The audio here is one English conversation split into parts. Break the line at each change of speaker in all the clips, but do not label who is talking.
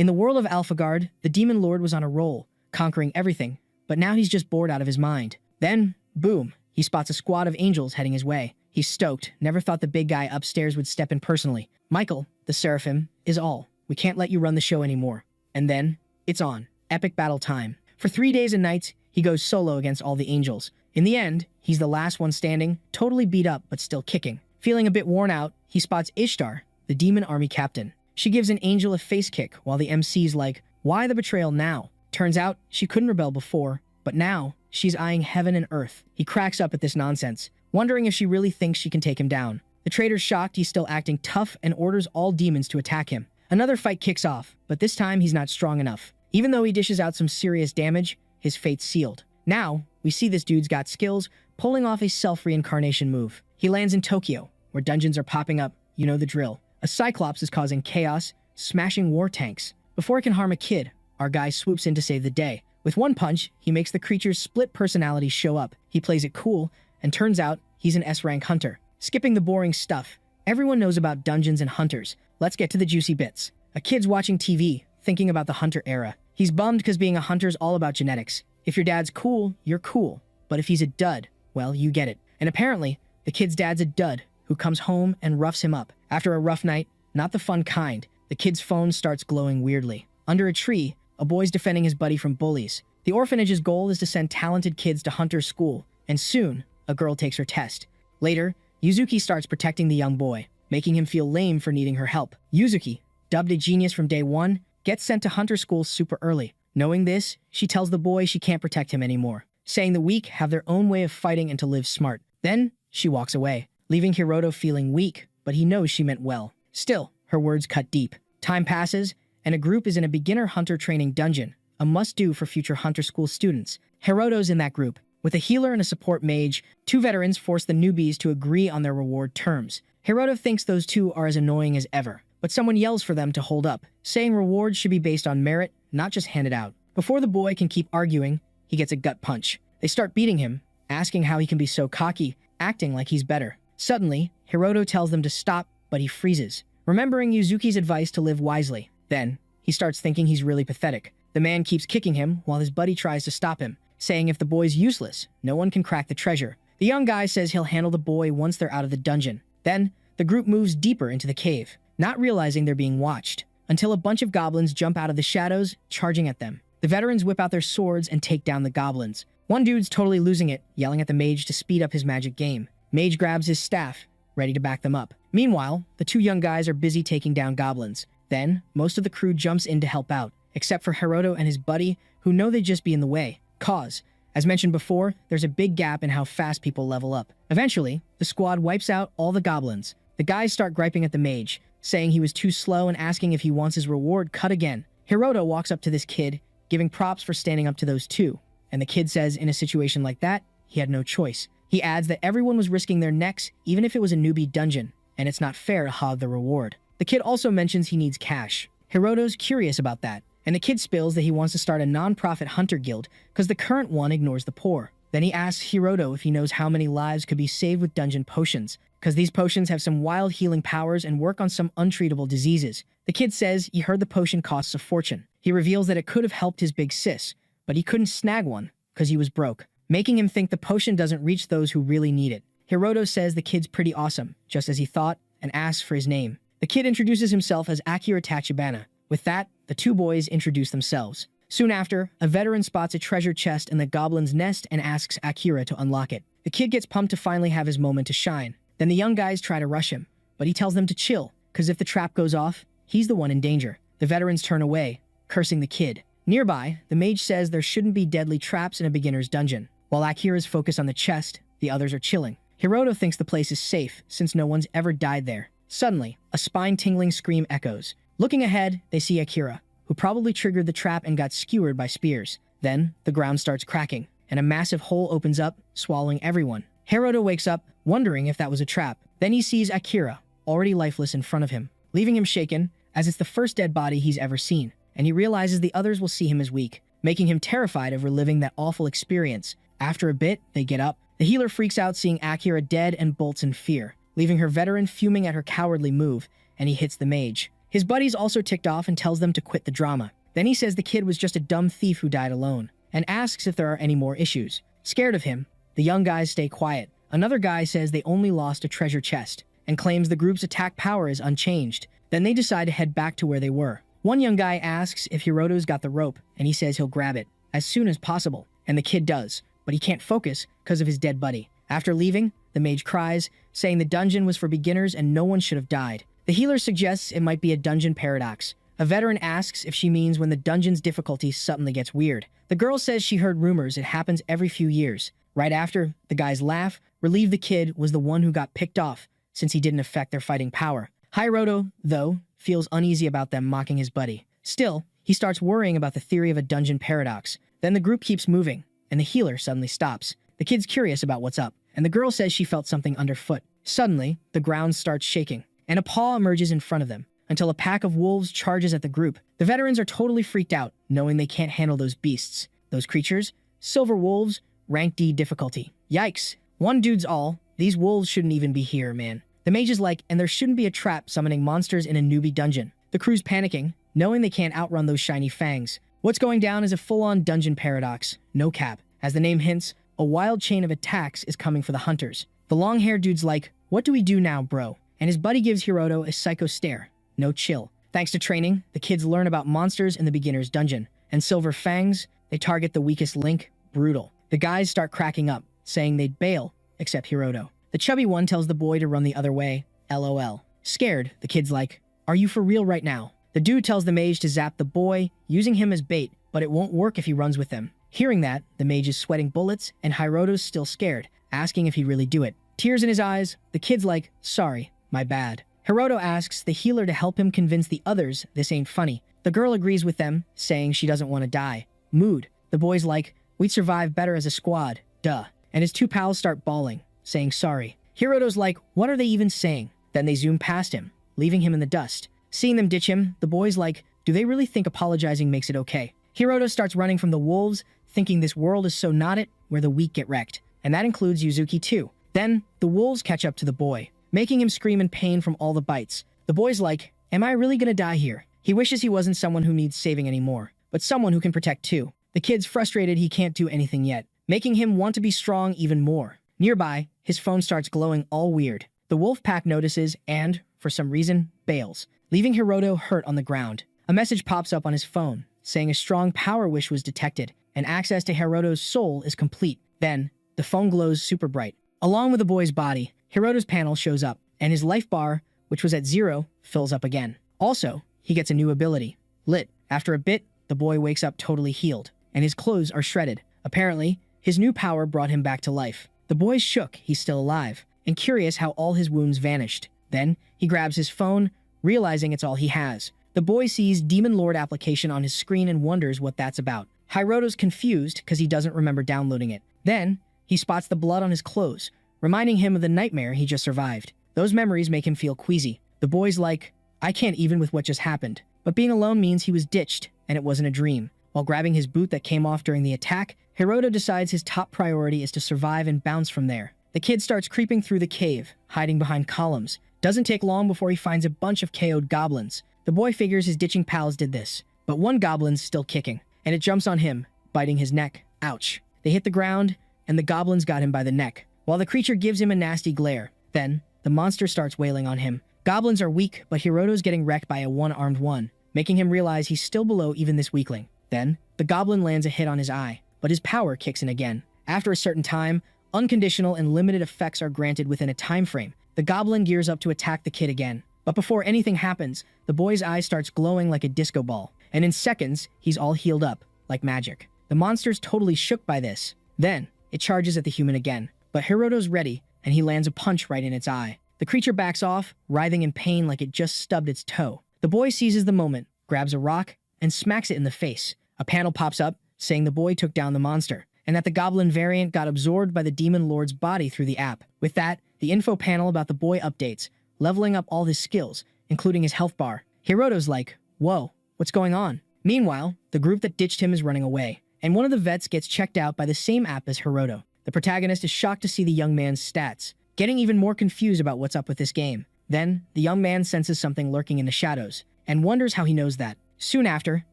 In the world of AlphaGuard, the Demon Lord was on a roll, conquering everything, but now he's just bored out of his mind. Then, boom, he spots a squad of angels heading his way. He's stoked, never thought the big guy upstairs would step in personally. Michael, the Seraphim, is all. We can't let you run the show anymore. And then, it's on. Epic battle time. For 3 days and nights, he goes solo against all the angels. In the end, he's the last one standing, totally beat up but still kicking. Feeling a bit worn out, he spots Ishtar, the demon army captain. She gives an angel a face kick while the MC's like, why the betrayal now? Turns out, she couldn't rebel before, but now, she's eyeing heaven and earth. He cracks up at this nonsense, wondering if she really thinks she can take him down. The traitor's shocked he's still acting tough and orders all demons to attack him. Another fight kicks off, but this time he's not strong enough. Even though he dishes out some serious damage, his fate's sealed. Now, we see this dude's got skills, pulling off a self-reincarnation move. He lands in Tokyo, where dungeons are popping up, you know the drill. A Cyclops is causing chaos, smashing war tanks. Before it can harm a kid, our guy swoops in to save the day. With one punch, he makes the creature's split personality show up. He plays it cool, and turns out he's an S-rank hunter. Skipping the boring stuff, everyone knows about dungeons and hunters. Let's get to the juicy bits. A kid's watching TV, thinking about the hunter era. He's bummed because being a hunter's all about genetics. If your dad's cool, you're cool. But if he's a dud, well, you get it. And apparently, the kid's dad's a dud who comes home and roughs him up. After a rough night, not the fun kind, the kid's phone starts glowing weirdly. Under a tree, a boy's defending his buddy from bullies. The orphanage's goal is to send talented kids to hunter's school, and soon, a girl takes her test. Later, Yuzuki starts protecting the young boy, making him feel lame for needing her help. Yuzuki, dubbed a genius from day one, gets sent to hunter school super early. Knowing this, she tells the boy she can't protect him anymore, saying the weak have their own way of fighting and to live smart. Then, she walks away, leaving Hiroto feeling weak, but he knows she meant well. Still, her words cut deep. Time passes, and a group is in a beginner hunter training dungeon, a must-do for future hunter school students. Hiroto's in that group. With a healer and a support mage, two veterans force the newbies to agree on their reward terms. Hiroto thinks those two are as annoying as ever, but someone yells for them to hold up, saying rewards should be based on merit, not just handed out. Before the boy can keep arguing, he gets a gut punch. They start beating him, asking how he can be so cocky, acting like he's better. Suddenly, Hiroto tells them to stop, but he freezes, remembering Yuzuki's advice to live wisely. Then, he starts thinking he's really pathetic. The man keeps kicking him while his buddy tries to stop him, saying if the boy's useless, no one can crack the treasure. The young guy says he'll handle the boy once they're out of the dungeon. Then, the group moves deeper into the cave, not realizing they're being watched, until a bunch of goblins jump out of the shadows, charging at them. The veterans whip out their swords and take down the goblins. One dude's totally losing it, yelling at the mage to speed up his magic game. Mage grabs his staff, ready to back them up. Meanwhile, the two young guys are busy taking down goblins. Then, most of the crew jumps in to help out, except for Hiroto and his buddy, who know they'd just be in the way. Cause, as mentioned before, there's a big gap in how fast people level up. Eventually, the squad wipes out all the goblins. The guys start griping at the mage, saying he was too slow and asking if he wants his reward cut again. Hiroto walks up to this kid, giving props for standing up to those two, and the kid says in a situation like that, he had no choice. He adds that everyone was risking their necks even if it was a newbie dungeon, and it's not fair to hog the reward. The kid also mentions he needs cash. Hiroto's curious about that, and the kid spills that he wants to start a non-profit hunter guild because the current one ignores the poor. Then he asks Hiroto if he knows how many lives could be saved with dungeon potions, because these potions have some wild healing powers and work on some untreatable diseases. The kid says he heard the potion costs a fortune. He reveals that it could have helped his big sis, but he couldn't snag one because he was broke, making him think the potion doesn't reach those who really need it. Hiroto says the kid's pretty awesome, just as he thought, and asks for his name. The kid introduces himself as Akira Tachibana. With that, the two boys introduce themselves. Soon after, a veteran spots a treasure chest in the goblin's nest and asks Akira to unlock it. The kid gets pumped to finally have his moment to shine. Then the young guys try to rush him, but he tells them to chill, because if the trap goes off, he's the one in danger. The veterans turn away, cursing the kid. Nearby, the mage says there shouldn't be deadly traps in a beginner's dungeon. While Akira's focused on the chest, the others are chilling. Hiroto thinks the place is safe, since no one's ever died there. Suddenly, a spine-tingling scream echoes. Looking ahead, they see Akira, who probably triggered the trap and got skewered by spears. Then, the ground starts cracking, and a massive hole opens up, swallowing everyone. Hiroto wakes up, wondering if that was a trap. Then he sees Akira, already lifeless in front of him, leaving him shaken, as it's the first dead body he's ever seen, and he realizes the others will see him as weak, making him terrified of reliving that awful experience. After a bit, they get up. The healer freaks out seeing Akira dead and bolts in fear, leaving her veteran fuming at her cowardly move, and he hits the mage. His buddy's also ticked off and tells them to quit the drama. Then he says the kid was just a dumb thief who died alone, and asks if there are any more issues. Scared of him, the young guys stay quiet. Another guy says they only lost a treasure chest, and claims the group's attack power is unchanged. Then they decide to head back to where they were. One young guy asks if Hiroto's got the rope, and he says he'll grab it as soon as possible, and the kid does, but he can't focus because of his dead buddy. After leaving, the mage cries, saying the dungeon was for beginners and no one should have died. The healer suggests it might be a dungeon paradox. A veteran asks if she means when the dungeon's difficulty suddenly gets weird. The girl says she heard rumors it happens every few years. Right after, the guys laugh, relieved the kid was the one who got picked off, since he didn't affect their fighting power. Hiroto, though, feels uneasy about them mocking his buddy. Still, he starts worrying about the theory of a dungeon paradox. Then the group keeps moving, and the healer suddenly stops. The kid's curious about what's up, and the girl says she felt something underfoot. Suddenly, the ground starts shaking, and a paw emerges in front of them, until a pack of wolves charges at the group. The veterans are totally freaked out, knowing they can't handle those beasts. Those creatures? Silver wolves, rank D difficulty. Yikes. One dude's all, these wolves shouldn't even be here, man. The mage is like, and there shouldn't be a trap summoning monsters in a newbie dungeon. The crew's panicking, knowing they can't outrun those shiny fangs. What's going down is a full-on dungeon paradox, no cap. As the name hints, a wild chain of attacks is coming for the hunters. The long-haired dude's like, what do we do now, bro? And his buddy gives Hiroto a psycho stare. No chill. Thanks to training, the kids learn about monsters in the beginner's dungeon. And silver fangs, they target the weakest link, brutal. The guys start cracking up, saying they'd bail, except Hiroto. The chubby one tells the boy to run the other way, LOL. Scared, the kid's like, are you for real right now? The dude tells the mage to zap the boy, using him as bait, but it won't work if he runs with them. Hearing that, the mage is sweating bullets, and Hiroto's still scared, asking if he'd really do it. Tears in his eyes, the kid's like, sorry, my bad. Hiroto asks the healer to help him convince the others this ain't funny. The girl agrees with them, saying she doesn't want to die. Mood. The boy's like, we'd survive better as a squad, duh. And his two pals start bawling, saying sorry. Hiroto's like, what are they even saying? Then they zoom past him, leaving him in the dust. Seeing them ditch him, the boy's like, do they really think apologizing makes it okay? Hiroto starts running from the wolves, thinking this world is so not it, where the weak get wrecked. And that includes Yuzuki too. Then, the wolves catch up to the boy, making him scream in pain from all the bites. The boy's like, am I really gonna die here? He wishes he wasn't someone who needs saving anymore, but someone who can protect too. The kid's frustrated he can't do anything yet, making him want to be strong even more. Nearby, his phone starts glowing all weird. The wolf pack notices and, for some reason, bails, leaving Hiroto hurt on the ground. A message pops up on his phone, saying a strong power wish was detected, and access to Hiroto's soul is complete. Then, the phone glows super bright. Along with the boy's body, Hiroto's panel shows up, and his life bar, which was at 0, fills up again. Also, he gets a new ability, Lit. After a bit, the boy wakes up totally healed, and his clothes are shredded. Apparently, his new power brought him back to life. The boy's shook he's still alive, and curious how all his wounds vanished. Then, he grabs his phone, realizing it's all he has. The boy sees Demon Lord application on his screen and wonders what that's about. Hiroto's confused because he doesn't remember downloading it. Then, he spots the blood on his clothes, reminding him of the nightmare he just survived. Those memories make him feel queasy. The boy's like, I can't even with what just happened. But being alone means he was ditched, and it wasn't a dream. While grabbing his boot that came off during the attack, Hiroto decides his top priority is to survive and bounce from there. The kid starts creeping through the cave, hiding behind columns. Doesn't take long before he finds a bunch of KO'd goblins. The boy figures his ditching pals did this, but one goblin's still kicking, and it jumps on him, biting his neck. Ouch. They hit the ground, and the goblins got him by the neck, while the creature gives him a nasty glare. Then, the monster starts wailing on him. Goblins are weak, but Hiroto's getting wrecked by a one-armed one, making him realize he's still below even this weakling. Then, the goblin lands a hit on his eye, but his power kicks in again. After a certain time, unconditional and limited effects are granted within a time frame. The goblin gears up to attack the kid again. But before anything happens, the boy's eye starts glowing like a disco ball, and in seconds, he's all healed up, like magic. The monster's totally shook by this. Then, it charges at the human again, but Hiroto's ready, and he lands a punch right in its eye. The creature backs off, writhing in pain like it just stubbed its toe. The boy seizes the moment, grabs a rock, and smacks it in the face. A panel pops up, saying the boy took down the monster, and that the goblin variant got absorbed by the demon lord's body through the app. With that, the info panel about the boy updates, leveling up all his skills, including his health bar. Hiroto's like, whoa, what's going on? Meanwhile, the group that ditched him is running away, and one of the vets gets checked out by the same app as Hiroto. The protagonist is shocked to see the young man's stats, getting even more confused about what's up with this game. Then, the young man senses something lurking in the shadows, and wonders how he knows that. Soon after,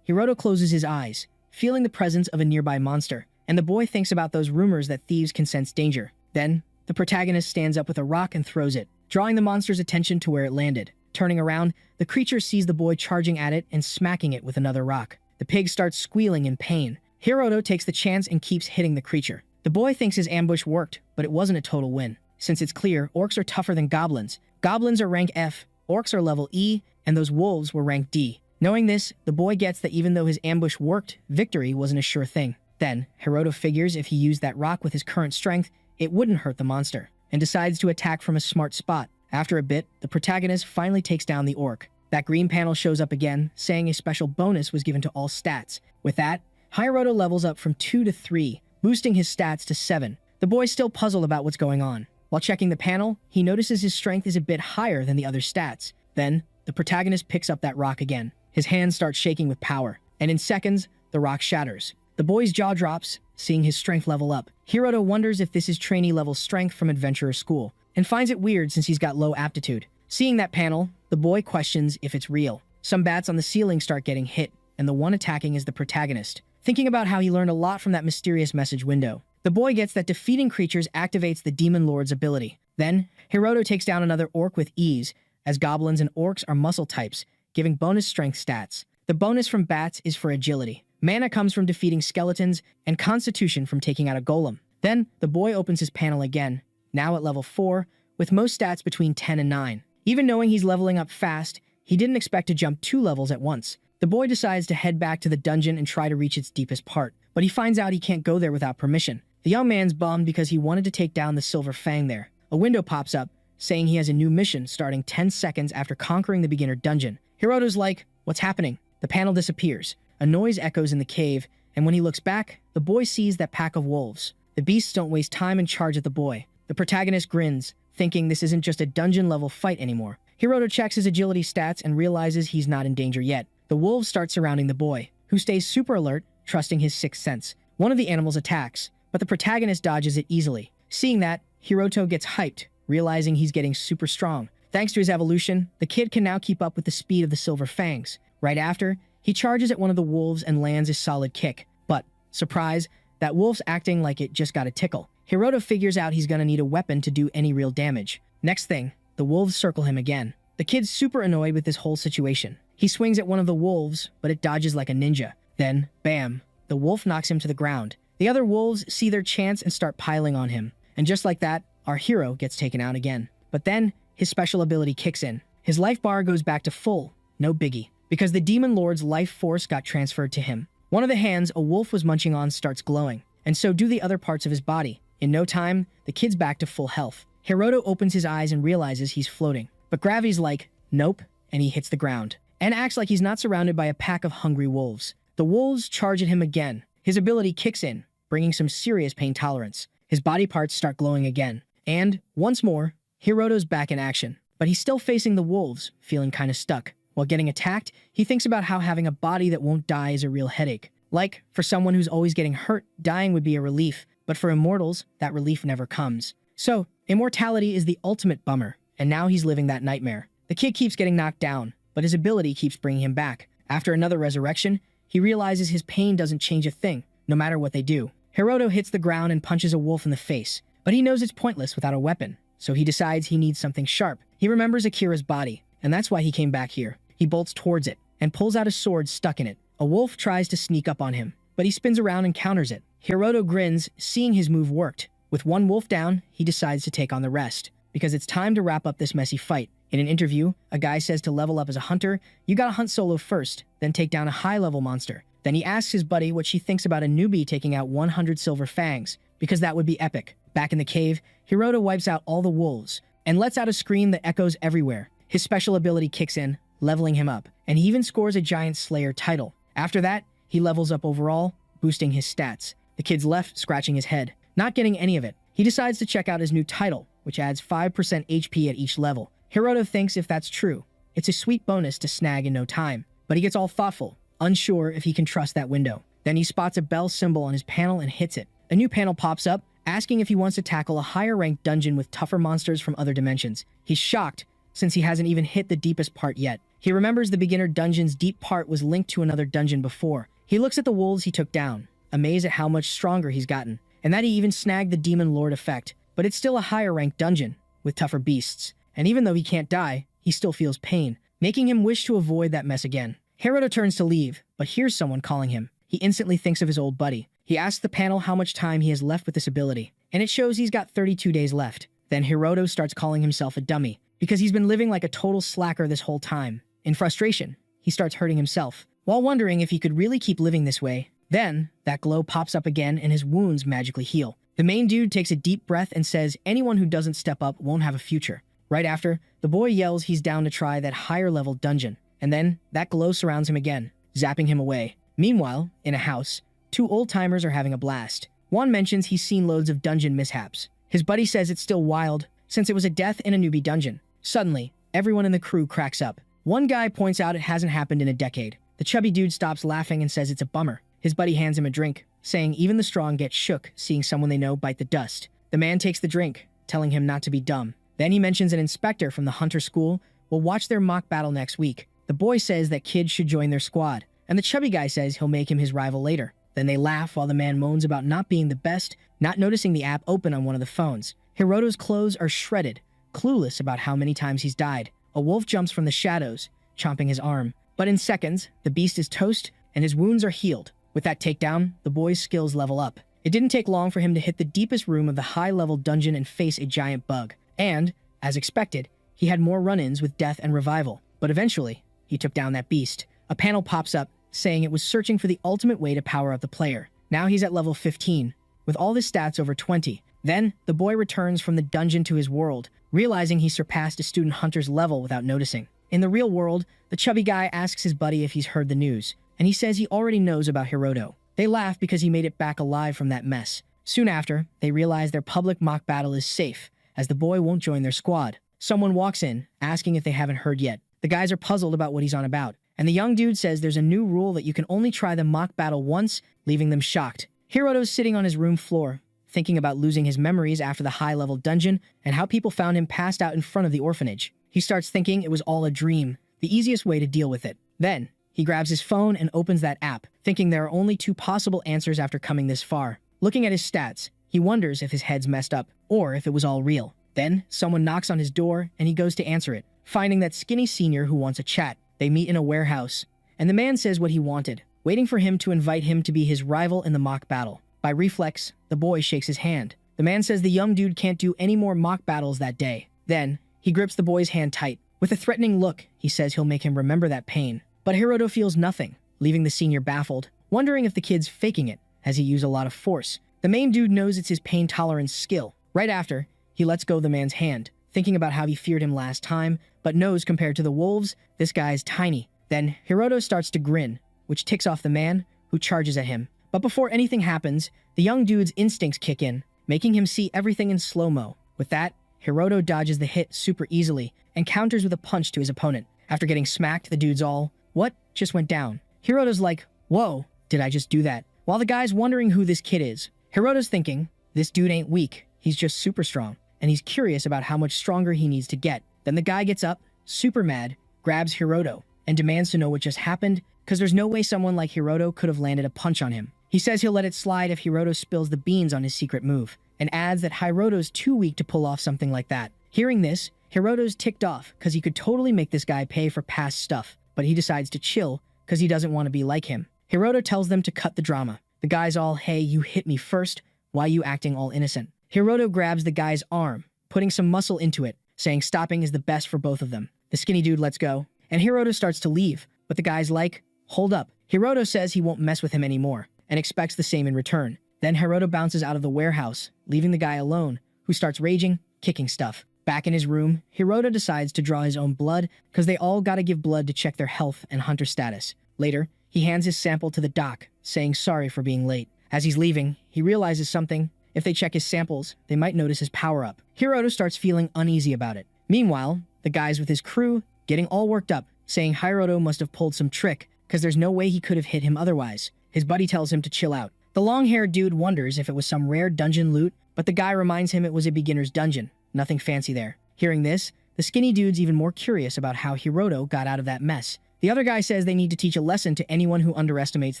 Hiroto closes his eyes, feeling the presence of a nearby monster, and the boy thinks about those rumors that thieves can sense danger. Then, the protagonist stands up with a rock and throws it, drawing the monster's attention to where it landed. Turning around, the creature sees the boy charging at it and smacking it with another rock. The pig starts squealing in pain. Hiroto takes the chance and keeps hitting the creature. The boy thinks his ambush worked, but it wasn't a total win. Since it's clear, orcs are tougher than goblins. Goblins are rank F, orcs are level E, and those wolves were rank D. Knowing this, the boy gets that even though his ambush worked, victory wasn't a sure thing. Then, Hiroto figures if he used that rock with his current strength, it wouldn't hurt the monster, and decides to attack from a smart spot. After a bit, the protagonist finally takes down the orc. That green panel shows up again, saying a special bonus was given to all stats. With that, Hiroto levels up from 2 to 3, boosting his stats to 7. The boy's still puzzled about what's going on. While checking the panel, he notices his strength is a bit higher than the other stats. Then, the protagonist picks up that rock again. His hands start shaking with power, and in seconds, the rock shatters. The boy's jaw drops, seeing his strength level up. Hiroto wonders if this is trainee-level strength from adventurer school, and finds it weird since he's got low aptitude. Seeing that panel, the boy questions if it's real. Some bats on the ceiling start getting hit, and the one attacking is the protagonist. Thinking about how he learned a lot from that mysterious message window, the boy gets that defeating creatures activates the Demon Lord's ability. Then, Hiroto takes down another orc with ease, as goblins and orcs are muscle types, giving bonus strength stats. The bonus from bats is for agility. Mana comes from defeating skeletons, and constitution from taking out a golem. Then, the boy opens his panel again, now at level 4, with most stats between 10 and 9. Even knowing he's leveling up fast, he didn't expect to jump 2 levels at once. The boy decides to head back to the dungeon and try to reach its deepest part, but he finds out he can't go there without permission. The young man's bummed because he wanted to take down the Silver Fang there. A window pops up, saying he has a new mission starting 10 seconds after conquering the beginner dungeon. Hiroto's like, "What's happening?" The panel disappears. A noise echoes in the cave, and when he looks back, the boy sees that pack of wolves. The beasts don't waste time and charge at the boy. The protagonist grins, thinking this isn't just a dungeon-level fight anymore. Hiroto checks his agility stats and realizes he's not in danger yet. The wolves start surrounding the boy, who stays super alert, trusting his sixth sense. One of the animals attacks, but the protagonist dodges it easily. Seeing that, Hiroto gets hyped, realizing he's getting super strong. Thanks to his evolution, the kid can now keep up with the speed of the Silver Fangs. Right after, he charges at one of the wolves and lands a solid kick. But, surprise, that wolf's acting like it just got a tickle. Hiroto figures out he's gonna need a weapon to do any real damage. Next thing, the wolves circle him again. The kid's super annoyed with this whole situation. He swings at one of the wolves, but it dodges like a ninja. Then, bam, the wolf knocks him to the ground. The other wolves see their chance and start piling on him. And just like that, our hero gets taken out again. But then, his special ability kicks in. His life bar goes back to full, no biggie, because the Demon Lord's life force got transferred to him. One of the hands a wolf was munching on starts glowing, and so do the other parts of his body. In no time, the kid's back to full health. Hiroto opens his eyes and realizes he's floating. But gravity's like, nope, and he hits the ground, and acts like he's not surrounded by a pack of hungry wolves. The wolves charge at him again. His ability kicks in, bringing some serious pain tolerance. His body parts start glowing again. And, once more, Hiroto's back in action. But he's still facing the wolves, feeling kinda stuck. While getting attacked, he thinks about how having a body that won't die is a real headache. Like, for someone who's always getting hurt, dying would be a relief, but for immortals, that relief never comes. So, immortality is the ultimate bummer, and now he's living that nightmare. The kid keeps getting knocked down, but his ability keeps bringing him back. After another resurrection, he realizes his pain doesn't change a thing, no matter what they do. Hiroto hits the ground and punches a wolf in the face, but he knows it's pointless without a weapon, so he decides he needs something sharp. He remembers Akira's body, and that's why he came back here. He bolts towards it, and pulls out a sword stuck in it. A wolf tries to sneak up on him, but he spins around and counters it. Hiroto grins, seeing his move worked. With one wolf down, he decides to take on the rest, because it's time to wrap up this messy fight. In an interview, a guy says to level up as a hunter, you gotta hunt solo first, then take down a high-level monster. Then he asks his buddy what she thinks about a newbie taking out 100 Silver Fangs, because that would be epic. Back in the cave, Hiroto wipes out all the wolves, and lets out a scream that echoes everywhere. His special ability kicks in, leveling him up, and he even scores a Giant Slayer title. After that, he levels up overall, boosting his stats. The kid's left, scratching his head, not getting any of it. He decides to check out his new title, which adds 5% HP at each level. Hiroto thinks if that's true, it's a sweet bonus to snag in no time, but he gets all thoughtful, unsure if he can trust that window. Then he spots a bell symbol on his panel and hits it. A new panel pops up, asking if he wants to tackle a higher-ranked dungeon with tougher monsters from other dimensions. He's shocked, since he hasn't even hit the deepest part yet. He remembers the beginner dungeon's deep part was linked to another dungeon before. He looks at the wolves he took down, amazed at how much stronger he's gotten, and that he even snagged the Demon Lord effect. But it's still a higher ranked dungeon, with tougher beasts. And even though he can't die, he still feels pain, making him wish to avoid that mess again. Hiroto turns to leave, but hears someone calling him. He instantly thinks of his old buddy. He asks the panel how much time he has left with this ability, and it shows he's got 32 days left. Then Hiroto starts calling himself a dummy, because he's been living like a total slacker this whole time. In frustration, he starts hurting himself, while wondering if he could really keep living this way. Then, that glow pops up again and his wounds magically heal. The main dude takes a deep breath and says anyone who doesn't step up won't have a future. Right after, the boy yells he's down to try that higher level dungeon, and then that glow surrounds him again, zapping him away. Meanwhile, in a house, two old-timers are having a blast. One mentions he's seen loads of dungeon mishaps. His buddy says it's still wild, since it was a death in a newbie dungeon. Suddenly, everyone in the crew cracks up. One guy points out it hasn't happened in a decade. The chubby dude stops laughing and says it's a bummer. His buddy hands him a drink, saying even the strong get shook seeing someone they know bite the dust. The man takes the drink, telling him not to be dumb. Then he mentions an inspector from the hunter school will watch their mock battle next week. The boy says that kids should join their squad, and the chubby guy says he'll make him his rival later. Then they laugh while the man moans about not being the best, not noticing the app open on one of the phones. Hiroto's clothes are shredded, clueless about how many times he's died. A wolf jumps from the shadows, chomping his arm. But in seconds, the beast is toast, and his wounds are healed. With that takedown, the boy's skills level up. It didn't take long for him to hit the deepest room of the high-level dungeon and face a giant bug. And, as expected, he had more run-ins with death and revival. But eventually, he took down that beast. A panel pops up, saying it was searching for the ultimate way to power up the player. Now he's at level 15, with all his stats over 20. Then, the boy returns from the dungeon to his world, realizing he surpassed a student hunter's level without noticing. In the real world, the chubby guy asks his buddy if he's heard the news, and he says he already knows about Hiroto. They laugh because he made it back alive from that mess. Soon after, they realize their public mock battle is safe, as the boy won't join their squad. Someone walks in, asking if they haven't heard yet. The guys are puzzled about what he's on about, and the young dude says there's a new rule that you can only try the mock battle once, leaving them shocked. Hiroto's sitting on his room floor, thinking about losing his memories after the high-level dungeon and how people found him passed out in front of the orphanage. He starts thinking it was all a dream, the easiest way to deal with it. Then, he grabs his phone and opens that app, thinking there are only two possible answers after coming this far. Looking at his stats, he wonders if his head's messed up, or if it was all real. Then, someone knocks on his door, and he goes to answer it, finding that skinny senior who wants a chat. They meet in a warehouse, and the man says what he wanted, waiting for him to invite him to be his rival in the mock battle. By reflex, the boy shakes his hand. The man says the young dude can't do any more mock battles that day. Then, he grips the boy's hand tight. With a threatening look, he says he'll make him remember that pain. But Hiroto feels nothing, leaving the senior baffled, wondering if the kid's faking it, as he used a lot of force. The main dude knows it's his pain tolerance skill. Right after, he lets go of the man's hand, thinking about how he feared him last time, but knows compared to the wolves, this guy's tiny. Then, Hiroto starts to grin, which ticks off the man, who charges at him. But before anything happens, the young dude's instincts kick in, making him see everything in slow-mo. With that, Hiroto dodges the hit super easily and counters with a punch to his opponent. After getting smacked, the dude's all, "What just went down?" Hiroto's like, "Whoa, did I just do that?" While the guy's wondering who this kid is, Hiroto's thinking, this dude ain't weak, he's just super strong, and he's curious about how much stronger he needs to get. Then the guy gets up, super mad, grabs Hiroto, and demands to know what just happened, because there's no way someone like Hiroto could have landed a punch on him. He says he'll let it slide if Hiroto spills the beans on his secret move, and adds that Hiroto's too weak to pull off something like that. Hearing this, Hiroto's ticked off because he could totally make this guy pay for past stuff, but he decides to chill because he doesn't want to be like him. Hiroto tells them to cut the drama. The guy's all, "Hey, you hit me first. Why you acting all innocent?" Hiroto grabs the guy's arm, putting some muscle into it, saying stopping is the best for both of them. The skinny dude lets go, and Hiroto starts to leave, but the guy's like, "Hold up." Hiroto says he won't mess with him anymore, and expects the same in return. Then Hiroto bounces out of the warehouse, leaving the guy alone, who starts raging, kicking stuff. Back in his room, Hiroto decides to draw his own blood, because they all gotta give blood to check their health and hunter status. Later, he hands his sample to the doc, saying sorry for being late. As he's leaving, he realizes something. If they check his samples, they might notice his power-up. Hiroto starts feeling uneasy about it. Meanwhile, the guys with his crew, getting all worked up, saying Hiroto must have pulled some trick, because there's no way he could have hit him otherwise. His buddy tells him to chill out. The long-haired dude wonders if it was some rare dungeon loot, but the guy reminds him it was a beginner's dungeon. Nothing fancy there. Hearing this, The skinny dude's even more curious about how Hiroto got out of that mess. The other guy says they need to teach a lesson to anyone who underestimates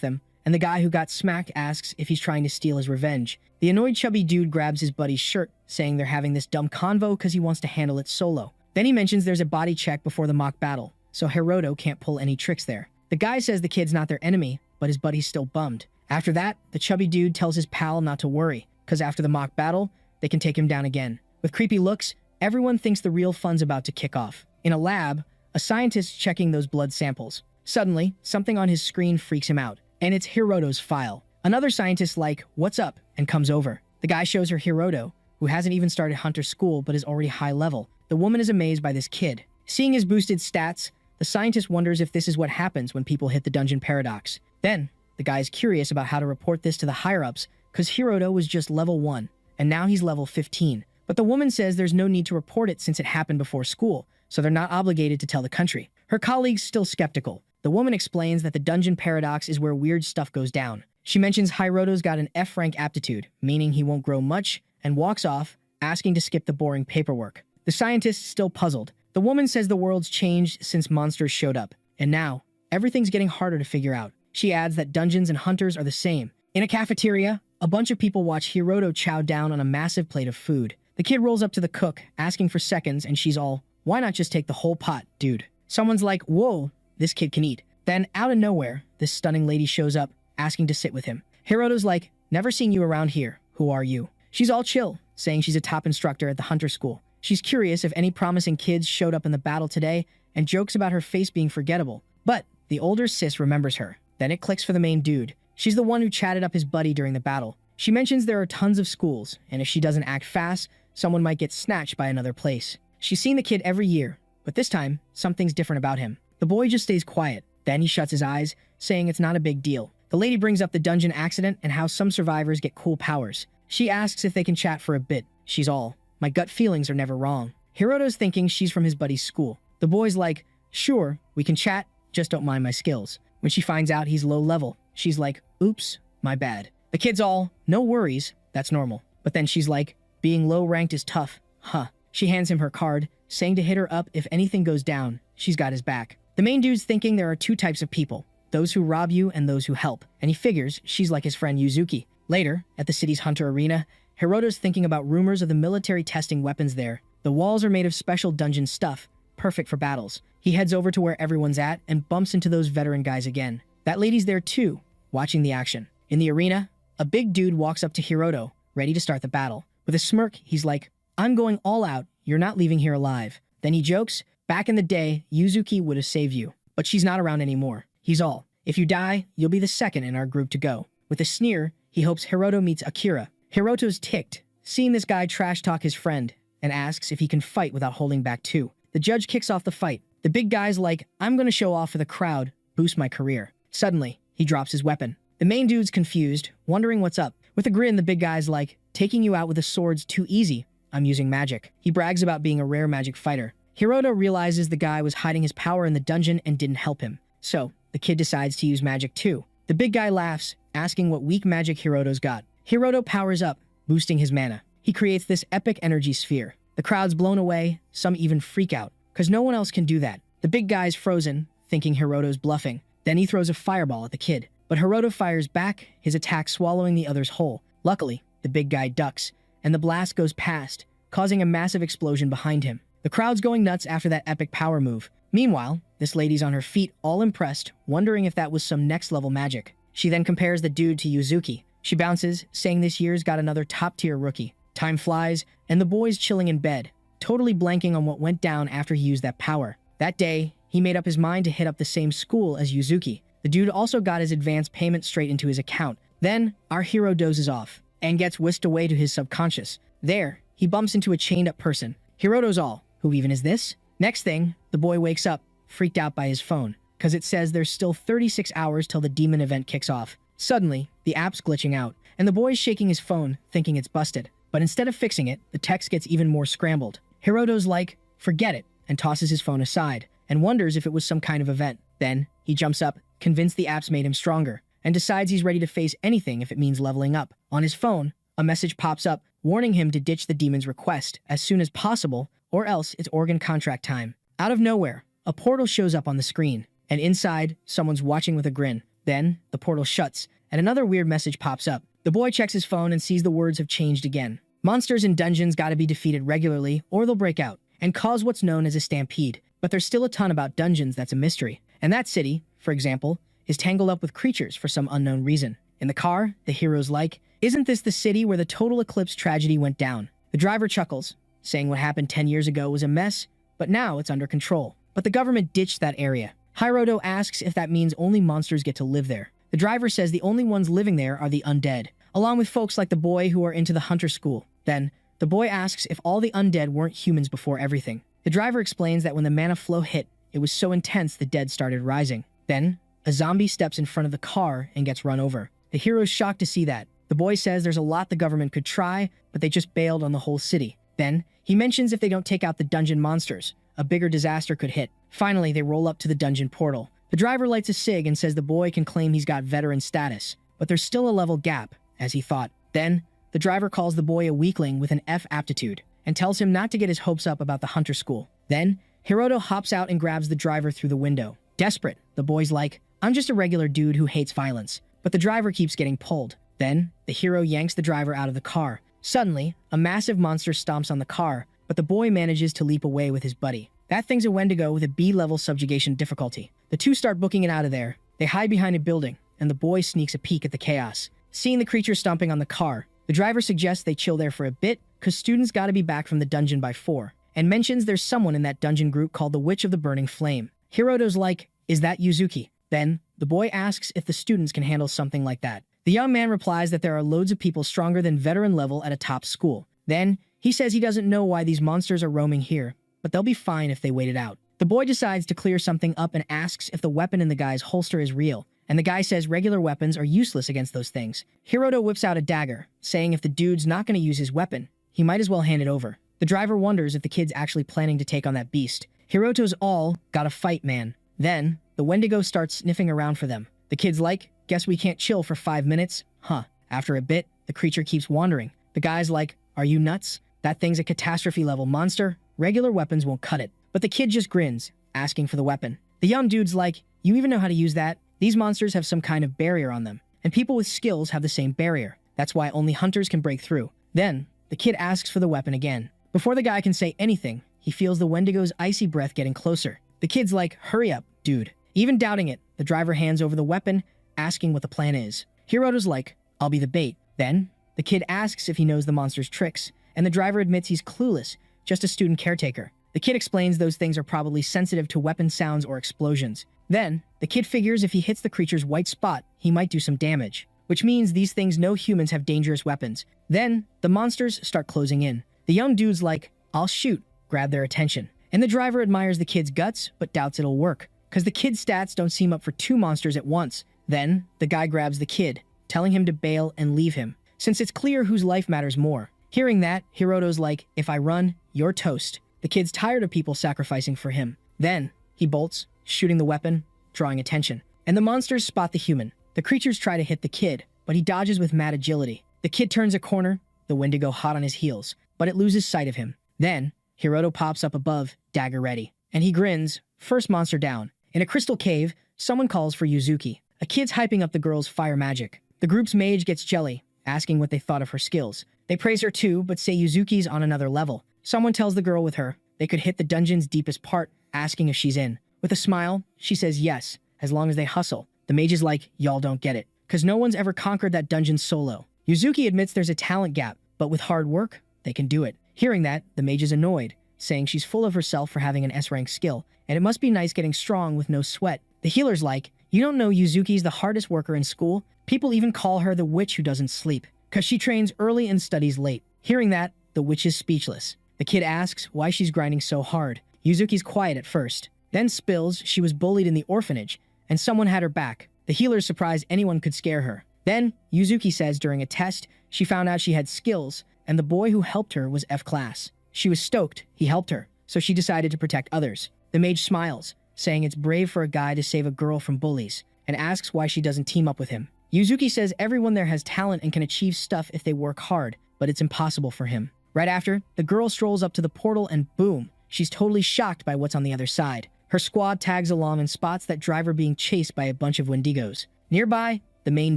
them, and the guy who got smacked asks if he's trying to steal his revenge. The annoyed chubby dude grabs his buddy's shirt, saying they're having this dumb convo because he wants to handle it solo. Then he mentions there's a body check before the mock battle, so Hiroto can't pull any tricks there. The guy says the kid's not their enemy, but his buddy's still bummed. After that, the chubby dude tells his pal not to worry, because after the mock battle, they can take him down again. With creepy looks, everyone thinks the real fun's about to kick off. In a lab, a scientist's checking those blood samples. Suddenly, something on his screen freaks him out, and it's Hiroto's file. Another scientist's like, "What's up?" and comes over. The guy shows her Hiroto, who hasn't even started Hunter School but is already high level. The woman is amazed by this kid. Seeing his boosted stats, the scientist wonders if this is what happens when people hit the dungeon paradox. Then, the guy's curious about how to report this to the higher-ups, because Hiroto was just level 1, and now he's level 15. But the woman says there's no need to report it since it happened before school, so they're not obligated to tell the country. Her colleague's still skeptical. The woman explains that the dungeon paradox is where weird stuff goes down. She mentions Hiroto's got an F-rank aptitude, meaning he won't grow much, and walks off, asking to skip the boring paperwork. The scientist's still puzzled. The woman says the world's changed since monsters showed up, and now, everything's getting harder to figure out. She adds that dungeons and hunters are the same. In a cafeteria, a bunch of people watch Hiroto chow down on a massive plate of food. The kid rolls up to the cook, asking for seconds, and she's all, "Why not just take the whole pot, dude?" Someone's like, "Whoa, this kid can eat." Then, out of nowhere, this stunning lady shows up, asking to sit with him. Hiroto's like, "Never seen you around here. Who are you?" She's all chill, saying she's a top instructor at the Hunter School. She's curious if any promising kids showed up in the battle today, and jokes about her face being forgettable. But the older sis remembers her. Then it clicks for the main dude. She's the one who chatted up his buddy during the battle. She mentions there are tons of schools, and if she doesn't act fast, someone might get snatched by another place. She's seen the kid every year, but this time, something's different about him. The boy just stays quiet. Then he shuts his eyes, saying it's not a big deal. The lady brings up the dungeon accident and how some survivors get cool powers. She asks if they can chat for a bit. She's all, "My gut feelings are never wrong." Hiroto's thinking she's from his buddy's school. The boy's like, "Sure, we can chat, just don't mind my skills." When she finds out he's low level, she's like, "Oops, my bad." The kid's all, "No worries, that's normal." But then she's like, "Being low ranked is tough, huh?" She hands him her card, saying to hit her up if anything goes down. She's got his back. The main dude's thinking there are two types of people, those who rob you and those who help, and he figures she's like his friend Yuzuki. Later, at the city's Hunter Arena, Hiroto's thinking about rumors of the military testing weapons there. The walls are made of special dungeon stuff, perfect for battles. He heads over to where everyone's at and bumps into those veteran guys again. That lady's there too, watching the action. In the arena, a big dude walks up to Hiroto, ready to start the battle. With a smirk, he's like, "I'm going all out, you're not leaving here alive." Then he jokes, "Back in the day, Yuzuki would have saved you, but she's not around anymore." He's all, "If you die, you'll be the second in our group to go." With a sneer, he hopes Hiroto meets Akira. Hiroto's ticked, seeing this guy trash talk his friend, and asks if he can fight without holding back too. The judge kicks off the fight. The big guy's like, "I'm gonna show off for the crowd, boost my career." Suddenly, he drops his weapon. The main dude's confused, wondering what's up. With a grin, the big guy's like, "Taking you out with a sword's too easy. I'm using magic." He brags about being a rare magic fighter. Hiroto realizes the guy was hiding his power in the dungeon and didn't help him. So, the kid decides to use magic too. The big guy laughs, asking what weak magic Hiroto's got. Hiroto powers up, boosting his mana. He creates this epic energy sphere. The crowd's blown away, some even freak out, because no one else can do that. The big guy's frozen, thinking Hiroto's bluffing. Then he throws a fireball at the kid. But Hiroto fires back, his attack swallowing the other's whole. Luckily, the big guy ducks, and the blast goes past, causing a massive explosion behind him. The crowd's going nuts after that epic power move. Meanwhile, this lady's on her feet, all impressed, wondering if that was some next-level magic. She then compares the dude to Yuzuki. She bounces, saying this year's got another top-tier rookie. Time flies, and the boy's chilling in bed, totally blanking on what went down after he used that power. That day, he made up his mind to hit up the same school as Yuzuki. The dude also got his advance payment straight into his account. Then, our hero dozes off, and gets whisked away to his subconscious. There, he bumps into a chained-up person. Hiroto's all, "Who even is this?" Next thing, the boy wakes up, freaked out by his phone, because it says there's still 36 hours till the demon event kicks off. Suddenly, the app's glitching out, and the boy's shaking his phone, thinking it's busted. But instead of fixing it, the text gets even more scrambled. Hiroto's like, "Forget it," and tosses his phone aside, and wonders if it was some kind of event. Then, he jumps up, convinced the app's made him stronger, and decides he's ready to face anything if it means leveling up. On his phone, a message pops up, warning him to ditch the demon's request as soon as possible, or else it's organ contract time. Out of nowhere, a portal shows up on the screen, and inside, someone's watching with a grin. Then, the portal shuts, and another weird message pops up. The boy checks his phone and sees the words have changed again. Monsters in dungeons gotta be defeated regularly, or they'll break out, and cause what's known as a stampede. But there's still a ton about dungeons that's a mystery. And that city, for example, is tangled up with creatures for some unknown reason. In the car, the hero's like, "Isn't this the city where the total eclipse tragedy went down?" The driver chuckles, saying what happened 10 years ago was a mess, but now it's under control. But the government ditched that area. Hiroto asks if that means only monsters get to live there. The driver says the only ones living there are the undead, along with folks like the boy who are into the hunter school. Then, the boy asks if all the undead weren't humans before everything. The driver explains that when the mana flow hit, it was so intense the dead started rising. Then, a zombie steps in front of the car and gets run over. The hero's shocked to see that. The boy says there's a lot the government could try, but they just bailed on the whole city. Then, he mentions if they don't take out the dungeon monsters, a bigger disaster could hit. Finally, they roll up to the dungeon portal. The driver lights a cig and says the boy can claim he's got veteran status, but there's still a level gap, as he thought. Then, the driver calls the boy a weakling with an F aptitude, and tells him not to get his hopes up about the hunter school. Then, Hiroto hops out and grabs the driver through the window. Desperate, the boy's like, "I'm just a regular dude who hates violence." But the driver keeps getting pulled. Then, the hero yanks the driver out of the car. Suddenly, a massive monster stomps on the car, but the boy manages to leap away with his buddy. That thing's a Wendigo with a B-level subjugation difficulty. The two start booking it out of there. They hide behind a building, and the boy sneaks a peek at the chaos. Seeing the creature stomping on the car, the driver suggests they chill there for a bit, cause students gotta be back from the dungeon by 4, and mentions there's someone in that dungeon group called the Witch of the Burning Flame. Hiroto's like, "Is that Yuzuki?" Then, the boy asks if the students can handle something like that. The young man replies that there are loads of people stronger than veteran level at a top school. Then, he says he doesn't know why these monsters are roaming here, but they'll be fine if they wait it out. The boy decides to clear something up and asks if the weapon in the guy's holster is real, and the guy says regular weapons are useless against those things. Hiroto whips out a dagger, saying if the dude's not going to use his weapon, he might as well hand it over. The driver wonders if the kid's actually planning to take on that beast. Hiroto's all gotta fight, man. Then, the Wendigo starts sniffing around for them. The kid's like, "Guess we can't chill for 5 minutes?" Huh. After a bit, the creature keeps wandering. The guy's like, "Are you nuts? That thing's a catastrophe-level monster. Regular weapons won't cut it." But the kid just grins, asking for the weapon. The young dude's like, "You even know how to use that? These monsters have some kind of barrier on them, and people with skills have the same barrier. That's why only hunters can break through." Then, the kid asks for the weapon again. Before the guy can say anything, he feels the Wendigo's icy breath getting closer. The kid's like, "Hurry up, dude." Even doubting it, the driver hands over the weapon, asking what the plan is. Hiroto's like, "I'll be the bait." Then, the kid asks if he knows the monster's tricks, and the driver admits he's clueless, just a student caretaker. The kid explains those things are probably sensitive to weapon sounds or explosions. Then, the kid figures if he hits the creature's white spot, he might do some damage, which means these things know humans have dangerous weapons. Then, the monsters start closing in. The young dude's like, "I'll shoot," grab their attention. And the driver admires the kid's guts, but doubts it'll work, because the kid's stats don't seem up for 2 monsters at once. Then, the guy grabs the kid, telling him to bail and leave him, since it's clear whose life matters more. Hearing that, Hiroto's like, "If I run, you're toast." The kid's tired of people sacrificing for him. Then, he bolts, shooting the weapon, drawing attention. And the monsters spot the human. The creatures try to hit the kid, but he dodges with mad agility. The kid turns a corner, the Wendigo hot on his heels, but it loses sight of him. Then, Hiroto pops up above, dagger ready. And he grins, first monster down. In a crystal cave, someone calls for Yuzuki. A kid's hyping up the girl's fire magic. The group's mage gets jelly, asking what they thought of her skills. They praise her too, but say Yuzuki's on another level. Someone tells the girl with her they could hit the dungeon's deepest part, asking if she's in. With a smile, she says yes, as long as they hustle. The mage is like, "Y'all don't get it, because no one's ever conquered that dungeon solo." Yuzuki admits there's a talent gap, but with hard work, they can do it. Hearing that, the mage is annoyed, saying she's full of herself for having an S-rank skill, and it must be nice getting strong with no sweat. The healer's like, "You don't know Yuzuki's the hardest worker in school? People even call her the witch who doesn't sleep, because she trains early and studies late." Hearing that, the witch is speechless. The kid asks why she's grinding so hard. Yuzuki's quiet at first, then spills she was bullied in the orphanage, and someone had her back. The healer's surprised anyone could scare her. Then, Yuzuki says during a test, she found out she had skills, and the boy who helped her was F-class. She was stoked he helped her, so she decided to protect others. The mage smiles, saying it's brave for a guy to save a girl from bullies, and asks why she doesn't team up with him. Yuzuki says everyone there has talent and can achieve stuff if they work hard, but it's impossible for him. Right after, the girl strolls up to the portal and boom, she's totally shocked by what's on the other side. Her squad tags along and spots that driver being chased by a bunch of Wendigos. Nearby, the main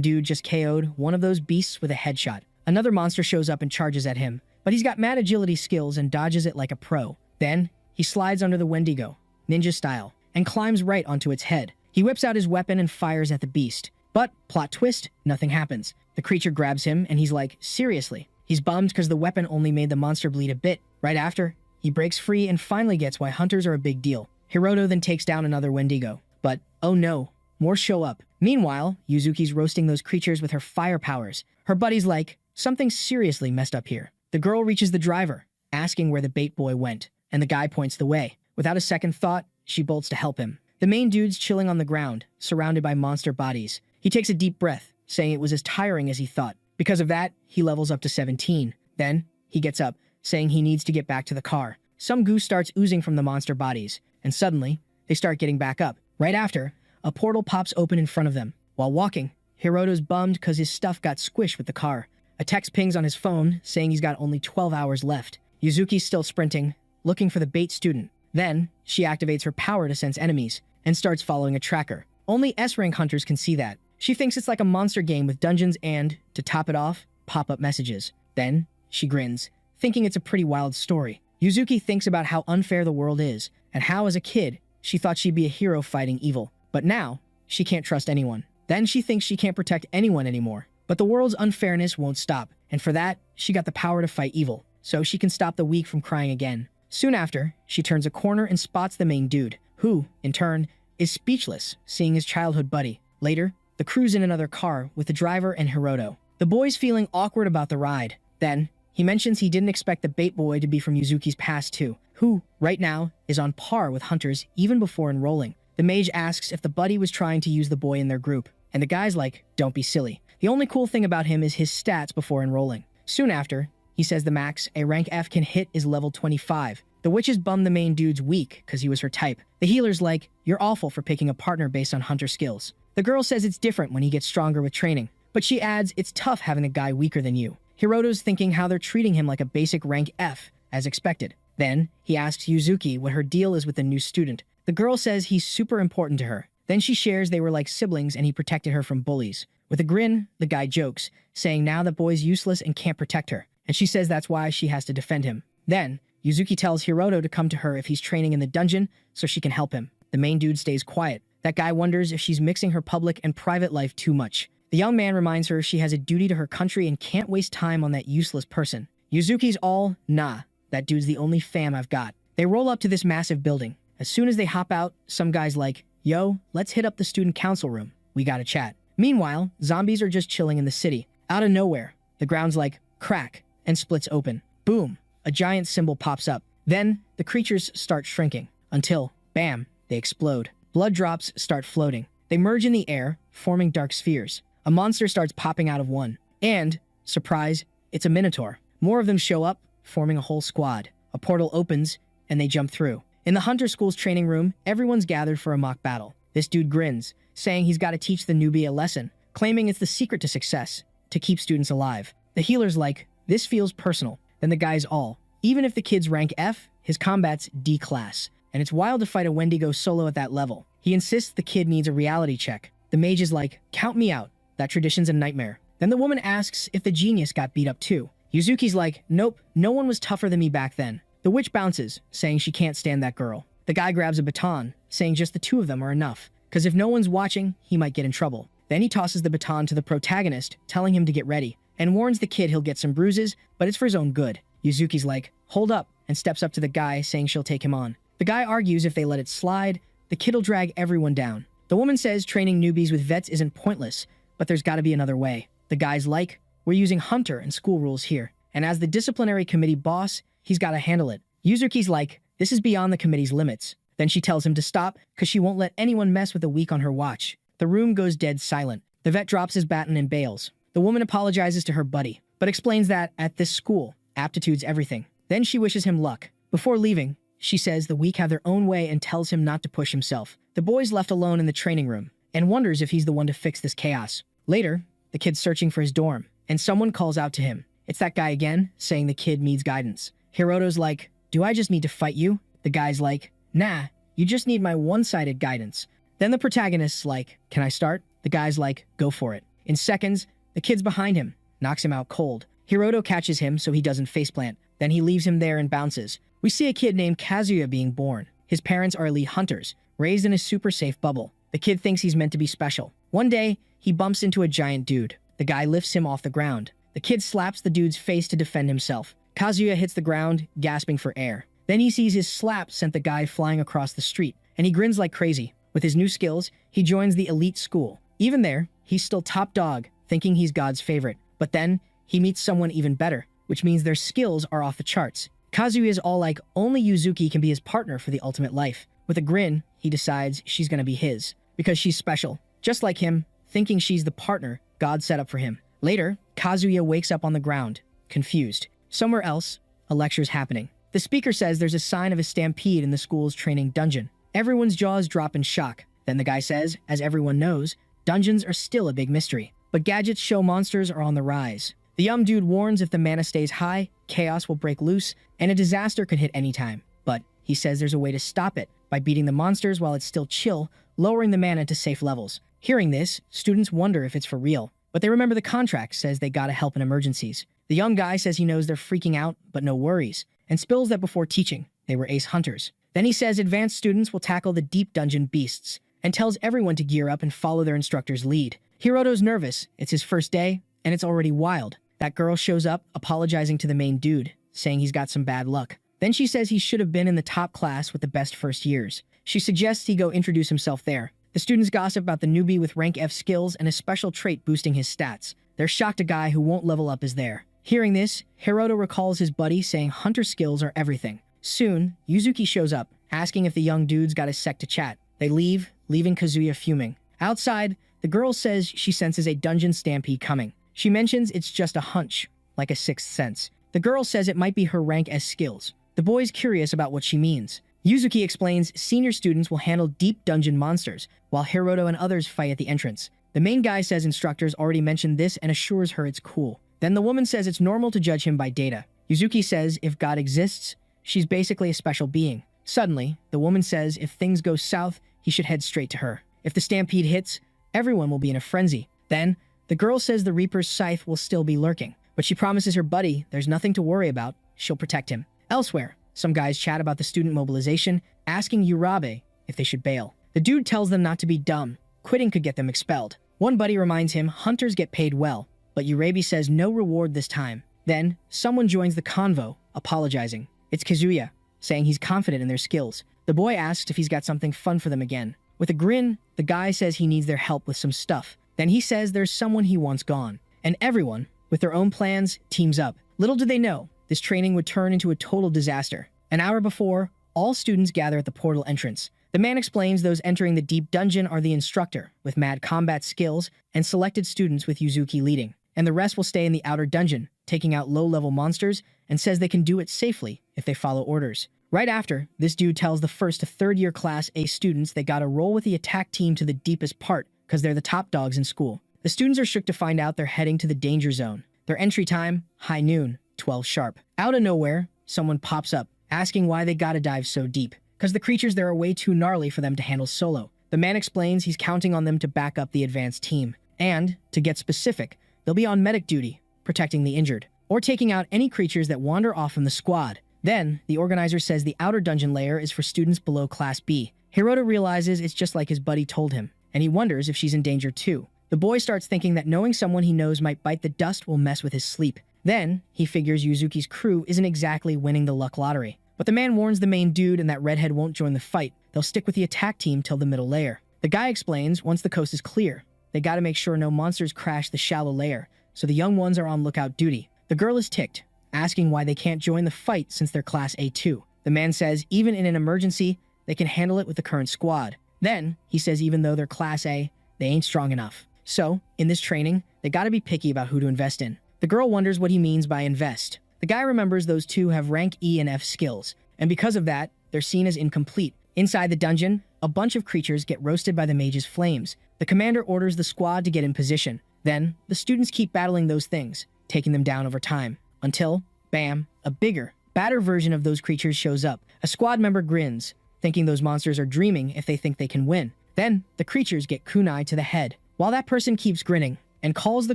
dude just KO'd one of those beasts with a headshot. Another monster shows up and charges at him, but he's got mad agility skills and dodges it like a pro. Then, he slides under the Wendigo, ninja style, and climbs right onto its head. He whips out his weapon and fires at the beast. But, plot twist, nothing happens. The creature grabs him and he's like, seriously. He's bummed because the weapon only made the monster bleed a bit. Right after, he breaks free and finally gets why hunters are a big deal. Hiroto then takes down another Wendigo. But, oh no, more show up. Meanwhile, Yuzuki's roasting those creatures with her fire powers. Her buddy's like, something seriously messed up here. The girl reaches the driver, asking where the bait boy went, and the guy points the way. Without a second thought, she bolts to help him. The main dude's chilling on the ground, surrounded by monster bodies. He takes a deep breath, saying it was as tiring as he thought. Because of that, he levels up to 17. Then, he gets up, saying he needs to get back to the car. Some goo starts oozing from the monster bodies, and suddenly, they start getting back up. Right after, a portal pops open in front of them. While walking, Hiroto's bummed because his stuff got squished with the car. A text pings on his phone, saying he's got only 12 hours left. Yuzuki's still sprinting, looking for the bait student. Then, she activates her power to sense enemies, and starts following a tracker. Only S-rank hunters can see that. She thinks it's like a monster game with dungeons and, to top it off, pop-up messages. Then, she grins, thinking it's a pretty wild story. Yuzuki thinks about how unfair the world is, and how as a kid, she thought she'd be a hero fighting evil. But now, she can't trust anyone. Then she thinks she can't protect anyone anymore. But the world's unfairness won't stop, and for that, she got the power to fight evil, so she can stop the weak from crying again. Soon after, she turns a corner and spots the main dude, who, in turn, is speechless, seeing his childhood buddy. Later, the crew's in another car with the driver and Hiroto. The boy's feeling awkward about the ride. Then, he mentions he didn't expect the bait boy to be from Yuzuki's past too, who, right now, is on par with hunters even before enrolling. The mage asks if the buddy was trying to use the boy in their group, and the guy's like, don't be silly. The only cool thing about him is his stats before enrolling. Soon after, he says the max a rank F can hit is level 25. The witches bum the main dude's weak because he was her type. The healer's like, you're awful for picking a partner based on hunter skills. The girl says it's different when he gets stronger with training, but she adds it's tough having a guy weaker than you. Hiroto's thinking how they're treating him like a basic rank F, as expected. Then, he asks Yuzuki what her deal is with the new student. The girl says he's super important to her. Then she shares they were like siblings and he protected her from bullies. With a grin, the guy jokes, saying now the boy's useless and can't protect her, and she says that's why she has to defend him. Then, Yuzuki tells Hiroto to come to her if he's training in the dungeon so she can help him. The main dude stays quiet. That guy wonders if she's mixing her public and private life too much. The young man reminds her she has a duty to her country and can't waste time on that useless person. Yuzuki's all, nah, that dude's the only fam I've got. They roll up to this massive building. As soon as they hop out, some guy's like, yo, let's hit up the student council room. We gotta chat. Meanwhile, zombies are just chilling in the city. Out of nowhere, the ground's like, crack, and splits open. Boom, a giant symbol pops up. Then, the creatures start shrinking, until, bam, they explode. Blood drops start floating. They merge in the air, forming dark spheres. A monster starts popping out of one. And, surprise, it's a minotaur. More of them show up, forming a whole squad. A portal opens, and they jump through. In the Hunter School's training room, everyone's gathered for a mock battle. This dude grins, saying he's got to teach the newbie a lesson, claiming it's the secret to success, to keep students alive. The healer's like, this feels personal. Then the guy's all, even if the kid's rank F, his combat's D class, and it's wild to fight a Wendigo solo at that level. He insists the kid needs a reality check. The mage is like, count me out. That tradition's a nightmare. Then the woman asks if the genius got beat up too. Yuzuki's like, nope, no one was tougher than me back then. The witch bounces, saying she can't stand that girl. The guy grabs a baton, saying just the two of them are enough, because if no one's watching, he might get in trouble. Then he tosses the baton to the protagonist, telling him to get ready, and warns the kid he'll get some bruises, but it's for his own good. Yuzuki's like, hold up, and steps up to the guy, saying she'll take him on. The guy argues if they let it slide, the kid'll drag everyone down. The woman says training newbies with vets isn't pointless, but there's gotta be another way. The guy's like, we're using hunter and school rules here, and as the disciplinary committee boss, he's gotta handle it. Yuzuki's like, this is beyond the committee's limits. Then she tells him to stop, because she won't let anyone mess with a weak on her watch. The room goes dead silent. The vet drops his baton and bails. The woman apologizes to her buddy, but explains that, at this school, aptitude's everything. Then she wishes him luck. Before leaving, she says the weak have their own way and tells him not to push himself. The boy's left alone in the training room, and wonders if he's the one to fix this chaos. Later, the kid's searching for his dorm, and someone calls out to him. It's that guy again, saying the kid needs guidance. Hiroto's like, do I just need to fight you? The guy's like, nah, you just need my one-sided guidance. Then the protagonist's like, can I start? The guy's like, go for it. In seconds, the kid's behind him, knocks him out cold. Hiroto catches him so he doesn't faceplant. Then he leaves him there and bounces. We see a kid named Kazuya being born. His parents are elite hunters, raised in a super safe bubble. The kid thinks he's meant to be special. One day, he bumps into a giant dude. The guy lifts him off the ground. The kid slaps the dude's face to defend himself. Kazuya hits the ground, gasping for air. Then he sees his slap sent the guy flying across the street, and he grins like crazy. With his new skills, he joins the elite school. Even there, he's still top dog, thinking he's God's favorite. But then, he meets someone even better, which means their skills are off the charts. Kazuya is all like, only Yuzuki can be his partner for the ultimate life. With a grin, he decides she's gonna be his, because she's special. Just like him, thinking she's the partner God set up for him. Later, Kazuya wakes up on the ground, confused. Somewhere else, a lecture's happening. The speaker says there's a sign of a stampede in the school's training dungeon. Everyone's jaws drop in shock. Then the guy says, as everyone knows, dungeons are still a big mystery. But gadgets show monsters are on the rise. The dude warns if the mana stays high, chaos will break loose, and a disaster could hit anytime. But he says there's a way to stop it by beating the monsters while it's still chill, lowering the mana to safe levels. Hearing this, students wonder if it's for real. But they remember the contract says they gotta help in emergencies. The young guy says he knows they're freaking out, but no worries, and spills that before teaching, they were ace hunters. Then he says advanced students will tackle the deep dungeon beasts, and tells everyone to gear up and follow their instructor's lead. Hiroto's nervous, it's his first day, and it's already wild. That girl shows up, apologizing to the main dude, saying he's got some bad luck. Then she says he should have been in the top class with the best first years. She suggests he go introduce himself there. The students gossip about the newbie with rank F skills and a special trait boosting his stats. They're shocked a guy who won't level up is there. Hearing this, Hiroto recalls his buddy saying hunter skills are everything. Soon, Yuzuki shows up, asking if the young dude's got a sec to chat. They leave, leaving Kazuya fuming. Outside, the girl says she senses a dungeon stampede coming. She mentions it's just a hunch, like a sixth sense. The girl says it might be her rank S skills. The boy's curious about what she means. Yuzuki explains senior students will handle deep dungeon monsters, while Hiroto and others fight at the entrance. The main guy says instructors already mentioned this and assures her it's cool. Then the woman says it's normal to judge him by data. Yuzuki says if God exists, she's basically a special being. Suddenly, the woman says if things go south, he should head straight to her. If the stampede hits, everyone will be in a frenzy. Then, the girl says the Reaper's scythe will still be lurking, but she promises her buddy there's nothing to worry about, she'll protect him. Elsewhere, some guys chat about the student mobilization, asking Urabe if they should bail. The dude tells them not to be dumb, quitting could get them expelled. One buddy reminds him hunters get paid well, but Urabe says no reward this time. Then, someone joins the convo, apologizing. It's Kazuya, saying he's confident in their skills. The boy asks if he's got something fun for them again. With a grin, the guy says he needs their help with some stuff. Then he says there's someone he wants gone. And everyone, with their own plans, teams up. Little do they know, this training would turn into a total disaster. An hour before, all students gather at the portal entrance. The man explains those entering the deep dungeon are the instructor, with mad combat skills, and selected students with Yuzuki leading. And the rest will stay in the outer dungeon, taking out low-level monsters, and says they can do it safely if they follow orders. Right after, this dude tells the first to third-year Class A students they gotta roll with the attack team to the deepest part, because they're the top dogs in school. The students are shook to find out they're heading to the danger zone. Their entry time, high noon, 12 sharp. Out of nowhere, someone pops up, asking why they gotta dive so deep. Because the creatures there are way too gnarly for them to handle solo. The man explains he's counting on them to back up the advanced team. And, to get specific, they'll be on medic duty, protecting the injured, or taking out any creatures that wander off from the squad. Then, the organizer says the outer dungeon layer is for students below Class B. Hiroto realizes it's just like his buddy told him, and he wonders if she's in danger too. The boy starts thinking that knowing someone he knows might bite the dust will mess with his sleep. Then, he figures Yuzuki's crew isn't exactly winning the luck lottery. But the man warns the main dude and that redhead won't join the fight. They'll stick with the attack team till the middle layer. The guy explains once the coast is clear, they gotta make sure no monsters crash the shallow layer, so the young ones are on lookout duty. The girl is ticked, asking why they can't join the fight since they're Class A2. The man says even in an emergency, they can handle it with the current squad. Then, he says even though they're Class A, they ain't strong enough. So, in this training, they gotta be picky about who to invest in. The girl wonders what he means by invest. The guy remembers those two have rank E and F skills, and because of that, they're seen as incomplete. Inside the dungeon, a bunch of creatures get roasted by the mage's flames. The commander orders the squad to get in position. Then, the students keep battling those things, taking them down over time. Until, bam, a bigger, badder version of those creatures shows up. A squad member grins, thinking those monsters are dreaming if they think they can win. Then, the creatures get kunai to the head, while that person keeps grinning and calls the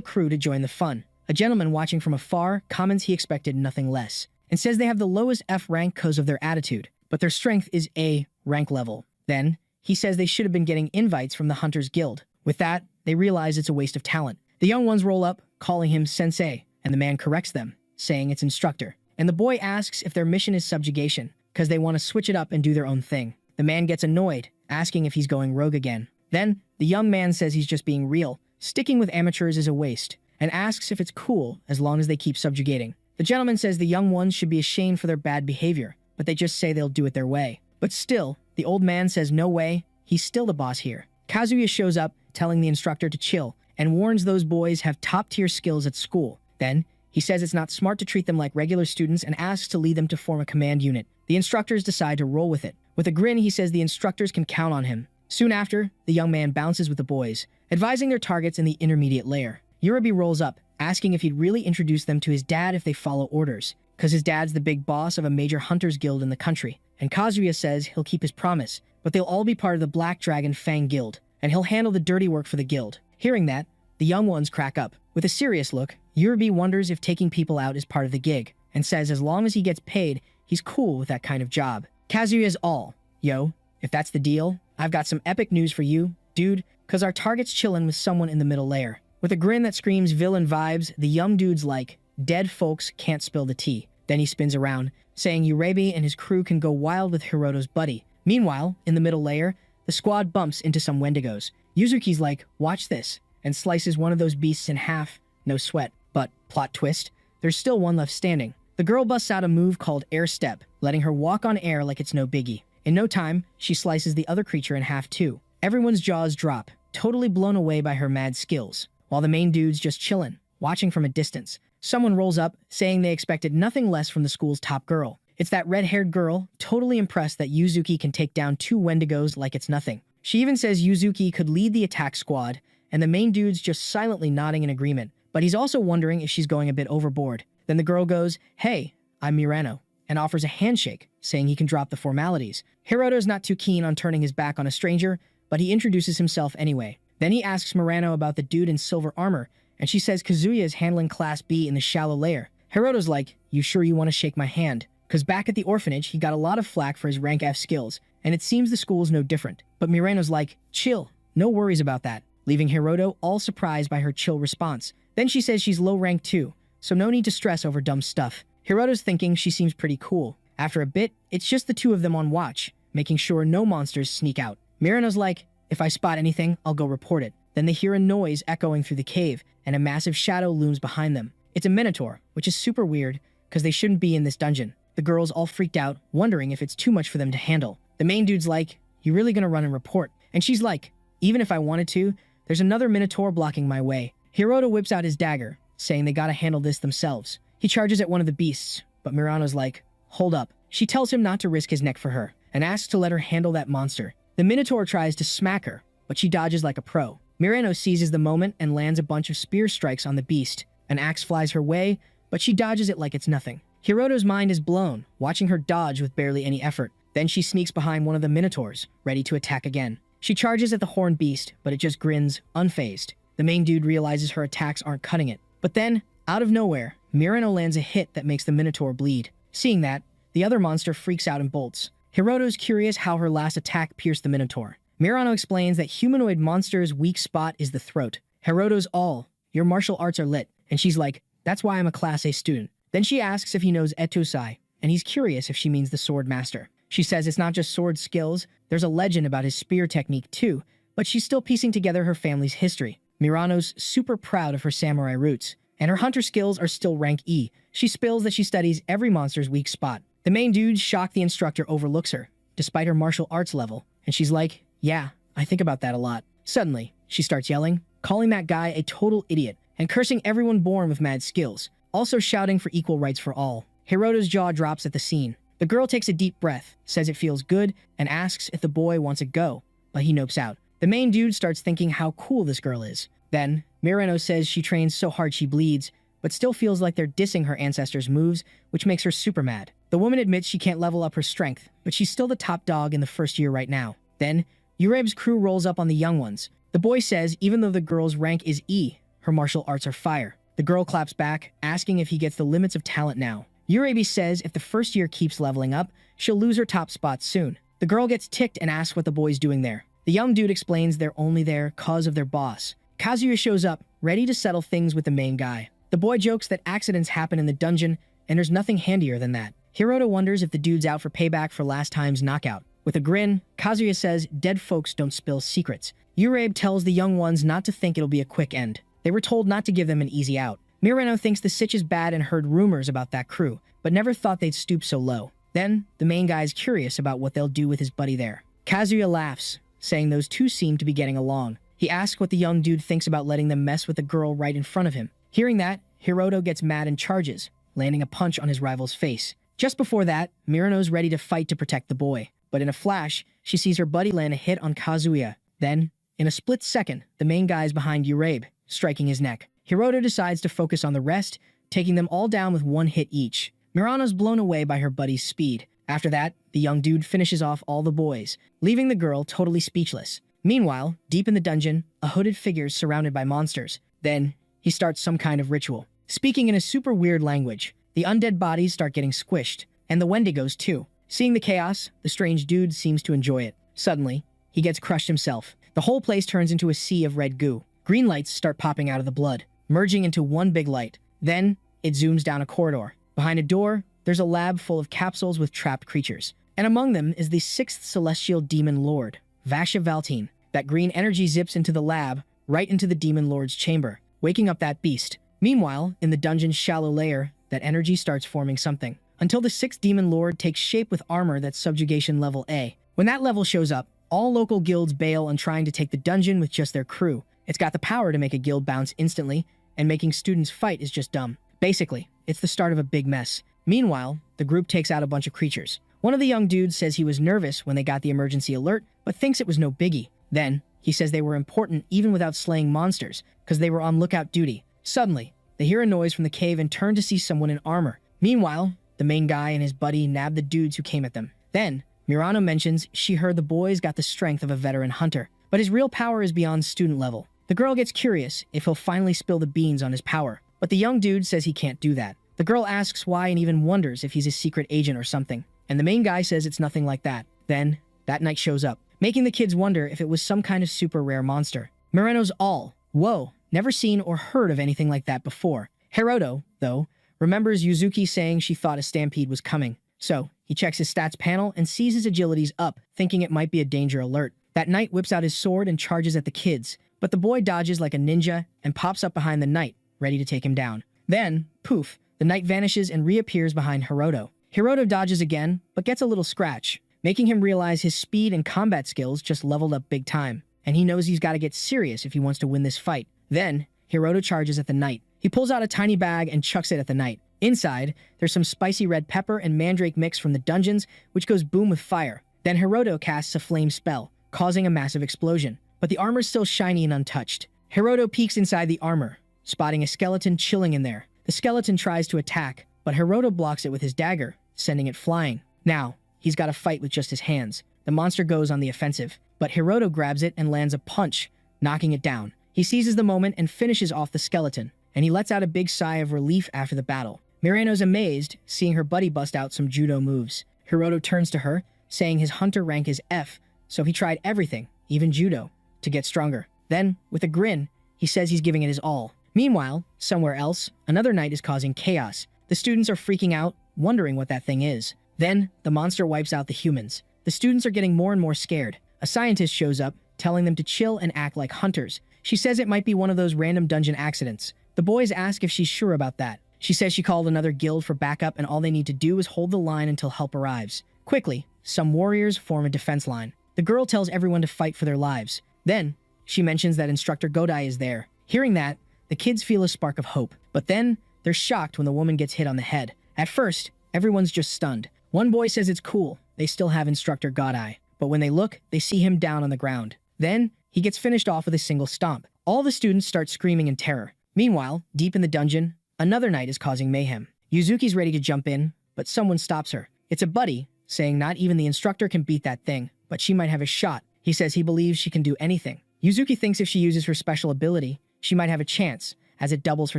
crew to join the fun. A gentleman watching from afar comments he expected nothing less, and says they have the lowest F rank because of their attitude, but their strength is A rank level. Then, he says they should have been getting invites from the Hunters Guild. With that, they realize it's a waste of talent. The young ones roll up, calling him sensei, and the man corrects them, saying it's instructor. And the boy asks if their mission is subjugation, because they want to switch it up and do their own thing. The man gets annoyed, asking if he's going rogue again. Then, the young man says he's just being real, sticking with amateurs is a waste, and asks if it's cool as long as they keep subjugating. The gentleman says the young ones should be ashamed for their bad behavior, but they just say they'll do it their way. But still, the old man says no way, he's still the boss here. Kazuya shows up, telling the instructor to chill, and warns those boys have top-tier skills at school. Then, he says it's not smart to treat them like regular students and asks to lead them to form a command unit. The instructors decide to roll with it. With a grin, he says the instructors can count on him. Soon after, the young man bounces with the boys, advising their targets in the intermediate layer. Yurabi rolls up, asking if he'd really introduce them to his dad if they follow orders, because his dad's the big boss of a major hunters guild in the country. And Kazuya says he'll keep his promise, but they'll all be part of the Black Dragon Fang Guild, and he'll handle the dirty work for the guild. Hearing that, the young ones crack up. With a serious look, Yurabi wonders if taking people out is part of the gig, and says as long as he gets paid, he's cool with that kind of job. Kazuya's all, yo, if that's the deal, I've got some epic news for you, dude, cause our target's chillin' with someone in the middle layer. With a grin that screams villain vibes, the young dude's like, dead folks can't spill the tea. Then he spins around, saying Urabi and his crew can go wild with Hiroto's buddy. Meanwhile, in the middle layer, the squad bumps into some Wendigos. Yuzuki's like, watch this, and slices one of those beasts in half. No sweat. But, plot twist, there's still one left standing. The girl busts out a move called air step, letting her walk on air like it's no biggie. In no time, she slices the other creature in half too. Everyone's jaws drop, totally blown away by her mad skills, while the main dude's just chillin', watching from a distance. Someone rolls up, saying they expected nothing less from the school's top girl. It's that red-haired girl, totally impressed that Yuzuki can take down 2 Wendigos like it's nothing. She even says Yuzuki could lead the attack squad, and the main dude's just silently nodding in agreement. But he's also wondering if she's going a bit overboard. Then the girl goes, hey, I'm Mirano, and offers a handshake, saying he can drop the formalities. Hiroto's not too keen on turning his back on a stranger, but he introduces himself anyway. Then he asks Mirano about the dude in silver armor, and she says Kazuya is handling Class B in the shallow layer. Hiroto's like, you sure you want to shake my hand? Because back at the orphanage, he got a lot of flack for his rank F skills, and it seems the school's no different. But Mirano's like, chill, no worries about that, leaving Hiroto all surprised by her chill response. Then she says she's low rank too, so no need to stress over dumb stuff. Hiroto's thinking she seems pretty cool. After a bit, it's just the two of them on watch, making sure no monsters sneak out. Mirano's like, if I spot anything, I'll go report it. Then they hear a noise echoing through the cave, and a massive shadow looms behind them. It's a minotaur, which is super weird, because they shouldn't be in this dungeon. The girl's all freaked out, wondering if it's too much for them to handle. The main dude's like, you really gonna run and report? And she's like, even if I wanted to, there's another minotaur blocking my way. Hiroto whips out his dagger, saying they gotta handle this themselves. He charges at one of the beasts, but Mirano's like, hold up. She tells him not to risk his neck for her, and asks to let her handle that monster. The minotaur tries to smack her, but she dodges like a pro. Mirano seizes the moment and lands a bunch of spear strikes on the beast. An axe flies her way, but she dodges it like it's nothing. Hiroto's mind is blown, watching her dodge with barely any effort. Then she sneaks behind one of the minotaurs, ready to attack again. She charges at the horned beast, but it just grins, unfazed. The main dude realizes her attacks aren't cutting it. But then, out of nowhere, Mirano lands a hit that makes the minotaur bleed. Seeing that, the other monster freaks out and bolts. Hiroto's curious how her last attack pierced the minotaur. Mirano explains that humanoid monster's weak spot is the throat. Hiroto's all, your martial arts are lit. And she's like, that's why I'm a Class A student. Then she asks if he knows Etosai, and he's curious if she means the sword master. She says it's not just sword skills, there's a legend about his spear technique too, but she's still piecing together her family's history. Mirano's super proud of her samurai roots, and her hunter skills are still rank E. She spills that she studies every monster's weak spot. The main dude, shocked the instructor, overlooks her, despite her martial arts level, and she's like, yeah, I think about that a lot. Suddenly, she starts yelling, calling that guy a total idiot, and cursing everyone born with mad skills, also shouting for equal rights for all. Hiroto's jaw drops at the scene. The girl takes a deep breath, says it feels good, and asks if the boy wants a go, but he nopes out. The main dude starts thinking how cool this girl is. Then, Mirano says she trains so hard she bleeds, but but still feels like they're dissing her ancestors' moves, which makes her super mad. The woman admits she can't level up her strength, but she's still the top dog in the first year right now. Then, Yureb's crew rolls up on the young ones. The boy says even though the girl's rank is E, her martial arts are fire. The girl claps back, asking if he gets the limits of talent now. Yurebi says if the first year keeps leveling up, she'll lose her top spot soon. The girl gets ticked and asks what the boy's doing there. The young dude explains they're only there cause of their boss. Kazuya shows up, ready to settle things with the main guy. The boy jokes that accidents happen in the dungeon, and there's nothing handier than that. Hiroto wonders if the dude's out for payback for last time's knockout. With a grin, Kazuya says dead folks don't spill secrets. Yurebe tells the young ones not to think it'll be a quick end. They were told not to give them an easy out. Mirano thinks the sitch is bad and heard rumors about that crew, but never thought they'd stoop so low. Then, the main guy's curious about what they'll do with his buddy there. Kazuya laughs, saying those two seem to be getting along. He asks what the young dude thinks about letting them mess with the girl right in front of him. Hearing that, Hiroto gets mad and charges, landing a punch on his rival's face. Just before that, Mirano's ready to fight to protect the boy. But in a flash, she sees her buddy land a hit on Kazuya. Then, in a split second, the main guy is behind Yurebe, striking his neck. Hiroto decides to focus on the rest, taking them all down with one hit each. Mirano's blown away by her buddy's speed. After that, the young dude finishes off all the boys, leaving the girl totally speechless. Meanwhile, deep in the dungeon, a hooded figure's surrounded by monsters. Then, he starts some kind of ritual. Speaking in a super weird language, the undead bodies start getting squished, and the Wendigos too. Seeing the chaos, the strange dude seems to enjoy it. Suddenly, he gets crushed himself. The whole place turns into a sea of red goo. Green lights start popping out of the blood, merging into one big light. Then, it zooms down a corridor. Behind a door, there's a lab full of capsules with trapped creatures. And among them is the 6th celestial demon lord, Vasha Valtine. That green energy zips into the lab, right into the demon lord's chamber, waking up that beast. Meanwhile, in the dungeon's shallow layer, that energy starts forming something, until the 6th demon lord takes shape with armor that's subjugation level A. When that level shows up, all local guilds bail on trying to take the dungeon with just their crew. It's got the power to make a guild bounce instantly, and making students fight is just dumb. Basically, it's the start of a big mess. Meanwhile, the group takes out a bunch of creatures. One of the young dudes says he was nervous when they got the emergency alert, but thinks it was no biggie. Then, he says they were important even without slaying monsters, because they were on lookout duty. Suddenly, they hear a noise from the cave and turn to see someone in armor. Meanwhile, the main guy and his buddy nab the dudes who came at them. Then, Mirano mentions she heard the boys got the strength of a veteran hunter, but his real power is beyond student level. The girl gets curious if he'll finally spill the beans on his power, but the young dude says he can't do that. The girl asks why and even wonders if he's a secret agent or something, and the main guy says it's nothing like that. Then, that night shows up, making the kids wonder if it was some kind of super rare monster. Mirano's all, whoa, never seen or heard of anything like that before. Hiroto, though, remembers Yuzuki saying she thought a stampede was coming. So, he checks his stats panel and sees his agility's up, thinking it might be a danger alert. That knight whips out his sword and charges at the kids, but the boy dodges like a ninja and pops up behind the knight, ready to take him down. Then, poof, the knight vanishes and reappears behind Hiroto. Hiroto dodges again, but gets a little scratch, making him realize his speed and combat skills just leveled up big time, and he knows he's got to get serious if he wants to win this fight. Then, Hiroto charges at the knight. He pulls out a tiny bag and chucks it at the knight. Inside, there's some spicy red pepper and mandrake mix from the dungeons, which goes boom with fire. Then Hiroto casts a flame spell, causing a massive explosion. But the armor's still shiny and untouched. Hiroto peeks inside the armor, spotting a skeleton chilling in there. The skeleton tries to attack, but Hiroto blocks it with his dagger, sending it flying. Now, he's got to fight with just his hands. The monster goes on the offensive, but Hiroto grabs it and lands a punch, knocking it down. He seizes the moment and finishes off the skeleton, and he lets out a big sigh of relief after the battle. Mirano's amazed, seeing her buddy bust out some judo moves. Hiroto turns to her, saying his hunter rank is F, so he tried everything, even judo, to get stronger. Then, with a grin, he says he's giving it his all. Meanwhile, somewhere else, another knight is causing chaos. The students are freaking out, wondering what that thing is. Then, the monster wipes out the humans. The students are getting more and more scared. A scientist shows up, telling them to chill and act like hunters. She says it might be one of those random dungeon accidents. The boys ask if she's sure about that. She says she called another guild for backup and all they need to do is hold the line until help arrives. Quickly, some warriors form a defense line. The girl tells everyone to fight for their lives. Then, she mentions that Instructor Godai is there. Hearing that, the kids feel a spark of hope. But then, they're shocked when the woman gets hit on the head. At first, everyone's just stunned. One boy says it's cool, they still have Instructor Godai. But when they look, they see him down on the ground. Then, he gets finished off with a single stomp. All the students start screaming in terror. Meanwhile, deep in the dungeon, Another knight is causing mayhem. Yuzuki's ready to jump in, but someone stops her. It's a buddy, saying not even the instructor can beat that thing, but she might have a shot. He says he believes she can do anything. Yuzuki thinks if she uses her special ability, she might have a chance, as it doubles her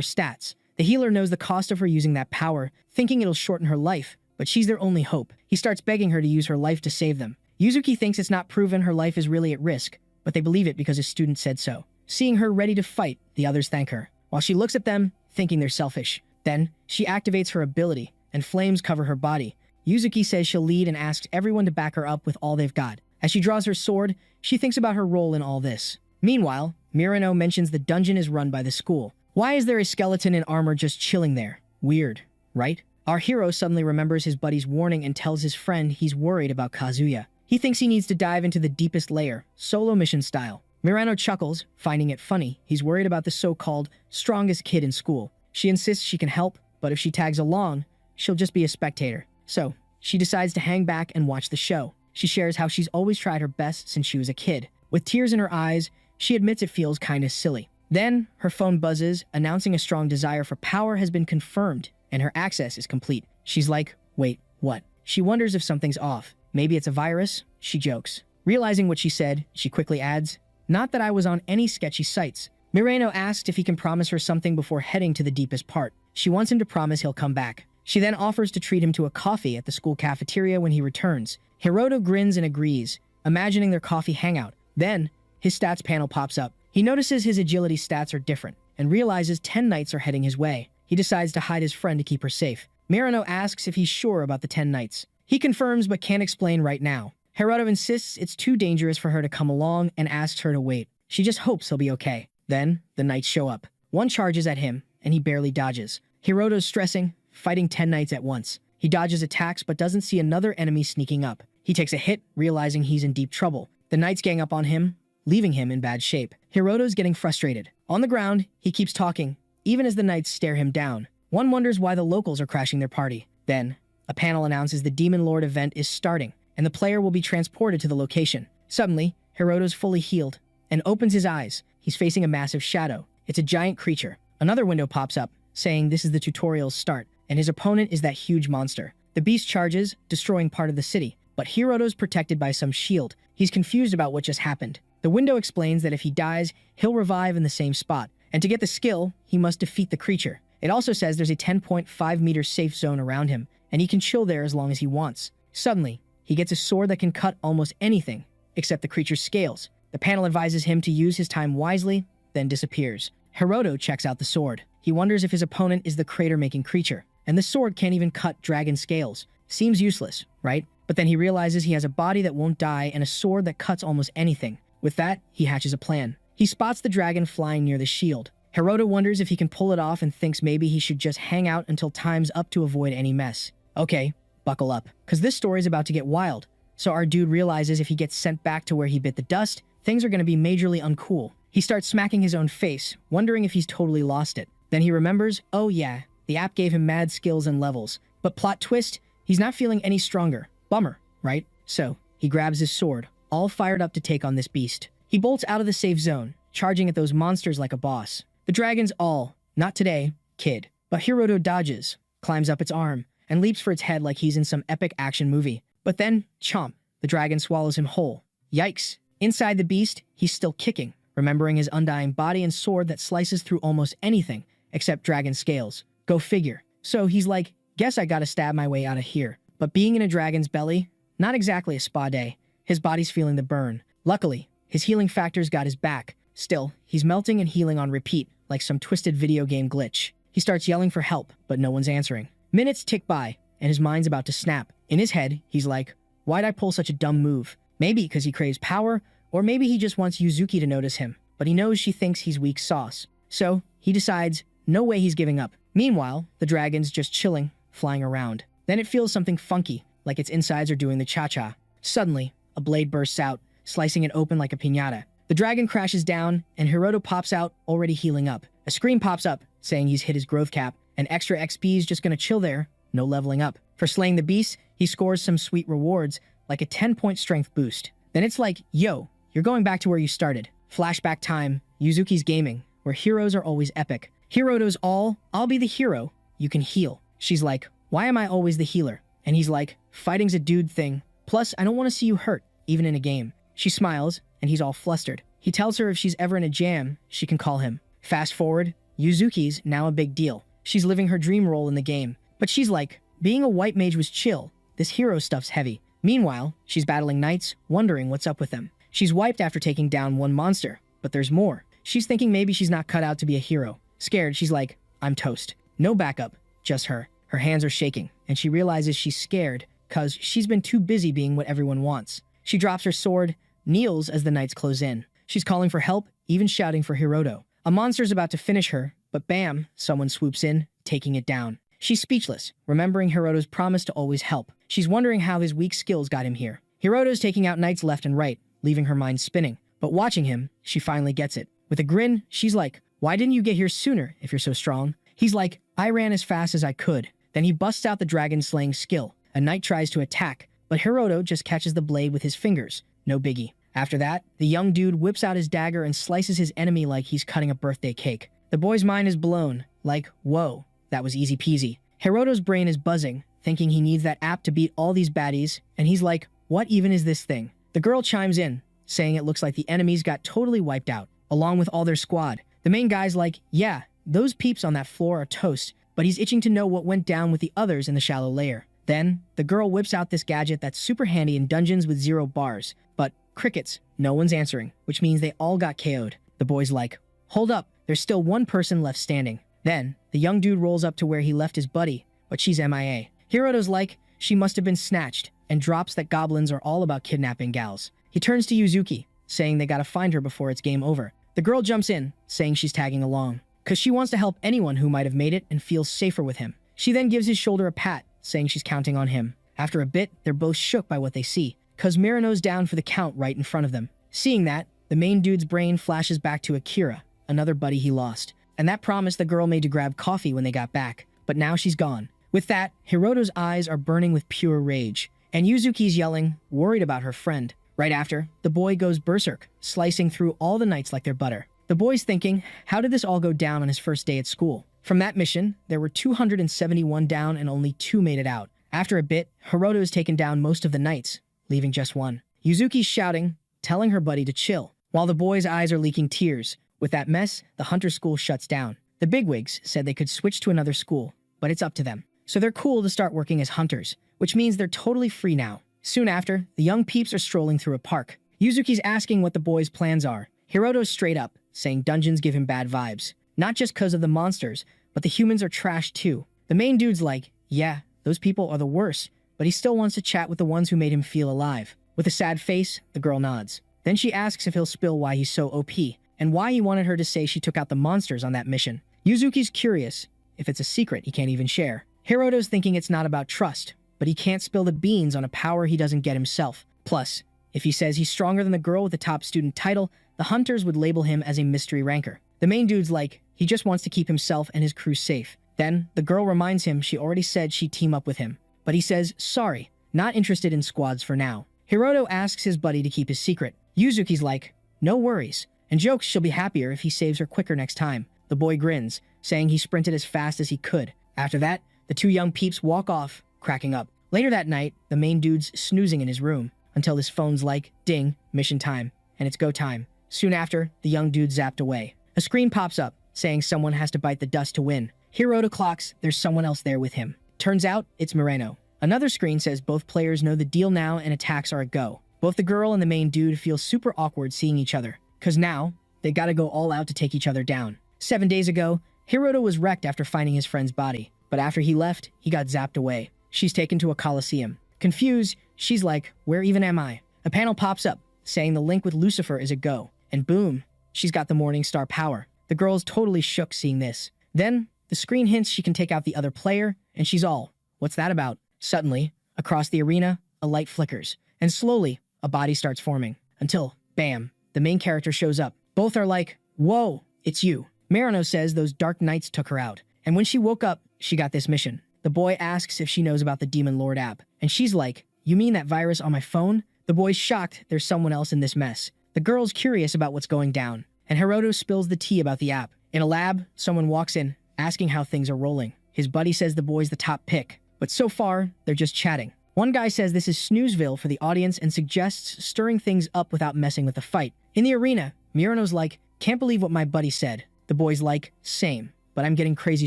stats. The healer knows the cost of her using that power, thinking it'll shorten her life, but she's their only hope. He starts begging her to use her life to save them. Yuzuki thinks it's not proven her life is really at risk, but they believe it because a student said so. Seeing her ready to fight, the others thank her, while she looks at them, thinking they're selfish. Then, she activates her ability, and flames cover her body. Yuzuki says she'll lead and asks everyone to back her up with all they've got. As she draws her sword, she thinks about her role in all this. Meanwhile, Mirano mentions the dungeon is run by the school. Why is there a skeleton in armor just chilling there? Weird, right? Our hero suddenly remembers his buddy's warning and tells his friend he's worried about Kazuya. He thinks he needs to dive into the deepest layer, solo mission style. Mirano chuckles, finding it funny. He's worried about the so-called strongest kid in school. She insists she can help, but if she tags along, she'll just be a spectator. So, she decides to hang back and watch the show. She shares how she's always tried her best since she was a kid. With tears in her eyes, she admits it feels kinda silly. Then, her phone buzzes, announcing a strong desire for power has been confirmed, and her access is complete. She's like, wait, what? She wonders if something's off. Maybe it's a virus? She jokes. Realizing what she said, she quickly adds, not that I was on any sketchy sites. Mirano asks if he can promise her something before heading to the deepest part. She wants him to promise he'll come back. She then offers to treat him to a coffee at the school cafeteria when he returns. Hiroto grins and agrees, imagining their coffee hangout. Then, his stats panel pops up. He notices his agility stats are different, and realizes 10 knights are heading his way. He decides to hide his friend to keep her safe. Mirano asks if he's sure about the 10 knights. He confirms but can't explain right now. Hiroto insists it's too dangerous for her to come along and asks her to wait. She just hopes he'll be okay. Then, the knights show up. One charges at him, and he barely dodges. Hiroto's stressing, fighting 10 knights at once. He dodges attacks but doesn't see another enemy sneaking up. He takes a hit, realizing he's in deep trouble. The knights gang up on him, leaving him in bad shape. Hiroto's getting frustrated. On the ground, he keeps talking, even as the knights stare him down. One wonders why the locals are crashing their party. Then, a panel announces the Demon Lord event is starting, and the player will be transported to the location. Suddenly, Hiroto's fully healed, and opens his eyes. He's facing a massive shadow. It's a giant creature. Another window pops up, saying this is the tutorial's start, and his opponent is that huge monster. The beast charges, destroying part of the city, but Hiroto's protected by some shield. He's confused about what just happened. The window explains that if he dies, he'll revive in the same spot, and to get the skill, he must defeat the creature. It also says there's a 10.5 meter safe zone around him, and he can chill there as long as he wants. Suddenly, he gets a sword that can cut almost anything, except the creature's scales. The panel advises him to use his time wisely, then disappears. Hiroto checks out the sword. He wonders if his opponent is the crater-making creature, and the sword can't even cut dragon scales. Seems useless, right? But then he realizes he has a body that won't die and a sword that cuts almost anything. With that, he hatches a plan. He spots the dragon flying near the shield. Hiroto wonders if he can pull it off and thinks maybe he should just hang out until time's up to avoid any mess. Okay, buckle up, because this story's about to get wild. So our dude realizes if he gets sent back to where he bit the dust, things are going to be majorly uncool. He starts smacking his own face, wondering if he's totally lost it. Then he remembers, oh yeah, the app gave him mad skills and levels. But plot twist, he's not feeling any stronger. Bummer, right? So, he grabs his sword, all fired up to take on this beast. He bolts out of the safe zone, charging at those monsters like a boss. The dragon's all, not today, kid. But Hiroto dodges, climbs up its arm, and leaps for its head like he's in some epic action movie. But then, chomp, the dragon swallows him whole. Yikes. Inside the beast, he's still kicking, remembering his undying body and sword that slices through almost anything, except dragon scales. Go figure. So he's like, guess I gotta stab my way out of here. But being in a dragon's belly, not exactly a spa day. His body's feeling the burn. Luckily, his healing factor's got his back. Still, he's melting and healing on repeat, like some twisted video game glitch. He starts yelling for help, but no one's answering. Minutes tick by, and his mind's about to snap. In his head, he's like, why'd I pull such a dumb move? Maybe because he craves power, or maybe he just wants Yuzuki to notice him, but he knows she thinks he's weak sauce. So, he decides, no way he's giving up. Meanwhile, the dragon's just chilling, flying around. Then it feels something funky, like its insides are doing the cha-cha. Suddenly, a blade bursts out, slicing it open like a piñata. The dragon crashes down, and Hiroto pops out, already healing up. A screen pops up, saying he's hit his growth cap, and extra XP's just gonna chill there, no leveling up. For slaying the beast, he scores some sweet rewards, like a 10-point strength boost. Then it's like, yo, you're going back to where you started. Flashback time, Yuzuki's gaming, where heroes are always epic. Hiroto's all, I'll be the hero. You can heal. She's like, why am I always the healer? And he's like, fighting's a dude thing. Plus, I don't want to see you hurt, even in a game. She smiles, and he's all flustered. He tells her if she's ever in a jam, she can call him. Fast forward, Yuzuki's now a big deal. She's living her dream role in the game. But she's like, being a white mage was chill. This hero stuff's heavy. Meanwhile, she's battling knights, wondering what's up with them. She's wiped after taking down one monster, but there's more. She's thinking maybe she's not cut out to be a hero. Scared, she's like, I'm toast. No backup, just her. Her hands are shaking, and she realizes she's scared because she's been too busy being what everyone wants. She drops her sword, kneels as the knights close in. She's calling for help, even shouting for Hiroto. A monster's about to finish her, but bam, someone swoops in, taking it down. She's speechless, remembering Hiroto's promise to always help. She's wondering how his weak skills got him here. Hiroto's taking out knights left and right, leaving her mind spinning. But watching him, she finally gets it. With a grin, she's like, why didn't you get here sooner if you're so strong? He's like, I ran as fast as I could. Then he busts out the dragon-slaying skill. A knight tries to attack, but Hiroto just catches the blade with his fingers. No biggie. After that, the young dude whips out his dagger and slices his enemy like he's cutting a birthday cake. The boy's mind is blown, like, whoa, that was easy peasy. Hiroto's brain is buzzing, thinking he needs that app to beat all these baddies, and he's like, what even is this thing? The girl chimes in, saying it looks like the enemies got totally wiped out, along with all their squad. The main guy's like, yeah, those peeps on that floor are toast, but he's itching to know what went down with the others in the shallow layer. Then, the girl whips out this gadget that's super handy in dungeons with 0 bars, but crickets, no one's answering, which means they all got KO'd. The boy's like, hold up, there's still one person left standing. Then, the young dude rolls up to where he left his buddy, but she's MIA. Hiroto's like, she must have been snatched, and drops that goblins are all about kidnapping gals. He turns to Yuzuki, saying they gotta find her before it's game over. The girl jumps in, saying she's tagging along, cause she wants to help anyone who might have made it and feels safer with him. She then gives his shoulder a pat, saying she's counting on him. After a bit, they're both shook by what they see, cause Mirano's down for the count right in front of them. Seeing that, the main dude's brain flashes back to Akira, another buddy he lost, and that promise the girl made to grab coffee when they got back, but now she's gone. With that, Hiroto's eyes are burning with pure rage, and Yuzuki's yelling, worried about her friend. Right after, the boy goes berserk, slicing through all the knights like they're butter. The boy's thinking, how did this all go down on his first day at school? From that mission, there were 271 down and only 2 made it out. After a bit, Hiroto has taken down most of the knights, leaving just one. Yuzuki's shouting, telling her buddy to chill, while the boy's eyes are leaking tears. With that mess, the hunter school shuts down. The bigwigs said they could switch to another school, but it's up to them. So they're cool to start working as hunters, which means they're totally free now. Soon after, the young peeps are strolling through a park. Yuzuki's asking what the boys' plans are. Hiroto's straight up, saying dungeons give him bad vibes. Not just because of the monsters, but the humans are trash too. The main dude's like, yeah, those people are the worst, but he still wants to chat with the ones who made him feel alive. With a sad face, the girl nods. Then she asks if he'll spill why he's so OP, and why he wanted her to say she took out the monsters on that mission. Yuzuki's curious if it's a secret he can't even share. Hiroto's thinking it's not about trust, but he can't spill the beans on a power he doesn't get himself. Plus, if he says he's stronger than the girl with the top student title, the hunters would label him as a mystery ranker. The main dude's like, he just wants to keep himself and his crew safe. Then, the girl reminds him she already said she'd team up with him, but he says, sorry, not interested in squads for now. Hiroto asks his buddy to keep his secret. Yuzuki's like, no worries, and jokes she'll be happier if he saves her quicker next time. The boy grins, saying he sprinted as fast as he could. After that, the 2 young peeps walk off, cracking up. Later that night, the main dude's snoozing in his room, until his phone's like, ding, mission time, and it's go time. Soon after, the young dude zapped away. A screen pops up, saying someone has to bite the dust to win. Hiroto clocks there's someone else there with him. Turns out, it's Moreno. Another screen says both players know the deal now and attacks are a go. Both the girl and the main dude feel super awkward seeing each other, cause now, they gotta go all out to take each other down. 7 days ago, Hiroto was wrecked after finding his friend's body, but after he left, he got zapped away. She's taken to a coliseum. Confused, she's like, where even am I? A panel pops up, saying the link with Lucifer is a go, and boom, she's got the Morning Star power. The girl's totally shook seeing this. Then, the screen hints she can take out the other player, and she's all, what's that about? Suddenly, across the arena, a light flickers, and slowly, a body starts forming, until, bam, the main character shows up. Both are like, whoa, it's you. Marino says those dark knights took her out, and when she woke up, she got this mission. The boy asks if she knows about the Demon Lord app, and she's like, you mean that virus on my phone? The boy's shocked there's someone else in this mess. The girl's curious about what's going down, and Hiroto spills the tea about the app. In a lab, someone walks in, asking how things are rolling. His buddy says the boy's the top pick, but so far, they're just chatting. One guy says this is Snoozeville for the audience and suggests stirring things up without messing with the fight. In the arena, Murano's like, can't believe what my buddy said. The boy's like, same, but I'm getting crazy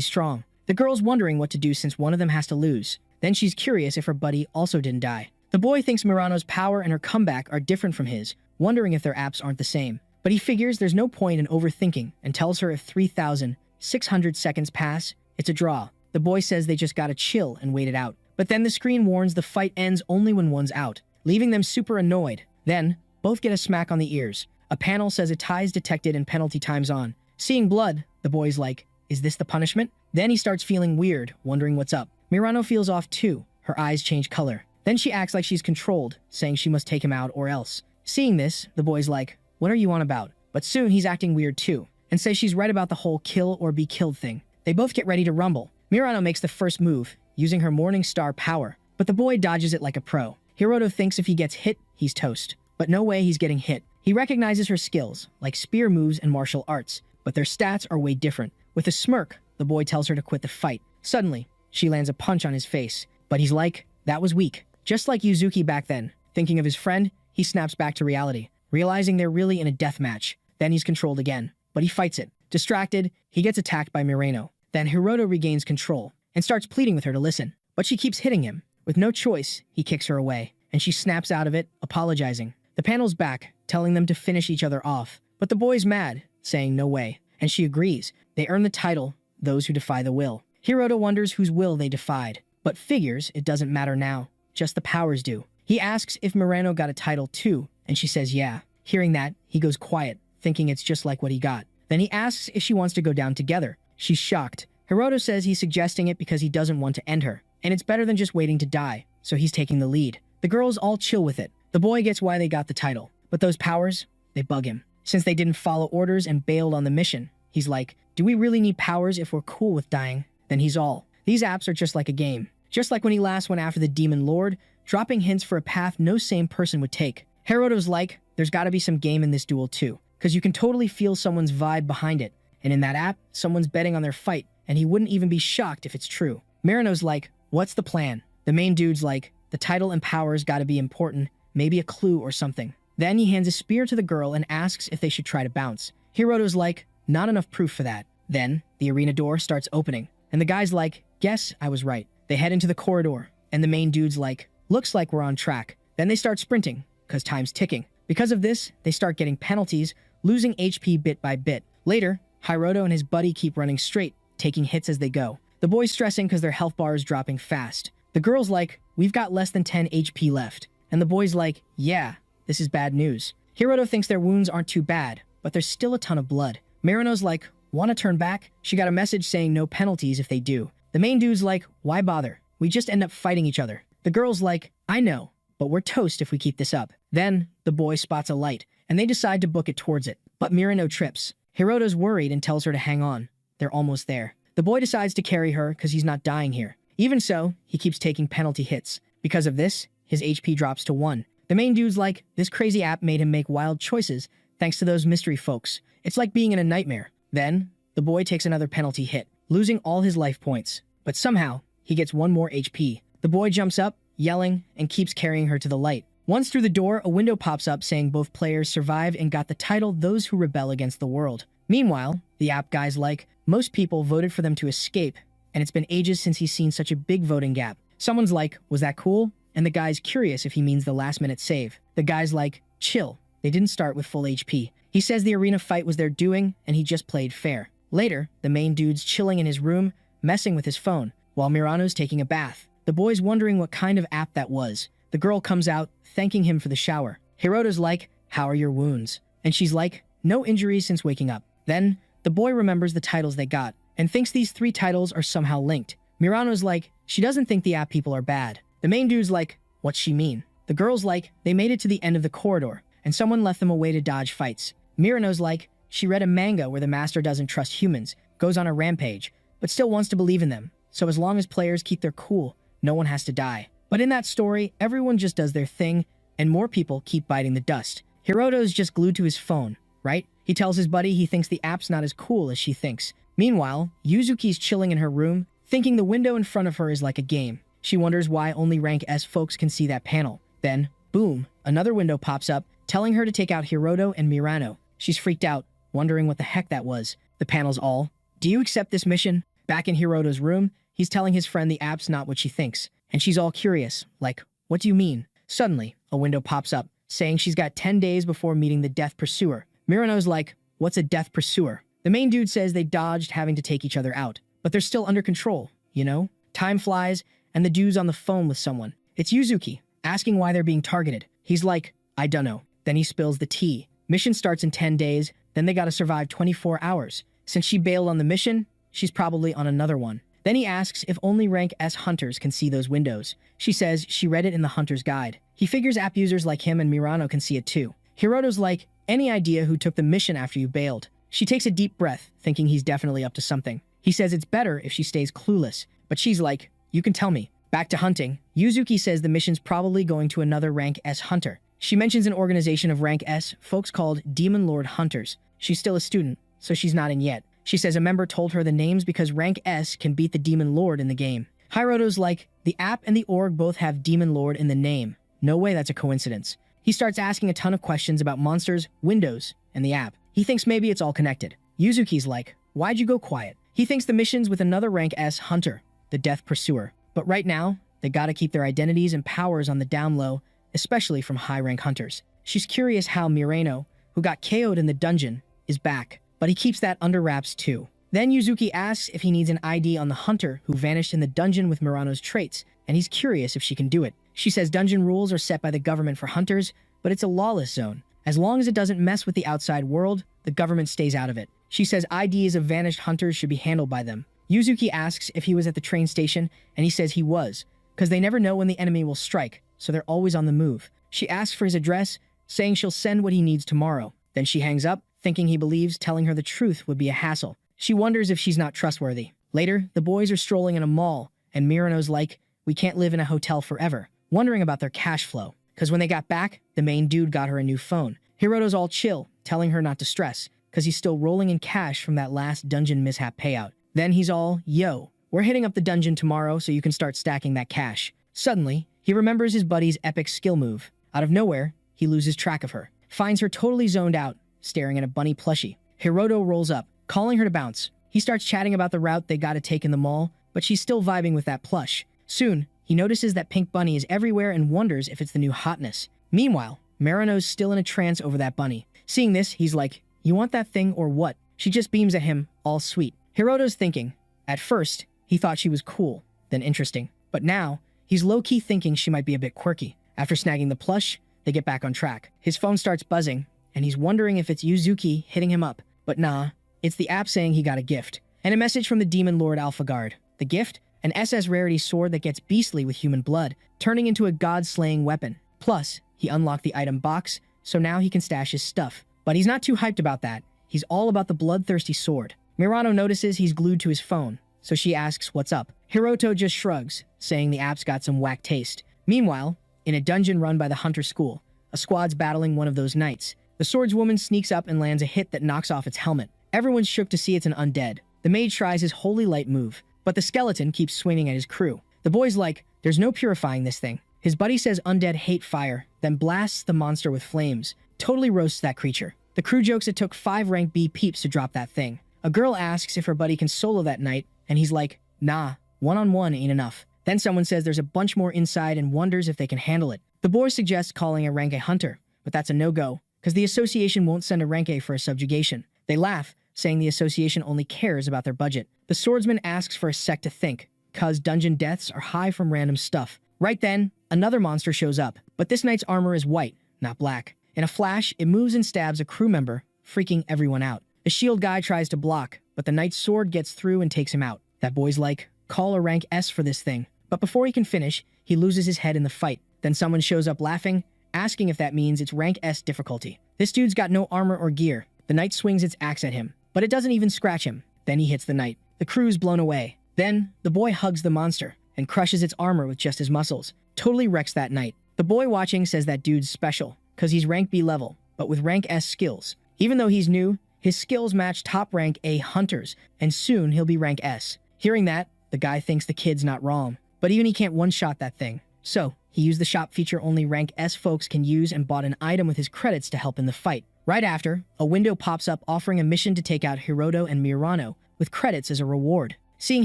strong. The girl's wondering what to do since one of them has to lose. Then she's curious if her buddy also didn't die. The boy thinks Murano's power and her comeback are different from his, wondering if their apps aren't the same. But he figures there's no point in overthinking and tells her if 3,600 seconds pass, it's a draw. The boy says they just gotta chill and wait it out. But then the screen warns the fight ends only when one's out, leaving them super annoyed. Then, both get a smack on the ears. A panel says a tie's detected and penalty time's on. Seeing blood, the boy's like, is this the punishment? Then he starts feeling weird, wondering what's up. Murano feels off too. Her eyes change color. Then she acts like she's controlled, saying she must take him out or else. Seeing this, the boy's like, what are you on about? But soon he's acting weird too, and says she's right about the whole kill or be killed thing. They both get ready to rumble. Murano makes the first move, using her Morning Star power, but the boy dodges it like a pro. Hiroto thinks if he gets hit, he's toast. But no way he's getting hit. He recognizes her skills, like spear moves and martial arts, but their stats are way different. With a smirk, the boy tells her to quit the fight. Suddenly, she lands a punch on his face, but he's like, that was weak. Just like Yuzuki back then. Thinking of his friend, he snaps back to reality, realizing they're really in a death match. Then he's controlled again, but he fights it. Distracted, he gets attacked by Murano. Then Hiroto regains control and starts pleading with her to listen, but she keeps hitting him. With no choice, he kicks her away, and she snaps out of it, apologizing. The panel's back, telling them to finish each other off, but the boy's mad, saying no way, and she agrees. They earn the title, Those Who Defy the Will. Hiroto wonders whose will they defied, but figures it doesn't matter now, just the powers do. He asks if Murano got a title too, and she says yeah. Hearing that, he goes quiet, thinking it's just like what he got. Then he asks if she wants to go down together. She's shocked. Hiroto says he's suggesting it because he doesn't want to end her, and it's better than just waiting to die, so he's taking the lead. The girls all chill with it. The boy gets why they got the title, but those powers, they bug him. Since they didn't follow orders and bailed on the mission, he's like, do we really need powers if we're cool with dying? Then he's all, these apps are just like a game. Just like when he last went after the Demon Lord, dropping hints for a path no sane person would take. Hiroto's like, there's gotta be some game in this duel too, because you can totally feel someone's vibe behind it. And in that app, someone's betting on their fight, and he wouldn't even be shocked if it's true. Murano's like, what's the plan? The main dude's like, the title and powers gotta be important, maybe a clue or something. Then he hands a spear to the girl and asks if they should try to bounce. Hiroto's like, not enough proof for that. Then, the arena door starts opening, and the guy's like, guess I was right. They head into the corridor, and the main dude's like, looks like we're on track. Then they start sprinting, cause time's ticking. Because of this, they start getting penalties, losing HP bit by bit. Later, Hiroto and his buddy keep running straight, taking hits as they go. The boy's stressing because their health bar is dropping fast. The girl's like, we've got less than 10 HP left. And the boy's like, yeah, this is bad news. Hiroto thinks their wounds aren't too bad, but there's still a ton of blood. Murano's like, wanna turn back? She got a message saying no penalties if they do. The main dude's like, why bother? We just end up fighting each other. The girl's like, I know, but we're toast if we keep this up. Then, the boy spots a light, and they decide to book it towards it. But Murano trips. Hiroto's worried and tells her to hang on. They're almost there. The boy decides to carry her because he's not dying here. Even so, he keeps taking penalty hits. Because of this, his HP drops to 1. The main dude's like, this crazy app made him make wild choices thanks to those mystery folks. It's like being in a nightmare. Then, the boy takes another penalty hit, losing all his life points. But somehow, he gets 1 more HP. The boy jumps up, yelling, and keeps carrying her to the light. Once through the door, a window pops up saying both players survived and got the title Those Who Rebel Against the World. Meanwhile, the app guy's like, most people voted for them to escape, and it's been ages since he's seen such a big voting gap. Someone's like, was that cool? And the guy's curious if he means the last-minute save. The guy's like, chill, they didn't start with full HP. He says the arena fight was their doing, and he just played fair. Later, the main dude's chilling in his room, messing with his phone, while Murano's taking a bath. The boy's wondering what kind of app that was. The girl comes out, thanking him for the shower. Hiroto's like, how are your wounds? And she's like, no injuries since waking up. Then, the boy remembers the titles they got, and thinks these 3 titles are somehow linked. Murano's like, she doesn't think the app people are bad. The main dude's like, what's she mean? The girl's like, they made it to the end of the corridor, and someone left them a way to dodge fights. Murano's like, she read a manga where the master doesn't trust humans, goes on a rampage, but still wants to believe in them. So as long as players keep their cool, no one has to die. But in that story, everyone just does their thing, and more people keep biting the dust. Hiroto's just glued to his phone, right? He tells his buddy he thinks the app's not as cool as she thinks. Meanwhile, Yuzuki's chilling in her room, thinking the window in front of her is like a game. She wonders why only rank S folks can see that panel. Then, boom, another window pops up, telling her to take out Hiroto and Mirano. She's freaked out, wondering what the heck that was. The panel's all, "Do you accept this mission?" Back in Hiroto's room, he's telling his friend the app's not what she thinks. And she's all curious, like, "What do you mean?" Suddenly, a window pops up, saying she's got 10 days before meeting the Death Pursuer. Mirano's like, "What's a Death Pursuer?" The main dude says they dodged having to take each other out, but they're still under control, you know? Time flies, and the dude's on the phone with someone. It's Yuzuki, asking why they're being targeted. He's like, "I dunno." Then he spills the tea. Mission starts in 10 days, then they gotta survive 24 hours. Since she bailed on the mission, she's probably on another one. Then he asks if only rank S hunters can see those windows. She says she read it in the hunter's guide. He figures app users like him and Mirano can see it too. Hiroto's like, "Any idea who took the mission after you bailed?" She takes a deep breath, thinking he's definitely up to something. He says it's better if she stays clueless, but she's like, "You can tell me." Back to hunting, Yuzuki says the mission's probably going to another rank S hunter. She mentions an organization of rank S folks called Demon Lord Hunters. She's still a student, so she's not in yet. She says a member told her the names because rank S can beat the Demon Lord in the game. Hiroto's like, "The app and the org both have Demon Lord in the name. No way that's a coincidence." He starts asking a ton of questions about monsters, windows, and the app. He thinks maybe it's all connected. Yuzuki's like, "Why'd you go quiet?" He thinks the mission's with another rank S hunter, the Death Pursuer. But right now, they gotta keep their identities and powers on the down low, especially from high-rank hunters. She's curious how Mirano, who got KO'd in the dungeon, is back, but he keeps that under wraps too. Then Yuzuki asks if he needs an ID on the hunter who vanished in the dungeon with Mirano's traits, and he's curious if she can do it. She says dungeon rules are set by the government for hunters, but it's a lawless zone. As long as it doesn't mess with the outside world, the government stays out of it. She says IDs of vanished hunters should be handled by them. Yuzuki asks if he was at the train station, and he says he was, because they never know when the enemy will strike, so they're always on the move. She asks for his address, saying she'll send what he needs tomorrow. Then she hangs up, thinking he believes telling her the truth would be a hassle. She wonders if she's not trustworthy. Later, the boys are strolling in a mall, and Mirano's like, "We can't live in a hotel forever," wondering about their cash flow. Because when they got back, the main dude got her a new phone. Hiroto's all chill, telling her not to stress, because he's still rolling in cash from that last dungeon mishap payout. Then he's all, "Yo, we're hitting up the dungeon tomorrow so you can start stacking that cash." Suddenly, he remembers his buddy's epic skill move. Out of nowhere, he loses track of her, finds her totally zoned out, staring at a bunny plushie. Hiroto rolls up, calling her to bounce. He starts chatting about the route they gotta take in the mall, but she's still vibing with that plush. Soon, he notices that pink bunny is everywhere and wonders if it's the new hotness. Meanwhile, Marino's still in a trance over that bunny. Seeing this, he's like, "You want that thing or what?" She just beams at him, all sweet. Hiroto's thinking. At first, he thought she was cool, then interesting. But now, he's low-key thinking she might be a bit quirky. After snagging the plush, they get back on track. His phone starts buzzing, and he's wondering if it's Yuzuki hitting him up. But nah, it's the app saying he got a gift. And a message from the Demon Lord Alpha Guard. The gift? An SS rarity sword that gets beastly with human blood, turning into a god-slaying weapon. Plus, he unlocked the item box, so now he can stash his stuff. But he's not too hyped about that. He's all about the bloodthirsty sword. Mirano notices he's glued to his phone, so she asks what's up. Hiroto just shrugs, saying the app's got some whack taste. Meanwhile, in a dungeon run by the Hunter School, a squad's battling one of those knights. The swordswoman sneaks up and lands a hit that knocks off its helmet. Everyone's shook to see it's an undead. The mage tries his holy light move, but the skeleton keeps swinging at his crew. The boy's like, "There's no purifying this thing." His buddy says undead hate fire, then blasts the monster with flames. Totally roasts that creature. The crew jokes it took 5 rank B peeps to drop that thing. A girl asks if her buddy can solo that night, and he's like, "Nah, one-on-one ain't enough." Then someone says there's a bunch more inside and wonders if they can handle it. The boy suggests calling a rank A hunter, but that's a no-go, because the association won't send a rank A for a subjugation. They laugh, saying the association only cares about their budget. The swordsman asks for a sec to think, cause dungeon deaths are high from random stuff. Right then, another monster shows up, but this knight's armor is white, not black. In a flash, it moves and stabs a crew member, freaking everyone out. The shield guy tries to block, but the knight's sword gets through and takes him out. That boy's like, "Call a rank S for this thing." But before he can finish, he loses his head in the fight. Then someone shows up laughing, asking if that means it's rank S difficulty. This dude's got no armor or gear. The knight swings its axe at him, but it doesn't even scratch him. Then he hits the knight. The crew's blown away. Then, the boy hugs the monster and crushes its armor with just his muscles. Totally wrecks that knight. The boy watching says that dude's special, cause he's rank B level, but with rank S skills. Even though he's new, his skills match top rank A hunters, and soon he'll be rank S. Hearing that, the guy thinks the kid's not wrong, but even he can't one-shot that thing. So, he used the shop feature only rank S folks can use and bought an item with his credits to help in the fight. Right after, a window pops up offering a mission to take out Hiroto and Murano, with credits as a reward. Seeing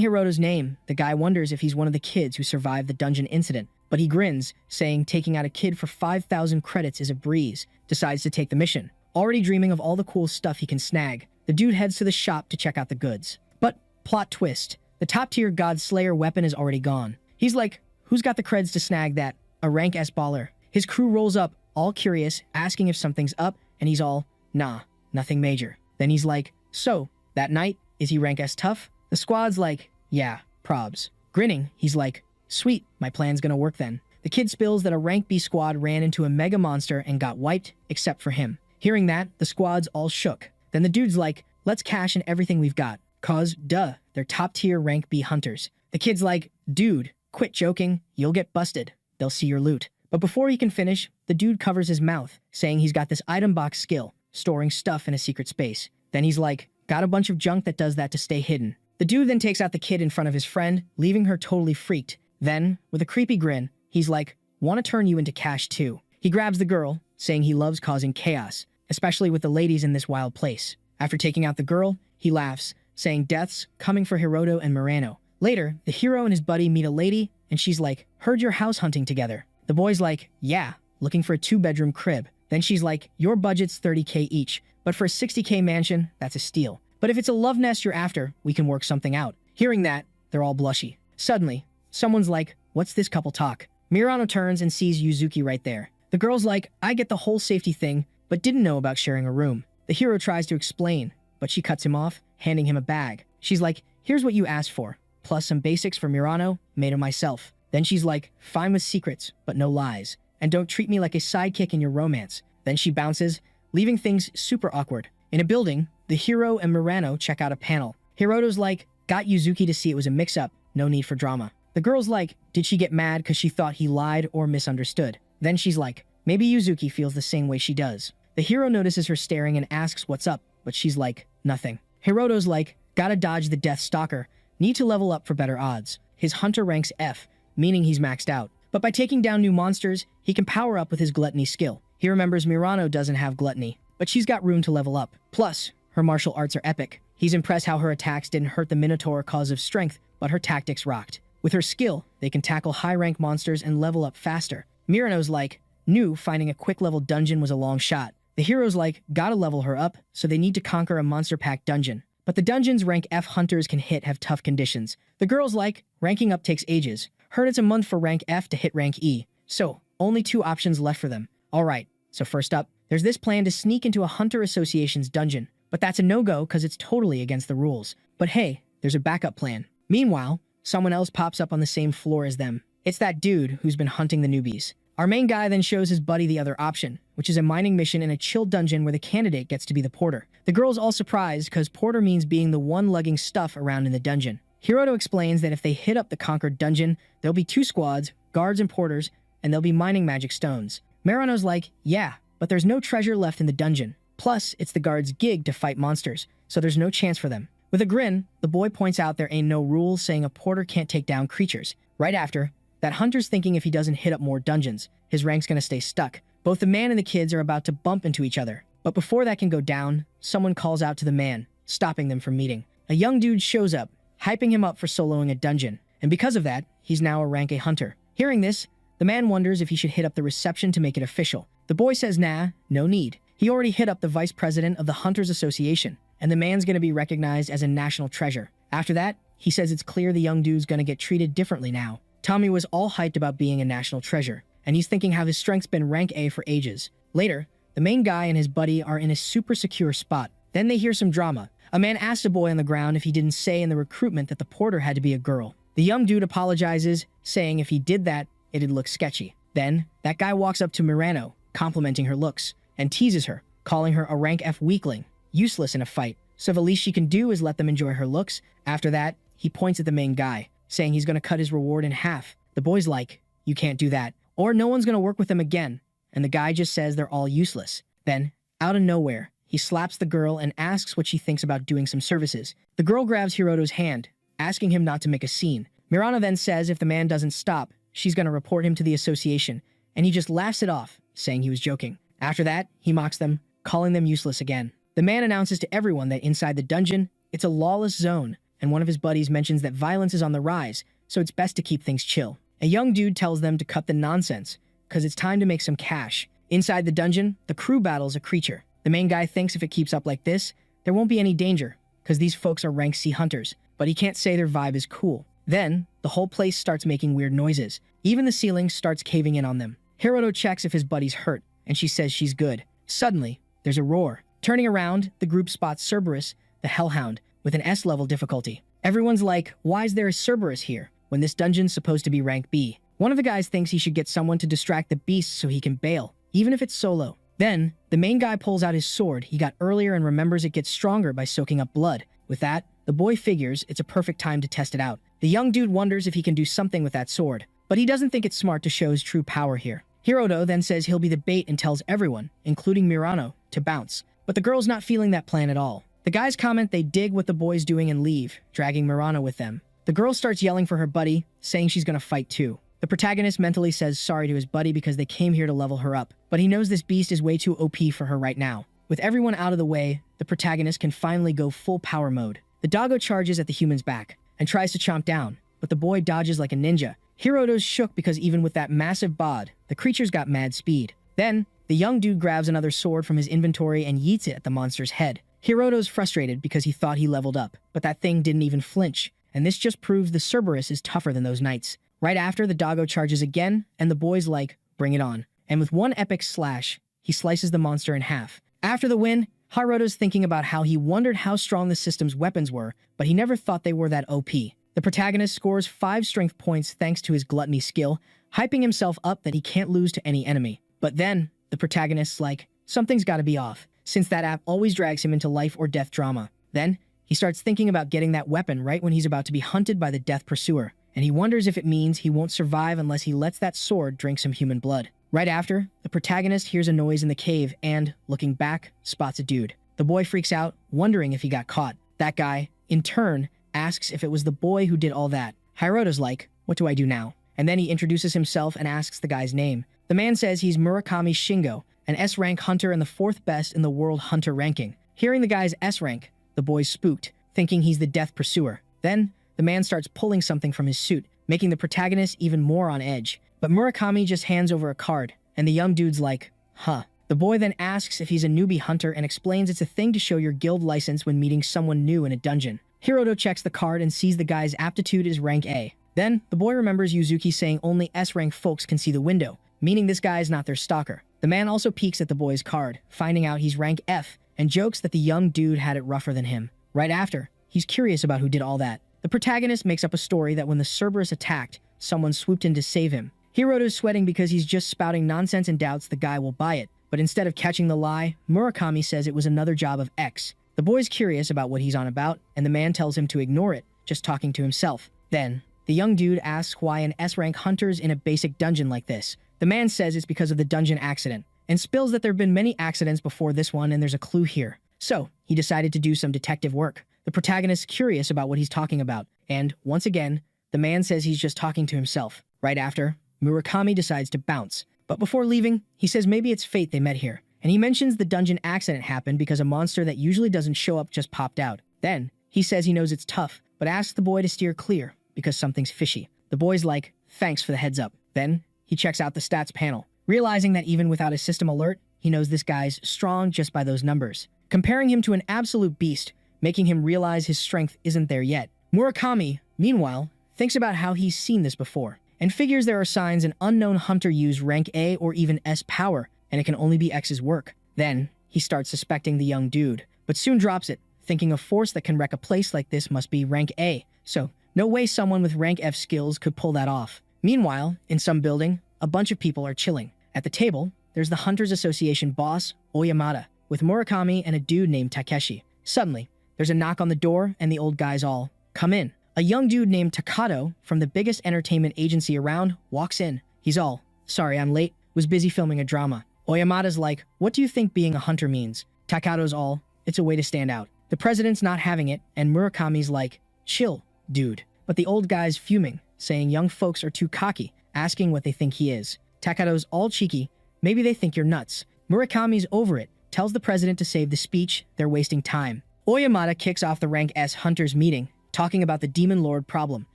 Hiroto's name, the guy wonders if he's one of the kids who survived the dungeon incident, but he grins, saying taking out a kid for 5,000 credits is a breeze, decides to take the mission. Already dreaming of all the cool stuff he can snag, the dude heads to the shop to check out the goods. But, plot twist, the top-tier God Slayer weapon is already gone. He's like, who's got the creds to snag that? A rank S baller. His crew rolls up, all curious, asking if something's up, and he's all, nah, nothing major. Then he's like, so, that night, is he rank S tough? The squad's like, yeah, probs. Grinning, he's like, sweet, my plan's gonna work then. The kid spills that a rank B squad ran into a mega monster and got wiped, except for him. Hearing that, the squad's all shook. Then the dude's like, let's cash in everything we've got. Cause, duh, they're top-tier rank B hunters. The kid's like, dude, quit joking, you'll get busted. They'll see your loot. But before he can finish, the dude covers his mouth, saying he's got this item box skill, storing stuff in a secret space. Then he's like, got a bunch of junk that does that to stay hidden. The dude then takes out the kid in front of his friend, leaving her totally freaked. Then, with a creepy grin, he's like, wanna turn you into cash too. He grabs the girl, saying he loves causing chaos, especially with the ladies in this wild place. After taking out the girl, he laughs, saying death's coming for Hiroto and Murano. Later, the hero and his buddy meet a lady, and she's like, heard you're house hunting together. The boy's like, yeah, looking for a 2-bedroom crib. Then she's like, your budget's 30K each, but for a 60K mansion, that's a steal. But if it's a love nest you're after, we can work something out. Hearing that, they're all blushy. Suddenly, someone's like, what's this couple talk? Murano turns and sees Yuzuki right there. The girl's like, I get the whole safety thing, but didn't know about sharing a room. The hero tries to explain, but she cuts him off, handing him a bag. She's like, here's what you asked for, plus some basics for Murano, made of myself. Then she's like, fine with secrets, but no lies. And don't treat me like a sidekick in your romance. Then she bounces, leaving things super awkward. In a building, the hero and Murano check out a panel. Hiroto's like, got Yuzuki to see it was a mix-up, no need for drama. The girl's like, did she get mad because she thought he lied or misunderstood? Then she's like, maybe Yuzuki feels the same way she does. The hero notices her staring and asks what's up, but she's like, nothing. Hiroto's like, gotta dodge the Death Stalker, need to level up for better odds. His hunter ranks F, meaning he's maxed out. But by taking down new monsters, he can power up with his gluttony skill. He remembers Murano doesn't have gluttony, but she's got room to level up. Plus, her martial arts are epic. He's impressed how her attacks didn't hurt the Minotaur cause of strength, but her tactics rocked. With her skill, they can tackle high-rank monsters and level up faster. Murano's like, knew finding a quick-level dungeon was a long shot. The hero's like, gotta level her up, so they need to conquer a monster-packed dungeon. But the dungeons rank F hunters can hit have tough conditions. The girl's like, ranking up takes ages. Heard it's a month for rank F to hit rank E. So, only 2 options left for them. Alright, so first up, there's this plan to sneak into a Hunter Association's dungeon. But that's a no-go because it's totally against the rules. But hey, there's a backup plan. Meanwhile, someone else pops up on the same floor as them. It's that dude who's been hunting the newbies. Our main guy then shows his buddy the other option, which is a mining mission in a chill dungeon where the candidate gets to be the porter. The girl's all surprised because porter means being the one lugging stuff around in the dungeon. Hiroto explains that if they hit up the conquered dungeon, there'll be 2 squads, guards and porters, and they'll be mining magic stones. Murano's like, yeah, but there's no treasure left in the dungeon. Plus, it's the guards' gig to fight monsters, so there's no chance for them. With a grin, the boy points out there ain't no rules saying a porter can't take down creatures. Right after, that hunter's thinking if he doesn't hit up more dungeons, his rank's gonna stay stuck. Both the man and the kids are about to bump into each other. But before that can go down, someone calls out to the man, stopping them from meeting. A young dude shows up, hyping him up for soloing a dungeon. And because of that, he's now a rank A hunter. Hearing this, the man wonders if he should hit up the reception to make it official. The boy says nah, no need. He already hit up the vice president of the Hunters Association, and the man's gonna be recognized as a national treasure. After that, he says it's clear the young dude's gonna get treated differently now. Tommy was all hyped about being a national treasure, and he's thinking how his strength's been rank A for ages. Later, the main guy and his buddy are in a super secure spot. Then they hear some drama. A man asks a boy on the ground if he didn't say in the recruitment that the porter had to be a girl. The young dude apologizes, saying if he did that, it'd look sketchy. Then, that guy walks up to Murano, complimenting her looks, and teases her, calling her a rank F weakling, useless in a fight. So the least she can do is let them enjoy her looks. After that, he points at the main guy, saying he's gonna cut his reward in half. The boy's like, you can't do that, or no one's gonna work with him again. And the guy just says they're all useless. Then, out of nowhere, he slaps the girl and asks what she thinks about doing some services. The girl grabs Hiroto's hand, asking him not to make a scene. Mirana then says if the man doesn't stop, she's going to report him to the association, and he just laughs it off, saying he was joking. After that, he mocks them, calling them useless again. The man announces to everyone that inside the dungeon, it's a lawless zone, and one of his buddies mentions that violence is on the rise, so it's best to keep things chill. A young dude tells them to cut the nonsense, because it's time to make some cash. Inside the dungeon, the crew battles a creature. The main guy thinks if it keeps up like this, there won't be any danger, because these folks are rank C hunters, but he can't say their vibe is cool. Then, the whole place starts making weird noises. Even the ceiling starts caving in on them. Hiroto checks if his buddy's hurt, and she says she's good. Suddenly, there's a roar. Turning around, the group spots Cerberus, the Hellhound, with an S-level difficulty. Everyone's like, why is there a Cerberus here, when this dungeon's supposed to be rank B? One of the guys thinks he should get someone to distract the beast so he can bail, even if it's solo. Then, the main guy pulls out his sword he got earlier and remembers it gets stronger by soaking up blood. With that, the boy figures it's a perfect time to test it out. The young dude wonders if he can do something with that sword, but he doesn't think it's smart to show his true power here. Hiroto then says he'll be the bait and tells everyone, including Mirano, to bounce. But the girl's not feeling that plan at all. The guys comment they dig what the boy's doing and leave, dragging Mirano with them. The girl starts yelling for her buddy, saying she's gonna fight too. The protagonist mentally says sorry to his buddy because they came here to level her up, but he knows this beast is way too OP for her right now. With everyone out of the way, the protagonist can finally go full power mode. The doggo charges at the human's back and tries to chomp down, but the boy dodges like a ninja. Hiroto's shook because even with that massive bod, the creature's got mad speed. Then, the young dude grabs another sword from his inventory and yeets it at the monster's head. Hiroto's frustrated because he thought he leveled up, but that thing didn't even flinch, and this just proves the Cerberus is tougher than those knights. Right after, the doggo charges again, and the boy's like, bring it on. And with one epic slash, he slices the monster in half. After the win, Hiroto's thinking about how he wondered how strong the system's weapons were, but he never thought they were that OP. The protagonist scores 5 strength points thanks to his gluttony skill, hyping himself up that he can't lose to any enemy. But then, the protagonist's like, something's gotta be off, since that app always drags him into life or death drama. Then, he starts thinking about getting that weapon right when he's about to be hunted by the death pursuer, and he wonders if it means he won't survive unless he lets that sword drink some human blood. Right after, the protagonist hears a noise in the cave and, looking back, spots a dude. The boy freaks out, wondering if he got caught. That guy, in turn, asks if it was the boy who did all that. Hiroto's like, what do I do now? And then he introduces himself and asks the guy's name. The man says he's Murakami Shingo, an S-rank hunter and the 4th best in the world hunter ranking. Hearing the guy's S-rank, the boy's spooked, thinking he's the death pursuer. Then, the man starts pulling something from his suit, making the protagonist even more on edge. But Murakami just hands over a card, and the young dude's like, huh. The boy then asks if he's a newbie hunter and explains it's a thing to show your guild license when meeting someone new in a dungeon. Hiroto checks the card and sees the guy's aptitude is rank A. Then, the boy remembers Yuzuki saying only S-rank folks can see the window, meaning this guy is not their stalker. The man also peeks at the boy's card, finding out he's rank F, and jokes that the young dude had it rougher than him. Right after, he's curious about who did all that. The protagonist makes up a story that when the Cerberus attacked, someone swooped in to save him. Hiroto's sweating because he's just spouting nonsense and doubts the guy will buy it, but instead of catching the lie, Murakami says it was another job of X. The boy's curious about what he's on about, and the man tells him to ignore it, just talking to himself. Then, the young dude asks why an S-rank hunter's in a basic dungeon like this. The man says it's because of the dungeon accident, and spills that there have been many accidents before this one and there's a clue here. So, he decided to do some detective work. The protagonist's curious about what he's talking about, and, once again, the man says he's just talking to himself. Right after, Murakami decides to bounce. But before leaving, he says maybe it's fate they met here. And he mentions the dungeon accident happened because a monster that usually doesn't show up just popped out. Then, he says he knows it's tough, but asks the boy to steer clear because something's fishy. The boy's like, thanks for the heads up. Then, he checks out the stats panel, realizing that even without a system alert, he knows this guy's strong just by those numbers, comparing him to an absolute beast, making him realize his strength isn't there yet. Murakami, meanwhile, thinks about how he's seen this before, and figures there are signs an unknown hunter used rank A or even S power, and it can only be X's work. Then, he starts suspecting the young dude, but soon drops it, thinking a force that can wreck a place like this must be rank A, so no way someone with rank F skills could pull that off. Meanwhile, in some building, a bunch of people are chilling. At the table, there's the Hunters Association boss, Oyamada, with Murakami and a dude named Takeshi. Suddenly, there's a knock on the door and the old guys all, come in. A young dude named Takato, from the biggest entertainment agency around, walks in. He's all, sorry I'm late, was busy filming a drama. Oyamada's like, what do you think being a hunter means? Takado's all, it's a way to stand out. The president's not having it, and Murakami's like, chill, dude. But the old guy's fuming, saying young folks are too cocky, asking what they think he is. Takado's all cheeky, maybe they think you're nuts. Murakami's over it, tells the president to save the speech, they're wasting time. Oyamada kicks off the Rank S Hunters meeting, talking about the Demon Lord problem.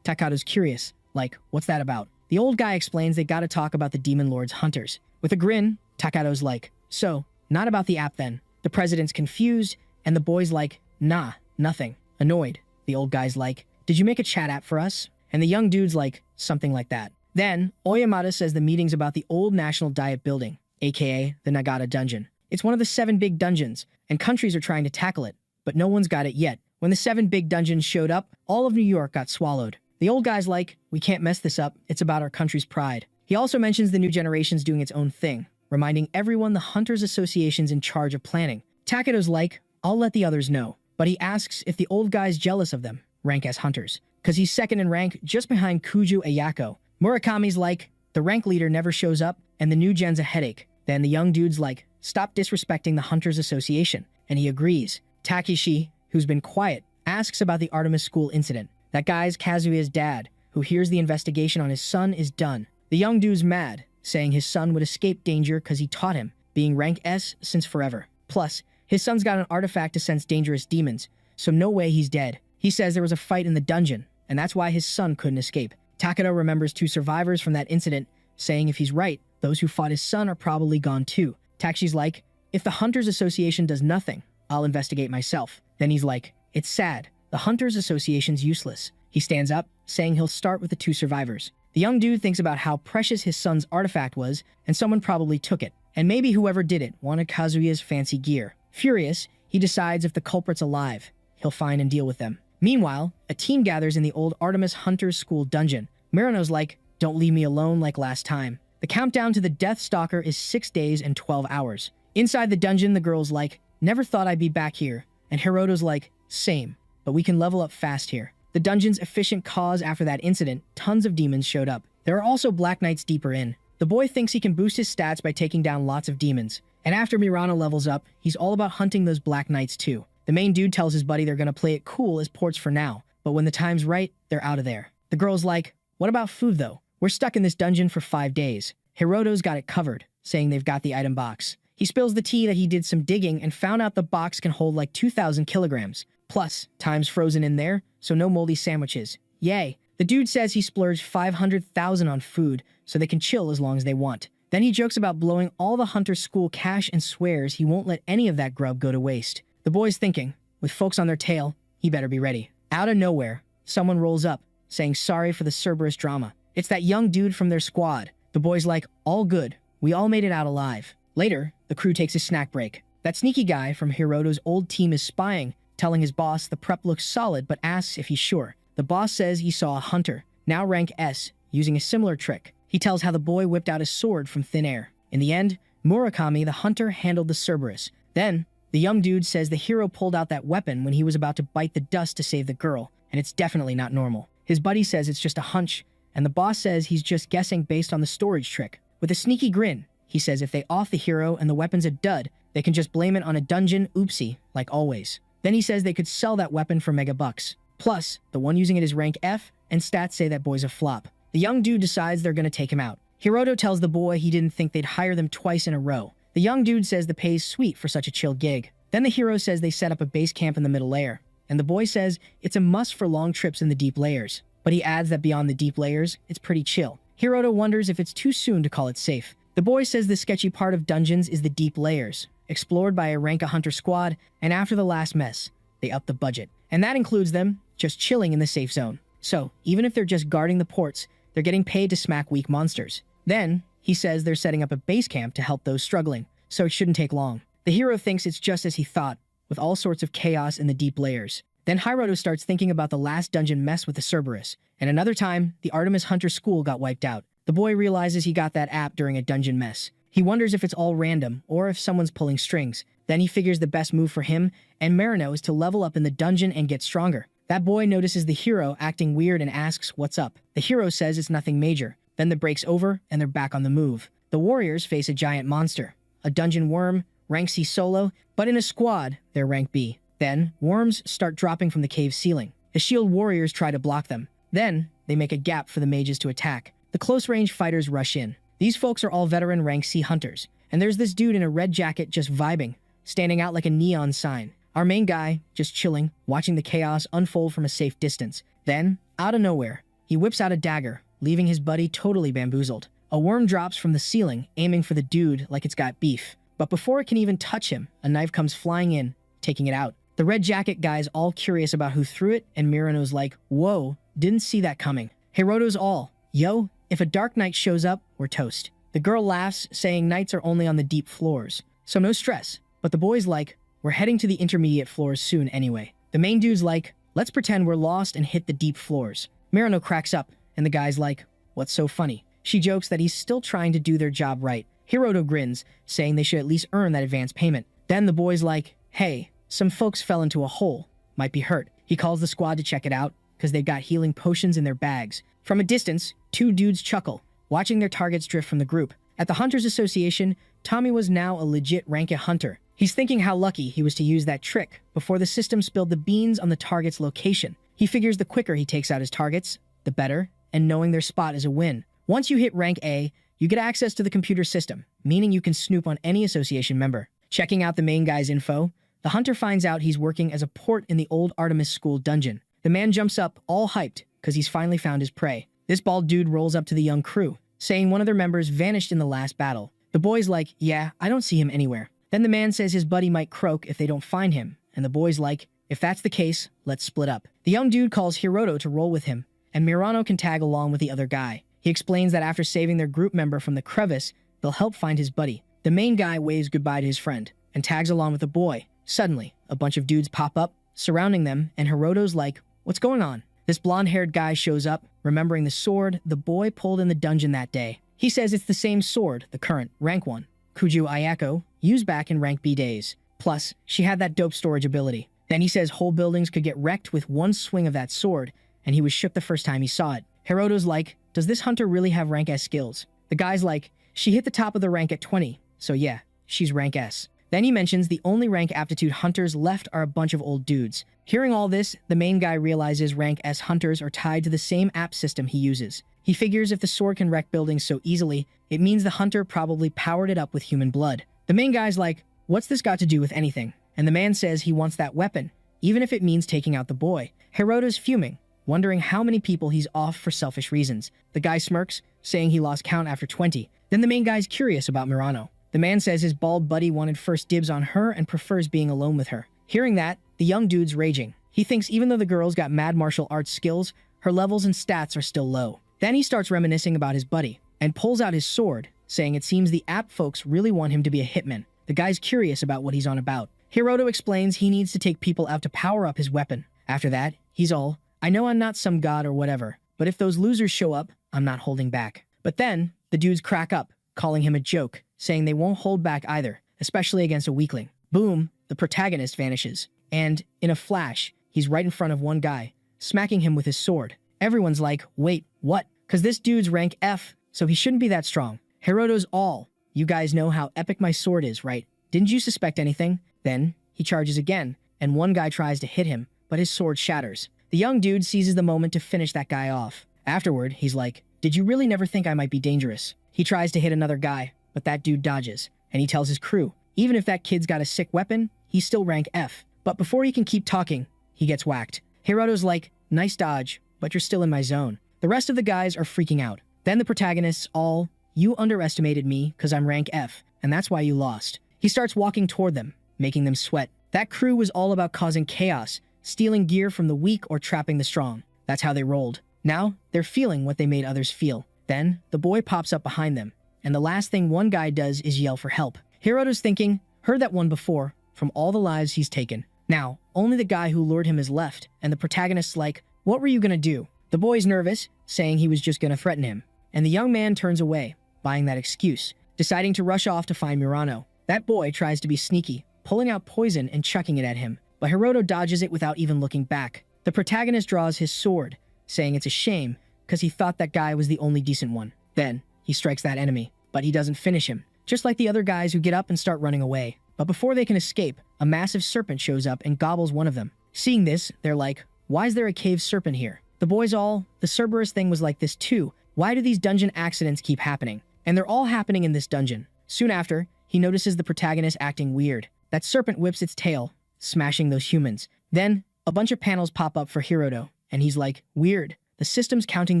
Takado's curious, like, what's that about? The old guy explains they gotta talk about the Demon Lord's hunters. With a grin, Takado's like, so, not about the app then. The president's confused, and the boy's like, nah, nothing. Annoyed, the old guy's like, did you make a chat app for us? And the young dude's like, something like that. Then, Oyamada says the meeting's about the old National Diet Building, aka the Nagata Dungeon. It's one of the 7 big dungeons, and countries are trying to tackle it, but no one's got it yet. When the 7 big dungeons showed up, all of New York got swallowed. The old guy's like, we can't mess this up, it's about our country's pride. He also mentions the new generation's doing its own thing, reminding everyone the Hunters Association's in charge of planning. Takado's like, I'll let the others know, but he asks if the old guy's jealous of them, rank as hunters, because he's second in rank just behind Kuju Ayako. Murakami's like, the rank leader never shows up, and the new gen's a headache. Then the young dude's like, stop disrespecting the Hunters Association, and he agrees. Takeshi, who's been quiet, asks about the Artemis School incident. That guy's Kazuya's dad, who hears the investigation on his son is done. The young dude's mad, saying his son would escape danger because he taught him, being rank S since forever. Plus, his son's got an artifact to sense dangerous demons, so no way he's dead. He says there was a fight in the dungeon, and that's why his son couldn't escape. Takado remembers 2 survivors from that incident, saying if he's right, those who fought his son are probably gone too. Takshi's like, if the Hunters Association does nothing, I'll investigate myself. Then he's like, it's sad. The Hunters Association's useless. He stands up, saying he'll start with the 2 survivors. The young dude thinks about how precious his son's artifact was, and someone probably took it. And maybe whoever did it wanted Kazuya's fancy gear. Furious, he decides if the culprit's alive, he'll find and deal with them. Meanwhile, a team gathers in the old Artemis Hunters School dungeon. Marino's like, don't leave me alone like last time. The countdown to the Death Stalker is 6 days and 12 hours. Inside the dungeon, the girl's like, never thought I'd be back here. And Hiroto's like, same, but we can level up fast here. The dungeon's efficient cause after that incident, tons of demons showed up. There are also Black Knights deeper in. The boy thinks he can boost his stats by taking down lots of demons. And after Mirano levels up, he's all about hunting those Black Knights too. The main dude tells his buddy they're gonna play it cool as ports for now, but when the time's right, they're out of there. The girl's like, what about food though? We're stuck in this dungeon for 5 days. Hiroto's got it covered, saying they've got the item box. He spills the tea that he did some digging and found out the box can hold like 2,000 kilograms. Plus, time's frozen in there, so no moldy sandwiches. Yay. The dude says he splurged 500,000 on food, so they can chill as long as they want. Then he jokes about blowing all the Hunter School cash and swears he won't let any of that grub go to waste. The boy's thinking, with folks on their tail, he better be ready. Out of nowhere, someone rolls up, saying sorry for the Cerberus drama. It's that young dude from their squad. The boy's like, all good. We all made it out alive. Later, the crew takes a snack break. That sneaky guy from Hiroto's old team is spying, telling his boss the prep looks solid but asks if he's sure. The boss says he saw a hunter, now rank S, using a similar trick. He tells how the boy whipped out his sword from thin air. In the end, Murakami, the hunter, handled the Cerberus. Then, the young dude says the hero pulled out that weapon when he was about to bite the dust to save the girl, and it's definitely not normal. His buddy says it's just a hunch, and the boss says he's just guessing based on the storage trick. With a sneaky grin, he says if they off the hero and the weapon's a dud, they can just blame it on a dungeon oopsie, like always. Then he says they could sell that weapon for mega bucks. Plus, the one using it is rank F, and stats say that boy's a flop. The young dude decides they're gonna take him out. Hiroto tells the boy he didn't think they'd hire them twice in a row. The young dude says the pay's sweet for such a chill gig. Then the hero says they set up a base camp in the middle layer, and the boy says it's a must for long trips in the deep layers. But he adds that beyond the deep layers, it's pretty chill. Hiroto wonders if it's too soon to call it safe. The boy says the sketchy part of dungeons is the deep layers, explored by a rank a hunter squad, and after the last mess, they upped the budget. And that includes them just chilling in the safe zone. So, even if they're just guarding the ports, they're getting paid to smack weak monsters. Then, he says they're setting up a base camp to help those struggling, so it shouldn't take long. The hero thinks it's just as he thought, with all sorts of chaos in the deep layers. Then Hiroto starts thinking about the last dungeon mess with the Cerberus, and another time, the Artemis Hunter School got wiped out. The boy realizes he got that app during a dungeon mess. He wonders if it's all random, or if someone's pulling strings. Then he figures the best move for him and Marino is to level up in the dungeon and get stronger. That boy notices the hero acting weird and asks what's up. The hero says it's nothing major. Then the break's over, and they're back on the move. The warriors face a giant monster, a dungeon worm, rank C solo, but in a squad, they're rank B. Then, worms start dropping from the cave ceiling. The shield warriors try to block them. Then, they make a gap for the mages to attack. The close-range fighters rush in. These folks are all veteran rank C hunters. And there's this dude in a red jacket just vibing, standing out like a neon sign. Our main guy, just chilling, watching the chaos unfold from a safe distance. Then, out of nowhere, he whips out a dagger, leaving his buddy totally bamboozled. A worm drops from the ceiling, aiming for the dude like it's got beef. But before it can even touch him, a knife comes flying in, taking it out. The red jacket guy's all curious about who threw it, and Mirano's like, whoa, didn't see that coming. Hiroto's all, yo, if a dark knight shows up, we're toast. The girl laughs, saying knights are only on the deep floors, so no stress. But the boy's like, we're heading to the intermediate floors soon anyway. The main dude's like, let's pretend we're lost and hit the deep floors. Mirano cracks up, and the guy's like, what's so funny? She jokes that he's still trying to do their job right. Hiroto grins, saying they should at least earn that advance payment. Then the boy's like, hey, some folks fell into a hole. Might be hurt. He calls the squad to check it out, because they've got healing potions in their bags. From a distance, two dudes chuckle, watching their targets drift from the group. At the Hunters Association, Tommy was now a legit rank A hunter. He's thinking how lucky he was to use that trick before the system spilled the beans on the target's location. He figures the quicker he takes out his targets, the better, and knowing their spot is a win. Once you hit rank A, you get access to the computer system, meaning you can snoop on any association member. Checking out the main guy's info, the hunter finds out he's working as a port in the old Artemis School dungeon. The man jumps up, all hyped, because he's finally found his prey. This bald dude rolls up to the young crew, saying one of their members vanished in the last battle. The boy's like, yeah, I don't see him anywhere. Then the man says his buddy might croak if they don't find him, and the boy's like, if that's the case, let's split up. The young dude calls Hiroto to roll with him, and Mirano can tag along with the other guy. He explains that after saving their group member from the crevice, they'll help find his buddy. The main guy waves goodbye to his friend, and tags along with the boy. Suddenly, a bunch of dudes pop up, surrounding them, and Hiroto's like, what's going on? This blonde-haired guy shows up, remembering the sword the boy pulled in the dungeon that day. He says it's the same sword, the current, rank 1, Kuju Ayako, used back in rank B days. Plus, she had that dope storage ability. Then he says whole buildings could get wrecked with one swing of that sword, and he was shook the first time he saw it. Hiroto's like, does this hunter really have rank S skills? The guy's like, she hit the top of the rank at 20, so yeah, she's rank S. Then he mentions the only rank aptitude hunters left are a bunch of old dudes. Hearing all this, the main guy realizes rank S hunters are tied to the same app system he uses. He figures if the sword can wreck buildings so easily, it means the hunter probably powered it up with human blood. The main guy's like, what's this got to do with anything? And the man says he wants that weapon, even if it means taking out the boy. Hiroto's fuming, wondering how many people he's off for selfish reasons. The guy smirks, saying he lost count after 20. Then the main guy's curious about Mirano. The man says his bald buddy wanted first dibs on her and prefers being alone with her. Hearing that, the young dude's raging. He thinks even though the girl's got mad martial arts skills, her levels and stats are still low. Then he starts reminiscing about his buddy, and pulls out his sword, saying it seems the app folks really want him to be a hitman. The guy's curious about what he's on about. Hiroto explains he needs to take people out to power up his weapon. After that, he's all, I know I'm not some god or whatever, but if those losers show up, I'm not holding back. But then, the dudes crack up, calling him a joke, saying they won't hold back either, especially against a weakling. Boom, the protagonist vanishes. And, in a flash, he's right in front of one guy, smacking him with his sword. Everyone's like, wait, what? Cause this dude's rank F, so he shouldn't be that strong. Hiroto's all, you guys know how epic my sword is, right? Didn't you suspect anything? Then, he charges again, and one guy tries to hit him, but his sword shatters. The young dude seizes the moment to finish that guy off. Afterward, he's like, did you really never think I might be dangerous? He tries to hit another guy, but that dude dodges, and he tells his crew, even if that kid's got a sick weapon, he's still rank F. But before he can keep talking, he gets whacked. Hiroto's like, nice dodge, but you're still in my zone. The rest of the guys are freaking out. Then the protagonists all, you underestimated me because I'm rank F, and that's why you lost. He starts walking toward them, making them sweat. That crew was all about causing chaos, stealing gear from the weak or trapping the strong. That's how they rolled. Now, they're feeling what they made others feel. Then, the boy pops up behind them, and the last thing one guy does is yell for help. Hiroto's thinking, heard that one before, from all the lives he's taken. Now, only the guy who lured him is left, and the protagonist's like, what were you gonna do? The boy's nervous, saying he was just gonna threaten him. And the young man turns away, buying that excuse, deciding to rush off to find Mirano. That boy tries to be sneaky, pulling out poison and chucking it at him, but Hiroto dodges it without even looking back. The protagonist draws his sword, saying it's a shame, because he thought that guy was the only decent one. Then, he strikes that enemy, but he doesn't finish him, just like the other guys who get up and start running away. But before they can escape, a massive serpent shows up and gobbles one of them. Seeing this, they're like, why is there a cave serpent here? The boys all, the Cerberus thing was like this too. Why do these dungeon accidents keep happening? And they're all happening in this dungeon. Soon after, he notices the protagonist acting weird. That serpent whips its tail, smashing those humans. Then, a bunch of panels pop up for Hiroto, and he's like, weird. The system's counting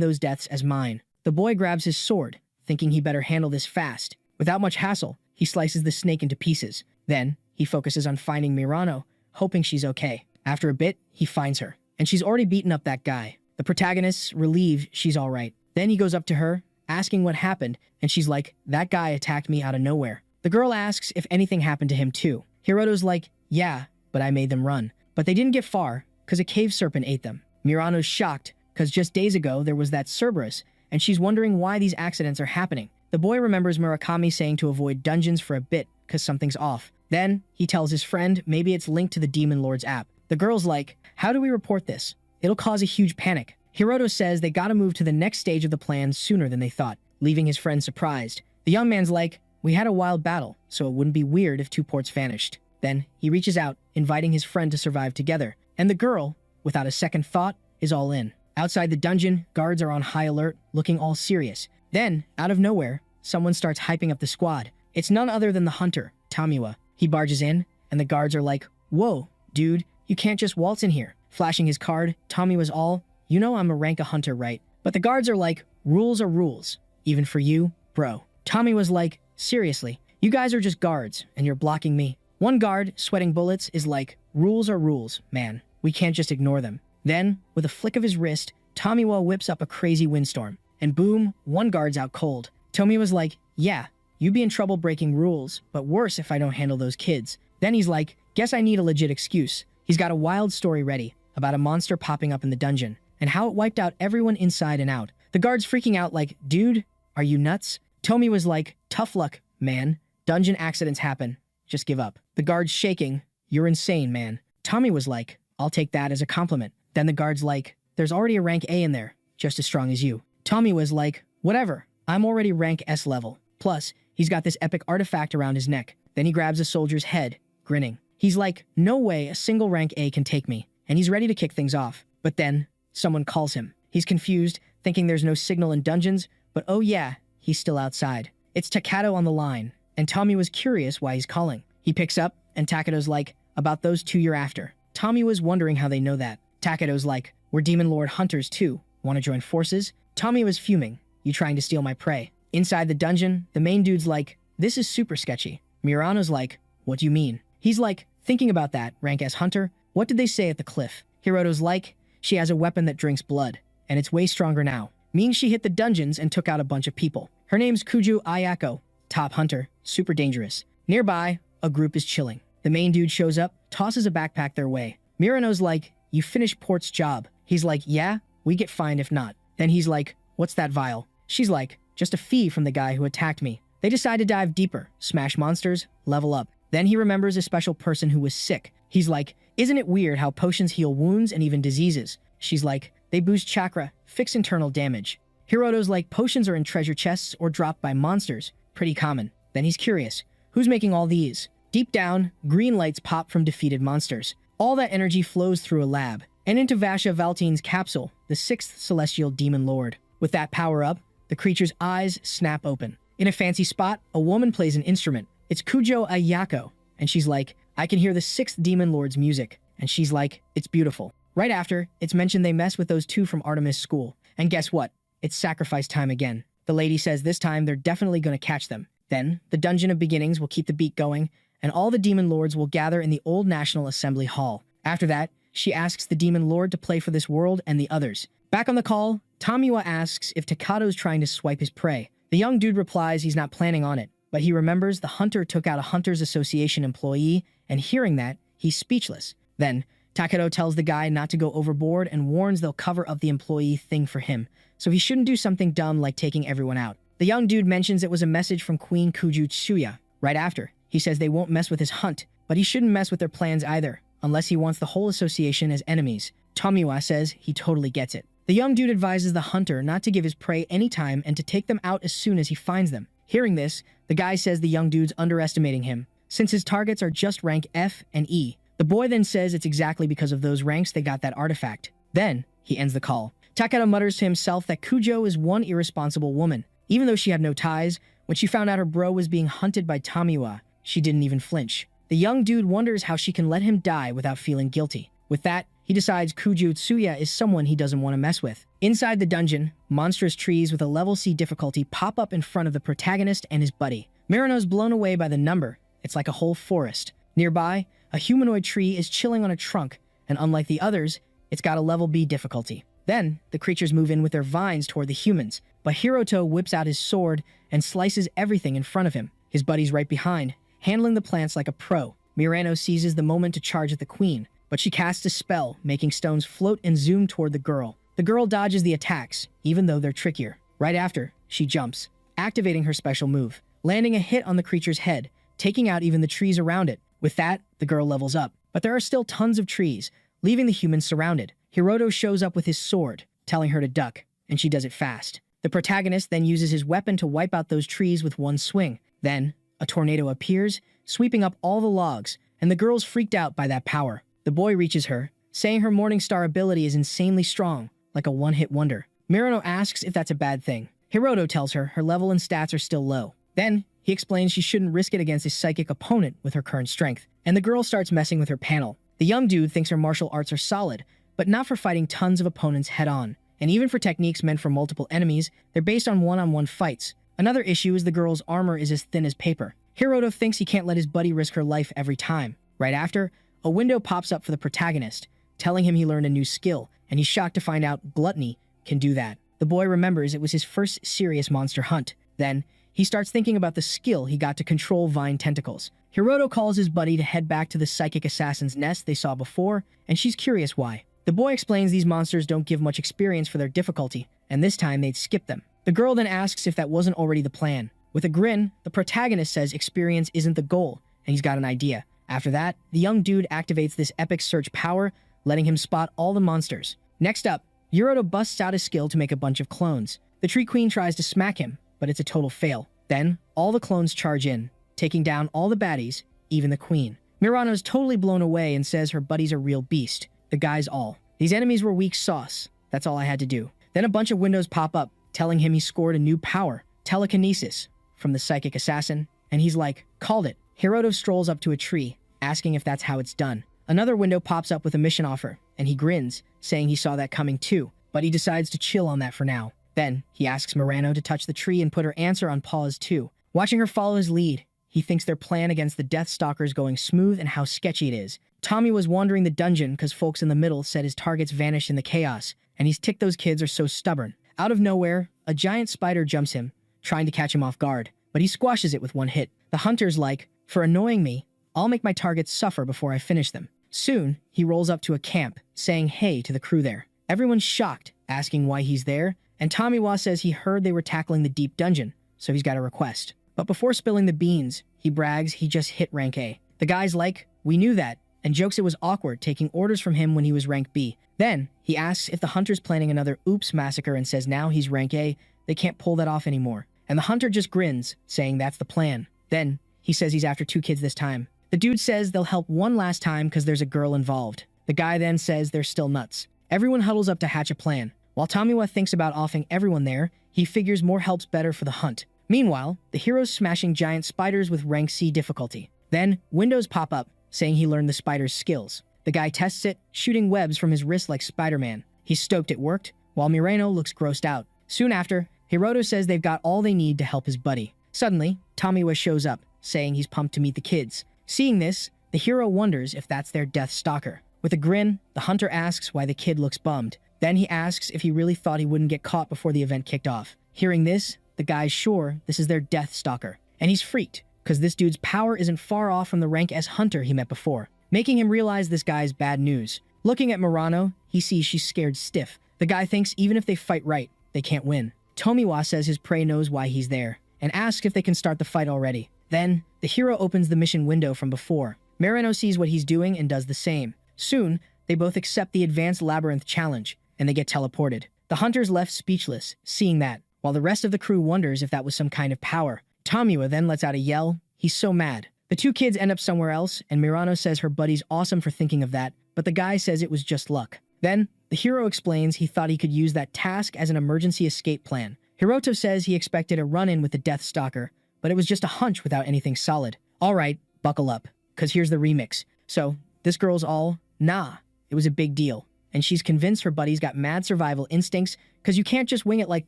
those deaths as mine. The boy grabs his sword, thinking he better handle this fast. Without much hassle, he slices the snake into pieces. Then, he focuses on finding Mirano, hoping she's okay. After a bit, he finds her, and she's already beaten up that guy. The protagonist's relieved she's alright. Then he goes up to her, asking what happened, and she's like, that guy attacked me out of nowhere. The girl asks if anything happened to him too. Hiroto's like, yeah, but I made them run. But they didn't get far, because a cave serpent ate them. Mirano's shocked, because just days ago there was that Cerberus, and she's wondering why these accidents are happening. The boy remembers Murakami saying to avoid dungeons for a bit, because something's off. Then, he tells his friend maybe it's linked to the Demon Lord's app. The girl's like, how do we report this? It'll cause a huge panic. Hiroto says they gotta move to the next stage of the plan sooner than they thought, leaving his friend surprised. The young man's like, we had a wild battle, so it wouldn't be weird if 2 ports vanished. Then, he reaches out, inviting his friend to survive together. And the girl, without a second thought, is all in. Outside the dungeon, guards are on high alert, looking all serious. Then, out of nowhere, someone starts hyping up the squad. It's none other than the hunter, Tamiwa. He barges in, and the guards are like, whoa, dude, you can't just waltz in here. Flashing his card, Tamiwa's all, you know I'm a rank a hunter, right? But the guards are like, rules are rules. Even for you, bro. Tamiwa's like, seriously, you guys are just guards, and you're blocking me. One guard, sweating bullets, is like, rules are rules, man. We can't just ignore them. Then, with a flick of his wrist, Tamiwa whips up a crazy windstorm. And boom, one guard's out cold. Tomiwa's like, yeah, you'd be in trouble breaking rules, but worse if I don't handle those kids. Then he's like, guess I need a legit excuse. He's got a wild story ready, about a monster popping up in the dungeon, and how it wiped out everyone inside and out. The guard's freaking out like, dude, are you nuts? Tomiwa's like, tough luck, man. Dungeon accidents happen. Just give up. The guard's shaking. You're insane, man. Tommy was like, I'll take that as a compliment. Then the guard's like, there's already a rank A in there, just as strong as you. Tommy was like, whatever, I'm already rank S level. Plus, he's got this epic artifact around his neck. Then he grabs a soldier's head, grinning. He's like, no way a single rank A can take me. And he's ready to kick things off. But then, someone calls him. He's confused, thinking there's no signal in dungeons, but oh yeah, he's still outside. It's Takato on the line, and Tommy was curious why he's calling. He picks up, and Takato's like, about those 2 you're after. Tommy was wondering how they know that. Takato's like, we're Demon Lord hunters too. Want to join forces? Tommy was fuming. You trying to steal my prey? Inside the dungeon, the main dude's like, this is super sketchy. Mirano's like, what do you mean? He's like, thinking about that, rank as hunter, what did they say at the cliff? Hiroto's like, she has a weapon that drinks blood, and it's way stronger now. Means she hit the dungeons and took out a bunch of people. Her name's Kuju Ayako, top hunter, super dangerous. Nearby, a group is chilling. The main dude shows up, tosses a backpack their way. Mirano's like, you finished Port's job. He's like, yeah, we get fined if not. Then he's like, what's that vial? She's like, just a fee from the guy who attacked me. They decide to dive deeper, smash monsters, level up. Then he remembers a special person who was sick. He's like, isn't it weird how potions heal wounds and even diseases? She's like, they boost chakra, fix internal damage. Hiroto's like, potions are in treasure chests or dropped by monsters. Pretty common. Then he's curious, who's making all these? Deep down, green lights pop from defeated monsters. All that energy flows through a lab, and into Vasha Valtine's capsule, the 6th celestial demon lord. With that power up, the creature's eyes snap open. In a fancy spot, a woman plays an instrument. It's Kujo Ayako, and she's like, I can hear the 6th demon lord's music. And she's like, it's beautiful. Right after, it's mentioned they mess with those 2 from Artemis School. And guess what? It's sacrifice time again. The lady says this time they're definitely going to catch them. Then, the Dungeon of Beginnings will keep the beat going, and all the demon lords will gather in the old National Assembly Hall. After that, she asks the demon lord to play for this world and the others. Back on the call, Tamiwa asks if Takato's trying to swipe his prey. The young dude replies he's not planning on it, but he remembers the hunter took out a Hunters Association employee, and hearing that, he's speechless. Then, Takato tells the guy not to go overboard and warns they'll cover up the employee thing for him, so he shouldn't do something dumb like taking everyone out. The young dude mentions it was a message from Queen Kuju Tsuya. Right after, he says they won't mess with his hunt, but he shouldn't mess with their plans either, unless he wants the whole association as enemies. Tomiwa says he totally gets it. The young dude advises the hunter not to give his prey any time and to take them out as soon as he finds them. Hearing this, the guy says the young dude's underestimating him, since his targets are just rank F and E. The boy then says it's exactly because of those ranks they got that artifact. Then, he ends the call. Takeru mutters to himself that Kujo is one irresponsible woman. Even though she had no ties, when she found out her bro was being hunted by Tamiwa, she didn't even flinch. The young dude wonders how she can let him die without feeling guilty. With that, he decides Kujo Tsuya is someone he doesn't want to mess with. Inside the dungeon, monstrous trees with a level C difficulty pop up in front of the protagonist and his buddy. Marino's blown away by the number. It's like a whole forest. Nearby, a humanoid tree is chilling on a trunk, and unlike the others, it's got a level B difficulty. Then, the creatures move in with their vines toward the humans, but Hiroto whips out his sword and slices everything in front of him. His buddy's right behind, handling the plants like a pro. Mirano seizes the moment to charge at the queen, but she casts a spell, making stones float and zoom toward the girl. The girl dodges the attacks, even though they're trickier. Right after, she jumps, activating her special move, landing a hit on the creature's head, taking out even the trees around it. With that, the girl levels up. But there are still tons of trees, leaving the humans surrounded. Hiroto shows up with his sword, telling her to duck, and she does it fast. The protagonist then uses his weapon to wipe out those trees with one swing. Then, a tornado appears, sweeping up all the logs, and the girl's freaked out by that power. The boy reaches her, saying her Morningstar ability is insanely strong, like a one-hit wonder. Mirano asks if that's a bad thing. Hiroto tells her her level and stats are still low. Then, he explains she shouldn't risk it against his psychic opponent with her current strength, and the girl starts messing with her panel. The young dude thinks her martial arts are solid, but not for fighting tons of opponents head-on. And even for techniques meant for multiple enemies, they're based on one-on-one fights. Another issue is the girl's armor is as thin as paper. Hiroto thinks he can't let his buddy risk her life every time. Right after, a window pops up for the protagonist, telling him he learned a new skill, and he's shocked to find out Gluttony can do that. The boy remembers it was his first serious monster hunt. Then, he starts thinking about the skill he got to control vine tentacles. Hiroto calls his buddy to head back to the psychic assassin's nest they saw before, and she's curious why. The boy explains these monsters don't give much experience for their difficulty, and this time they'd skip them. The girl then asks if that wasn't already the plan. With a grin, the protagonist says experience isn't the goal, and he's got an idea. After that, the young dude activates this epic search power, letting him spot all the monsters. Next up, Hiroto busts out his skill to make a bunch of clones. The Tree Queen tries to smack him, but it's a total fail. Then, all the clones charge in, taking down all the baddies, even the queen. Mirano's totally blown away and says her buddy's a real beast. The guy's all. These enemies were weak sauce. That's all I had to do. Then a bunch of windows pop up, telling him he scored a new power, telekinesis, from the psychic assassin, and he's like, called it. Hiroto strolls up to a tree, asking if that's how it's done. Another window pops up with a mission offer, and he grins, saying he saw that coming too, but he decides to chill on that for now. Then, he asks Mirano to touch the tree and put her answer on pause too. Watching her follow his lead, he thinks their plan against the Death Stalker is going smooth and how sketchy it is. Tommy was wandering the dungeon because folks in the middle said his targets vanished in the chaos, and he's ticked those kids are so stubborn. Out of nowhere, a giant spider jumps him, trying to catch him off guard, but he squashes it with one hit. The hunter's like, for annoying me, I'll make my targets suffer before I finish them. Soon, he rolls up to a camp, saying hey to the crew there. Everyone's shocked, asking why he's there, and Tamiwa says he heard they were tackling the deep dungeon, so he's got a request. But before spilling the beans, he brags he just hit rank A. The guy's like, we knew that, and jokes it was awkward taking orders from him when he was rank B. Then, he asks if the hunter's planning another oops massacre and says now he's rank A, they can't pull that off anymore. And the hunter just grins, saying that's the plan. Then, he says he's after 2 kids this time. The dude says they'll help one last time because there's a girl involved. The guy then says they're still nuts. Everyone huddles up to hatch a plan. While Tamiwa thinks about offing everyone there, he figures more help's better for the hunt. Meanwhile, the hero's smashing giant spiders with rank C difficulty. Then, windows pop up, saying he learned the spider's skills. The guy tests it, shooting webs from his wrist like Spider-Man. He's stoked it worked, while Mirano looks grossed out. Soon after, Hiroto says they've got all they need to help his buddy. Suddenly, Tamiwa shows up, saying he's pumped to meet the kids. Seeing this, the hero wonders if that's their Death Stalker. With a grin, the hunter asks why the kid looks bummed. Then he asks if he really thought he wouldn't get caught before the event kicked off. Hearing this, the guy's sure this is their Death Stalker. And he's freaked, because this dude's power isn't far off from the rank S hunter he met before, making him realize this guy's bad news. Looking at Mirano, he sees she's scared stiff. The guy thinks even if they fight right, they can't win. Tomiwa says his prey knows why he's there, and asks if they can start the fight already. Then, the hero opens the mission window from before. Mirano sees what he's doing and does the same. Soon, they both accept the Advanced Labyrinth challenge, and they get teleported. The hunter's left speechless, seeing that, while the rest of the crew wonders if that was some kind of power. Tomiwa then lets out a yell. He's so mad. The two kids end up somewhere else, and Mirano says her buddy's awesome for thinking of that, but the guy says it was just luck. Then, the hero explains he thought he could use that task as an emergency escape plan. Hiroto says he expected a run-in with the Death Stalker, but it was just a hunch without anything solid. Alright, buckle up, cause here's the remix. So, this girl's all, nah, it was a big deal. And she's convinced her buddy's got mad survival instincts, cause you can't just wing it like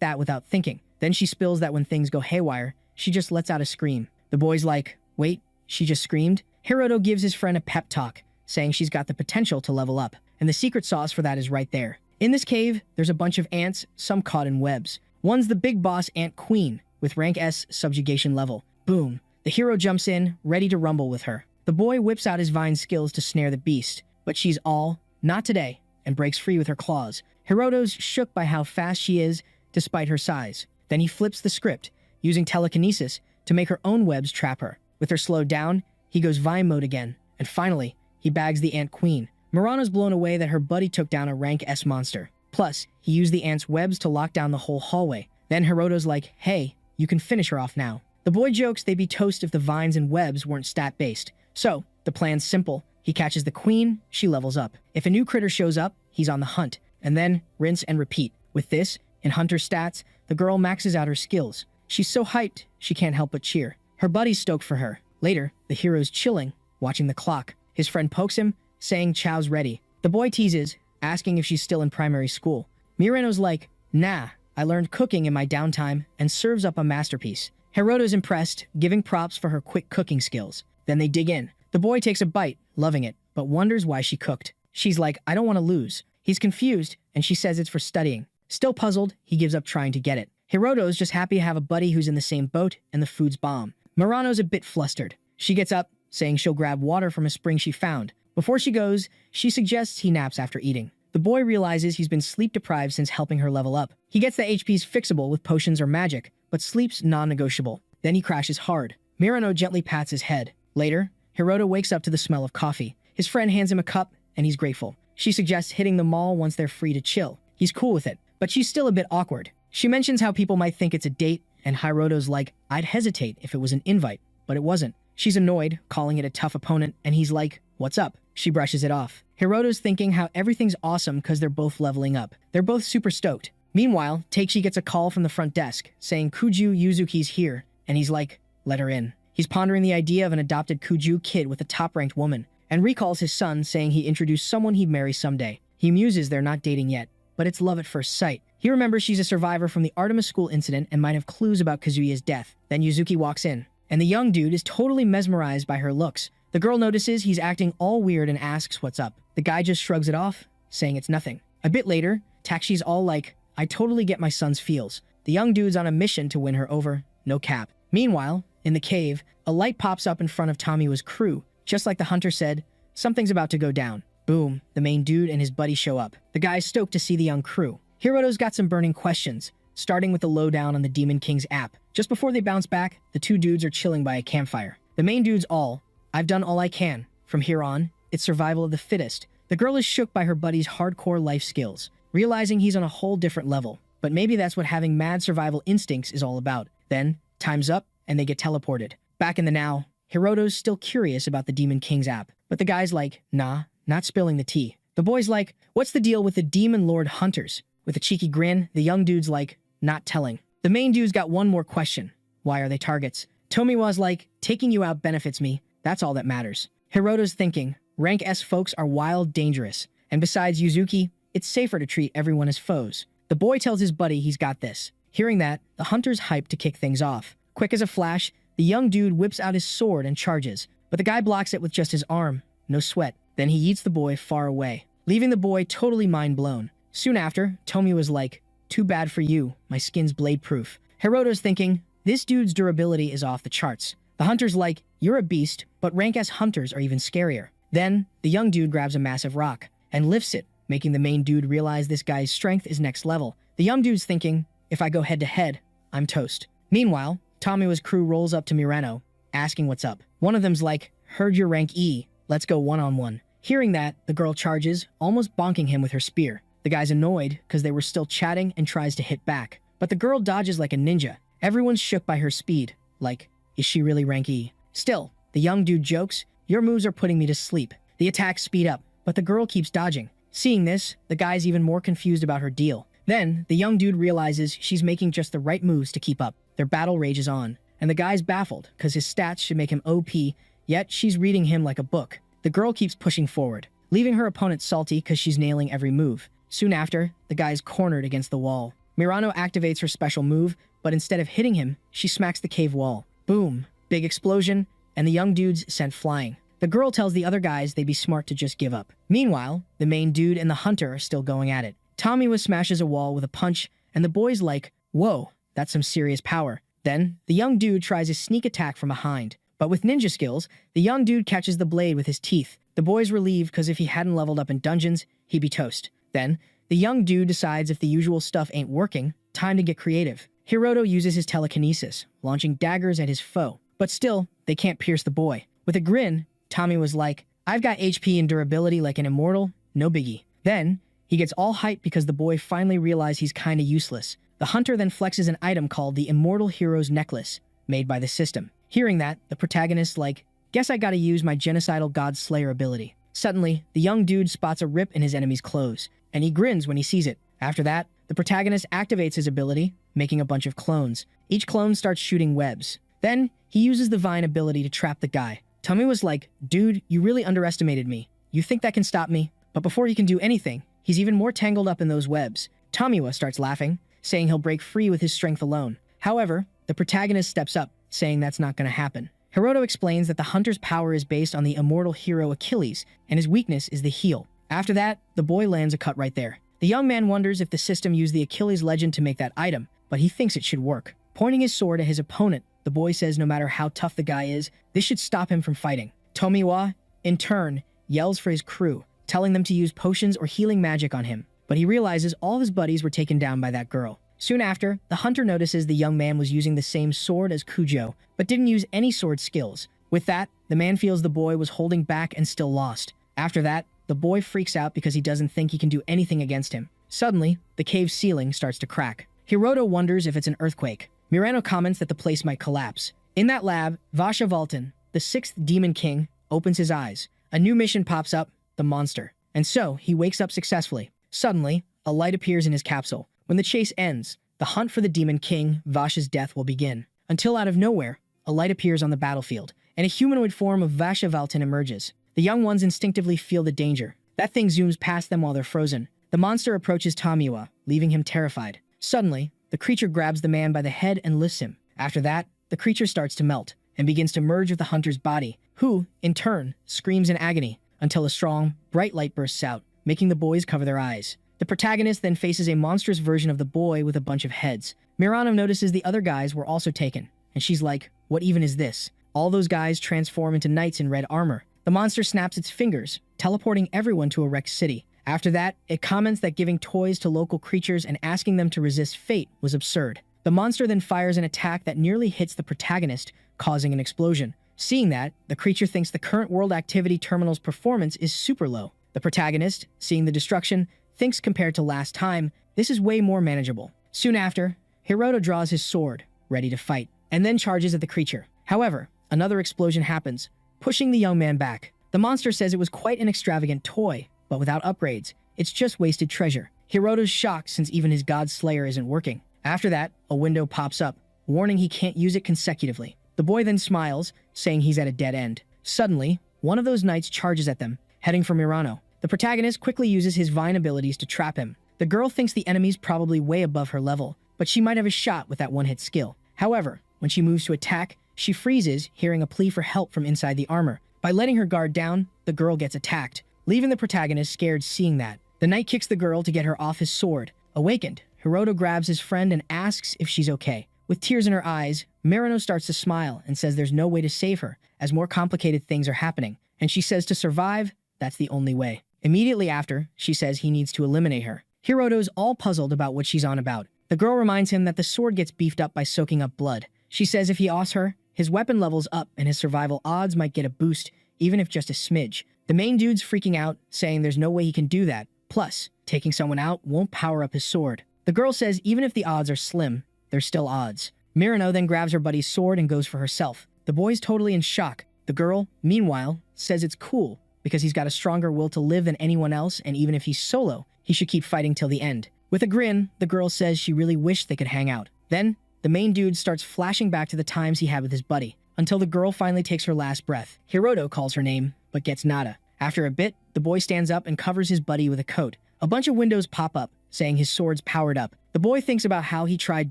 that without thinking. Then she spills that when things go haywire, she just lets out a scream. The boy's like, wait, she just screamed? Hiroto gives his friend a pep talk, saying she's got the potential to level up. And the secret sauce for that is right there. In this cave, there's a bunch of ants, some caught in webs. One's the big boss ant queen, with rank S subjugation level. Boom. The hero jumps in, ready to rumble with her. The boy whips out his vine skills to snare the beast, but she's all, not today, and breaks free with her claws. Hiroto's shook by how fast she is, despite her size. Then he flips the script, using telekinesis to make her own webs trap her. With her slowed down, he goes vine mode again, and finally, he bags the ant queen. Murano's blown away that her buddy took down a rank S monster. Plus, he used the ant's webs to lock down the whole hallway. Then Hiroto's like, hey, you can finish her off now. The boy jokes they'd be toast if the vines and webs weren't stat-based. So, the plan's simple. He catches the queen, she levels up. If a new critter shows up, he's on the hunt. And then, rinse and repeat. With this, in hunter stats, the girl maxes out her skills. She's so hyped, she can't help but cheer. Her buddy's stoked for her. Later, the hero's chilling, watching the clock. His friend pokes him, saying chow's ready. The boy teases, asking if she's still in primary school. Mirano's like, nah, I learned cooking in my downtime, and serves up a masterpiece. Hiroto's impressed, giving props for her quick cooking skills. Then they dig in. The boy takes a bite, loving it, but wonders why she cooked. She's like, I don't want to lose. He's confused, and she says it's for studying. Still puzzled, he gives up trying to get it. Hiroto's just happy to have a buddy who's in the same boat, and the food's bomb. Murano's a bit flustered. She gets up, saying she'll grab water from a spring she found. Before she goes, she suggests he naps after eating. The boy realizes he's been sleep-deprived since helping her level up. He gets the HP's fixable with potions or magic, but sleep's non-negotiable. Then he crashes hard. Mirano gently pats his head. Later, Hiroto wakes up to the smell of coffee. His friend hands him a cup, and he's grateful. She suggests hitting the mall once they're free to chill. He's cool with it, but she's still a bit awkward. She mentions how people might think it's a date, and Hiroto's like, I'd hesitate if it was an invite, but it wasn't. She's annoyed, calling it a tough opponent, and he's like, what's up? She brushes it off. Hiroto's thinking how everything's awesome because they're both leveling up. They're both super stoked. Meanwhile, Takeishi gets a call from the front desk, saying Kuju Yuzuki's here, and he's like, let her in. He's pondering the idea of an adopted Kuju kid with a top-ranked woman, and recalls his son, saying he introduced someone he'd marry someday. He muses they're not dating yet, but it's love at first sight. He remembers she's a survivor from the Artemis School incident and might have clues about Kazuya's death. Then Yuzuki walks in, and the young dude is totally mesmerized by her looks. The girl notices he's acting all weird and asks what's up. The guy just shrugs it off, saying it's nothing. A bit later, Takeshi's all like, I totally get my son's feels. The young dude's on a mission to win her over, no cap. Meanwhile, in the cave, a light pops up in front of Tomiwa's crew. Just like the hunter said, something's about to go down. Boom, the main dude and his buddy show up. The guy's stoked to see the young crew. Hiroto's got some burning questions, starting with the lowdown on the Demon King's app. Just before they bounce back, the two dudes are chilling by a campfire. The main dude's all, I've done all I can. From here on, it's survival of the fittest. The girl is shook by her buddy's hardcore life skills, realizing he's on a whole different level. But maybe that's what having mad survival instincts is all about. Then, time's up, and they get teleported. Back in the now, Hiroto's still curious about the Demon King's app, but the guy's like, nah, not spilling the tea. The boy's like, what's the deal with the Demon Lord Hunters? With a cheeky grin, the young dude's like, not telling. The main dude's got one more question. Why are they targets? Tomiwa's like, taking you out benefits me. That's all that matters. Hiroto's thinking, rank S folks are wild, dangerous. And besides Yuzuki, it's safer to treat everyone as foes. The boy tells his buddy he's got this. Hearing that, the hunter's hyped to kick things off. Quick as a flash, the young dude whips out his sword and charges. But the guy blocks it with just his arm. No sweat. Then he yeets the boy far away, leaving the boy totally mind blown. Soon after, Tomi was like, too bad for you, my skin's blade-proof. Hiroto's thinking, this dude's durability is off the charts. The hunter's like, you're a beast, but rank S hunters are even scarier. Then, the young dude grabs a massive rock and lifts it, making the main dude realize this guy's strength is next level. The young dude's thinking, if I go head-to-head, I'm toast. Meanwhile, Tomiwa's crew rolls up to Mirano, asking what's up. One of them's like, heard your rank E, let's go one-on-one. Hearing that, the girl charges, almost bonking him with her spear. The guy's annoyed because they were still chatting and tries to hit back. But the girl dodges like a ninja. Everyone's shook by her speed. Like, is she really rank E? Still, The young dude jokes, "Your moves are putting me to sleep." The attacks speed up, but the girl keeps dodging. Seeing this, the guy's even more confused about her deal. Then, the young dude realizes she's making just the right moves to keep up. Their battle rages on, and the guy's baffled because his stats should make him OP, yet she's reading him like a book. The girl keeps pushing forward, leaving her opponent salty because she's nailing every move. Soon after, the guy's cornered against the wall. Mirano activates her special move, but instead of hitting him, she smacks the cave wall. Boom, big explosion, and the young dude's sent flying. The girl tells the other guys they'd be smart to just give up. Meanwhile, the main dude and the hunter are still going at it. Tomiwa smashes a wall with a punch, and the boy's like, "Whoa, that's some serious power." Then, the young dude tries a sneak attack from behind. But with ninja skills, the young dude catches the blade with his teeth. The boy's relieved because if he hadn't leveled up in dungeons, he'd be toast. Then, the young dude decides if the usual stuff ain't working, time to get creative. Hiroto uses his telekinesis, launching daggers at his foe. But still, they can't pierce the boy. With a grin, Tommy was like, "I've got HP and durability like an immortal, no biggie." Then, he gets all hyped because the boy finally realized he's kinda useless. The hunter then flexes an item called the Immortal Hero's Necklace, made by the system. Hearing that, the protagonist's like, "Guess I gotta use my genocidal god slayer ability." Suddenly, the young dude spots a rip in his enemy's clothes, and he grins when he sees it. After that, the protagonist activates his ability, making a bunch of clones. Each clone starts shooting webs. Then, he uses the vine ability to trap the guy. Tommy was like, "Dude, you really underestimated me. You think that can stop me?" But before he can do anything, he's even more tangled up in those webs. Tomiwa starts laughing, saying he'll break free with his strength alone. However, the protagonist steps up, saying that's not going to happen. Hiroto explains that the hunter's power is based on the immortal hero Achilles, and his weakness is the heel. After that, the boy lands a cut right there. The young man wonders if the system used the Achilles legend to make that item, but he thinks it should work. Pointing his sword at his opponent, the boy says no matter how tough the guy is, this should stop him from fighting. Tomiwa, in turn, yells for his crew, telling them to use potions or healing magic on him. But he realizes all of his buddies were taken down by that girl. Soon after, the hunter notices the young man was using the same sword as Kujo, but didn't use any sword skills. With that, the man feels the boy was holding back and still lost. After that, the boy freaks out because he doesn't think he can do anything against him. Suddenly, the cave's ceiling starts to crack. Hiroto wonders if it's an earthquake. Mirano comments that the place might collapse. In that lab, Vasha Valton, the 6th Demon King, opens his eyes. A new mission pops up, the monster. And so, he wakes up successfully. Suddenly, a light appears in his capsule. When the chase ends, the hunt for the Demon King, Vasha's death, will begin. Until out of nowhere, a light appears on the battlefield, and a humanoid form of Vasha Valton emerges. The young ones instinctively feel the danger. That thing zooms past them while they're frozen. The monster approaches Tomiwa, leaving him terrified. Suddenly, the creature grabs the man by the head and lifts him. After that, the creature starts to melt, and begins to merge with the hunter's body, who, in turn, screams in agony, until a strong, bright light bursts out, making the boys cover their eyes. The protagonist then faces a monstrous version of the boy with a bunch of heads. Mirano notices the other guys were also taken, and she's like, "What even is this?" All those guys transform into knights in red armor. The monster snaps its fingers, teleporting everyone to a wrecked city. After that, it comments that giving toys to local creatures and asking them to resist fate was absurd. The monster then fires an attack that nearly hits the protagonist, causing an explosion. Seeing that, the creature thinks the current World Activity Terminal's performance is super low. The protagonist, seeing the destruction, thinks compared to last time, this is way more manageable. Soon after, Hiroto draws his sword, ready to fight, and then charges at the creature. However, another explosion happens, pushing the young man back. The monster says it was quite an extravagant toy, but without upgrades, it's just wasted treasure. Hiroto's shocked since even his god slayer isn't working. After that, a window pops up, warning he can't use it consecutively. The boy then smiles, saying he's at a dead end. Suddenly, one of those knights charges at them, heading for Mirano. The protagonist quickly uses his vine abilities to trap him. The girl thinks the enemy's probably way above her level, but she might have a shot with that one-hit skill. However, when she moves to attack, she freezes, hearing a plea for help from inside the armor. By letting her guard down, the girl gets attacked, leaving the protagonist scared seeing that. The knight kicks the girl to get her off his sword. Awakened, Hiroto grabs his friend and asks if she's okay. With tears in her eyes, Mirano starts to smile and says there's no way to save her, as more complicated things are happening. And she says to survive, that's the only way. Immediately after, she says he needs to eliminate her. Hiroto's all puzzled about what she's on about. The girl reminds him that the sword gets beefed up by soaking up blood. She says if he offs her, his weapon level's up and his survival odds might get a boost, even if just a smidge. The main dude's freaking out, saying there's no way he can do that. Plus, taking someone out won't power up his sword. The girl says even if the odds are slim, there's still odds. Mirano then grabs her buddy's sword and goes for herself. The boy's totally in shock, The girl, meanwhile, says it's cool because he's got a stronger will to live than anyone else, and even if he's solo, he should keep fighting till the end. With a grin, the girl says she really wished they could hang out. Then, the main dude starts flashing back to the times he had with his buddy, until the girl finally takes her last breath. Hiroto calls her name, but gets nada. After a bit, the boy stands up and covers his buddy with a coat. A bunch of windows pop up, saying his sword's powered up. The boy thinks about how he tried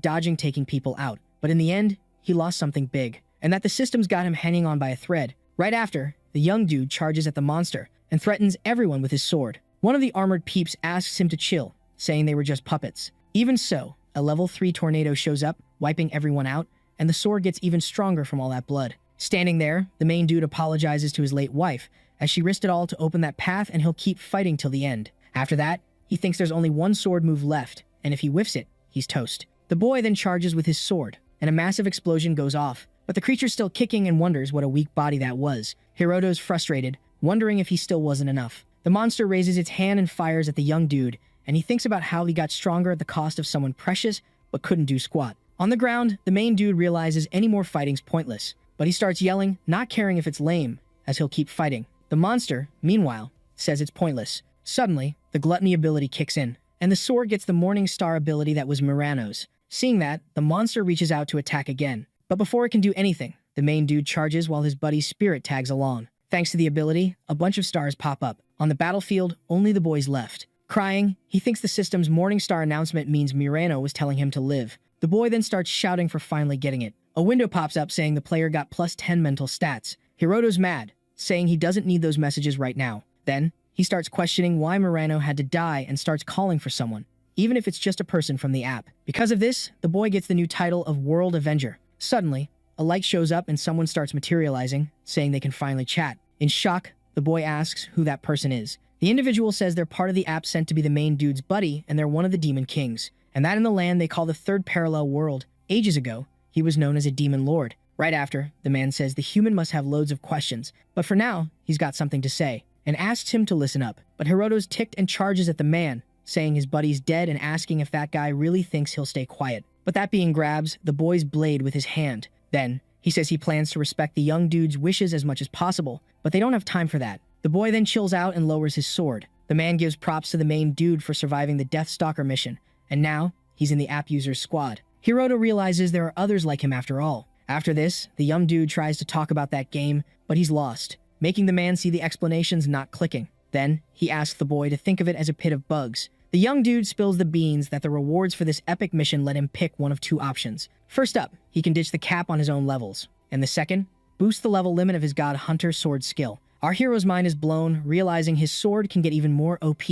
dodging taking people out, but in the end, he lost something big, and that the system's got him hanging on by a thread. Right after, the young dude charges at the monster and threatens everyone with his sword. One of the armored peeps asks him to chill, saying they were just puppets. Even so, a level 3 tornado shows up, wiping everyone out, and the sword gets even stronger from all that blood. Standing there, the main dude apologizes to his late wife, as she risked it all to open that path and he'll keep fighting till the end. After that, he thinks there's only one sword move left, and if he whiffs it, he's toast. The boy then charges with his sword, and a massive explosion goes off, but the creature's still kicking and wonders what a weak body that was. Hiroto's frustrated, wondering if he still wasn't enough. The monster raises its hand and fires at the young dude, and he thinks about how he got stronger at the cost of someone precious, but couldn't do squat. On the ground, the main dude realizes any more fighting's pointless, but he starts yelling, not caring if it's lame, as he'll keep fighting. The monster, meanwhile, says it's pointless. Suddenly, the gluttony ability kicks in, and the sword gets the Morning Star ability that was Murano's. Seeing that, the monster reaches out to attack again. But before it can do anything, the main dude charges while his buddy's spirit tags along. Thanks to the ability, a bunch of stars pop up. On the battlefield, only the boy's left. Crying, he thinks the system's Morning Star announcement means Murano was telling him to live. The boy then starts shouting for finally getting it. A window pops up saying the player got plus 10 mental stats. Hiroto's mad, saying he doesn't need those messages right now. Then, he starts questioning why Murano had to die and starts calling for someone, even if it's just a person from the app. Because of this, the boy gets the new title of World Avenger. Suddenly, a light shows up and someone starts materializing, saying they can finally chat. In shock, the boy asks who that person is. The individual says they're part of the app sent to be the main dude's buddy, and they're one of the Demon Kings, and that in the land they call the Third Parallel World. Ages ago, he was known as a Demon Lord. Right after, the man says the human must have loads of questions, but for now, he's got something to say, and asks him to listen up. But Hiroto's ticked and charges at the man, saying his buddy's dead and asking if that guy really thinks he'll stay quiet. But that being grabs the boy's blade with his hand. Then, he says he plans to respect the young dude's wishes as much as possible, but they don't have time for that. The boy then chills out and lowers his sword. The man gives props to the main dude for surviving the Deathstalker mission, and now, he's in the app user's squad. Hiroto realizes there are others like him after all. After this, the young dude tries to talk about that game, but he's lost, making the man see the explanations not clicking. Then, he asks the boy to think of it as a pit of bugs. The young dude spills the beans that the rewards for this epic mission let him pick one of two options. First up, he can ditch the cap on his own levels. And the second, boost the level limit of his God Hunter sword skill. Our hero's mind is blown, realizing his sword can get even more OP.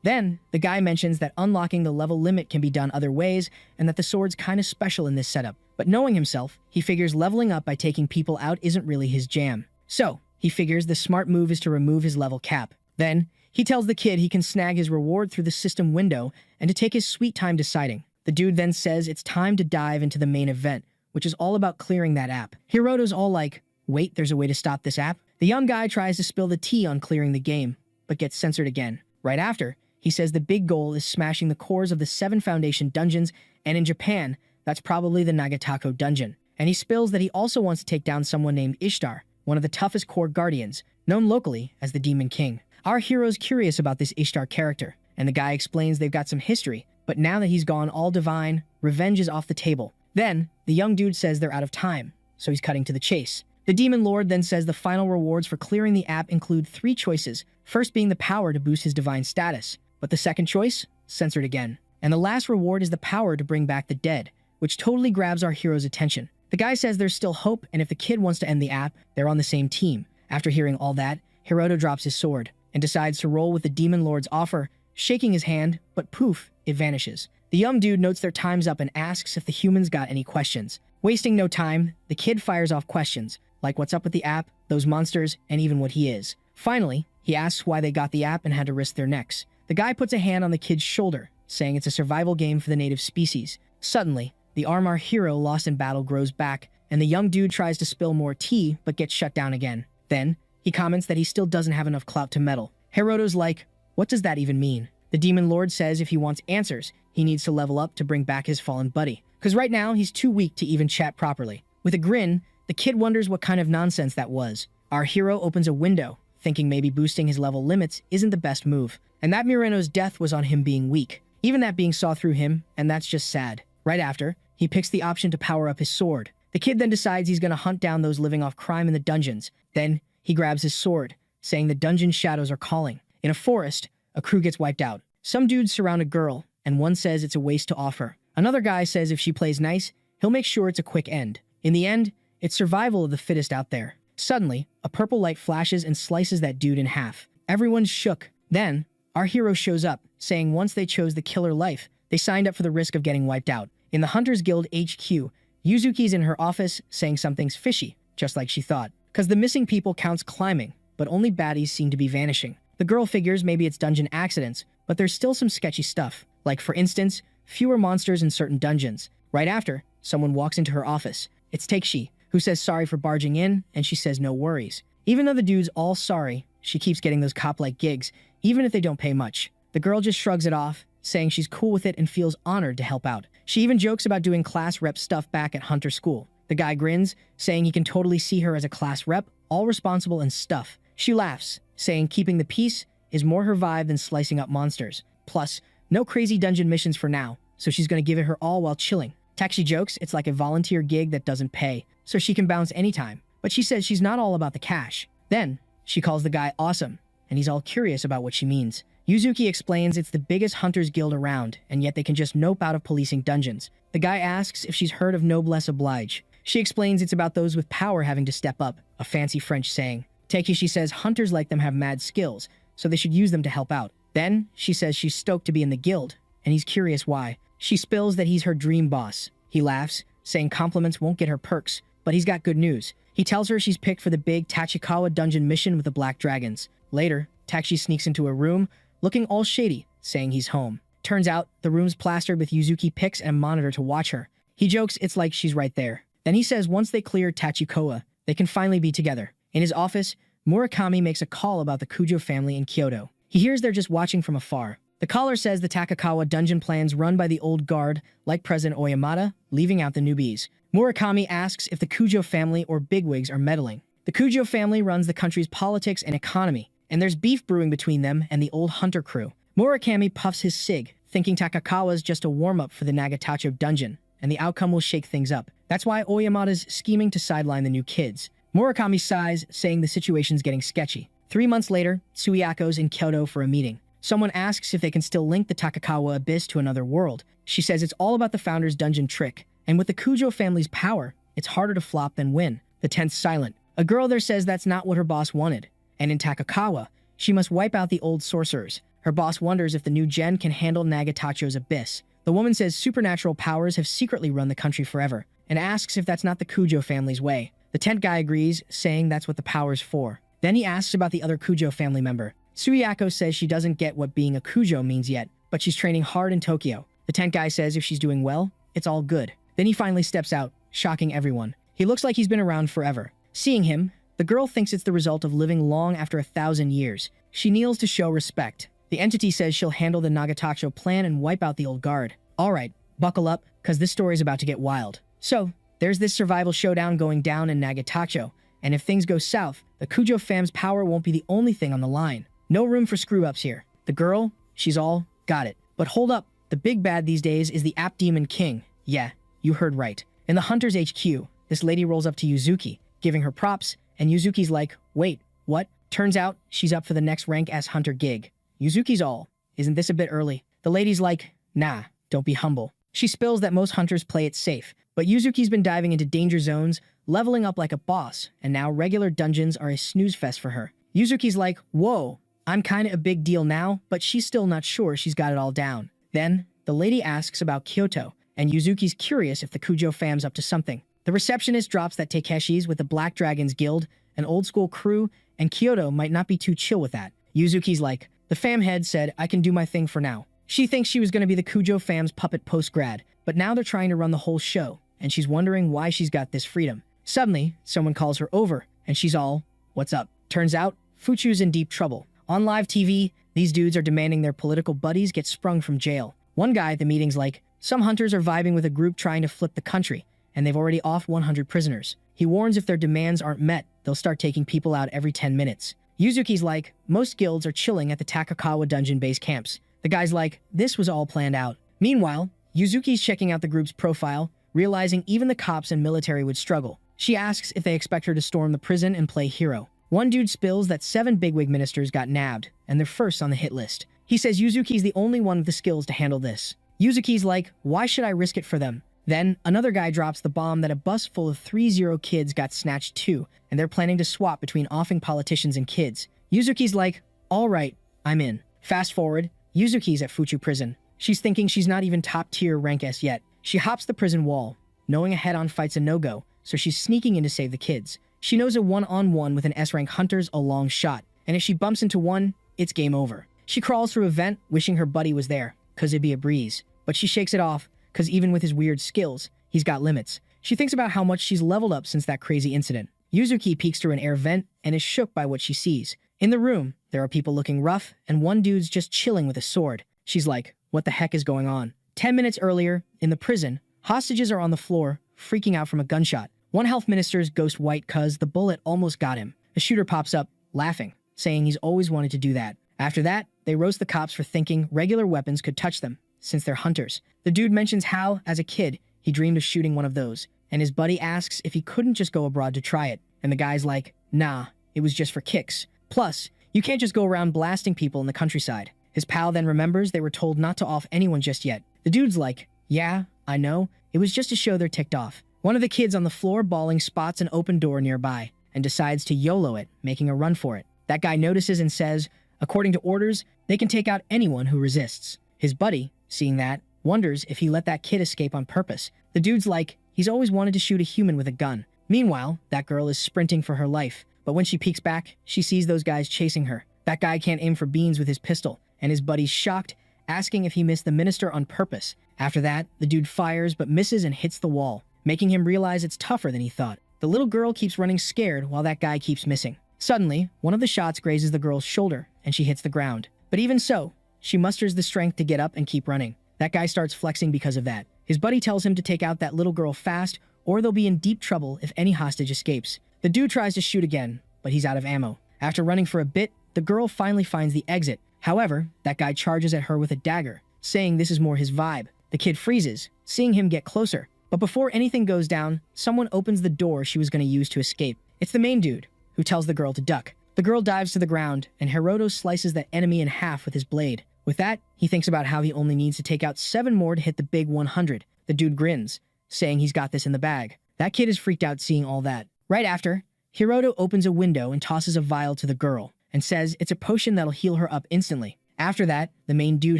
Then, the guy mentions that unlocking the level limit can be done other ways, and that the sword's kinda special in this setup. But knowing himself, he figures leveling up by taking people out isn't really his jam. So, he figures the smart move is to remove his level cap. Then, he tells the kid he can snag his reward through the system window and to take his sweet time deciding. The dude then says it's time to dive into the main event, which is all about clearing that app. Hiroto's all like, wait, there's a way to stop this app? The young guy tries to spill the tea on clearing the game, but gets censored again. Right after, he says the big goal is smashing the cores of the 7 Foundation dungeons, and in Japan, that's probably the Nagatako dungeon. And he spills that he also wants to take down someone named Ishtar, one of the toughest core guardians, known locally as the Demon King. Our hero's curious about this Ishtar character, and the guy explains they've got some history, but now that he's gone all divine, revenge is off the table. Then, the young dude says they're out of time, so he's cutting to the chase. The Demon Lord then says the final rewards for clearing the app include 3 choices, first being the power to boost his divine status, but the second choice, censored again. And the last reward is the power to bring back the dead, which totally grabs our hero's attention. The guy says there's still hope, and if the kid wants to end the app, they're on the same team. After hearing all that, Hiroto drops his sword, and decides to roll with the Demon Lord's offer, shaking his hand, but poof, it vanishes. The young dude notes their time's up and asks if the humans got any questions. Wasting no time, the kid fires off questions, like what's up with the app, those monsters, and even what he is. Finally, he asks why they got the app and had to risk their necks. The guy puts a hand on the kid's shoulder, saying it's a survival game for the native species. Suddenly, the arm our hero lost in battle grows back, and the young dude tries to spill more tea, but gets shut down again. Then, he comments that he still doesn't have enough clout to meddle. Hiroto's like, what does that even mean? The Demon Lord says if he wants answers, he needs to level up to bring back his fallen buddy, because right now he's too weak to even chat properly. With a grin, the kid wonders what kind of nonsense that was. Our hero opens a window, thinking maybe boosting his level limits isn't the best move. And that Moreno's death was on him being weak. Even that being saw through him, and that's just sad. Right after, he picks the option to power up his sword. The kid then decides he's gonna hunt down those living off crime in the dungeons. Then, he grabs his sword, saying the dungeon shadows are calling. In a forest, a crew gets wiped out. Some dudes surround a girl, and one says it's a waste to offer. Another guy says if she plays nice, he'll make sure it's a quick end. In the end, it's survival of the fittest out there. Suddenly, a purple light flashes and slices that dude in half. Everyone's shook. Then, our hero shows up, saying once they chose the killer life, they signed up for the risk of getting wiped out. In the Hunters Guild HQ, Yuzuki's in her office saying something's fishy, just like she thought. Cause the missing people counts climbing, but only baddies seem to be vanishing. The girl figures maybe it's dungeon accidents, but there's still some sketchy stuff. Like for instance, fewer monsters in certain dungeons. Right after, someone walks into her office. It's Takeshi, who says sorry for barging in, and she says no worries. Even though the dude's all sorry, she keeps getting those cop-like gigs, even if they don't pay much. The girl just shrugs it off, saying she's cool with it and feels honored to help out. She even jokes about doing class rep stuff back at Hunter School. The guy grins, saying he can totally see her as a class rep, all responsible and stuff. She laughs, saying keeping the peace is more her vibe than slicing up monsters. Plus, no crazy dungeon missions for now, so she's gonna give it her all while chilling. Takeshi jokes it's like a volunteer gig that doesn't pay, so she can bounce anytime. But she says she's not all about the cash. Then, she calls the guy awesome, and he's all curious about what she means. Yuzuki explains it's the biggest Hunters Guild around, and yet they can just nope out of policing dungeons. The guy asks if she's heard of noblesse oblige. She explains it's about those with power having to step up, a fancy French saying. Takeshi says hunters like them have mad skills, so they should use them to help out. Then, she says she's stoked to be in the guild, and he's curious why. She spills that he's her dream boss. He laughs, saying compliments won't get her perks, but he's got good news. He tells her she's picked for the big Tachikawa dungeon mission with the Black Dragons. Later, Takeshi sneaks into a room, looking all shady, saying he's home. Turns out, the room's plastered with Yuzuki pics and a monitor to watch her. He jokes it's like she's right there. Then he says once they clear Tachikawa, they can finally be together. In his office, Murakami makes a call about the Kujo family in Kyoto. He hears they're just watching from afar. The caller says the Takakawa dungeon plan's run by the old guard, like President Oyamada, leaving out the newbies. Murakami asks if the Kujo family or bigwigs are meddling. The Kujo family runs the country's politics and economy, and there's beef brewing between them and the old hunter crew. Murakami puffs his cig, thinking Takakawa's just a warm-up for the Nagatacho dungeon, and the outcome will shake things up. That's why Oyamada's scheming to sideline the new kids. Murakami sighs, saying the situation's getting sketchy. 3 months later, Suiako's in Kyoto for a meeting. Someone asks if they can still link the Takakawa abyss to another world. She says it's all about the founder's dungeon trick, and with the Kujo family's power, it's harder to flop than win. The tent's silent. A girl there says that's not what her boss wanted, and in Takakawa, she must wipe out the old sorcerers. Her boss wonders if the new gen can handle Nagatacho's abyss. The woman says supernatural powers have secretly run the country forever, and asks if that's not the Kujo family's way. The tent guy agrees, saying that's what the power's for. Then he asks about the other Kujo family member. Suiako says she doesn't get what being a Kujo means yet, but she's training hard in Tokyo. The tent guy says if she's doing well, it's all good. Then he finally steps out, shocking everyone. He looks like he's been around forever. Seeing him, the girl thinks it's the result of living long after 1,000 years. She kneels to show respect. The entity says she'll handle the Nagatacho plan and wipe out the old guard. Alright, buckle up, cause this story's about to get wild. So, there's this survival showdown going down in Nagatacho, and if things go south, the Kujo fam's power won't be the only thing on the line. No room for screw-ups here. The girl, she's all got it. But hold up, the big bad these days is the App Demon King. Yeah, you heard right. In the Hunter's HQ, this lady rolls up to Yuzuki, giving her props, and Yuzuki's like, wait, what? Turns out, she's up for the next rank as Hunter gig. Yuzuki's all, isn't this a bit early? The lady's like, nah, don't be humble. She spills that most hunters play it safe, but Yuzuki's been diving into danger zones, leveling up like a boss, and now regular dungeons are a snooze fest for her. Yuzuki's like, whoa, I'm kinda a big deal now, but she's still not sure she's got it all down. Then, the lady asks about Kyoto, and Yuzuki's curious if the Kujo fam's up to something. The receptionist drops that Takeshi's with the Black Dragons Guild, an old-school crew, and Kyoto might not be too chill with that. Yuzuki's like, the fam head said I can do my thing for now. She thinks she was gonna be the Kujo fam's puppet post-grad, but now they're trying to run the whole show, and she's wondering why she's got this freedom. Suddenly, someone calls her over, and she's all, what's up? Turns out, Fuchu's in deep trouble. On live TV, these dudes are demanding their political buddies get sprung from jail. One guy at the meeting's like, some hunters are vibing with a group trying to flip the country, and they've already offed 100 prisoners. He warns if their demands aren't met, they'll start taking people out every 10 minutes. Yuzuki's like, most guilds are chilling at the Takakawa dungeon base camps. The guy's like, this was all planned out. Meanwhile, Yuzuki's checking out the group's profile, realizing even the cops and military would struggle. She asks if they expect her to storm the prison and play hero. One dude spills that 7 bigwig ministers got nabbed, and they're first on the hit list. He says Yuzuki's the only one with the skills to handle this. Yuzuki's like, why should I risk it for them? Then, another guy drops the bomb that a bus full of 3-0 kids got snatched too, and they're planning to swap between offing politicians and kids. Yuzuki's like, alright, I'm in. Fast forward, Yuzuki's at Fuchu prison. She's thinking she's not even top tier rank S yet. She hops the prison wall, knowing a head-on fight's a no-go, so she's sneaking in to save the kids. She knows a one-on-one with an S-rank hunter's a long shot, and if she bumps into one, it's game over. She crawls through a vent, wishing her buddy was there, cause it'd be a breeze. But she shakes it off, cause even with his weird skills, he's got limits. She thinks about how much she's leveled up since that crazy incident. Yuzuki peeks through an air vent and is shook by what she sees. In the room, there are people looking rough, and one dude's just chilling with a sword. She's like, what the heck is going on? 10 minutes earlier, in the prison, hostages are on the floor, freaking out from a gunshot. One health minister's ghost white cuz the bullet almost got him. A shooter pops up, laughing, saying he's always wanted to do that. After that, they roast the cops for thinking regular weapons could touch them, since they're hunters. The dude mentions how, as a kid, he dreamed of shooting one of those, and his buddy asks if he couldn't just go abroad to try it, and the guy's like, nah, it was just for kicks. Plus, you can't just go around blasting people in the countryside. His pal then remembers they were told not to off anyone just yet. The dude's like, yeah, I know, it was just to show they're ticked off. One of the kids on the floor bawling spots an open door nearby, and decides to YOLO it, making a run for it. That guy notices and says, according to orders, they can take out anyone who resists. His buddy, seeing that, wonders if he let that kid escape on purpose. The dude's like, he's always wanted to shoot a human with a gun. Meanwhile, that girl is sprinting for her life, but when she peeks back, she sees those guys chasing her. That guy can't aim for beans with his pistol, and his buddy's shocked, asking if he missed the minister on purpose. After that, the dude fires but misses and hits the wall, making him realize it's tougher than he thought. The little girl keeps running scared while that guy keeps missing. Suddenly, one of the shots grazes the girl's shoulder, and she hits the ground. But even so, she musters the strength to get up and keep running. That guy starts flexing because of that. His buddy tells him to take out that little girl fast, or they'll be in deep trouble if any hostage escapes. The dude tries to shoot again, but he's out of ammo. After running for a bit, the girl finally finds the exit. However, that guy charges at her with a dagger, saying this is more his vibe. The kid freezes, seeing him get closer. But before anything goes down, someone opens the door she was going to use to escape. It's the main dude, who tells the girl to duck. The girl dives to the ground, and Hiroto slices that enemy in half with his blade. With that, he thinks about how he only needs to take out 7 more to hit the big 100. The dude grins, saying he's got this in the bag. That kid is freaked out seeing all that. Right after, Hiroto opens a window and tosses a vial to the girl, and says it's a potion that'll heal her up instantly. After that, the main dude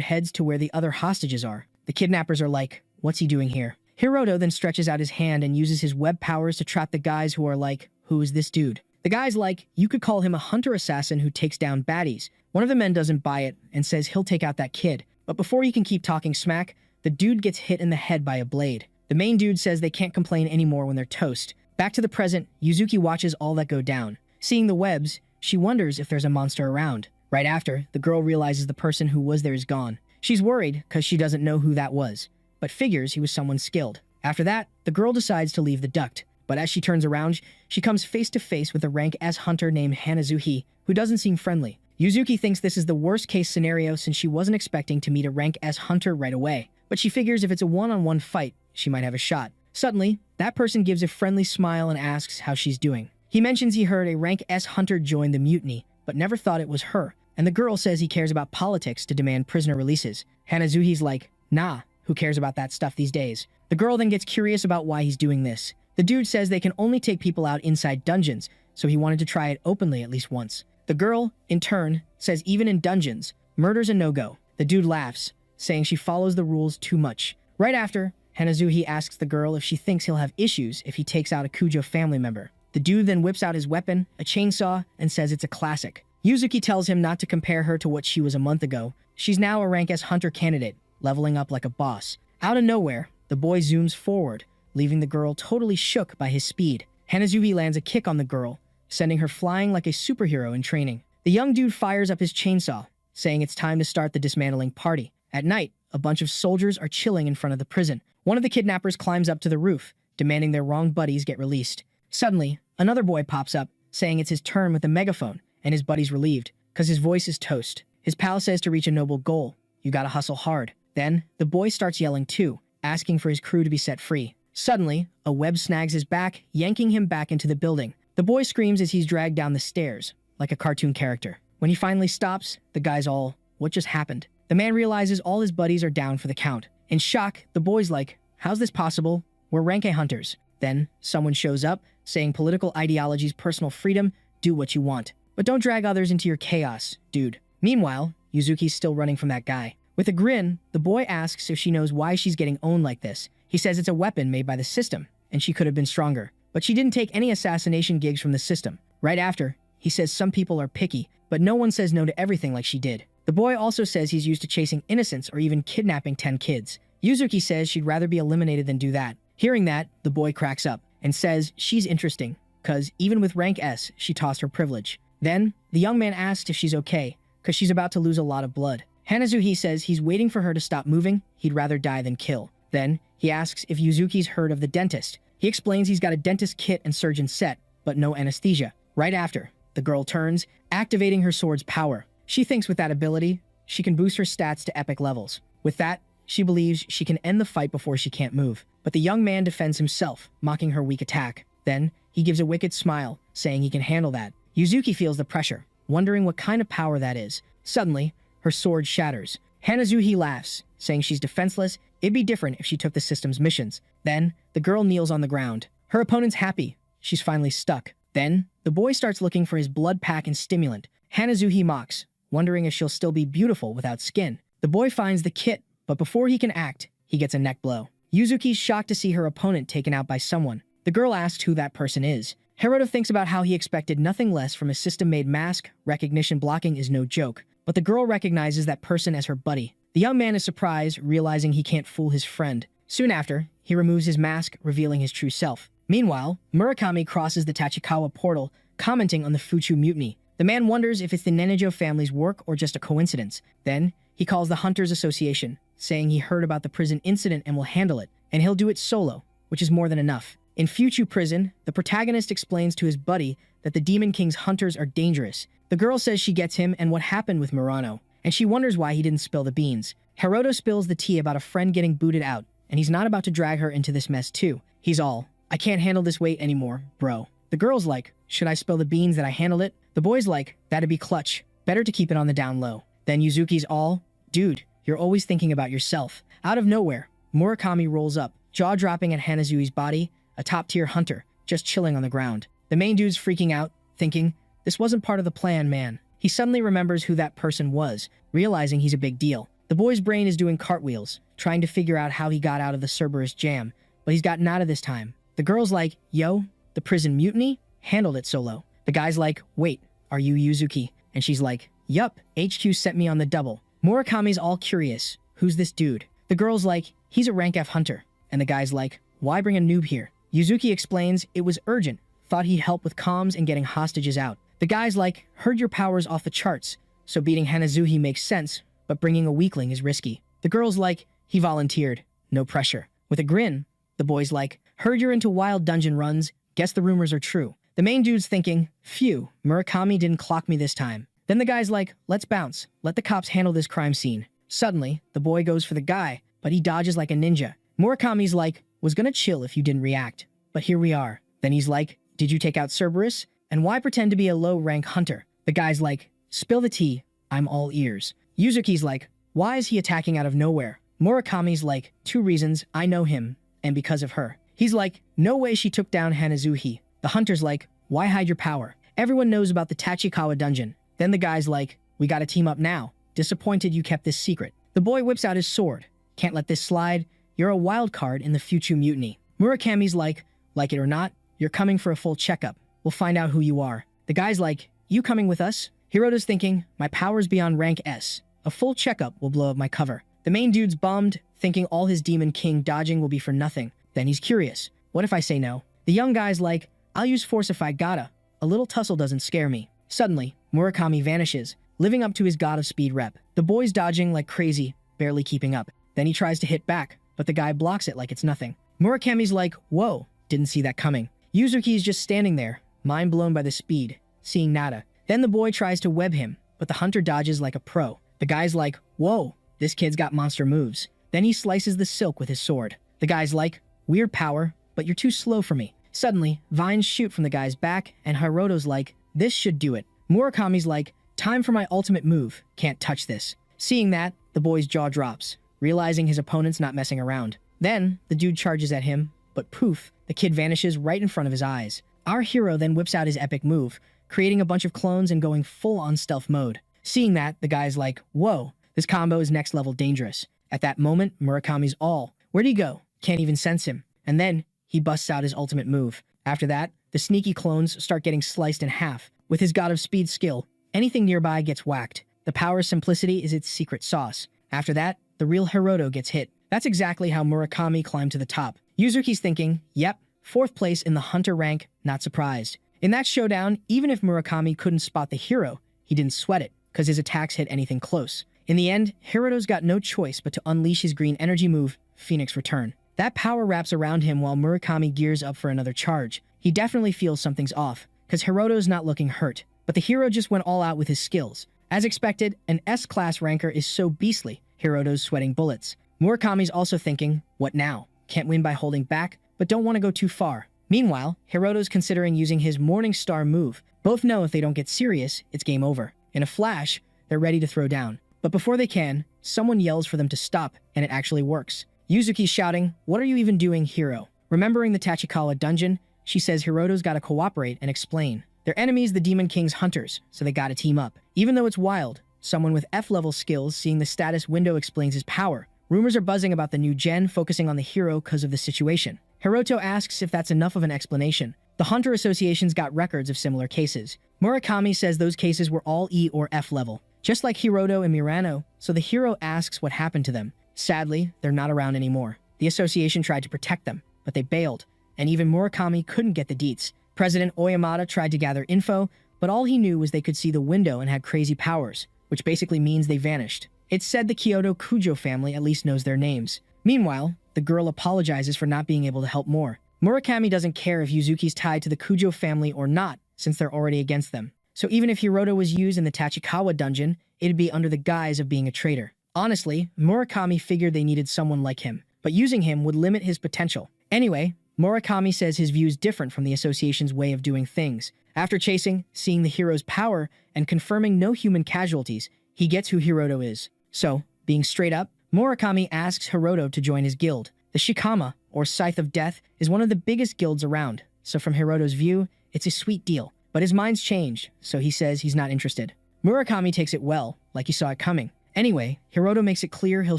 heads to where the other hostages are. The kidnappers are like, what's he doing here? Hiroto then stretches out his hand and uses his web powers to trap the guys who are like, who is this dude? The guy's like, you could call him a hunter assassin who takes down baddies. One of the men doesn't buy it and says he'll take out that kid. But before he can keep talking smack, the dude gets hit in the head by a blade. The main dude says they can't complain anymore when they're toast. Back to the present, Yuzuki watches all that go down. Seeing the webs, she wonders if there's a monster around. Right after, the girl realizes the person who was there is gone. She's worried because she doesn't know who that was, but figures he was someone skilled. After that, the girl decides to leave the duct. But as she turns around, she comes face to face with a rank S hunter named Hanazuhi, who doesn't seem friendly. Yuzuki thinks this is the worst case scenario since she wasn't expecting to meet a rank S hunter right away. But she figures if it's a one-on-one fight, she might have a shot. Suddenly, that person gives a friendly smile and asks how she's doing. He mentions he heard a rank S hunter join the mutiny, but never thought it was her. And the girl says he cares about politics to demand prisoner releases. Hanazuhi's like, nah, who cares about that stuff these days? The girl then gets curious about why he's doing this. The dude says they can only take people out inside dungeons, so he wanted to try it openly at least once. The girl, in turn, says even in dungeons, murder's a no-go. The dude laughs, saying she follows the rules too much. Right after, Hanazuhi asks the girl if she thinks he'll have issues if he takes out a Kujo family member. The dude then whips out his weapon, a chainsaw, and says it's a classic. Yuzuki tells him not to compare her to what she was a month ago. She's now a rank S hunter candidate, leveling up like a boss. Out of nowhere, the boy zooms forward, leaving the girl totally shook by his speed. Hanazuhi lands a kick on the girl, sending her flying like a superhero in training. The young dude fires up his chainsaw, saying it's time to start the dismantling party. At night, a bunch of soldiers are chilling in front of the prison. One of the kidnappers climbs up to the roof, demanding their wronged buddies get released. Suddenly, another boy pops up, saying it's his turn with a megaphone, and his buddy's relieved, cause his voice is toast. His pal says to reach a noble goal, you gotta hustle hard. Then, the boy starts yelling too, asking for his crew to be set free. Suddenly, a web snags his back, yanking him back into the building. The boy screams as he's dragged down the stairs, like a cartoon character. When he finally stops, the guy's all, what just happened? The man realizes all his buddies are down for the count. In shock, the boy's like, how's this possible? We're rank A hunters. Then, someone shows up, saying political ideology's personal freedom, do what you want. But don't drag others into your chaos, dude. Meanwhile, Yuzuki's still running from that guy. With a grin, the boy asks if she knows why she's getting owned like this. He says it's a weapon made by the system, and she could have been stronger. But she didn't take any assassination gigs from the system. Right after, he says some people are picky, but no one says no to everything like she did. The boy also says he's used to chasing innocents or even kidnapping 10 kids. Yuzuki says she'd rather be eliminated than do that. Hearing that, the boy cracks up and says she's interesting, cause even with rank S, she tossed her privilege. Then, the young man asks if she's okay, cause she's about to lose a lot of blood. Hanazuhi says he's waiting for her to stop moving, he'd rather die than kill. Then, he asks if Yuzuki's heard of the dentist. He explains he's got a dentist kit and surgeon set, but no anesthesia. Right after, the girl turns, activating her sword's power. She thinks with that ability, she can boost her stats to epic levels. With that, she believes she can end the fight before she can't move. But the young man defends himself, mocking her weak attack. Then, he gives a wicked smile, saying he can handle that. Yuzuki feels the pressure, wondering what kind of power that is. Suddenly, her sword shatters. Hanazuhi laughs, saying she's defenseless, it'd be different if she took the system's missions. Then, the girl kneels on the ground. Her opponent's happy, she's finally stuck. Then, the boy starts looking for his blood pack and stimulant. Hanazuhi mocks, wondering if she'll still be beautiful without skin. The boy finds the kit, but before he can act, he gets a neck blow. Yuzuki's shocked to see her opponent taken out by someone. The girl asks who that person is. Hiroto thinks about how he expected nothing less from a system-made mask. Recognition blocking is no joke. But the girl recognizes that person as her buddy. The young man is surprised, realizing he can't fool his friend. Soon after, he removes his mask, revealing his true self. Meanwhile, Murakami crosses the Tachikawa portal, commenting on the Fuchu mutiny. The man wonders if it's the Nenejo family's work or just a coincidence. Then, he calls the Hunters Association, saying he heard about the prison incident and will handle it, and he'll do it solo, which is more than enough. In Fuchu prison, the protagonist explains to his buddy that the Demon King's hunters are dangerous. The girl says she gets him and what happened with Murano, and she wonders why he didn't spill the beans. Hiroto spills the tea about a friend getting booted out, and he's not about to drag her into this mess too. He's all, I can't handle this weight anymore, bro. The girl's like, should I spill the beans that I handled it? The boy's like, that'd be clutch. Better to keep it on the down low. Then Yuzuki's all, dude, you're always thinking about yourself. Out of nowhere, Murakami rolls up, jaw-dropping at Hanazui's body, a top-tier hunter, just chilling on the ground. The main dude's freaking out, thinking, this wasn't part of the plan, man. He suddenly remembers who that person was, realizing he's a big deal. The boy's brain is doing cartwheels, trying to figure out how he got out of the Cerberus jam, but he's gotten out of this time. The girl's like, yo, the prison mutiny? Handled it solo. The guy's like, wait, are you Yuzuki? And she's like, yup, HQ sent me on the double. Murakami's all curious, who's this dude? The girl's like, he's a rank F hunter. And the guy's like, why bring a noob here? Yuzuki explains it was urgent, thought he'd help with comms and getting hostages out. The guy's like, heard your power's off the charts, so beating Hanazuhi makes sense, but bringing a weakling is risky. The girl's like, he volunteered, no pressure. With a grin, the boy's like, heard you're into wild dungeon runs, guess the rumors are true. The main dude's thinking, phew, Murakami didn't clock me this time. Then the guy's like, let's bounce, let the cops handle this crime scene. Suddenly, the boy goes for the guy, but he dodges like a ninja. Murakami's like, was gonna chill if you didn't react, but here we are. Then he's like, did you take out Cerberus? And why pretend to be a low-rank hunter? The guy's like, spill the tea, I'm all ears. Yuzuki's like, why is he attacking out of nowhere? Murakami's like, 2 reasons, I know him, and because of her. He's like, no way she took down Hanazuhi. The hunter's like, why hide your power? Everyone knows about the Tachikawa dungeon. Then the guy's like, we gotta team up now. Disappointed you kept this secret. The boy whips out his sword. Can't let this slide. You're a wild card in the Fuchu mutiny. Murakami's like it or not, you're coming for a full checkup. We'll find out who you are. The guy's like, you coming with us? Hiroto's thinking, my power's beyond rank S. A full checkup will blow up my cover. The main dude's bummed, thinking all his Demon King dodging will be for nothing. Then he's curious. What if I say no? The young guy's like, I'll use force if I gotta. A little tussle doesn't scare me. Suddenly, Murakami vanishes, living up to his god of speed rep. The boy's dodging like crazy, barely keeping up. Then he tries to hit back, but the guy blocks it like it's nothing. Murakami's like, whoa, didn't see that coming. Yuzuki is just standing there, mind blown by the speed, seeing nada. Then the boy tries to web him, but the hunter dodges like a pro. The guy's like, whoa, this kid's got monster moves. Then he slices the silk with his sword. The guy's like, weird power, but you're too slow for me. Suddenly, vines shoot from the guy's back, and Hiroto's like, this should do it. Murakami's like, time for my ultimate move, can't touch this. Seeing that, the boy's jaw drops, realizing his opponent's not messing around. Then, the dude charges at him, but poof, the kid vanishes right in front of his eyes. Our hero then whips out his epic move, creating a bunch of clones and going full on stealth mode. Seeing that, the guy's like, whoa, this combo is next level dangerous. At that moment, Murakami's all, where'd he go? Can't even sense him. And then, he busts out his ultimate move. After that, the sneaky clones start getting sliced in half. With his God of Speed skill, anything nearby gets whacked. The power's simplicity is its secret sauce. After that, the real Hiroto gets hit. That's exactly how Murakami climbed to the top. Yuzuki's thinking, yep, 4th place in the hunter rank, not surprised. In that showdown, even if Murakami couldn't spot the hero, he didn't sweat it, because his attacks hit anything close. In the end, Hiroto's got no choice but to unleash his green energy move, Phoenix Return. That power wraps around him while Murakami gears up for another charge. He definitely feels something's off, because Hiroto's not looking hurt, but the hero just went all out with his skills. As expected, an S-class ranker is so beastly, Hiroto's sweating bullets. Murakami's also thinking, what now? Can't win by holding back, but don't want to go too far. Meanwhile, Hiroto's considering using his Morning Star move. Both know if they don't get serious, it's game over. In a flash, they're ready to throw down. But before they can, someone yells for them to stop, and it actually works. Yuzuki's shouting, what are you even doing, hero? Remembering the Tachikawa dungeon, she says Hiroto's gotta cooperate and explain. Their enemies, the Demon King's hunters, so they gotta team up. Even though it's wild, someone with F-level skills seeing the status window explains his power. Rumors are buzzing about the new gen focusing on the hero because of the situation. Hiroto asks if that's enough of an explanation. The Hunter Association's got records of similar cases. Murakami says those cases were all E or F level, just like Hiroto and Mirano, so the hero asks what happened to them. Sadly, they're not around anymore. The association tried to protect them, but they bailed, and even Murakami couldn't get the deets. President Oyamada tried to gather info, but all he knew was they could see the window and had crazy powers, which basically means they vanished. It's said the Kyoto Kujo family at least knows their names. Meanwhile, the girl apologizes for not being able to help more. Murakami doesn't care if Yuzuki's tied to the Kujo family or not, since they're already against them. So even if Hiroto was used in the Tachikawa dungeon, it'd be under the guise of being a traitor. Honestly, Murakami figured they needed someone like him, but using him would limit his potential. Anyway, Murakami says his view's different from the association's way of doing things. After chasing, seeing the hero's power, and confirming no human casualties, he gets who Hiroto is. So, being straight up, Murakami asks Hiroto to join his guild. The Shikama, or Scythe of Death, is one of the biggest guilds around, so from Hiroto's view, it's a sweet deal. But his mind's changed, so he says he's not interested. Murakami takes it well, like he saw it coming. Anyway, Hiroto makes it clear he'll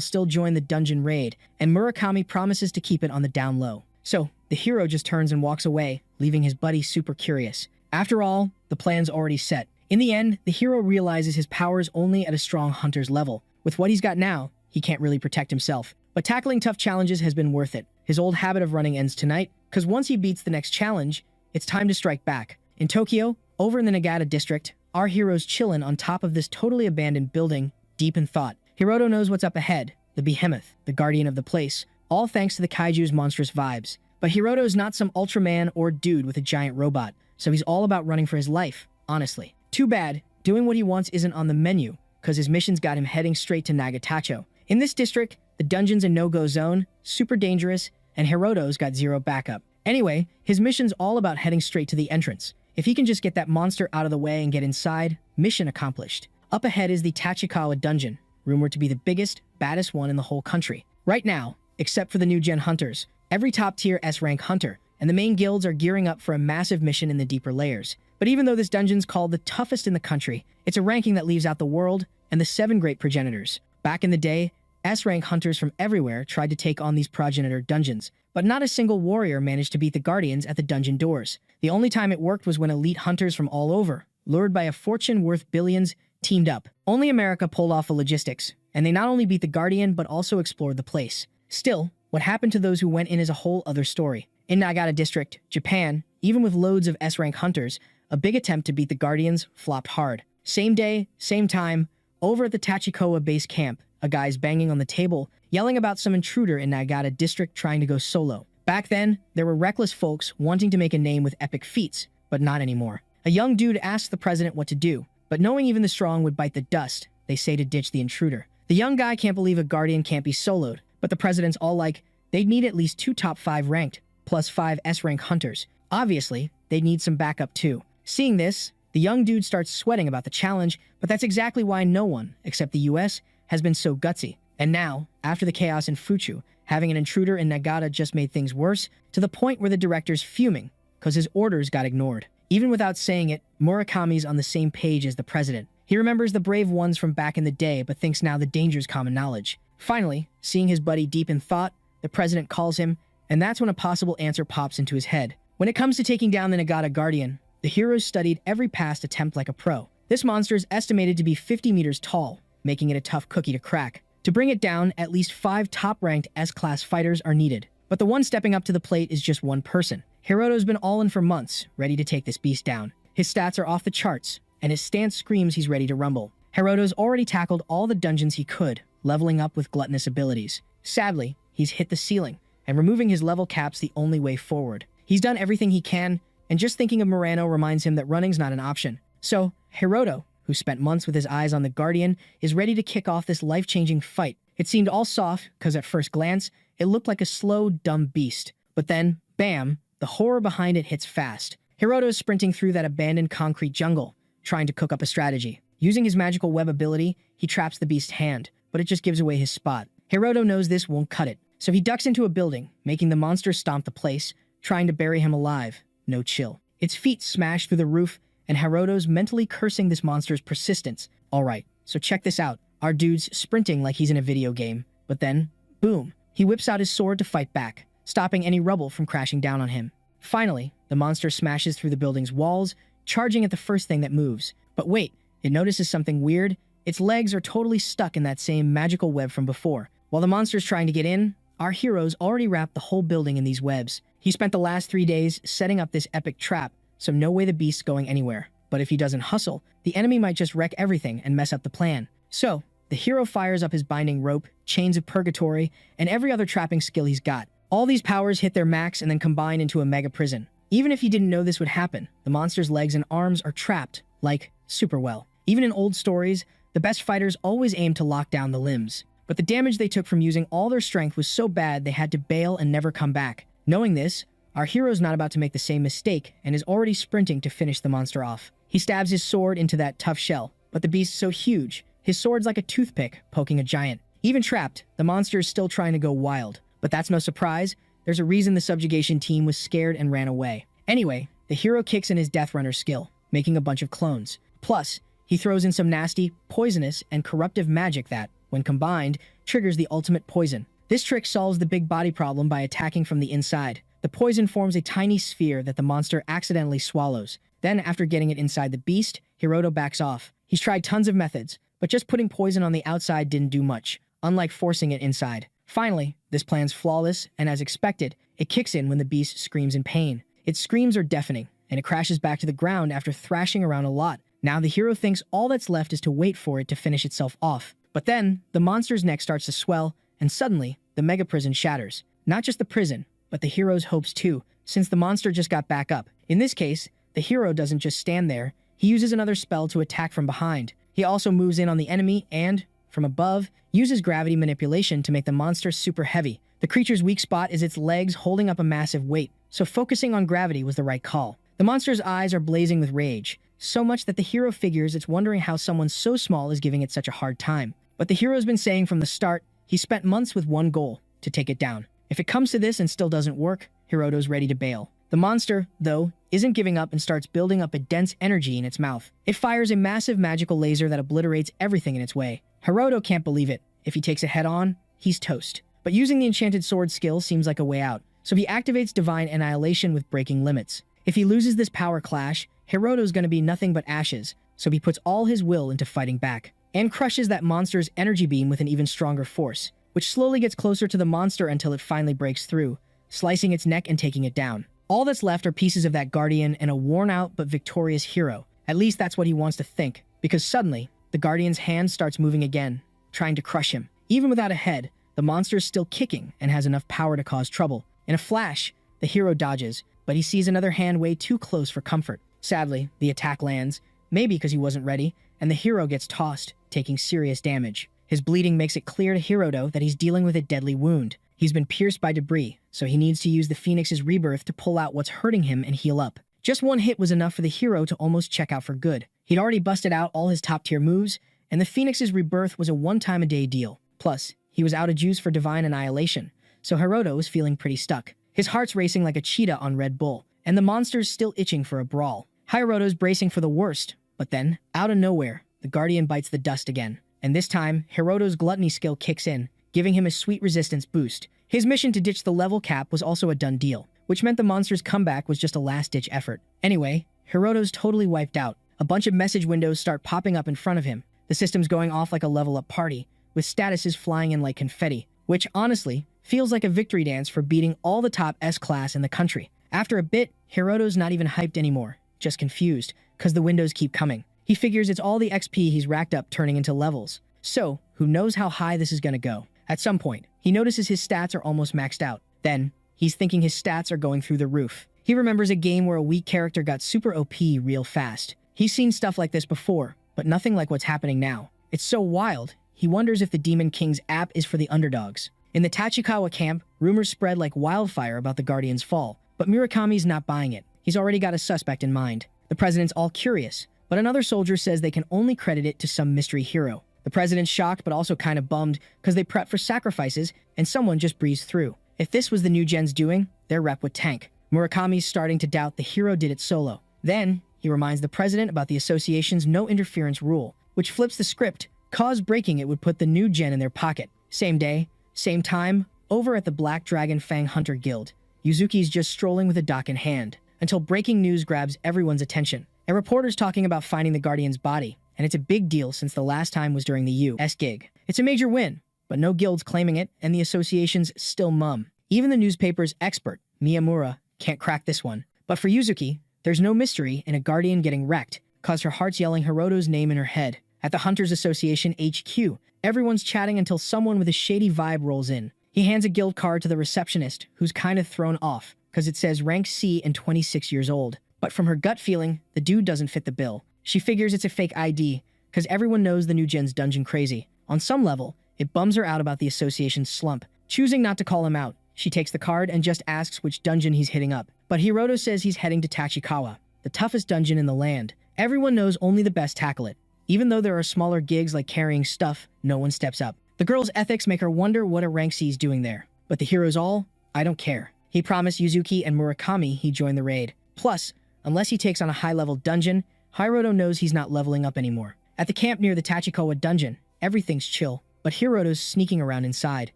still join the dungeon raid, and Murakami promises to keep it on the down low. So, the hero just turns and walks away, leaving his buddy super curious. After all, the plan's already set. In the end, the hero realizes his power's only at a strong hunter's level. With what he's got now, he can't really protect himself. But tackling tough challenges has been worth it. His old habit of running ends tonight, because once he beats the next challenge, it's time to strike back. In Tokyo, over in the Nagata district, our hero's chillin' on top of this totally abandoned building, deep in thought. Hiroto knows what's up ahead, the behemoth, the guardian of the place, all thanks to the kaiju's monstrous vibes. But Hiroto's not some Ultraman or dude with a giant robot, so he's all about running for his life, honestly. Too bad, doing what he wants isn't on the menu, because his mission's got him heading straight to Nagatacho. In this district, the dungeon's a no-go zone, super dangerous, and Hiroto's got zero backup. Anyway, his mission's all about heading straight to the entrance. If he can just get that monster out of the way and get inside, mission accomplished. Up ahead is the Tachikawa dungeon, rumored to be the biggest, baddest one in the whole country. Right now, except for the new gen hunters, every top-tier S-rank hunter, and the main guilds are gearing up for a massive mission in the deeper layers. But even though this dungeon's called the toughest in the country, it's a ranking that leaves out the world and the 7 great progenitors. Back in the day, S-rank hunters from everywhere tried to take on these progenitor dungeons, but not a single warrior managed to beat the guardians at the dungeon doors. The only time it worked was when elite hunters from all over, lured by a fortune worth billions, teamed up. Only America pulled off the logistics, and they not only beat the guardian but also explored the place. Still, what happened to those who went in is a whole other story. In Nagata district, Japan, even with loads of S-rank hunters, a big attempt to beat the guardians flopped hard. Same day, same time, over at the Tachikawa base camp, a guy's banging on the table, yelling about some intruder in Nagata district trying to go solo. Back then, there were reckless folks wanting to make a name with epic feats, but not anymore. A young dude asked the president what to do, but knowing even the strong would bite the dust, they say to ditch the intruder. The young guy can't believe a guardian can't be soloed, but the president's all like, they'd need at least 2 top 5 ranked, plus 5 S-rank hunters. Obviously, they'd need some backup too. Seeing this, the young dude starts sweating about the challenge, but that's exactly why no one, except the US, has been so gutsy. And now, after the chaos in Fuchu, having an intruder in Nagata just made things worse, to the point where the director's fuming, because his orders got ignored. Even without saying it, Murakami's on the same page as the president. He remembers the brave ones from back in the day, but thinks now the danger's common knowledge. Finally, seeing his buddy deep in thought, the president calls him, and that's when a possible answer pops into his head. When it comes to taking down the Nagata Guardian, the heroes studied every past attempt like a pro. This monster is estimated to be 50 meters tall, making it a tough cookie to crack. To bring it down, at least 5 top-ranked S-class fighters are needed. But the one stepping up to the plate is just one person. Hiroto's been all in for months, ready to take this beast down. His stats are off the charts, and his stance screams he's ready to rumble. Hiroto's already tackled all the dungeons he could, leveling up with gluttonous abilities. Sadly, he's hit the ceiling, and removing his level cap's the only way forward. He's done everything he can, and just thinking of Morano reminds him that running's not an option. So, Hiroto, who spent months with his eyes on the Guardian, is ready to kick off this life-changing fight. It seemed all soft, because at first glance, it looked like a slow, dumb beast. But then, bam, the horror behind it hits fast. Hiroto is sprinting through that abandoned concrete jungle, trying to cook up a strategy. Using his magical web ability, he traps the beast's hand, but it just gives away his spot. Hiroto knows this won't cut it, so he ducks into a building, making the monster stomp the place, trying to bury him alive. No chill. Its feet smash through the roof, and Hiroto's mentally cursing this monster's persistence. Alright, so check this out. Our dude's sprinting like he's in a video game, but then, boom, he whips out his sword to fight back, stopping any rubble from crashing down on him. Finally, the monster smashes through the building's walls, charging at the first thing that moves. But wait, it notices something weird. Its legs are totally stuck in that same magical web from before. While the monster's trying to get in, our heroes already wrapped the whole building in these webs. He spent the last 3 days setting up this epic trap, so no way the beast's going anywhere. But if he doesn't hustle, the enemy might just wreck everything and mess up the plan. So, the hero fires up his binding rope, chains of purgatory, and every other trapping skill he's got. All these powers hit their max and then combine into a mega prison. Even if he didn't know this would happen, the monster's legs and arms are trapped, like, super well. Even in old stories, the best fighters always aim to lock down the limbs. But the damage they took from using all their strength was so bad they had to bail and never come back. Knowing this, our hero's not about to make the same mistake and is already sprinting to finish the monster off. He stabs his sword into that tough shell, but the beast's so huge, his sword's like a toothpick poking a giant. Even trapped, the monster is still trying to go wild. But that's no surprise, there's a reason the subjugation team was scared and ran away. Anyway, the hero kicks in his Death Runner skill, making a bunch of clones. Plus, he throws in some nasty, poisonous, and corruptive magic that, when combined, triggers the ultimate poison. This trick solves the big body problem by attacking from the inside. The poison forms a tiny sphere that the monster accidentally swallows. Then, after getting it inside the beast, Hiroto backs off. He's tried tons of methods, but just putting poison on the outside didn't do much, unlike forcing it inside. Finally, this plan's flawless, and as expected, it kicks in when the beast screams in pain. Its screams are deafening, and it crashes back to the ground after thrashing around a lot. Now the hero thinks all that's left is to wait for it to finish itself off. But then, the monster's neck starts to swell, and suddenly, the mega prison shatters. Not just the prison, but the hero's hopes too, since the monster just got back up. In this case, the hero doesn't just stand there, he uses another spell to attack from behind. He also moves in on the enemy and, from above, uses gravity manipulation to make the monster super heavy. The creature's weak spot is its legs holding up a massive weight, so focusing on gravity was the right call. The monster's eyes are blazing with rage, so much that the hero figures it's wondering how someone so small is giving it such a hard time. But the hero's been saying from the start, he spent months with one goal, to take it down. If it comes to this and still doesn't work, Hiroto's ready to bail. The monster, though, isn't giving up and starts building up a dense energy in its mouth. It fires a massive magical laser that obliterates everything in its way. Hiroto can't believe it. If he takes it head on, he's toast. But using the enchanted sword skill seems like a way out, so he activates Divine Annihilation with breaking limits. If he loses this power clash, Hiroto's gonna be nothing but ashes, so he puts all his will into fighting back, and crushes that monster's energy beam with an even stronger force, which slowly gets closer to the monster until it finally breaks through, slicing its neck and taking it down. All that's left are pieces of that guardian and a worn-out but victorious hero. At least that's what he wants to think, because suddenly, the guardian's hand starts moving again, trying to crush him. Even without a head, the monster is still kicking and has enough power to cause trouble. In a flash, the hero dodges, but he sees another hand way too close for comfort. Sadly, the attack lands, maybe because he wasn't ready, and the hero gets tossed, taking serious damage. His bleeding makes it clear to Hiroto that he's dealing with a deadly wound. He's been pierced by debris, so he needs to use the Phoenix's rebirth to pull out what's hurting him and heal up. Just one hit was enough for the hero to almost check out for good. He'd already busted out all his top-tier moves, and the Phoenix's rebirth was a one-time-a-day deal. Plus, he was out of juice for divine annihilation, so Hiroto was feeling pretty stuck. His heart's racing like a cheetah on Red Bull, and the monster's still itching for a brawl. Hiroto's bracing for the worst, but then, out of nowhere, the Guardian bites the dust again. And this time, Hiroto's gluttony skill kicks in, giving him a sweet resistance boost. His mission to ditch the level cap was also a done deal, which meant the monster's comeback was just a last-ditch effort. Anyway, Hiroto's totally wiped out. A bunch of message windows start popping up in front of him. The system's going off like a level-up party, with statuses flying in like confetti, which, honestly, feels like a victory dance for beating all the top S-class in the country. After a bit, Hiroto's not even hyped anymore, just confused, because the windows keep coming. He figures it's all the XP he's racked up turning into levels. So, who knows how high this is gonna go? At some point, he notices his stats are almost maxed out. Then, he's thinking his stats are going through the roof. He remembers a game where a weak character got super OP real fast. He's seen stuff like this before, but nothing like what's happening now. It's so wild, he wonders if the Demon King's app is for the underdogs. In the Tachikawa camp, rumors spread like wildfire about the Guardian's fall, but Murakami's not buying it. He's already got a suspect in mind. The president's all curious, but another soldier says they can only credit it to some mystery hero. The president's shocked but also kind of bummed because they prep for sacrifices and someone just breezed through. If this was the new gen's doing, their rep would tank. Murakami's starting to doubt the hero did it solo. Then, he reminds the president about the association's no interference rule, which flips the script, cause breaking it would put the new gen in their pocket. Same day, same time, over at the Black Dragon Fang Hunter Guild, Yuzuki's just strolling with a dock in hand, until breaking news grabs everyone's attention. A reporter's talking about finding the Guardian's body, and it's a big deal since the last time was during the U.S. gig. It's a major win, but no guilds claiming it, and the association's still mum. Even the newspaper's expert, Miyamura, can't crack this one. But for Yuzuki, there's no mystery in a Guardian getting wrecked, cause her heart's yelling Hiroto's name in her head. At the Hunters Association HQ, everyone's chatting until someone with a shady vibe rolls in. He hands a guild card to the receptionist, who's kind of thrown off, because it says rank C and 26 years old. But from her gut feeling, the dude doesn't fit the bill. She figures it's a fake ID, because everyone knows the new gen's dungeon crazy. On some level, it bums her out about the association's slump. Choosing not to call him out, she takes the card and just asks which dungeon he's hitting up. But Hiroto says he's heading to Tachikawa, the toughest dungeon in the land. Everyone knows only the best tackle it. Even though there are smaller gigs like carrying stuff, no one steps up. The girl's ethics make her wonder what a rank C's doing there. But the hero's all, I don't care. He promised Yuzuki and Murakami he'd join the raid. Plus, unless he takes on a high-level dungeon, Hiroto knows he's not leveling up anymore. At the camp near the Tachikawa dungeon, everything's chill, but Hiroto's sneaking around inside.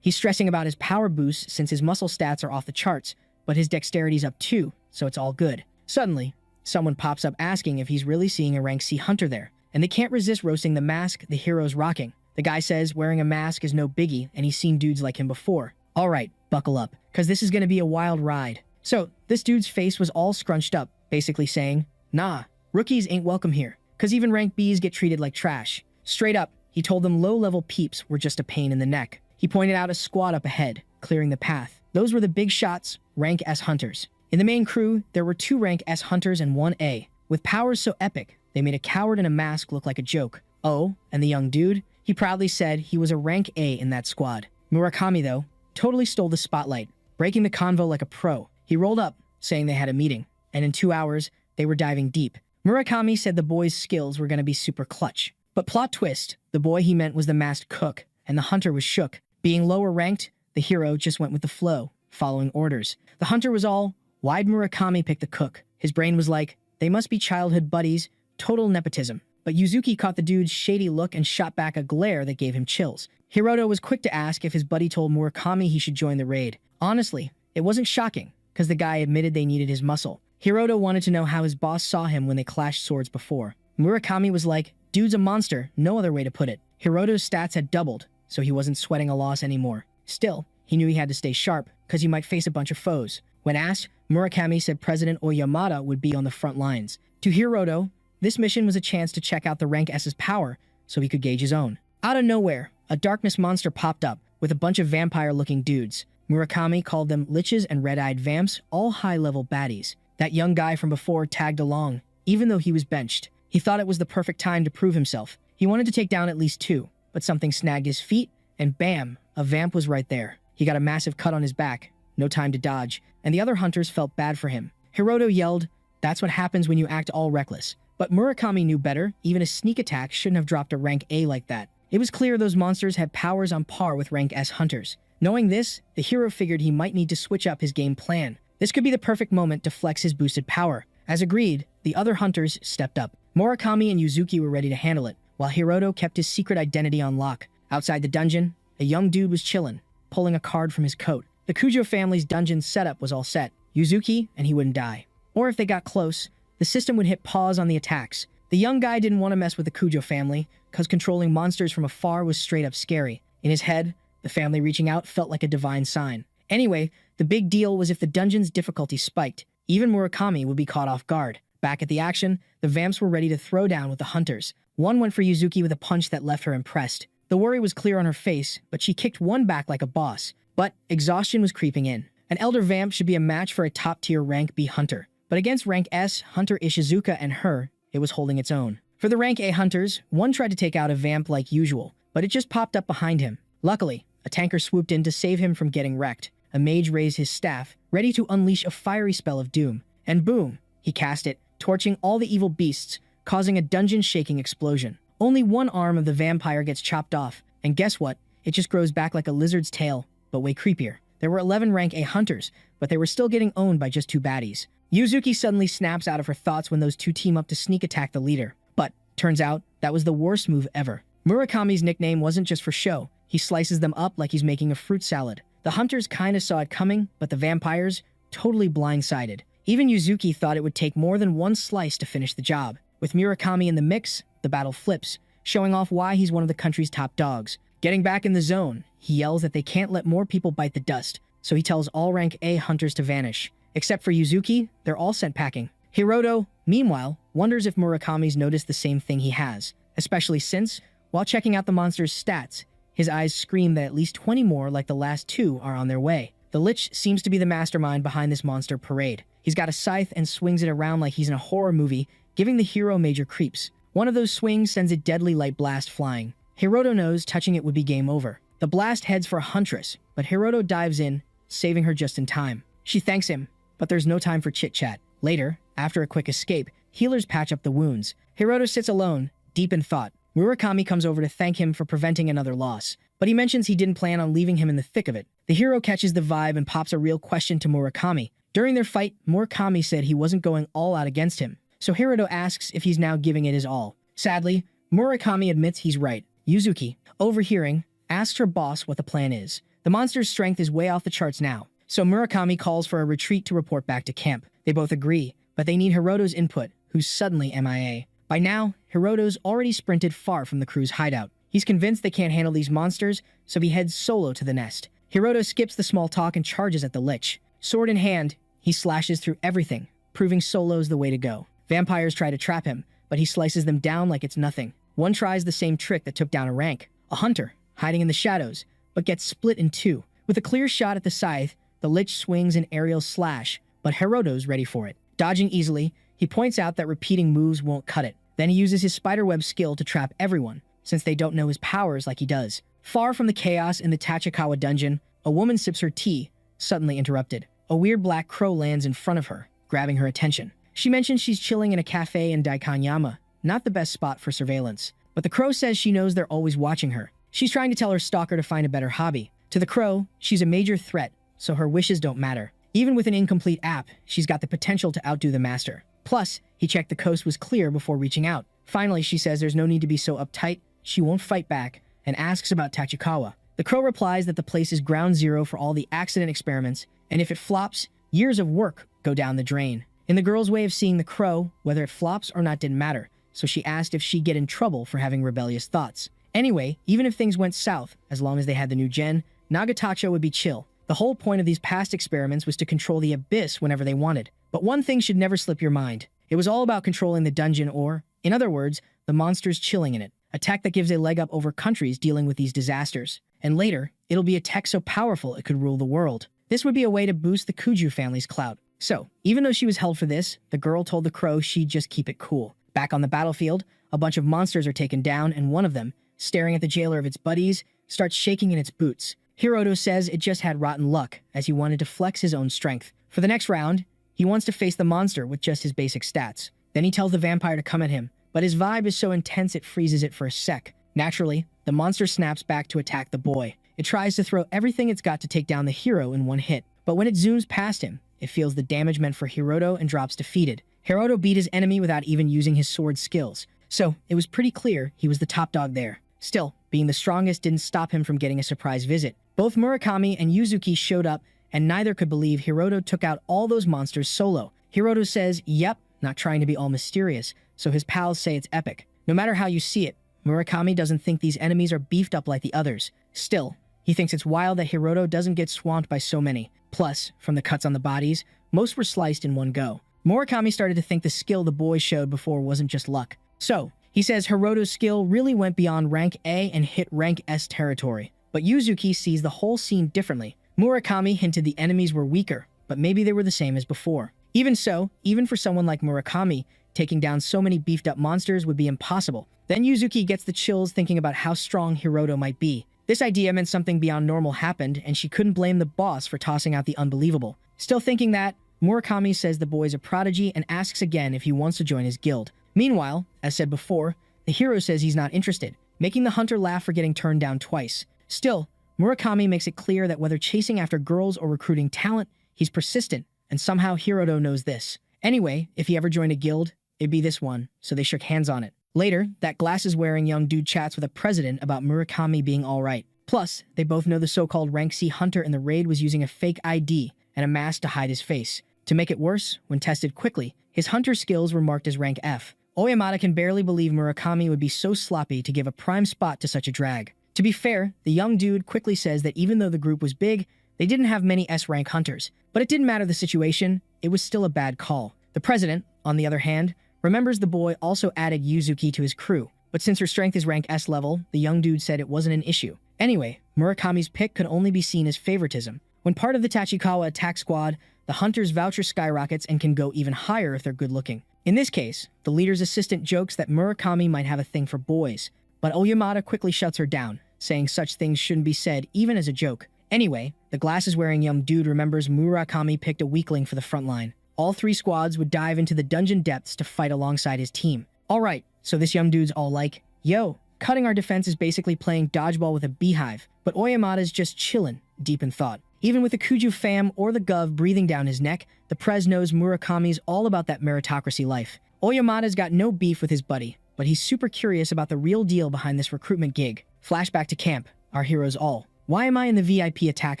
He's stressing about his power boost since his muscle stats are off the charts, but his dexterity's up too, so it's all good. Suddenly, someone pops up asking if he's really seeing a rank C hunter there, and they can't resist roasting the mask the hero's rocking. The guy says wearing a mask is no biggie and he's seen dudes like him before. Alright, buckle up, cause this is gonna be a wild ride. So, this dude's face was all scrunched up, basically saying, nah, rookies ain't welcome here, cause even rank Bs get treated like trash. Straight up, he told them low-level peeps were just a pain in the neck. He pointed out a squad up ahead, clearing the path. Those were the big shots, rank S hunters. In the main crew, there were 2 rank S hunters and 1 A. With powers so epic, they made a coward in a mask look like a joke. Oh, and the young dude? He proudly said he was a rank A in that squad. Murakami, though, totally stole the spotlight, breaking the convo like a pro. He rolled up, saying they had a meeting, and in 2 hours, they were diving deep. Murakami said the boy's skills were going to be super clutch. But plot twist, the boy he meant was the masked cook, and the hunter was shook. Being lower ranked, the hero just went with the flow, following orders. The hunter was all, why'd Murakami pick the cook? His brain was like, they must be childhood buddies, total nepotism. But Yuzuki caught the dude's shady look and shot back a glare that gave him chills. Hiroto was quick to ask if his buddy told Murakami he should join the raid. Honestly, it wasn't shocking, because the guy admitted they needed his muscle. Hiroto wanted to know how his boss saw him when they clashed swords before. Murakami was like, dude's a monster, no other way to put it. Hiroto's stats had doubled, so he wasn't sweating a loss anymore. Still, he knew he had to stay sharp, because he might face a bunch of foes. When asked, Murakami said President Oyamada would be on the front lines. To Hiroto, this mission was a chance to check out the rank S's power, so he could gauge his own. Out of nowhere, a darkness monster popped up, with a bunch of vampire-looking dudes. Murakami called them liches and red-eyed vamps, all high-level baddies. That young guy from before tagged along, even though he was benched. He thought it was the perfect time to prove himself. He wanted to take down at least 2, but something snagged his feet, and bam, a vamp was right there. He got a massive cut on his back, no time to dodge, and the other hunters felt bad for him. Hiroto yelled, "That's what happens when you act all reckless." But Murakami knew better. Even a sneak attack shouldn't have dropped a rank A like that. It was clear those monsters had powers on par with rank S hunters. Knowing this, the hero figured he might need to switch up his game plan. This could be the perfect moment to flex his boosted power. As agreed, the other hunters stepped up. Murakami and Yuzuki were ready to handle it, while Hiroto kept his secret identity on lock. Outside the dungeon, a young dude was chillin', pulling a card from his coat. The Kujo family's dungeon setup was all set. Yuzuki and he wouldn't die. Or if they got close, the system would hit pause on the attacks. The young guy didn't want to mess with the Kujo family, because controlling monsters from afar was straight up scary. In his head, the family reaching out felt like a divine sign. Anyway, the big deal was if the dungeon's difficulty spiked, even Murakami would be caught off guard. Back at the action, the vamps were ready to throw down with the hunters. One went for Yuzuki with a punch that left her impressed. The worry was clear on her face, but she kicked one back like a boss. But exhaustion was creeping in. An elder vamp should be a match for a top-tier rank B hunter. But against rank S, Hunter Ishizuka and her, it was holding its own. For the rank A hunters, one tried to take out a vamp like usual, but it just popped up behind him. Luckily, a tanker swooped in to save him from getting wrecked. A mage raised his staff, ready to unleash a fiery spell of doom. And boom, he cast it, torching all the evil beasts, causing a dungeon-shaking explosion. Only one arm of the vampire gets chopped off, and guess what? It just grows back like a lizard's tail, but way creepier. There were 11 rank A hunters, but they were still getting owned by just 2 baddies. Yuzuki suddenly snaps out of her thoughts when those 2 team up to sneak attack the leader. But, turns out, that was the worst move ever. Murakami's nickname wasn't just for show. He slices them up like he's making a fruit salad. The hunters kinda saw it coming, but the vampires, totally blindsided. Even Yuzuki thought it would take more than one slice to finish the job. With Murakami in the mix, the battle flips, showing off why he's one of the country's top dogs. Getting back in the zone, he yells that they can't let more people bite the dust, so he tells all rank A hunters to vanish. Except for Yuzuki, they're all sent packing. Hiroto, meanwhile, wonders if Murakami's noticed the same thing he has, especially since, while checking out the monster's stats, his eyes scream that at least 20 more like the last 2 are on their way. The Lich seems to be the mastermind behind this monster parade. He's got a scythe and swings it around like he's in a horror movie, giving the hero major creeps. One of those swings sends a deadly light blast flying. Hiroto knows touching it would be game over. The blast heads for a huntress, but Hiroto dives in, saving her just in time. She thanks him, but there's no time for chit-chat. Later, after a quick escape, healers patch up the wounds. Hiroto sits alone, deep in thought. Murakami comes over to thank him for preventing another loss, but he mentions he didn't plan on leaving him in the thick of it. The hero catches the vibe and pops a real question to Murakami. During their fight, Murakami said he wasn't going all out against him, so Hiroto asks if he's now giving it his all. Sadly, Murakami admits he's right. Yuzuki, overhearing, asks her boss what the plan is. The monster's strength is way off the charts now, so Murakami calls for a retreat to report back to camp. They both agree, but they need Hiroto's input, who's suddenly MIA. By now, Hiroto's already sprinted far from the crew's hideout. He's convinced they can't handle these monsters, so he heads solo to the nest. Hiroto skips the small talk and charges at the Lich. Sword in hand, he slashes through everything, proving solo's the way to go. Vampires try to trap him, but he slices them down like it's nothing. One tries the same trick that took down a rank, a hunter, hiding in the shadows, but gets split in 2. With a clear shot at the scythe, the Lich swings an aerial slash, but Hiroto's ready for it. Dodging easily, he points out that repeating moves won't cut it. Then he uses his spiderweb skill to trap everyone, since they don't know his powers like he does. Far from the chaos in the Tachikawa dungeon, a woman sips her tea, suddenly interrupted. A weird black crow lands in front of her, grabbing her attention. She mentions she's chilling in a cafe in Daikanyama, not the best spot for surveillance. But the crow says she knows they're always watching her. She's trying to tell her stalker to find a better hobby. To the crow, she's a major threat, so her wishes don't matter. Even with an incomplete app, she's got the potential to outdo the master. Plus, he checked the coast was clear before reaching out. Finally, she says there's no need to be so uptight, she won't fight back, and asks about Tachikawa. The crow replies that the place is ground zero for all the accident experiments, and if it flops, years of work go down the drain. In the girl's way of seeing the crow, whether it flops or not didn't matter, so she asked if she'd get in trouble for having rebellious thoughts. Anyway, even if things went south, as long as they had the new gen, Nagatacho would be chill. The whole point of these past experiments was to control the abyss whenever they wanted. But one thing should never slip your mind. It was all about controlling the dungeon or, in other words, the monsters chilling in it. A tech that gives a leg up over countries dealing with these disasters. and later, it'll be a tech so powerful it could rule the world. This would be a way to boost the Kuju family's clout. So, even though she was held for this, the girl told the crow she'd just keep it cool. Back on the battlefield, a bunch of monsters are taken down, and one of them, staring at the jailer of its buddies, starts shaking in its boots. Hiroto says it just had rotten luck, as he wanted to flex his own strength. For the next round, he wants to face the monster with just his basic stats. Then he tells the vampire to come at him, but his vibe is so intense it freezes it for a sec. Naturally, the monster snaps back to attack the boy. It tries to throw everything it's got to take down the hero in one hit, but when it zooms past him, it feels the damage meant for Hiroto and drops defeated. Hiroto beat his enemy without even using his sword skills, so it was pretty clear he was the top dog there. Still, being the strongest didn't stop him from getting a surprise visit. Both Murakami and Yuzuki showed up, and neither could believe Hiroto took out all those monsters solo. Hiroto says, yep, not trying to be all mysterious, so his pals say it's epic. No matter how you see it, Murakami doesn't think these enemies are beefed up like the others. Still, he thinks it's wild that Hiroto doesn't get swamped by so many. Plus, from the cuts on the bodies, most were sliced in one go. Murakami started to think the skill the boys showed before wasn't just luck. So, he says Hiroto's skill really went beyond rank A and hit rank S territory. But Yuzuki sees the whole scene differently. Murakami hinted the enemies were weaker, but maybe they were the same as before. Even so, even for someone like Murakami, taking down so many beefed up monsters would be impossible. Then Yuzuki gets the chills thinking about how strong Hiroto might be. This idea meant something beyond normal happened, and she couldn't blame the boss for tossing out the unbelievable. Still thinking that, Murakami says the boy's a prodigy and asks again if he wants to join his guild. Meanwhile, as said before, the hero says he's not interested, making the hunter laugh for getting turned down twice. Still, Murakami makes it clear that whether chasing after girls or recruiting talent, he's persistent, and somehow Hiroto knows this. Anyway, if he ever joined a guild, it'd be this one, so they shook hands on it. Later, that glasses-wearing young dude chats with a president about Murakami being alright. Plus, they both know the so-called rank C hunter in the raid was using a fake ID and a mask to hide his face. To make it worse, when tested quickly, his hunter skills were marked as rank F. Oyamada can barely believe Murakami would be so sloppy to give a prime spot to such a drag. To be fair, the young dude quickly says that even though the group was big, they didn't have many S-rank hunters. But it didn't matter the situation, it was still a bad call. The president, on the other hand, remembers the boy also added Yuzuki to his crew, but since her strength is rank S level, the young dude said it wasn't an issue. Anyway, Murakami's pick could only be seen as favoritism. When part of the Tachikawa attack squad, the hunter's voucher skyrockets and can go even higher if they're good looking. In this case, the leader's assistant jokes that Murakami might have a thing for boys, but Oyamada quickly shuts her down, saying such things shouldn't be said even as a joke. Anyway, the glasses-wearing young dude remembers Murakami picked a weakling for the front line. All three squads would dive into the dungeon depths to fight alongside his team. Alright, so this young dude's all like, yo, cutting our defense is basically playing dodgeball with a beehive, but Oyamada's just chillin', deep in thought. Even with the Kuju fam or the Gov breathing down his neck, the Prez knows Murakami's all about that meritocracy life. Oyamada's got no beef with his buddy, but he's super curious about the real deal behind this recruitment gig. Flashback to camp, our heroes all. Why am I in the VIP attack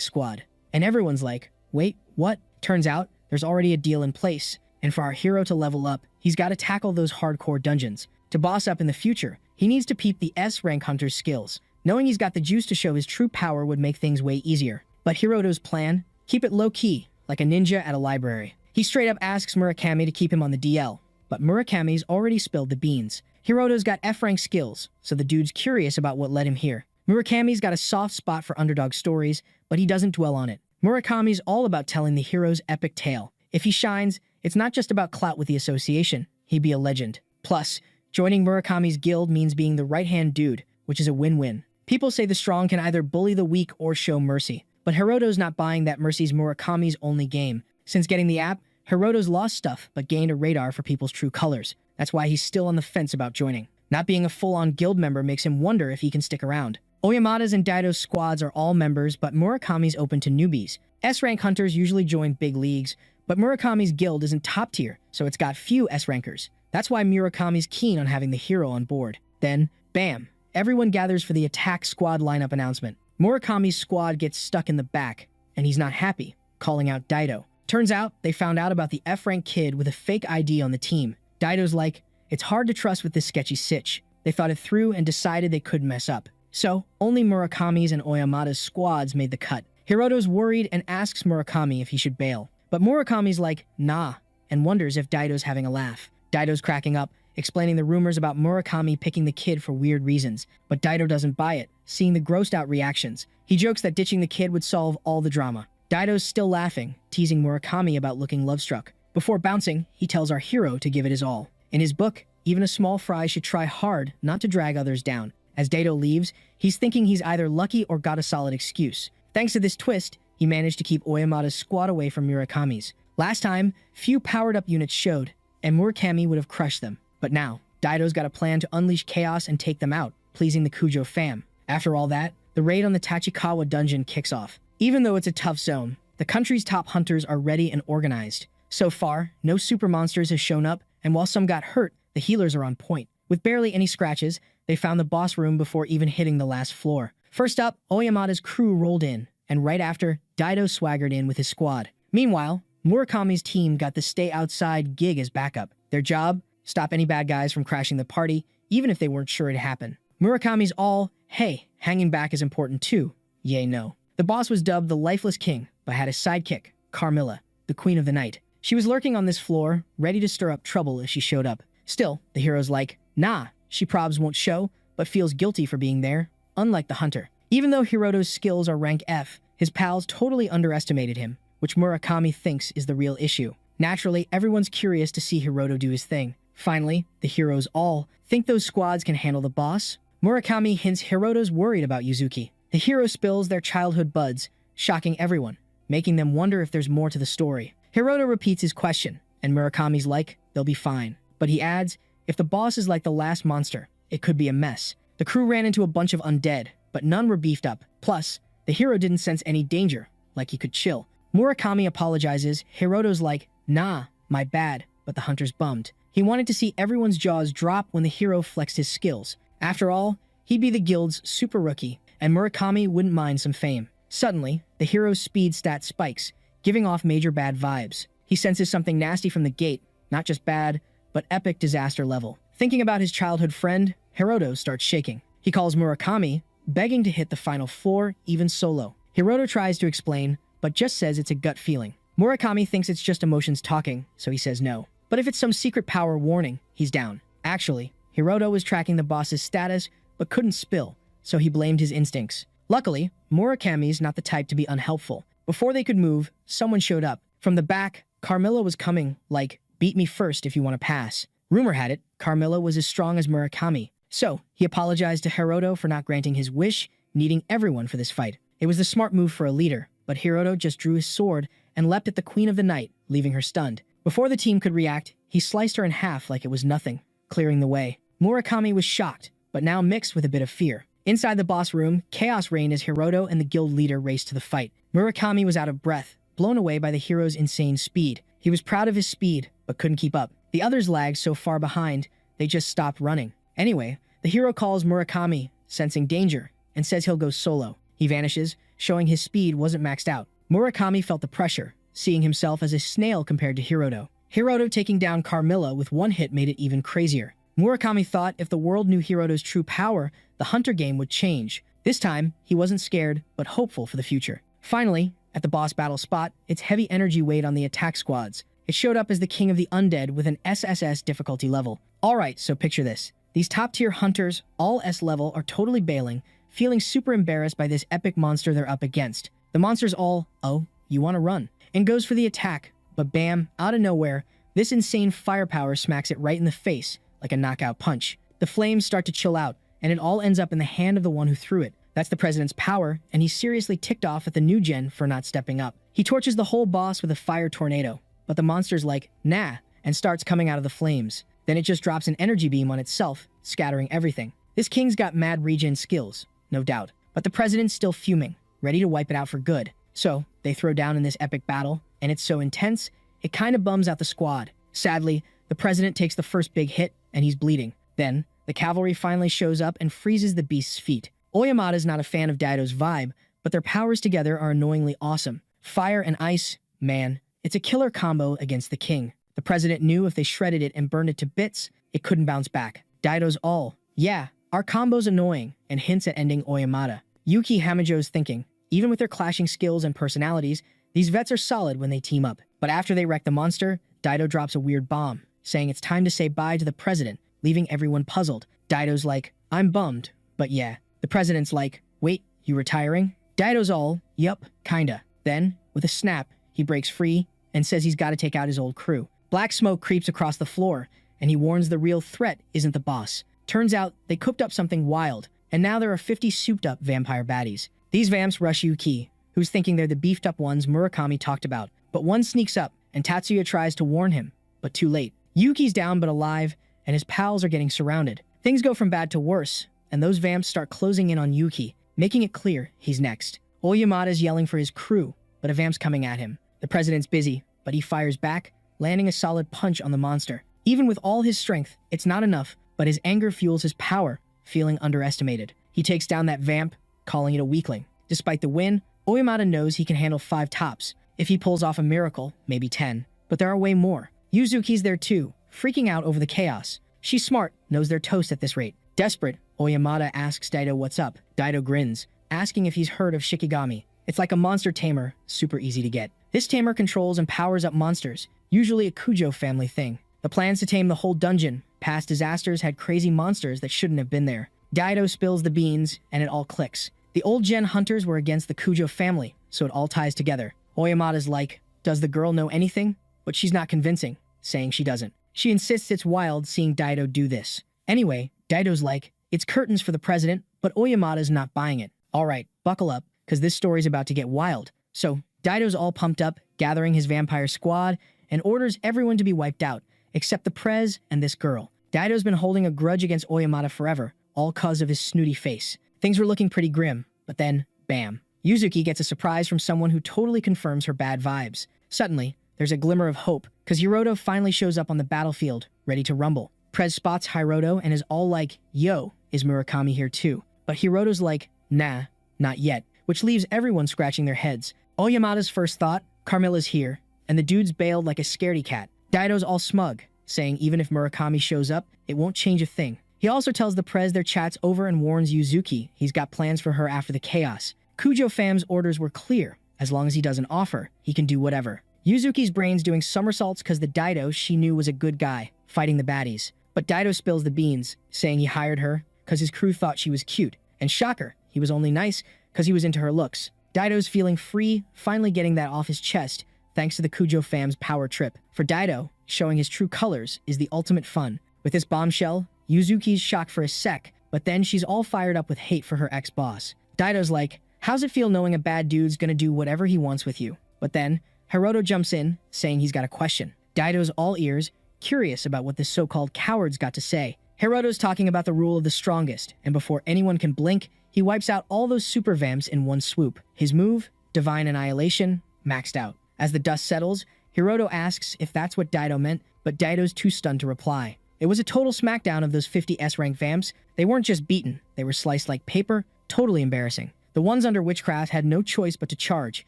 squad? And everyone's like, wait, what? Turns out, there's already a deal in place, and for our hero to level up, he's got to tackle those hardcore dungeons. To boss up in the future, he needs to peep the S-rank hunter's skills. Knowing he's got the juice to show his true power would make things way easier. But Hiroto's plan? Keep it low-key, like a ninja at a library. He straight up asks Murakami to keep him on the DL, but Murakami's already spilled the beans. Hiroto's got F-rank skills, so the dude's curious about what led him here. Murakami's got a soft spot for underdog stories, but he doesn't dwell on it. Murakami's all about telling the hero's epic tale. If he shines, it's not just about clout with the association, he'd be a legend. Plus, joining Murakami's guild means being the right-hand dude, which is a win-win. People say the strong can either bully the weak or show mercy, but Hiroto's not buying that mercy's Murakami's only game. Since getting the app, Hiroto's lost stuff but gained a radar for people's true colors. That's why he's still on the fence about joining. Not being a full-on guild member makes him wonder if he can stick around. Oyamada's and Daido's squads are all members, but Murakami's open to newbies. S-rank hunters usually join big leagues, but Murakami's guild isn't top tier, so it's got few S-rankers. That's why Murakami's keen on having the hero on board. Then, bam, everyone gathers for the attack squad lineup announcement. Murakami's squad gets stuck in the back, and he's not happy, calling out Daido. Turns out, they found out about the F-rank kid with a fake ID on the team. Daido's like, it's hard to trust with this sketchy sitch. They thought it through and decided they couldn't mess up. So, only Murakami's and Oyamada's squads made the cut. Hiroto's worried and asks Murakami if he should bail. But Murakami's like, nah, and wonders if Daido's having a laugh. Daido's cracking up, explaining the rumors about Murakami picking the kid for weird reasons. But Daido doesn't buy it, seeing the grossed out reactions. He jokes that ditching the kid would solve all the drama. Daido's still laughing, teasing Murakami about looking love-struck. Before bouncing, he tells our hero to give it his all. In his book, even a small fry should try hard not to drag others down. As Daido leaves, he's thinking he's either lucky or got a solid excuse. Thanks to this twist, he managed to keep Oyamada's squad away from Murakami's. Last time, few powered-up units showed, and Murakami would have crushed them. But now, Daido's got a plan to unleash chaos and take them out, pleasing the Kujo fam. After all that, the raid on the Tachikawa dungeon kicks off. Even though it's a tough zone, the country's top hunters are ready and organized. So far, no super monsters have shown up, and while some got hurt, the healers are on point. With barely any scratches, they found the boss room before even hitting the last floor. First up, Oyamada's crew rolled in, and right after, Daido swaggered in with his squad. Meanwhile, Murakami's team got the stay outside gig as backup. Their job? Stop any bad guys from crashing the party, even if they weren't sure it'd happen. Murakami's all, hey, hanging back is important too. Yay, no. The boss was dubbed the Lifeless King, but had a sidekick, Carmilla, the Queen of the Night. She was lurking on this floor, ready to stir up trouble if she showed up. Still, the hero's like, nah, she probs won't show, but feels guilty for being there, unlike the hunter. Even though Hiroto's skills are rank F, his pals totally underestimated him, which Murakami thinks is the real issue. Naturally, everyone's curious to see Hiroto do his thing. Finally, the heroes all think those squads can handle the boss. Murakami hints Hiroto's worried about Yuzuki. The hero spills their childhood buds, shocking everyone, making them wonder if there's more to the story. Hiroto repeats his question, and Murakami's like, they'll be fine. But he adds, if the boss is like the last monster, it could be a mess. The crew ran into a bunch of undead, but none were beefed up. Plus, the hero didn't sense any danger, like he could chill. Murakami apologizes, Hiroto's like, nah, my bad, but the hunter's bummed. He wanted to see everyone's jaws drop when the hero flexed his skills. After all, he'd be the guild's super rookie, and Murakami wouldn't mind some fame. Suddenly, the hero's speed stat spikes, giving off major bad vibes. He senses something nasty from the gate, not just bad, but epic disaster level. Thinking about his childhood friend, Hiroto starts shaking. He calls Murakami, begging to hit the final floor, even solo. Hiroto tries to explain, but just says it's a gut feeling. Murakami thinks it's just emotions talking, so he says no. But if it's some secret power warning, he's down. Actually, Hiroto was tracking the boss's status, but couldn't spill, so he blamed his instincts. Luckily, Murakami's not the type to be unhelpful. Before they could move, someone showed up. From the back, Carmilla was coming, like, beat me first if you want to pass. Rumor had it, Carmilla was as strong as Murakami. So, he apologized to Hiroto for not granting his wish, needing everyone for this fight. It was the smart move for a leader, but Hiroto just drew his sword and leapt at the Queen of the Night, leaving her stunned. Before the team could react, he sliced her in half like it was nothing, clearing the way. Murakami was shocked, but now mixed with a bit of fear. Inside the boss room, chaos reigned as Hiroto and the guild leader raced to the fight. Murakami was out of breath, blown away by the hero's insane speed. He was proud of his speed, but couldn't keep up. The others lagged so far behind, they just stopped running. Anyway, the hero calls Murakami, sensing danger, and says he'll go solo. He vanishes, showing his speed wasn't maxed out. Murakami felt the pressure, seeing himself as a snail compared to Hiroto. Hiroto taking down Carmilla with one hit made it even crazier. Murakami thought if the world knew Hiroto's true power, the hunter game would change. This time, he wasn't scared, but hopeful for the future. Finally, at the boss battle spot, its heavy energy weighed on the attack squads. It showed up as the king of the undead with an SSS difficulty level. Alright, so picture this. These top-tier hunters, all S level, are totally bailing, feeling super embarrassed by this epic monster they're up against. The monster's all, oh, you want to run, and goes for the attack, but bam, out of nowhere, this insane firepower smacks it right in the face, like a knockout punch. The flames start to chill out, and it all ends up in the hand of the one who threw it. That's the president's power, and he's seriously ticked off at the new gen for not stepping up. He torches the whole boss with a fire tornado, but the monster's like, nah, and starts coming out of the flames. Then it just drops an energy beam on itself, scattering everything. This king's got mad regen skills, no doubt, but the president's still fuming, ready to wipe it out for good. So, they throw down in this epic battle, and it's so intense, it kinda bums out the squad. Sadly, the president takes the first big hit, and he's bleeding. Then, the cavalry finally shows up and freezes the beast's feet. Oyamada's not a fan of Daido's vibe, but their powers together are annoyingly awesome. Fire and ice, man, it's a killer combo against the king. The president knew if they shredded it and burned it to bits, it couldn't bounce back. Daido's all, yeah, our combo's annoying, and hints at ending Oyamada. Yuki Hamajo's thinking, even with their clashing skills and personalities, these vets are solid when they team up. But after they wreck the monster, Daido drops a weird bomb, saying it's time to say bye to the president, leaving everyone puzzled. Dido's like, I'm bummed, but yeah. The president's like, wait, you retiring? Dido's all, yup, kinda. Then, with a snap, he breaks free and says he's got to take out his old crew. Black smoke creeps across the floor, and he warns the real threat isn't the boss. Turns out they cooked up something wild, and now there are 50 souped-up vampire baddies. These vamps rush Yuki, who's thinking they're the beefed-up ones Murakami talked about. But one sneaks up, and Tatsuya tries to warn him, but too late. Yuki's down but alive, and his pals are getting surrounded. Things go from bad to worse, and those vamps start closing in on Yuki, making it clear he's next. Oyamada's yelling for his crew, but a vamp's coming at him. The president's busy, but he fires back, landing a solid punch on the monster. Even with all his strength, it's not enough, but his anger fuels his power, feeling underestimated. He takes down that vamp, calling it a weakling. Despite the win, Oyamada knows he can handle 5 tops. If he pulls off a miracle, maybe 10. But there are way more. Yuzuki's there too, freaking out over the chaos. She's smart, knows they're toast at this rate. Desperate, Oyamada asks Dido what's up. Dido grins, asking if he's heard of Shikigami. It's like a monster tamer, super easy to get. This tamer controls and powers up monsters, usually a Kujo family thing. The plans to tame the whole dungeon. Past disasters had crazy monsters that shouldn't have been there. Dido spills the beans, and it all clicks. The old gen hunters were against the Kujo family, so it all ties together. Oyamada's like, does the girl know anything? But she's not convincing, saying she doesn't. She insists it's wild seeing Dido do this. Anyway, Dido's like, it's curtains for the president, but Oyamada's not buying it. Alright, buckle up, because this story's about to get wild. So, Dido's all pumped up, gathering his vampire squad, and orders everyone to be wiped out, except the prez and this girl. Dido's been holding a grudge against Oyamada forever, all cause of his snooty face. Things were looking pretty grim, but then, bam. Yuzuki gets a surprise from someone who totally confirms her bad vibes. Suddenly, there's a glimmer of hope, because Hiroto finally shows up on the battlefield, ready to rumble. Prez spots Hiroto and is all like, yo, is Murakami here too? But Hiroto's like, nah, not yet, which leaves everyone scratching their heads. Oyamada's first thought, Carmilla's here, and the dude's bailed like a scaredy cat. Dido's all smug, saying even if Murakami shows up, it won't change a thing. He also tells the prez their chat's over and warns Yuzuki he's got plans for her after the chaos. Kujo fam's orders were clear. As long as he doesn't offer, he can do whatever. Yuzuki's brain's doing somersaults because the Dido she knew was a good guy, fighting the baddies. But Dido spills the beans, saying he hired her because his crew thought she was cute. And shocker, he was only nice because he was into her looks. Dido's feeling free, finally getting that off his chest, thanks to the Kujo fam's power trip. For Dido, showing his true colors is the ultimate fun. With this bombshell, Yuzuki's shocked for a sec, but then she's all fired up with hate for her ex-boss. Dido's like, how's it feel knowing a bad dude's gonna do whatever he wants with you? But then, Hiroto jumps in, saying he's got a question. Dido's all ears, curious about what this so-called coward's got to say. Hiroto's talking about the rule of the strongest, and before anyone can blink, he wipes out all those super vamps in one swoop. His move, Divine Annihilation, maxed out. As the dust settles, Hiroto asks if that's what Dido meant, but Dido's too stunned to reply. It was a total smackdown of those 50 S-rank vamps. They weren't just beaten, they were sliced like paper, totally embarrassing. The ones under witchcraft had no choice but to charge,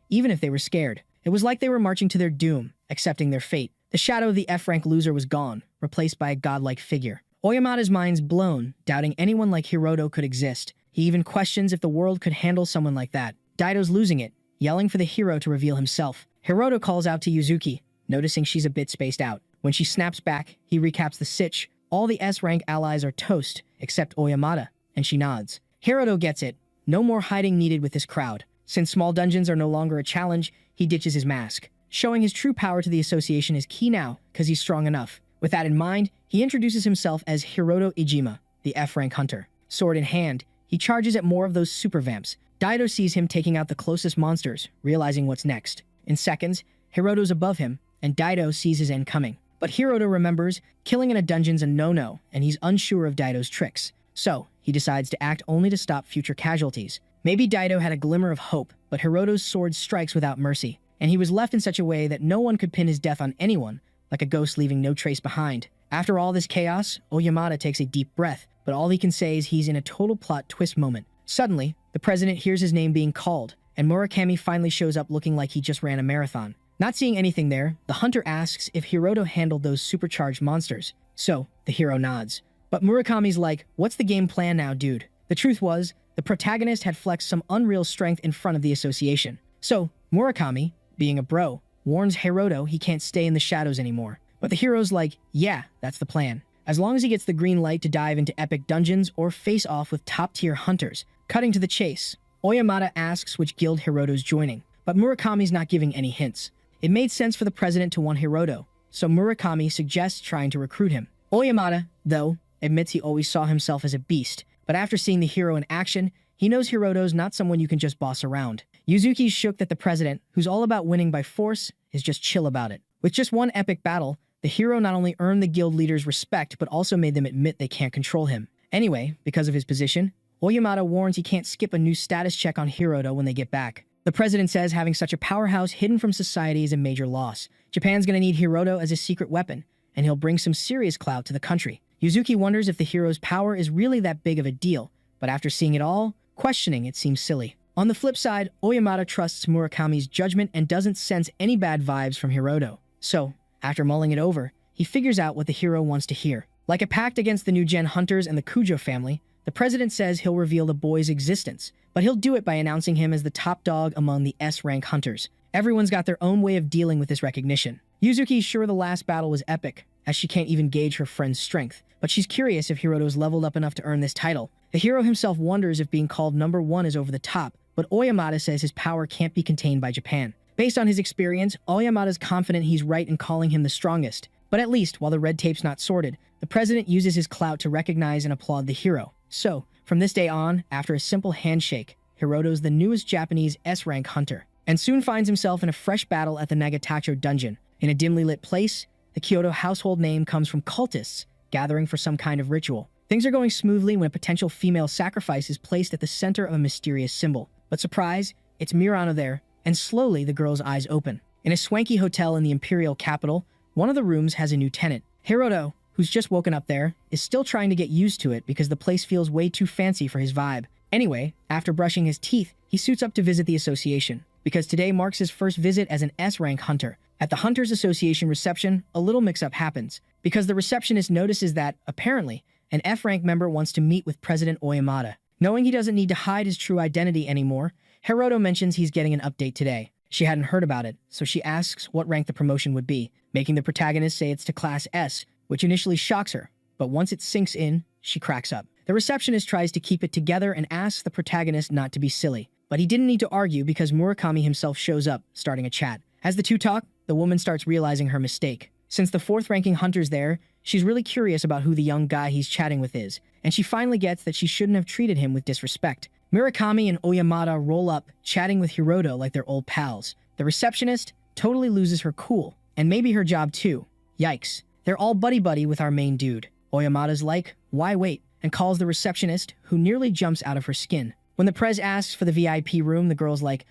even if they were scared. It was like they were marching to their doom, accepting their fate. The shadow of the F-rank loser was gone, replaced by a godlike figure. Oyamada's mind's blown, doubting anyone like Hiroto could exist. He even questions if the world could handle someone like that. Dido's losing it, yelling for the hero to reveal himself. Hiroto calls out to Yuzuki, noticing she's a bit spaced out. When she snaps back, he recaps the sitch. All the S-rank allies are toast, except Oyamada, and she nods. Hiroto gets it. No more hiding needed with this crowd. Since small dungeons are no longer a challenge, he ditches his mask. Showing his true power to the association is key now, because he's strong enough. With that in mind, he introduces himself as Hiroto Ijima, the F-rank hunter. Sword in hand, he charges at more of those super vamps. Dido sees him taking out the closest monsters, realizing what's next. In seconds, Hiroto's above him, and Dido sees his end coming. But Hiroto remembers killing in a dungeon's a no-no, and he's unsure of Dido's tricks. So, he decides to act only to stop future casualties. Maybe Dido had a glimmer of hope, but Hiroto's sword strikes without mercy, and he was left in such a way that no one could pin his death on anyone, like a ghost leaving no trace behind. After all this chaos, Oyamada takes a deep breath, but all he can say is he's in a total plot twist moment. Suddenly, the president hears his name being called, and Murakami finally shows up looking like he just ran a marathon. Not seeing anything there, the hunter asks if Hiroto handled those supercharged monsters. So, the hero nods. But Murakami's like, what's the game plan now, dude? The truth was, the protagonist had flexed some unreal strength in front of the association. So, Murakami, being a bro, warns Hiroto he can't stay in the shadows anymore. But the hero's like, yeah, that's the plan. as long as he gets the green light to dive into epic dungeons or face off with top-tier hunters. Cutting to the chase, Oyamata asks which guild Hiroto's joining, but Murakami's not giving any hints. It made sense for the president to want Hiroto, so Murakami suggests trying to recruit him. Oyamata, though, admits he always saw himself as a beast, but after seeing the hero in action, he knows Hiroto's not someone you can just boss around. Yuzuki's shook that the president, who's all about winning by force, is just chill about it. With just one epic battle, the hero not only earned the guild leaders' respect, but also made them admit they can't control him. Anyway, because of his position, Oyamata warns he can't skip a new status check on Hiroto when they get back. The president says having such a powerhouse hidden from society is a major loss. Japan's gonna need Hiroto as a secret weapon, and he'll bring some serious clout to the country. Yuzuki wonders if the hero's power is really that big of a deal, but after seeing it all, questioning it seems silly. On the flip side, Oyamata trusts Murakami's judgment and doesn't sense any bad vibes from Hiroto. So, after mulling it over, he figures out what the hero wants to hear. Like a pact against the new gen hunters and the Kujo family, the president says he'll reveal the boy's existence, but he'll do it by announcing him as the top dog among the S-rank hunters. Everyone's got their own way of dealing with this recognition. Yuzuki's sure the last battle was epic, as she can't even gauge her friend's strength, but she's curious if Hiroto's leveled up enough to earn this title. The hero himself wonders if being called number 1 is over the top, but Oyamata says his power can't be contained by Japan. Based on his experience, Oyamata's confident he's right in calling him the strongest. But at least, while the red tape's not sorted, the president uses his clout to recognize and applaud the hero. So, from this day on, after a simple handshake, Hiroto's the newest Japanese S-rank hunter, and soon finds himself in a fresh battle at the Nagatacho dungeon. In a dimly lit place, the Kyoto household name comes from cultists gathering for some kind of ritual. Things are going smoothly when a potential female sacrifice is placed at the center of a mysterious symbol. But surprise, it's Mirano there, and slowly the girl's eyes open. In a swanky hotel in the imperial capital, one of the rooms has a new tenant. Hiroto, who's just woken up there, is still trying to get used to it because the place feels way too fancy for his vibe. Anyway, after brushing his teeth, he suits up to visit the association, because today marks his first visit as an S-rank hunter. At the Hunters Association reception, a little mix-up happens, because the receptionist notices that, apparently, an F-rank member wants to meet with President Oyamata. Knowing he doesn't need to hide his true identity anymore, Hiroto mentions he's getting an update today. She hadn't heard about it, so she asks what rank the promotion would be, making the protagonist say it's to Class S, which initially shocks her, but once it sinks in, she cracks up. The receptionist tries to keep it together and asks the protagonist not to be silly, but he didn't need to argue because Murakami himself shows up, starting a chat. As the two talk, the woman starts realizing her mistake. Since the 4th-ranking hunter's there, she's really curious about who the young guy he's chatting with is, and she finally gets that she shouldn't have treated him with disrespect. Murakami and Oyamata roll up, chatting with Hiroto like they're old pals. The receptionist totally loses her cool, and maybe her job too. Yikes. They're all buddy-buddy with our main dude. Oyamata's like, why wait? And calls the receptionist, who nearly jumps out of her skin. When the prez asks for the VIP room, the girl's like,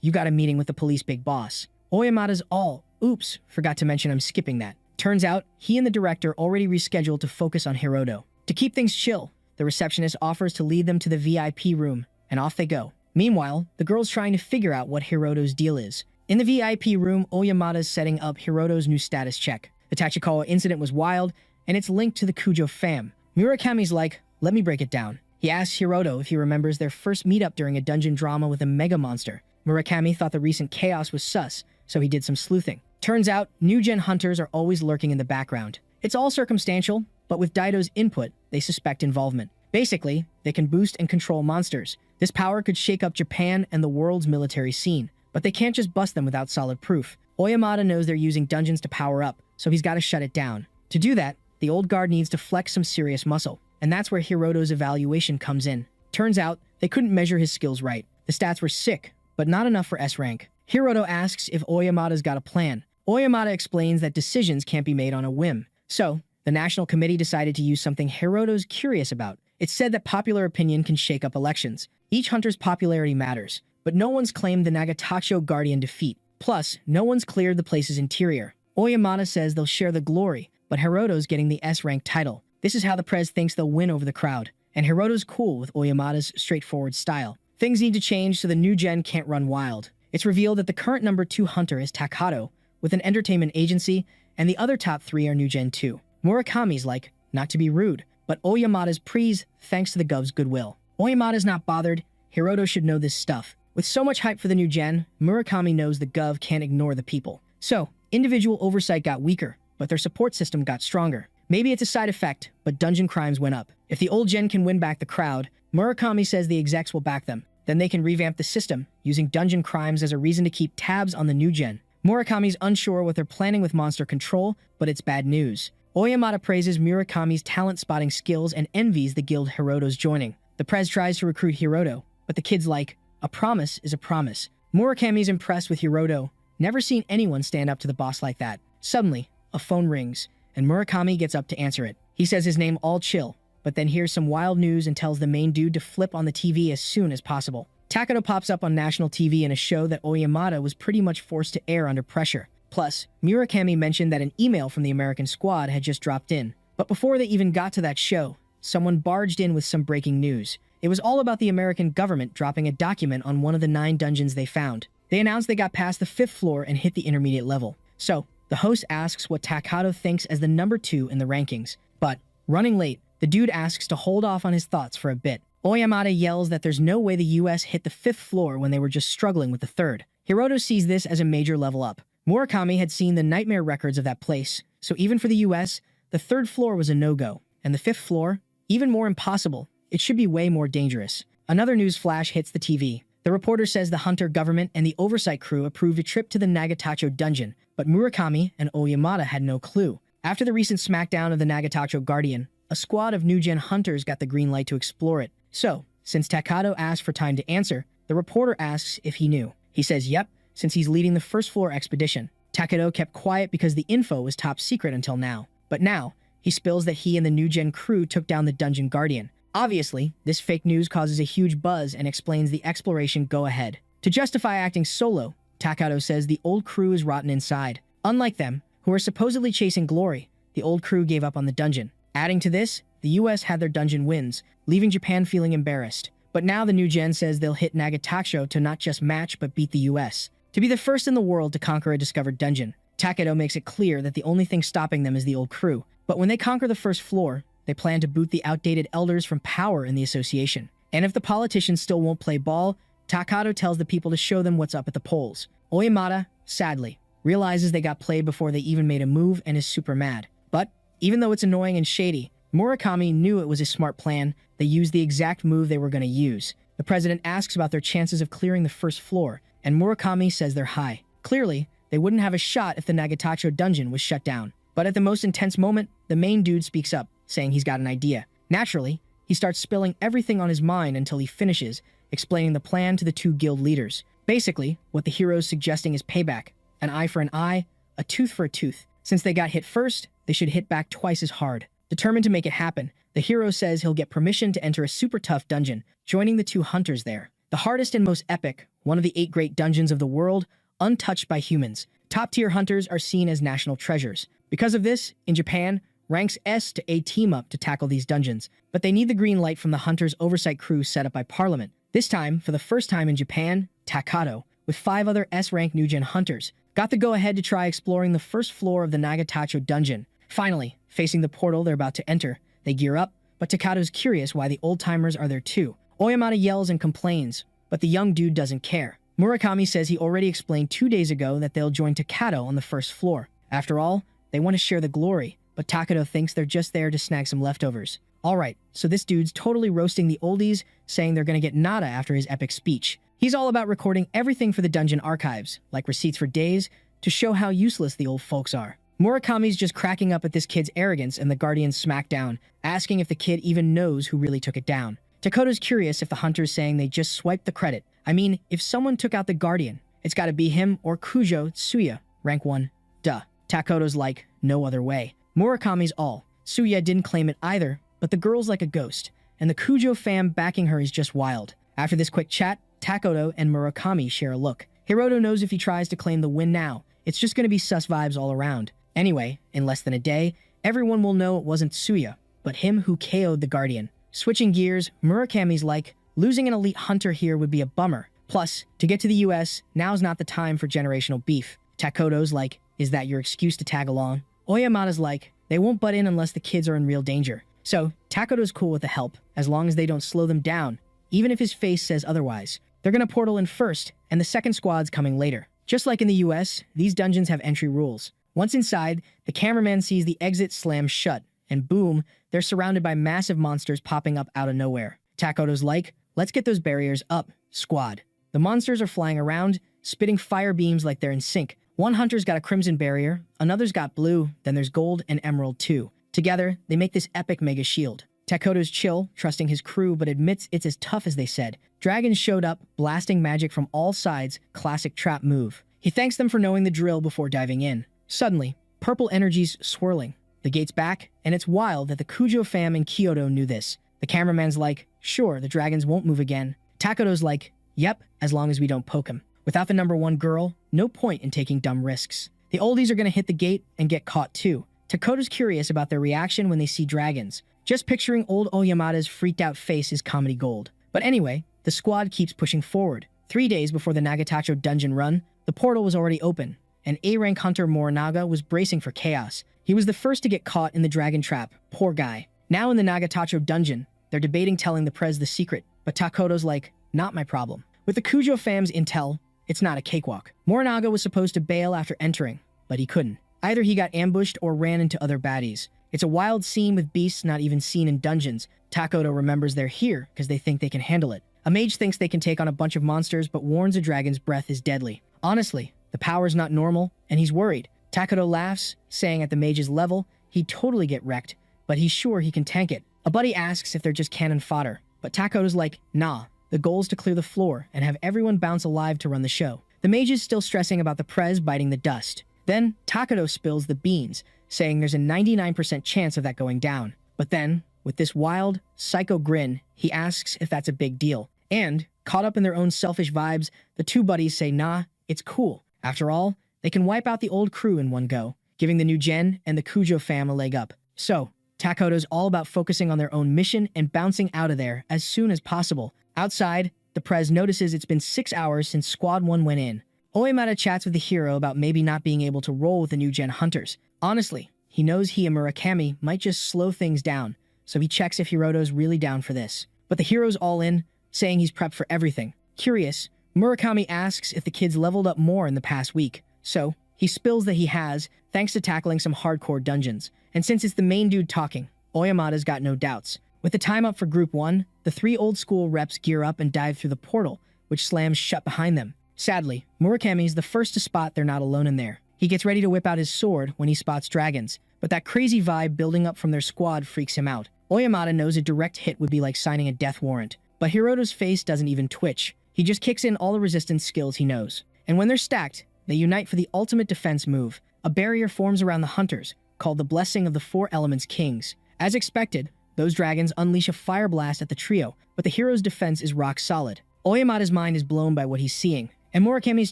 you got a meeting with the police big boss. Oyamata's all, oops, forgot to mention I'm skipping that. Turns out, he and the director already rescheduled to focus on Hiroto. To keep things chill, the receptionist offers to lead them to the VIP room, and off they go. Meanwhile, the girl's trying to figure out what Hiroto's deal is. In the VIP room, Oyamata's setting up Hiroto's new status check. The Tachikawa incident was wild, and it's linked to the Kujo fam. Murakami's like, let me break it down. He asks Hiroto if he remembers their first meetup during a dungeon drama with a mega monster. Murakami thought the recent chaos was sus, so he did some sleuthing. Turns out, new-gen hunters are always lurking in the background. It's all circumstantial, but with Daido's input, they suspect involvement. Basically, they can boost and control monsters. This power could shake up Japan and the world's military scene, but they can't just bust them without solid proof. Oyamata knows they're using dungeons to power up, so he's got to shut it down. To do that, the old guard needs to flex some serious muscle, and that's where Hiroto's evaluation comes in. Turns out, they couldn't measure his skills right. The stats were sick, but not enough for S rank. Hiroto asks if Oyamata's got a plan. Oyamata explains that decisions can't be made on a whim. So, the National Committee decided to use something Hiroto's curious about. It's said that popular opinion can shake up elections. Each hunter's popularity matters, but no one's claimed the Nagatacho Guardian defeat. Plus, no one's cleared the place's interior. Oyamata says they'll share the glory, but Hiroto's getting the S-rank title. This is how the prez thinks they'll win over the crowd, and Hiroto's cool with Oyamata's straightforward style. Things need to change so the new gen can't run wild. It's revealed that the current number 2 hunter is Takato, with an entertainment agency, and the other top 3 are new gen too. Murakami's like, not to be rude, but Oyamata's prees thanks to the gov's goodwill. Oyamata's not bothered. Hiroto should know this stuff. With so much hype for the new gen, Murakami knows the gov can't ignore the people. So, individual oversight got weaker, but their support system got stronger. Maybe it's a side effect, but dungeon crimes went up. If the old gen can win back the crowd, Murakami says the execs will back them. Then they can revamp the system, using dungeon crimes as a reason to keep tabs on the new gen. Murakami's unsure what they're planning with monster control, but it's bad news. Oyamata praises Murakami's talent-spotting skills and envies the guild Hiroto's joining. The Prez tries to recruit Hiroto, but the kid's like, a promise is a promise. Murakami's impressed with Hiroto, never seen anyone stand up to the boss like that. Suddenly, a phone rings, and Murakami gets up to answer it. He says his name all chill, but then hears some wild news and tells the main dude to flip on the TV as soon as possible. Takato pops up on national TV in a show that Oyamata was pretty much forced to air under pressure. Plus, Murakami mentioned that an email from the American squad had just dropped in. But before they even got to that show, someone barged in with some breaking news. It was all about the American government dropping a document on one of the 9 dungeons they found. They announced they got past the 5th floor and hit the intermediate level. So, the host asks what Takato thinks as the number 2 in the rankings. But, running late, the dude asks to hold off on his thoughts for a bit. Oyamata yells that there's no way the US hit the 5th floor when they were just struggling with the 3rd. Hiroto sees this as a major level up. Murakami had seen the nightmare records of that place, so even for the US, the 3rd floor was a no-go. And the 5th floor? Even more impossible. It should be way more dangerous. Another news flash hits the TV. The reporter says the Hunter government and the oversight crew approved a trip to the Nagatacho dungeon, but Murakami and Oyamata had no clue. After the recent smackdown of the Nagatacho Guardian, a squad of new-gen hunters got the green light to explore it. So, since Takato asked for time to answer, the reporter asks if he knew. He says yep, since he's leading the 1st floor expedition. Takato kept quiet because the info was top secret until now. But now, he spills that he and the new-gen crew took down the dungeon guardian. Obviously, this fake news causes a huge buzz and explains the exploration go-ahead. To justify acting solo, Takato says the old crew is rotten inside. Unlike them, who are supposedly chasing glory, the old crew gave up on the dungeon. Adding to this, the US had their dungeon wins, leaving Japan feeling embarrassed. But now the new gen says they'll hit Nagatacho to not just match but beat the US. To be the first in the world to conquer a discovered dungeon, Takato makes it clear that the only thing stopping them is the old crew. But when they conquer the 1st floor, they plan to boot the outdated elders from power in the association. And if the politicians still won't play ball, Takato tells the people to show them what's up at the polls. Oyamata, sadly, realizes they got played before they even made a move and is super mad. But, even though it's annoying and shady, Murakami knew it was a smart plan. They used the exact move they were going to use. The president asks about their chances of clearing the 1st floor, and Murakami says they're high. Clearly, they wouldn't have a shot if the Nagatacho dungeon was shut down. But at the most intense moment, the main dude speaks up, saying he's got an idea. Naturally, he starts spilling everything on his mind until he finishes, explaining the plan to the 2 guild leaders. Basically, what the hero's suggesting is payback. An eye for an eye, a tooth for a tooth. Since they got hit first, they should hit back twice as hard. Determined to make it happen, the hero says he'll get permission to enter a super tough dungeon, joining the 2 hunters there. The hardest and most epic, one of the 8 great dungeons of the world, untouched by humans. Top-tier hunters are seen as national treasures. Because of this, in Japan, ranks S to A team up to tackle these dungeons, but they need the green light from the hunters' oversight crew set up by Parliament. This time, for the first time in Japan, Takato, with 5 other S-rank new-gen hunters, got the go-ahead to try exploring the 1st floor of the Nagatacho dungeon. Finally, facing the portal they're about to enter, they gear up, but Takato's curious why the old-timers are there too. Oyamata yells and complains, but the young dude doesn't care. Murakami says he already explained 2 days ago that they'll join Takato on the 1st floor. After all, they want to share the glory, but Takato thinks they're just there to snag some leftovers. Alright, so this dude's totally roasting the oldies, saying they're gonna get nada after his epic speech. He's all about recording everything for the dungeon archives, like receipts for days, to show how useless the old folks are. Murakami's just cracking up at this kid's arrogance and the Guardian's smackdown, asking if the kid even knows who really took it down. Takoto's curious if the hunter's saying they just swiped the credit. I mean, if someone took out the Guardian, it's gotta be him or Kujo Tsuya, rank 1. Duh. Takoto's like, no other way. Murakami's all. Tsuya didn't claim it either, but the girl's like a ghost, and the Kujo fam backing her is just wild. After this quick chat, Takoto and Murakami share a look. Hiroto knows if he tries to claim the win now, it's just gonna be sus vibes all around. Anyway, in less than a day, everyone will know it wasn't Tsuya, but him who KO'd the Guardian. Switching gears, Murakami's like, losing an elite hunter here would be a bummer. Plus, to get to the US, now's not the time for generational beef. Takoto's like, is that your excuse to tag along? Oyamata's like, they won't butt in unless the kids are in real danger. So, Takoto's cool with the help, as long as they don't slow them down, even if his face says otherwise. They're gonna portal in first, and the second squad's coming later. Just like in the US, these dungeons have entry rules. Once inside, the cameraman sees the exit slam shut, and boom, they're surrounded by massive monsters popping up out of nowhere. Takoto's like, let's get those barriers up, squad. The monsters are flying around, spitting fire beams like they're in sync. One hunter's got a crimson barrier, another's got blue, then there's gold and emerald too. Together, they make this epic mega shield. Takoto's chill, trusting his crew, but admits it's as tough as they said. Dragons showed up, blasting magic from all sides, classic trap move. He thanks them for knowing the drill before diving in. Suddenly, purple energy's swirling. The gate's back, and it's wild that the Kujo fam in Kyoto knew this. The cameraman's like, sure, the dragons won't move again. Takoto's like, yep, as long as we don't poke him. Without the #1 girl, no point in taking dumb risks. The oldies are gonna hit the gate and get caught too. Takoto's curious about their reaction when they see dragons. Just picturing old Oyamada's freaked out face is comedy gold. But anyway, the squad keeps pushing forward. 3 days before the Nagatacho dungeon run, the portal was already open, and A-rank hunter Morinaga was bracing for chaos. He was the first to get caught in the dragon trap, poor guy. Now in the Nagatacho dungeon, they're debating telling the Prez the secret, but Takoto's like, not my problem. With the Kujo fam's intel, it's not a cakewalk. Morinaga was supposed to bail after entering, but he couldn't. Either he got ambushed or ran into other baddies. It's a wild scene with beasts not even seen in dungeons. Takoto remembers they're here because they think they can handle it. A mage thinks they can take on a bunch of monsters but warns a dragon's breath is deadly. Honestly, the power's not normal, and he's worried. Takoto laughs, saying at the mage's level, he'd totally get wrecked, but he's sure he can tank it. A buddy asks if they're just cannon fodder, but Takoto's like, nah, the goal's to clear the floor and have everyone bounce alive to run the show. The mage is still stressing about the Prez biting the dust. Then, Takoto spills the beans, saying there's a 99% chance of that going down. But then, with this wild, psycho grin, he asks if that's a big deal. And, caught up in their own selfish vibes, the two buddies say nah, it's cool. After all, they can wipe out the old crew in one go, giving the new gen and the Kujo fam a leg up. So, Takoto's all about focusing on their own mission and bouncing out of there as soon as possible. Outside, the Prez notices it's been 6 hours since Squad 1 went in. Oyamada chats with the hero about maybe not being able to roll with the new gen hunters. Honestly, he knows he and Murakami might just slow things down, so he checks if Hiroto's really down for this. But the hero's all in, saying he's prepped for everything. Curious, Murakami asks if the kids leveled up more in the past week. So, he spills that he has, thanks to tackling some hardcore dungeons. And since it's the main dude talking, Oyamada's got no doubts. With the time up for Group 1, the 3 old-school reps gear up and dive through the portal, which slams shut behind them. Sadly, Murakami's the first to spot they're not alone in there. He gets ready to whip out his sword when he spots dragons, but that crazy vibe building up from their squad freaks him out. Oyamada knows a direct hit would be like signing a death warrant, but Hiroto's face doesn't even twitch. He just kicks in all the resistance skills he knows. And when they're stacked, they unite for the ultimate defense move. A barrier forms around the hunters, called the Blessing of the Four Elements Kings. As expected, those dragons unleash a fire blast at the trio, but the hero's defense is rock solid. Oyamada's mind is blown by what he's seeing, and Murakami's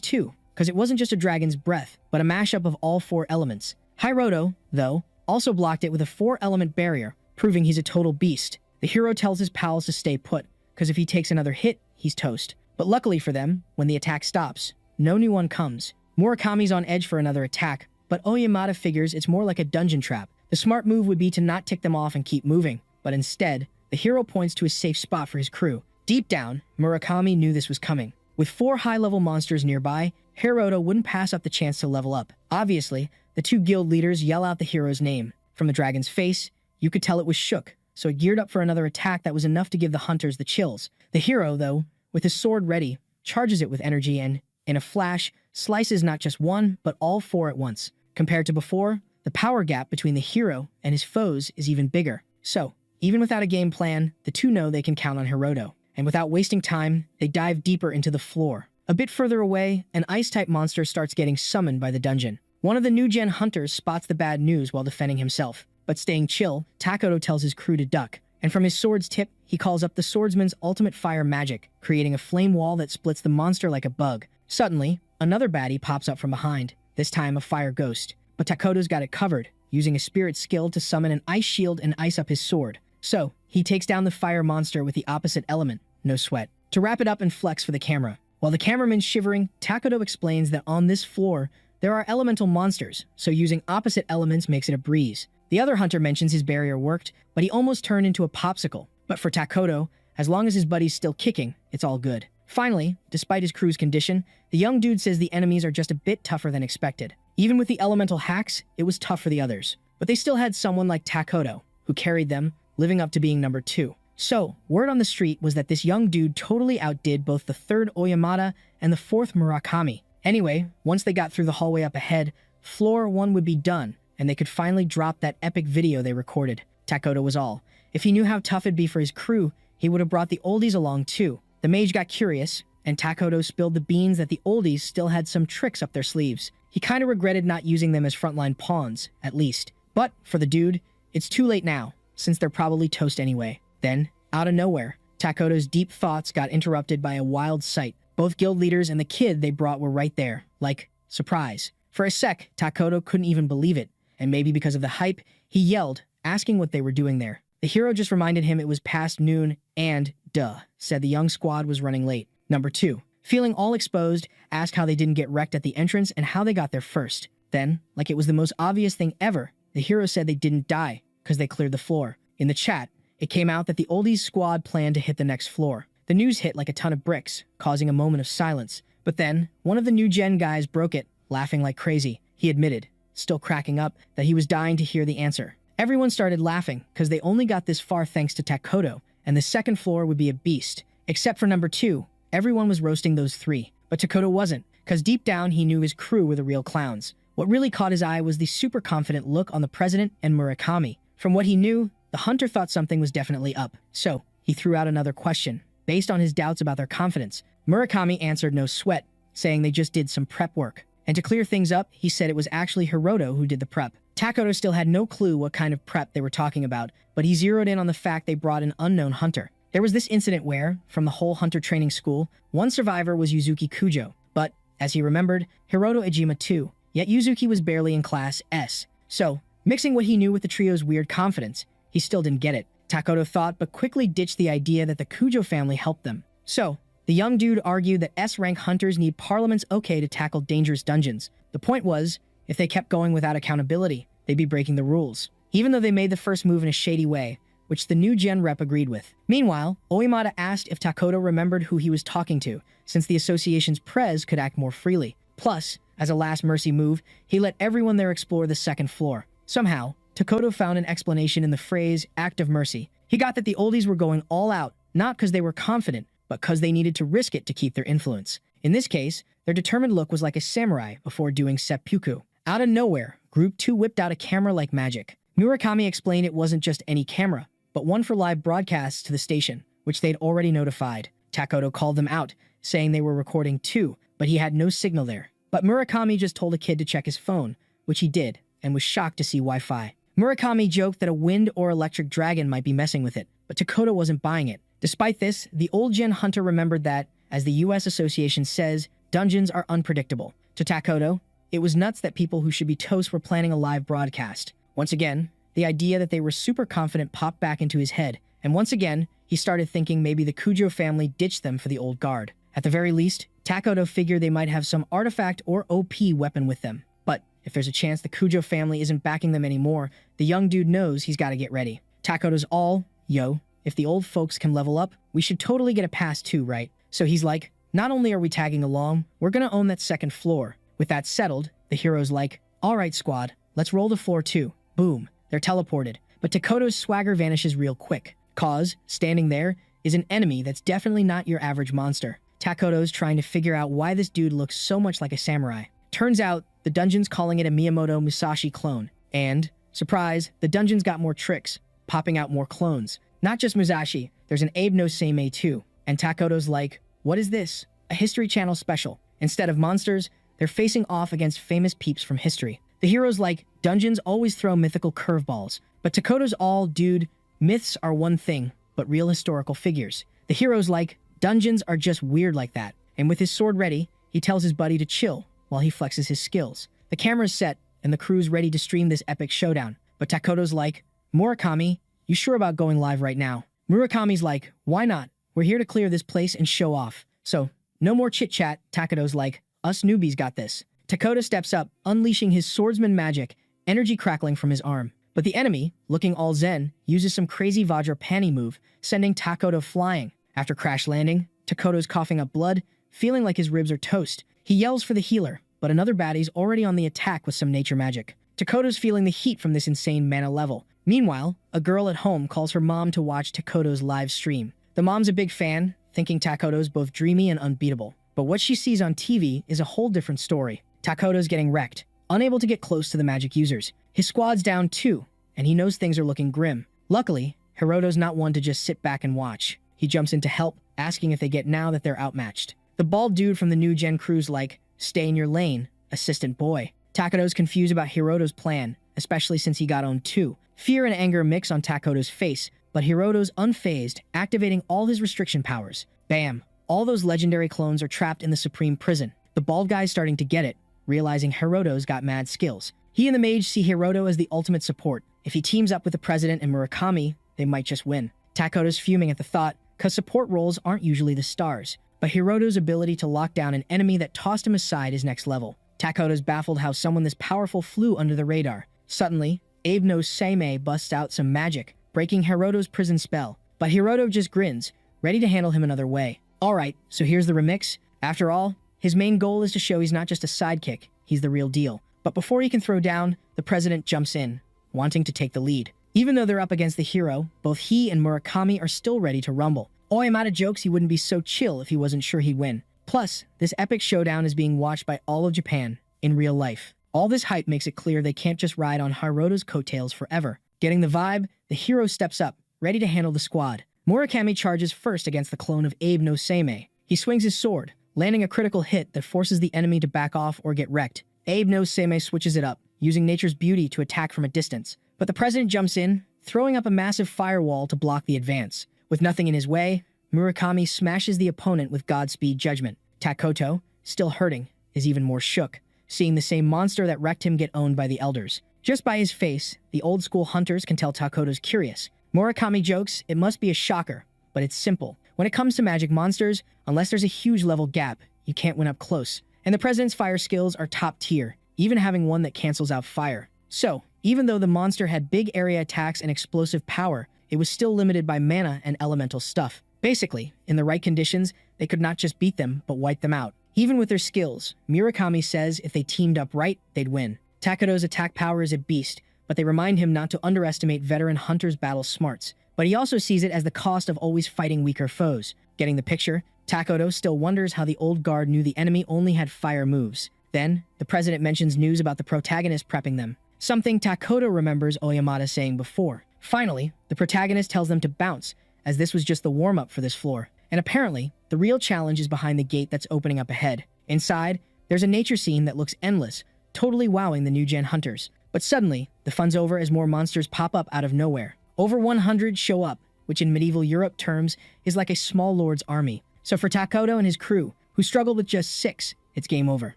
too, because it wasn't just a dragon's breath, but a mashup of all 4 elements. Hiroto, though, also blocked it with a 4-element barrier, proving he's a total beast. The hero tells his pals to stay put, because if he takes another hit, he's toast. But luckily for them, when the attack stops, no new one comes. Murakami's on edge for another attack, but Oyamada figures it's more like a dungeon trap. The smart move would be to not tick them off and keep moving, but instead, the hero points to a safe spot for his crew. Deep down, Murakami knew this was coming. With 4 high-level monsters nearby, Hiroto wouldn't pass up the chance to level up. Obviously, the 2 guild leaders yell out the hero's name. From the dragon's face, you could tell it was shook, so it geared up for another attack that was enough to give the hunters the chills. The hero, though, with his sword ready, charges it with energy and, in a flash, slices not just 1, but all 4 at once. Compared to before, the power gap between the hero and his foes is even bigger. So, even without a game plan, the 2 know they can count on Hiroto. And without wasting time, they dive deeper into the floor. A bit further away, an ice-type monster starts getting summoned by the dungeon. One of the new-gen hunters spots the bad news while defending himself. But staying chill, Takoto tells his crew to duck. And from his sword's tip, he calls up the swordsman's ultimate fire magic, creating a flame wall that splits the monster like a bug. Suddenly, another baddie pops up from behind, this time a fire ghost. But Takoto's got it covered, using a spirit skill to summon an ice shield and ice up his sword. So, he takes down the fire monster with the opposite element, no sweat. To wrap it up and flex for the camera. While the cameraman's shivering, Takoto explains that on this floor, there are elemental monsters, so using opposite elements makes it a breeze. The other hunter mentions his barrier worked, but he almost turned into a popsicle. But for Takoto, as long as his buddy's still kicking, it's all good. Finally, despite his crew's condition, the young dude says the enemies are just a bit tougher than expected. Even with the elemental hacks, it was tough for the others. but they still had someone like Takoto, who carried them, living up to being number 2. So, word on the street was that this young dude totally outdid both the 3rd Oyamada and the 4th Murakami. Anyway, once they got through the hallway up ahead, floor 1 would be done, and they could finally drop that epic video they recorded. Takoto was all. If he knew how tough it'd be for his crew, he would have brought the oldies along too. The mage got curious, and Takoto spilled the beans that the oldies still had some tricks up their sleeves. He kinda regretted not using them as frontline pawns, at least. But, for the dude, it's too late now, since they're probably toast anyway. Then, out of nowhere, Takoto's deep thoughts got interrupted by a wild sight. Both guild leaders and the kid they brought were right there. Like, surprise. For a sec, Takoto couldn't even believe it, and maybe because of the hype, he yelled, asking what they were doing there. The hero just reminded him it was past noon and, duh, said the young squad was running late. Number 2. Feeling all exposed, asked how they didn't get wrecked at the entrance and how they got there first. Then, like it was the most obvious thing ever, the hero said they didn't die, because they cleared the floor. In the chat, it came out that the oldies squad planned to hit the next floor. The news hit like a ton of bricks, causing a moment of silence. But then, one of the new gen guys broke it, laughing like crazy. He admitted, still cracking up, that he was dying to hear the answer. Everyone started laughing, because they only got this far thanks to Takoto, and the second floor would be a beast. Except for number 2, everyone was roasting those 3. But Takoto wasn't, because deep down he knew his crew were the real clowns. What really caught his eye was the super confident look on the president and Murakami. From what he knew, the hunter thought something was definitely up. So, he threw out another question. Based on his doubts about their confidence, Murakami answered no sweat, saying they just did some prep work. And to clear things up, he said it was actually Hiroto who did the prep. Takoto still had no clue what kind of prep they were talking about, but he zeroed in on the fact they brought an unknown hunter. There was this incident where, from the whole hunter training school, one survivor was Yuzuki Kujo, but, as he remembered, Hiroto Ejima too, yet Yuzuki was barely in class S. So, mixing what he knew with the trio's weird confidence, he still didn't get it. Takoto thought, but quickly ditched the idea that the Kujo family helped them. So, the young dude argued that S-rank hunters need Parliament's okay to tackle dangerous dungeons. The point was, if they kept going without accountability, they'd be breaking the rules. Even though they made the first move in a shady way, which the new gen rep agreed with. Meanwhile, Oimata asked if Takoto remembered who he was talking to, since the association's prez could act more freely. Plus, as a last mercy move, he let everyone there explore the second floor. Somehow, Takoto found an explanation in the phrase, act of mercy. He got that the oldies were going all out, not because they were confident, but because they needed to risk it to keep their influence. In this case, their determined look was like a samurai before doing seppuku. Out of nowhere, Group 2 whipped out a camera like magic. Murakami explained it wasn't just any camera, but one for live broadcasts to the station, which they'd already notified. Takoto called them out, saying they were recording too, but he had no signal there. But Murakami just told a kid to check his phone, which he did, and was shocked to see Wi-Fi. Murakami joked that a wind or electric dragon might be messing with it, but Takoto wasn't buying it. Despite this, the old gen hunter remembered that, as the US Association says, dungeons are unpredictable. To Takoto, it was nuts that people who should be toast were planning a live broadcast. Once again, the idea that they were super confident popped back into his head, and once again, he started thinking maybe the Kujo family ditched them for the old guard. At the very least, Takoto figured they might have some artifact or OP weapon with them. But if there's a chance the Kujo family isn't backing them anymore, the young dude knows he's got to get ready. Takoto's all, yo, if the old folks can level up, we should totally get a pass too, right? So he's like, not only are we tagging along, we're gonna own that second floor. With that settled, the hero's like, alright squad, let's roll to floor 2. Boom. They're teleported, but Takoto's swagger vanishes real quick. Cause, standing there, is an enemy that's definitely not your average monster. Takoto's trying to figure out why this dude looks so much like a samurai. Turns out, the dungeon's calling it a Miyamoto Musashi clone. And, surprise, the dungeon's got more tricks, popping out more clones. Not just Musashi, there's an Abe no Seimei too. And Takoto's like, what is this? A History Channel special. Instead of monsters, they're facing off against famous peeps from history. The hero's like, dungeons always throw mythical curveballs. But Takoto's all, dude, myths are one thing, but real historical figures. The hero's like, dungeons are just weird like that. And with his sword ready, he tells his buddy to chill while he flexes his skills. The camera's set, and the crew's ready to stream this epic showdown. But Takoto's like, Murakami, you sure about going live right now? Murakami's like, why not? We're here to clear this place and show off. So, no more chit-chat. Takoto's like, us newbies got this. Takoto steps up, unleashing his swordsman magic, energy crackling from his arm. But the enemy, looking all zen, uses some crazy Vajrapani move, sending Takoto flying. After crash landing, Takoto's coughing up blood, feeling like his ribs are toast. He yells for the healer, but another baddie's already on the attack with some nature magic. Takoto's feeling the heat from this insane mana level. Meanwhile, a girl at home calls her mom to watch Takoto's live stream. The mom's a big fan, thinking Takoto's both dreamy and unbeatable. But what she sees on TV is a whole different story. Takoto's getting wrecked, unable to get close to the magic users. His squad's down too, and he knows things are looking grim. Luckily, Hiroto's not one to just sit back and watch. He jumps in to help, asking if they get now that they're outmatched. The bald dude from the new gen crew's like, "Stay in your lane, assistant boy." Takoto's confused about Hiroto's plan, especially since he got owned too. Fear and anger mix on Takoto's face, but Hiroto's unfazed, activating all his restriction powers. Bam! All those legendary clones are trapped in the Supreme Prison. The bald guy's starting to get it, realizing Hiroto's got mad skills. He and the mage see Hiroto as the ultimate support. If he teams up with the president and Murakami, they might just win. Takoto's fuming at the thought, cause support roles aren't usually the stars. But Hiroto's ability to lock down an enemy that tossed him aside is next level. Takoto's baffled how someone this powerful flew under the radar. Suddenly, Abe no Seimei busts out some magic, breaking Hiroto's prison spell. But Hiroto just grins, ready to handle him another way. Alright, so here's the remix. After all, his main goal is to show he's not just a sidekick, he's the real deal. But before he can throw down, the president jumps in, wanting to take the lead. Even though they're up against the hero, both he and Murakami are still ready to rumble. Oyamata jokes he wouldn't be so chill if he wasn't sure he'd win. Plus, this epic showdown is being watched by all of Japan, in real life. All this hype makes it clear they can't just ride on Hiroto's coattails forever. Getting the vibe, the hero steps up, ready to handle the squad. Murakami charges first against the clone of Abe no Seimei. He swings his sword, landing a critical hit that forces the enemy to back off or get wrecked. Abe no Seimei switches it up, using nature's beauty to attack from a distance. But the president jumps in, throwing up a massive firewall to block the advance. With nothing in his way, Murakami smashes the opponent with Godspeed Judgment. Takoto, still hurting, is even more shook, seeing the same monster that wrecked him get owned by the elders. Just by his face, the old-school hunters can tell Takoto's curious. Murakami jokes it must be a shocker, but it's simple. When it comes to magic monsters, unless there's a huge level gap, you can't win up close. And the president's fire skills are top tier, even having one that cancels out fire. So, even though the monster had big area attacks and explosive power, it was still limited by mana and elemental stuff. Basically, in the right conditions, they could not just beat them, but wipe them out. Even with their skills, Murakami says if they teamed up right, they'd win. Takoto's attack power is a beast, but they remind him not to underestimate veteran hunters' battle smarts. But he also sees it as the cost of always fighting weaker foes. Getting the picture, Takoto still wonders how the old guard knew the enemy only had fire moves. Then, the president mentions news about the protagonist prepping them. Something Takoto remembers Oyamata saying before. Finally, the protagonist tells them to bounce, as this was just the warm-up for this floor. And apparently, the real challenge is behind the gate that's opening up ahead. Inside, there's a nature scene that looks endless, totally wowing the new-gen hunters. But suddenly, the fun's over as more monsters pop up out of nowhere. Over 100 show up, which in medieval Europe terms is like a small lord's army. So for Takoto and his crew, who struggled with just 6, it's game over.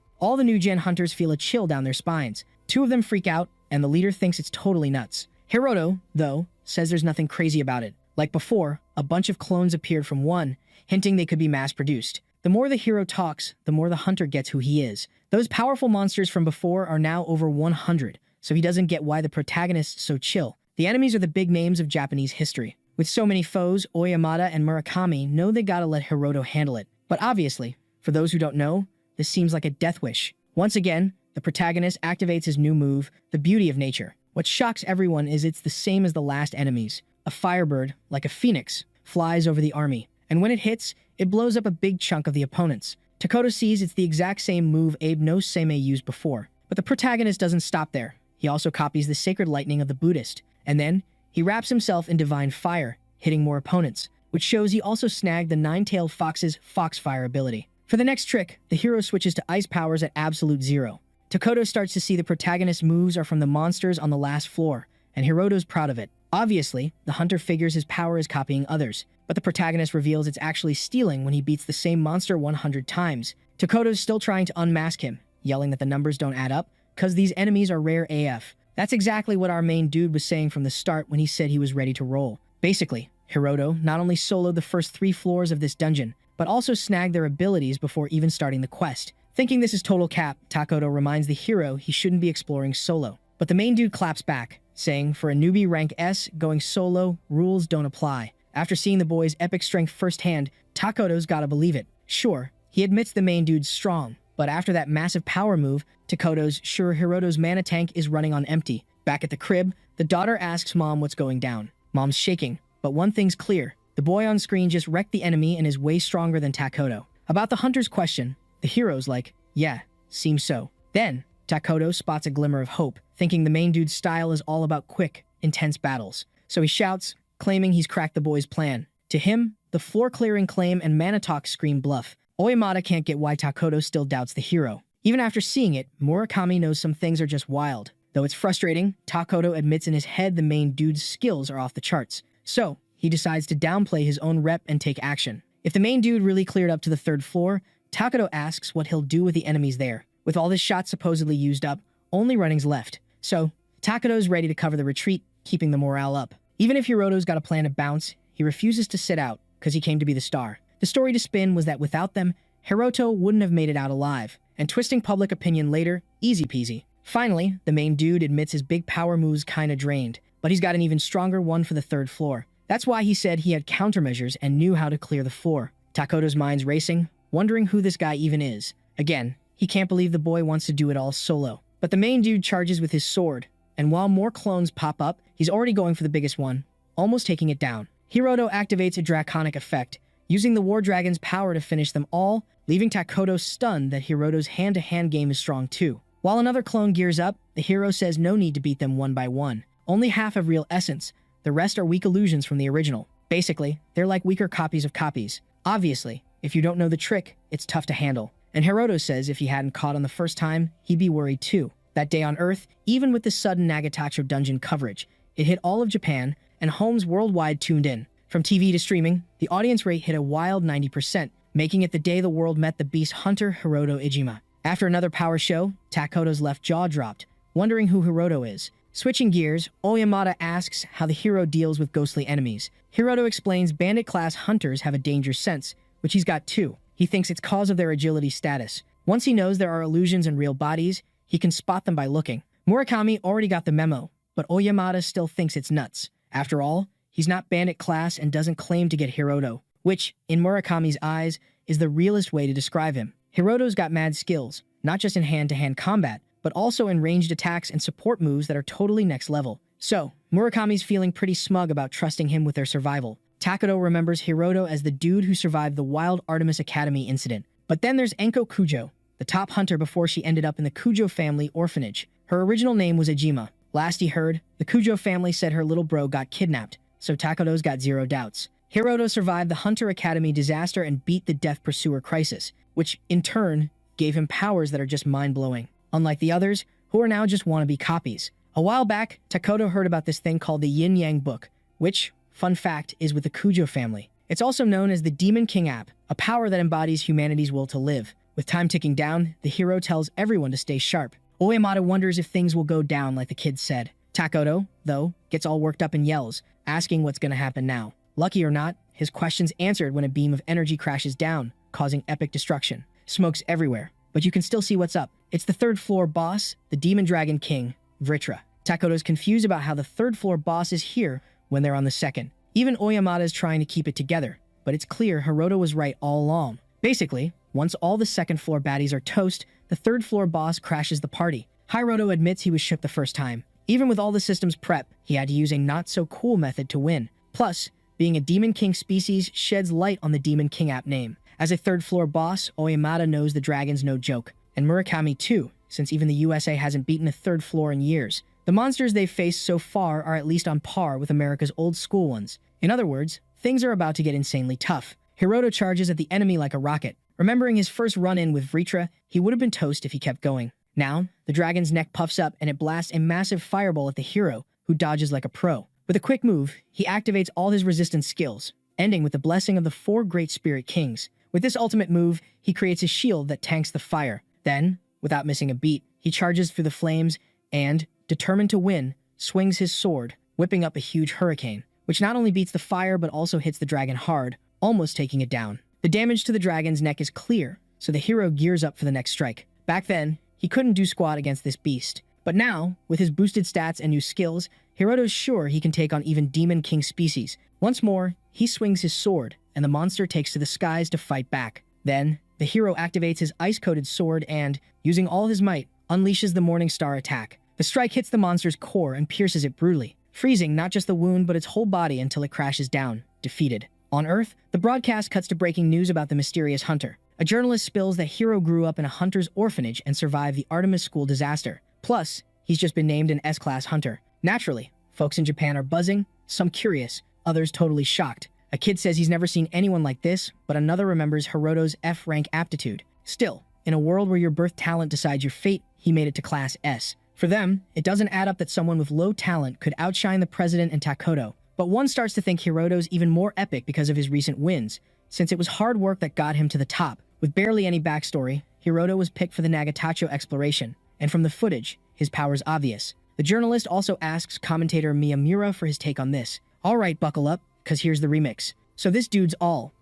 All the new-gen hunters feel a chill down their spines. 2 of them freak out, and the leader thinks it's totally nuts. Hiroto, though, says there's nothing crazy about it. Like before, a bunch of clones appeared from one, hinting they could be mass-produced. The more the hero talks, the more the hunter gets who he is. Those powerful monsters from before are now over 100, so he doesn't get why the protagonist's so chill. The enemies are the big names of Japanese history. With so many foes, Oyamata and Murakami know they gotta let Hiroto handle it. But obviously, for those who don't know, this seems like a death wish. Once again, the protagonist activates his new move, the beauty of nature. What shocks everyone is it's the same as the last enemies. A firebird, like a phoenix, flies over the army, and when it hits, it blows up a big chunk of the opponents. Takoto sees it's the exact same move Abe no Seimei used before. But the protagonist doesn't stop there. He also copies the sacred lightning of the Buddhist, and then he wraps himself in divine fire, hitting more opponents, which shows he also snagged the nine-tailed fox's foxfire ability. For the next trick, the hero switches to ice powers at absolute 0. Takoto starts to see the protagonist's moves are from the monsters on the last floor, and Hiroto's proud of it. Obviously, the hunter figures his power is copying others, but the protagonist reveals it's actually stealing when he beats the same monster 100 times. Takoto's still trying to unmask him, yelling that the numbers don't add up, cause these enemies are rare AF. That's exactly what our main dude was saying from the start when he said he was ready to roll. Basically, Hiroto not only soloed the first 3 floors of this dungeon, but also snagged their abilities before even starting the quest. Thinking this is total cap, Takoto reminds the hero he shouldn't be exploring solo. But the main dude claps back, saying for a newbie rank S, going solo, rules don't apply. After seeing the boy's epic strength firsthand, Takoto's gotta believe it. Sure, he admits the main dude's strong, But after that massive power move, Takoto's sure Hiroto's mana tank is running on empty. Back at the crib, the daughter asks Mom what's going down. Mom's shaking, but one thing's clear. The boy on screen just wrecked the enemy and is way stronger than Takoto. About the hunter's question, the hero's like, yeah, seems so. Then, Takoto spots a glimmer of hope, thinking the main dude's style is all about quick, intense battles. So he shouts, claiming he's cracked the boy's plan. To him, the floor-clearing claim and mana talk scream bluff. Oyamata can't get why Takoto still doubts the hero. Even after seeing it, Murakami knows some things are just wild. Though it's frustrating, Takoto admits in his head the main dude's skills are off the charts. So, he decides to downplay his own rep and take action. If the main dude really cleared up to the 3rd floor, Takoto asks what he'll do with the enemies there. With all his shots supposedly used up, only running's left. So, Takoto's ready to cover the retreat, keeping the morale up. Even if Hiroto's got a plan to bounce, he refuses to sit out, because he came to be the star. The story to spin was that without them, Hiroto wouldn't have made it out alive, and twisting public opinion later, easy peasy. Finally, the main dude admits his big power move's kinda drained, but he's got an even stronger one for the 3rd floor. That's why he said he had countermeasures and knew how to clear the floor. Takoto's mind's racing, wondering who this guy even is. Again, he can't believe the boy wants to do it all solo. But the main dude charges with his sword, and while more clones pop up, he's already going for the biggest one, almost taking it down. Hiroto activates a draconic effect, using the War Dragon's power to finish them all, leaving Takoto stunned that Hiroto's hand-to-hand game is strong too. While another clone gears up, the hero says no need to beat them one by one. Only half have real essence. The rest are weak illusions from the original. Basically, they're like weaker copies of copies. Obviously, if you don't know the trick, it's tough to handle. And Hiroto says if he hadn't caught on the first time, he'd be worried too. That day on Earth, even with the sudden Nagatacho dungeon coverage, it hit all of Japan, and homes worldwide tuned in. From TV to streaming, the audience rate hit a wild 90%, making it the day the world met the beast hunter Hiroto Ijima. After another power show, Takoto's left jaw dropped, wondering who Hiroto is. Switching gears, Oyamata asks how the hero deals with ghostly enemies. Hiroto explains bandit-class hunters have a danger sense, which he's got too. He thinks it's cause of their agility status. Once he knows there are illusions in real bodies, he can spot them by looking. Murakami already got the memo, but Oyamata still thinks it's nuts. After all, he's not bandit-class and doesn't claim to get Hiroto, which, in Murakami's eyes, is the realest way to describe him. Hiroto's got mad skills, not just in hand-to-hand combat, but also in ranged attacks and support moves that are totally next level. So, Murakami's feeling pretty smug about trusting him with their survival. Takoto remembers Hiroto as the dude who survived the Wild Artemis Academy incident. But then there's Enko Kujo, the top hunter before she ended up in the Kujo family orphanage. Her original name was Ijima. Last he heard, the Kujo family said her little bro got kidnapped, so Takoto's got zero doubts. Hiroto survived the Hunter Academy disaster and beat the Death Pursuer crisis, which, in turn, gave him powers that are just mind-blowing. Unlike the others, who are now just wannabe copies. A while back, Takoto heard about this thing called the Yin-Yang Book, which, fun fact, is with the Kujo family. It's also known as the Demon King app, a power that embodies humanity's will to live. With time ticking down, the hero tells everyone to stay sharp. Oyamata wonders if things will go down like the kids said. Takoto, though, gets all worked up and yells, asking what's gonna happen now. Lucky or not, his question's answered when a beam of energy crashes down, causing epic destruction. Smoke's everywhere, but you can still see what's up. It's the 3rd floor boss, the Demon Dragon King, Vritra. Takoto's confused about how the 3rd floor boss is here when they're on the 2nd. Even Oyamata is trying to keep it together, but it's clear Hiroto was right all along. Basically, once all the 2nd floor baddies are toast, the 3rd floor boss crashes the party. Hiroto admits he was shook the first time. Even with all the systems prep, he had to use a not-so-cool method to win. Plus, being a Demon King species sheds light on the Demon King app name. As a 3rd floor boss, Oyamata knows the dragon's no joke. And Murakami too, since even the USA hasn't beaten a 3rd floor in years. The monsters they've faced so far are at least on par with America's old school ones. In other words, things are about to get insanely tough. Hiroto charges at the enemy like a rocket. Remembering his first run-in with Vritra, he would have been toast if he kept going. Now, the dragon's neck puffs up and it blasts a massive fireball at the hero, who dodges like a pro. With a quick move, he activates all his resistance skills, ending with the blessing of the 4 Great Spirit Kings. With this ultimate move, he creates a shield that tanks the fire. Then, without missing a beat, he charges through the flames and, determined to win, swings his sword, whipping up a huge hurricane, which not only beats the fire but also hits the dragon hard, almost taking it down. The damage to the dragon's neck is clear, so the hero gears up for the next strike. Back then, he couldn't do squat against this beast. But now, with his boosted stats and new skills, Hiroto's sure he can take on even Demon King species. Once more, he swings his sword, and the monster takes to the skies to fight back. Then, the hero activates his ice-coated sword and, using all his might, unleashes the Morning Star attack. The strike hits the monster's core and pierces it brutally, freezing not just the wound but its whole body until it crashes down, defeated. On Earth, the broadcast cuts to breaking news about the mysterious hunter. A journalist spills that Hero grew up in a hunter's orphanage and survived the Artemis School disaster. Plus, he's just been named an S-class hunter. Naturally, folks in Japan are buzzing, some curious, others totally shocked. A kid says he's never seen anyone like this, but another remembers Hiroto's F-rank aptitude. Still, in a world where your birth talent decides your fate, he made it to Class S. For them, it doesn't add up that someone with low talent could outshine the president and Takoto. But one starts to think Hiroto's even more epic because of his recent wins, since it was hard work that got him to the top. With barely any backstory, Hiroto was picked for the Nagatacho exploration, and from the footage, his power's obvious. The journalist also asks commentator Miyamura for his take on this. Alright, buckle up, cause here's the remix. So this dude's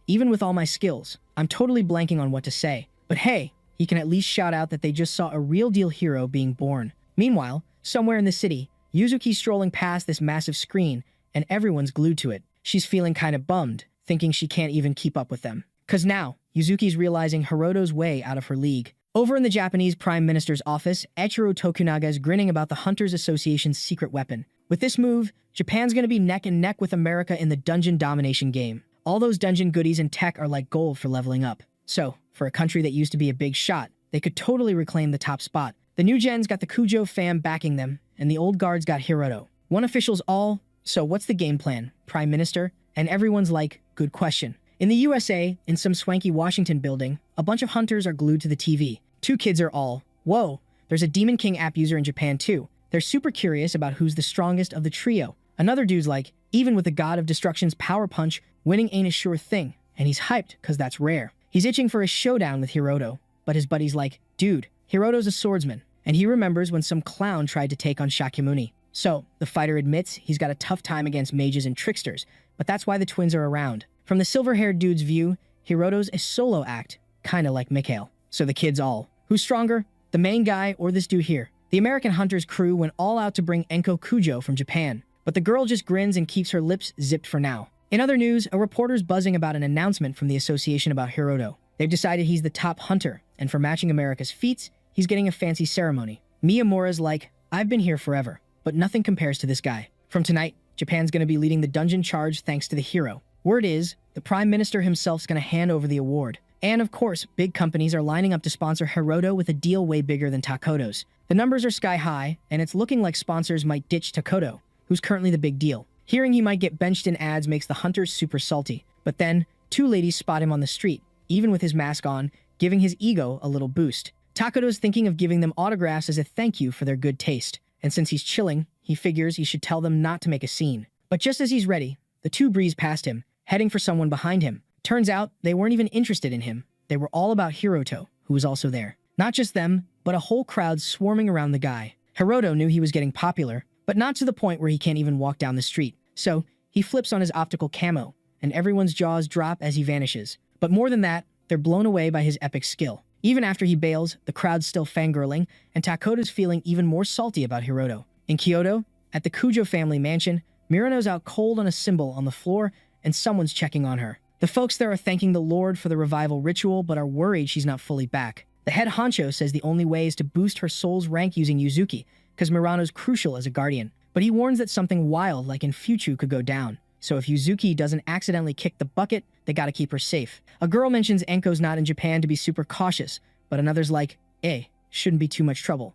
even with all my skills, I'm totally blanking on what to say. But hey, he can at least shout out that they just saw a real deal hero being born. Meanwhile, somewhere in the city, Yuzuki's strolling past this massive screen, and everyone's glued to it. She's feeling kinda bummed, thinking she can't even keep up with them. Cause now, Yuzuki's realizing Hiroto's way out of her league. Over in the Japanese Prime Minister's office, Eiichiro Tokunaga is grinning about the Hunters Association's secret weapon. With this move, Japan's gonna be neck and neck with America in the dungeon domination game. All those dungeon goodies and tech are like gold for leveling up. So, for a country that used to be a big shot, they could totally reclaim the top spot. The new gens got the Kujo fam backing them, and the old guards got Hiroto. One official's so what's the game plan, Prime Minister? And everyone's like, good question. In the USA, in some swanky Washington building, a bunch of hunters are glued to the TV. Two kids are whoa, there's a Demon King app user in Japan too. They're super curious about who's the strongest of the trio. Another dude's like, even with the God of Destruction's power punch, winning ain't a sure thing. And he's hyped, cause that's rare. He's itching for a showdown with Hiroto, but his buddy's like, dude, Hiroto's a swordsman, and he remembers when some clown tried to take on Shakyamuni. So, the fighter admits he's got a tough time against mages and tricksters, but that's why the twins are around. From the silver-haired dude's view, Hiroto's a solo act, kinda like Mikhail. So the kids who's stronger, the main guy or this dude here? The American Hunter's crew went all out to bring Enko Kujo from Japan, but the girl just grins and keeps her lips zipped for now. In other news, a reporter's buzzing about an announcement from the association about Hiroto. They've decided he's the top hunter, and for matching America's feats, he's getting a fancy ceremony. Miyamura's like, I've been here forever, but nothing compares to this guy. From tonight, Japan's gonna be leading the dungeon charge thanks to the hero. Word is, the Prime Minister himself's gonna hand over the award. And of course, big companies are lining up to sponsor Hiroto with a deal way bigger than Takoto's. The numbers are sky high, and it's looking like sponsors might ditch Takoto, who's currently the big deal. Hearing he might get benched in ads makes the hunters super salty. But then, two ladies spot him on the street, even with his mask on, giving his ego a little boost. Takoto's thinking of giving them autographs as a thank you for their good taste. And since he's chilling, he figures he should tell them not to make a scene. But just as he's ready, the two breeze past him, heading for someone behind him. Turns out, they weren't even interested in him. They were all about Hiroto, who was also there. Not just them, but a whole crowd swarming around the guy. Hiroto knew he was getting popular, but not to the point where he can't even walk down the street. So, he flips on his optical camo, and everyone's jaws drop as he vanishes. But more than that, they're blown away by his epic skill. Even after he bails, the crowd's still fangirling, and Takoto's feeling even more salty about Hiroto. In Kyoto, at the Kujo family mansion, Mirano's out cold on a symbol on the floor, and someone's checking on her. The folks there are thanking the Lord for the revival ritual, but are worried she's not fully back. The head honcho says the only way is to boost her soul's rank using Yuzuki, because Murano's crucial as a guardian. But he warns that something wild like in Fuchu could go down. So if Yuzuki doesn't accidentally kick the bucket, they gotta keep her safe. A girl mentions Enko's not in Japan to be super cautious, but another's like, shouldn't be too much trouble.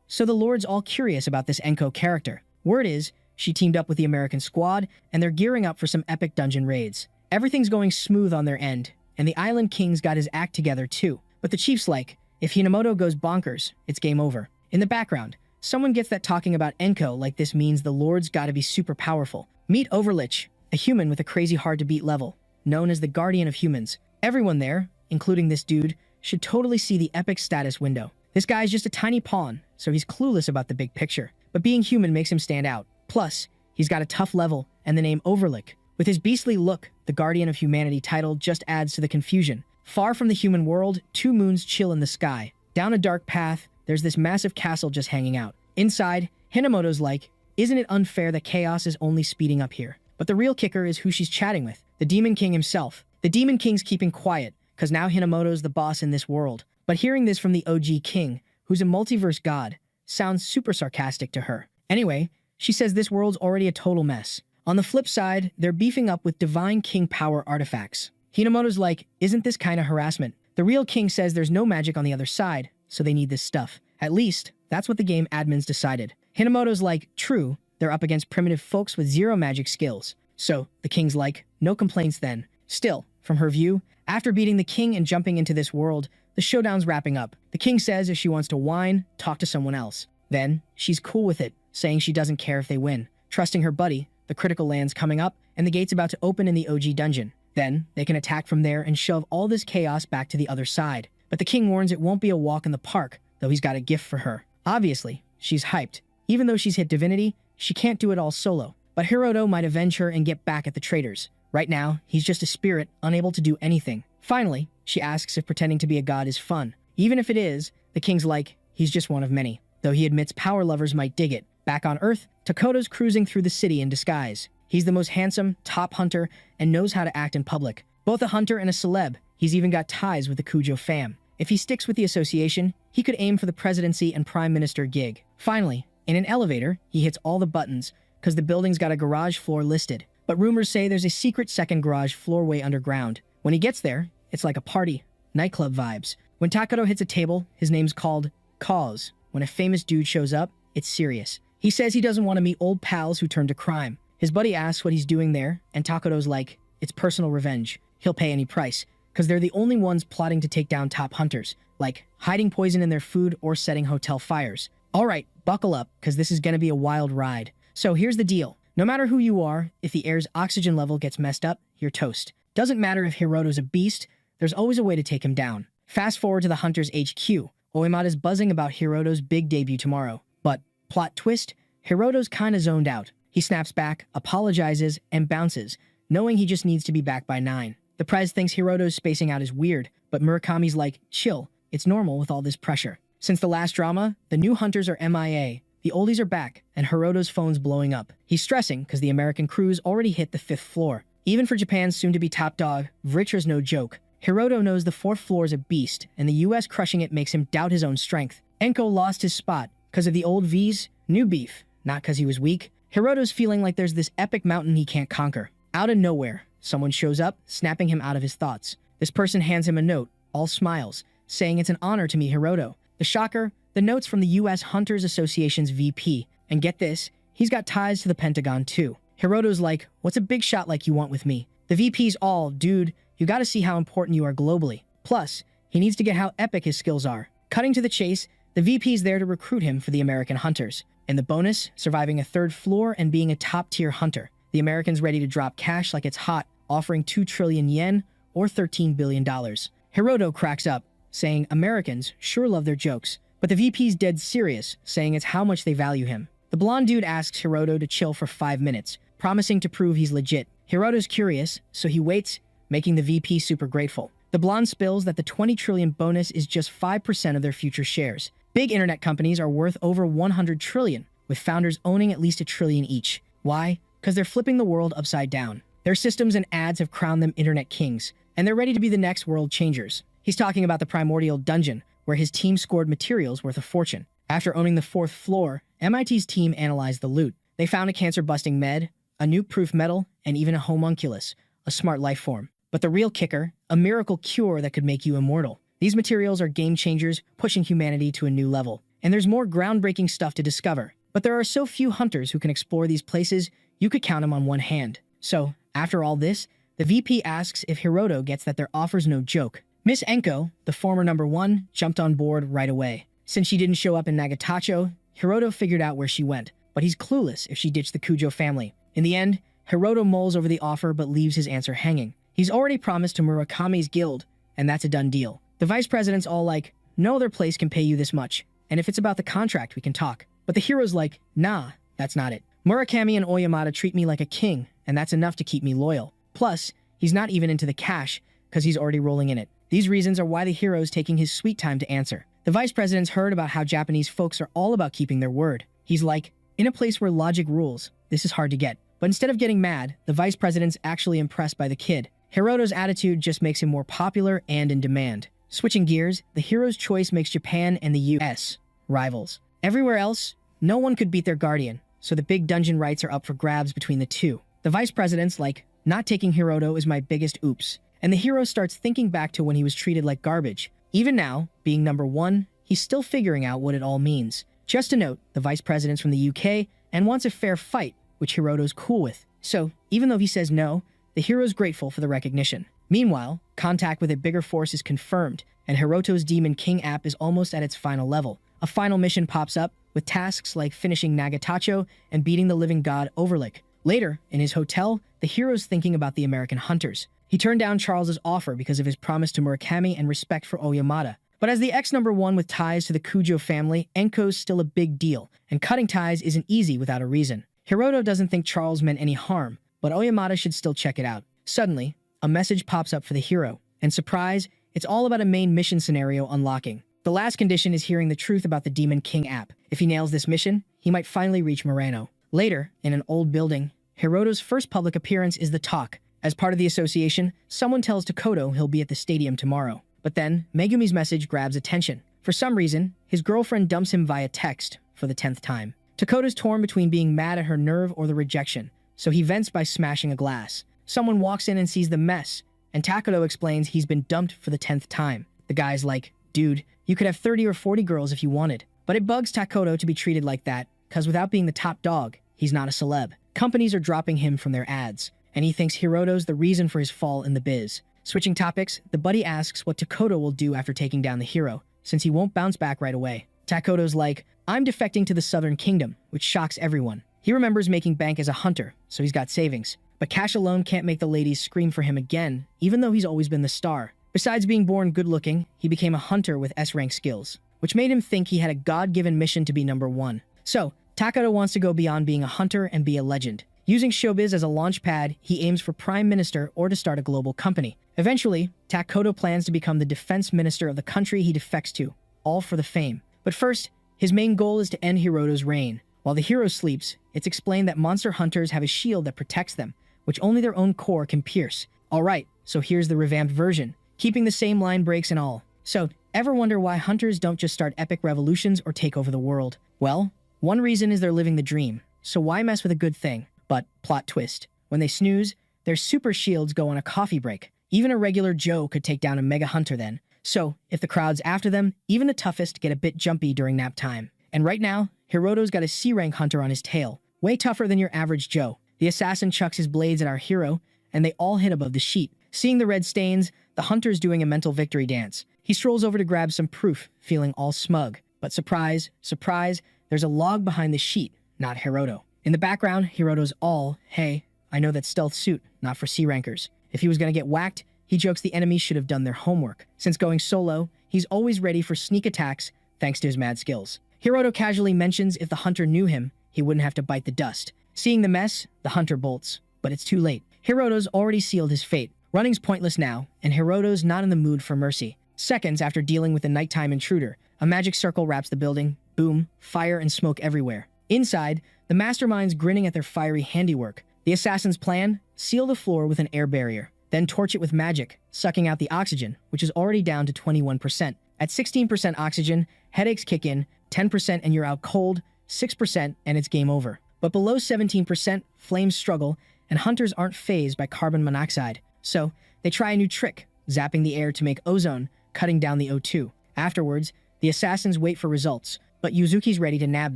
So the Lord's all curious about this Enko character. Word is, she teamed up with the American squad, and they're gearing up for some epic dungeon raids. Everything's going smooth on their end, and the Island King's got his act together too. But the chief's like, if Hinamoto goes bonkers, it's game over. In the background, someone gets that talking about Enko like this means the Lord's gotta be super powerful. Meet Overlich, a human with a crazy hard-to-beat level, known as the Guardian of Humans. Everyone there, including this dude, should totally see the epic status window. This guy's just a tiny pawn, so he's clueless about the big picture. But being human makes him stand out. Plus, he's got a tough level and the name Overlich. With his beastly look, the Guardian of Humanity title just adds to the confusion. Far from the human world, two moons chill in the sky. Down a dark path, there's this massive castle just hanging out. Inside, Hinamoto's like, isn't it unfair that chaos is only speeding up here? But the real kicker is who she's chatting with, the Demon King himself. The Demon King's keeping quiet, because now Hinamoto's the boss in this world. But hearing this from the OG king, who's a multiverse god, sounds super sarcastic to her. Anyway, she says this world's already a total mess. On the flip side, they're beefing up with divine king power artifacts. Hinamoto's like, isn't this kind of harassment? The real king says there's no magic on the other side, so they need this stuff. At least, that's what the game admins decided. Hinamoto's like, true, they're up against primitive folks with zero magic skills. So, the king's like, no complaints then. Still, from her view, after beating the king and jumping into this world, the showdown's wrapping up. The king says if she wants to whine, talk to someone else. Then, she's cool with it, saying she doesn't care if they win. Trusting her buddy, the critical land's coming up, and the gate's about to open in the OG dungeon. Then, they can attack from there and shove all this chaos back to the other side. But the king warns it won't be a walk in the park, though he's got a gift for her. Obviously, she's hyped. Even though she's hit divinity, she can't do it all solo. But Hiroto might avenge her and get back at the traitors. Right now, he's just a spirit, unable to do anything. Finally, she asks if pretending to be a god is fun. Even if it is, the king's like, he's just one of many. Though he admits power lovers might dig it. Back on Earth, Takoto's cruising through the city in disguise. He's the most handsome, top hunter, and knows how to act in public. Both a hunter and a celeb, he's even got ties with the Kujo fam. If he sticks with the association, he could aim for the presidency and prime minister gig. Finally, in an elevator, he hits all the buttons, because the building's got a garage floor listed. But rumors say there's a secret second garage floor way underground. When he gets there, it's like a party, nightclub vibes. When Takoto hits a table, his name's called Cause. When a famous dude shows up, it's serious. He says he doesn't want to meet old pals who turn to crime. His buddy asks what he's doing there, and Takoto's like, it's personal revenge. He'll pay any price, because they're the only ones plotting to take down top hunters, like hiding poison in their food or setting hotel fires. Alright, buckle up, because this is gonna be a wild ride. So here's the deal. No matter who you are, if the air's oxygen level gets messed up, you're toast. Doesn't matter if Hiroto's a beast, there's always a way to take him down. Fast forward to the Hunter's HQ. Oimada's buzzing about Hiroto's big debut tomorrow. But, plot twist, Hiroto's kinda zoned out. He snaps back, apologizes, and bounces, knowing he just needs to be back by 9. The Prez thinks Hiroto's spacing out is weird, but Murakami's like, chill, it's normal with all this pressure. Since the last drama, the new hunters are MIA, the oldies are back, and Hiroto's phone's blowing up. He's stressing because the American crew's already hit the 5th floor. Even for Japan's soon-to-be top dog, Vritra's no joke. Hiroto knows the 4th floor is a beast, and the US crushing it makes him doubt his own strength. Enko lost his spot because of the old V's, new beef, not because he was weak. Hiroto's feeling like there's this epic mountain he can't conquer. Out of nowhere, someone shows up, snapping him out of his thoughts. This person hands him a note, all smiles, saying it's an honor to meet Hiroto. The shocker, the note's from the US Hunters Association's VP. And get this, he's got ties to the Pentagon too. Hiroto's like, what's a big shot like you want with me? The VP's all, dude, you gotta see how important you are globally. Plus, he needs to get how epic his skills are. Cutting to the chase, the VP's there to recruit him for the American Hunters. And the bonus, surviving a 3rd floor and being a top-tier hunter. The Americans ready to drop cash like it's hot, offering 2 trillion yen or $13 billion. Hiroto cracks up, saying Americans sure love their jokes. But the VP's dead serious, saying it's how much they value him. The blonde dude asks Hiroto to chill for 5 minutes, promising to prove he's legit. Hiroto's curious, so he waits, making the VP super grateful. The blonde spills that the 20 trillion bonus is just 5% of their future shares. Big internet companies are worth over 100 trillion, with founders owning at least $1 trillion each. Why? Because they're flipping the world upside down. Their systems and ads have crowned them internet kings, and they're ready to be the next world changers. He's talking about the primordial dungeon, where his team scored materials worth a fortune. After owning the 4th floor, MIT's team analyzed the loot. They found a cancer-busting med, a nuke-proof metal, and even a homunculus, a smart life form. But the real kicker, a miracle cure that could make you immortal. These materials are game changers, pushing humanity to a new level. And there's more groundbreaking stuff to discover. But there are so few hunters who can explore these places, you could count them on one hand. So, after all this, the VP asks if Hiroto gets that their offer's no joke. Miss Enko, the former #1, jumped on board right away. Since she didn't show up in Nagatacho, Hiroto figured out where she went, but he's clueless if she ditched the Kujo family. In the end, Hiroto mulls over the offer but leaves his answer hanging. He's already promised to Murakami's guild, and that's a done deal. The vice president's all like, no other place can pay you this much, and if it's about the contract, we can talk. But the hero's like, nah, that's not it. Murakami and Oyamada treat me like a king, and that's enough to keep me loyal. Plus, he's not even into the cash, because he's already rolling in it. These reasons are why the hero's taking his sweet time to answer. The vice president's heard about how Japanese folks are all about keeping their word. He's like, in a place where logic rules, this is hard to get. But instead of getting mad, the vice president's actually impressed by the kid. Hiroto's attitude just makes him more popular and in demand. Switching gears, the hero's choice makes Japan and the US rivals. Everywhere else, no one could beat their guardian, so the big dungeon rights are up for grabs between the two. The vice president's like, not taking Hiroto is my biggest oops, and the hero starts thinking back to when he was treated like garbage. Even now, being number one, he's still figuring out what it all means. Just a note, the vice president's from the UK and wants a fair fight, which Hiroto's cool with. So, even though he says no, the hero's grateful for the recognition. Meanwhile, contact with a bigger force is confirmed, and Hiroto's Demon King app is almost at its final level. A final mission pops up, with tasks like finishing Nagatacho and beating the living god Overlick. Later, in his hotel, the hero's thinking about the American hunters. He turned down Charles's offer because of his promise to Murakami and respect for Oyamada. But as the ex-number-1 with ties to the Kujo family, Enko's still a big deal, and cutting ties isn't easy without a reason. Hiroto doesn't think Charles meant any harm, but Oyamada should still check it out. Suddenly, a message pops up for the hero, and surprise, it's all about a main mission scenario unlocking. The last condition is hearing the truth about the Demon King app. If he nails this mission, he might finally reach Murano. Later, in an old building, Hiroto's first public appearance is the talk. As part of the association, someone tells Takoto he'll be at the stadium tomorrow. But then, Megumi's message grabs attention. For some reason, his girlfriend dumps him via text for the 10th time. Takoto's torn between being mad at her nerve or the rejection, so he vents by smashing a glass. Someone walks in and sees the mess, and Takoto explains he's been dumped for the 10th time. The guy's like, dude, you could have 30 or 40 girls if you wanted. But it bugs Takoto to be treated like that, cause without being the top dog, he's not a celeb. Companies are dropping him from their ads, and he thinks Hiroto's the reason for his fall in the biz. Switching topics, the buddy asks what Takoto will do after taking down the hero, since he won't bounce back right away. Takoto's like, I'm defecting to the Southern Kingdom, which shocks everyone. He remembers making bank as a hunter, so he's got savings. But cash alone can't make the ladies scream for him again, even though he's always been the star. Besides being born good-looking, he became a hunter with S-rank skills, which made him think he had a God-given mission to be number one. So, Takoto wants to go beyond being a hunter and be a legend. Using showbiz as a launch pad, he aims for prime minister or to start a global company. Eventually, Takoto plans to become the defense minister of the country he defects to, all for the fame. But first, his main goal is to end Hiroto's reign. While the hero sleeps, it's explained that monster hunters have a shield that protects them, which only their own core can pierce. Alright, so here's the revamped version, keeping the same line breaks and all. So, ever wonder why hunters don't just start epic revolutions or take over the world? Well, one reason is they're living the dream, so why mess with a good thing? But, plot twist, when they snooze, their super shields go on a coffee break. Even a regular Joe could take down a mega hunter then. So, if the crowd's after them, even the toughest get a bit jumpy during nap time. And right now, Hiroto's got a C-rank hunter on his tail, way tougher than your average Joe. The assassin chucks his blades at our hero, and they all hit above the sheet. Seeing the red stains, the hunter's doing a mental victory dance. He strolls over to grab some proof, feeling all smug. But surprise, surprise, there's a log behind the sheet, not Hiroto. In the background, Hiroto's all, hey, I know that stealth suit, not for C-rankers. If he was gonna get whacked, he jokes the enemies should have done their homework. Since going solo, he's always ready for sneak attacks thanks to his mad skills. Hiroto casually mentions if the hunter knew him, he wouldn't have to bite the dust. Seeing the mess, the hunter bolts. But it's too late. Hiroto's already sealed his fate. Running's pointless now, and Hiroto's not in the mood for mercy. Seconds after dealing with a nighttime intruder, a magic circle wraps the building. Boom, fire and smoke everywhere. Inside, the mastermind's grinning at their fiery handiwork. The assassin's plan? Seal the floor with an air barrier, then torch it with magic, sucking out the oxygen, which is already down to 21%. At 16% oxygen, headaches kick in, 10% and you're out cold, 6% and it's game over. But below 17%, flames struggle, and hunters aren't fazed by carbon monoxide. So, they try a new trick, zapping the air to make ozone, cutting down the O2. Afterwards, the assassins wait for results, but Yuzuki's ready to nab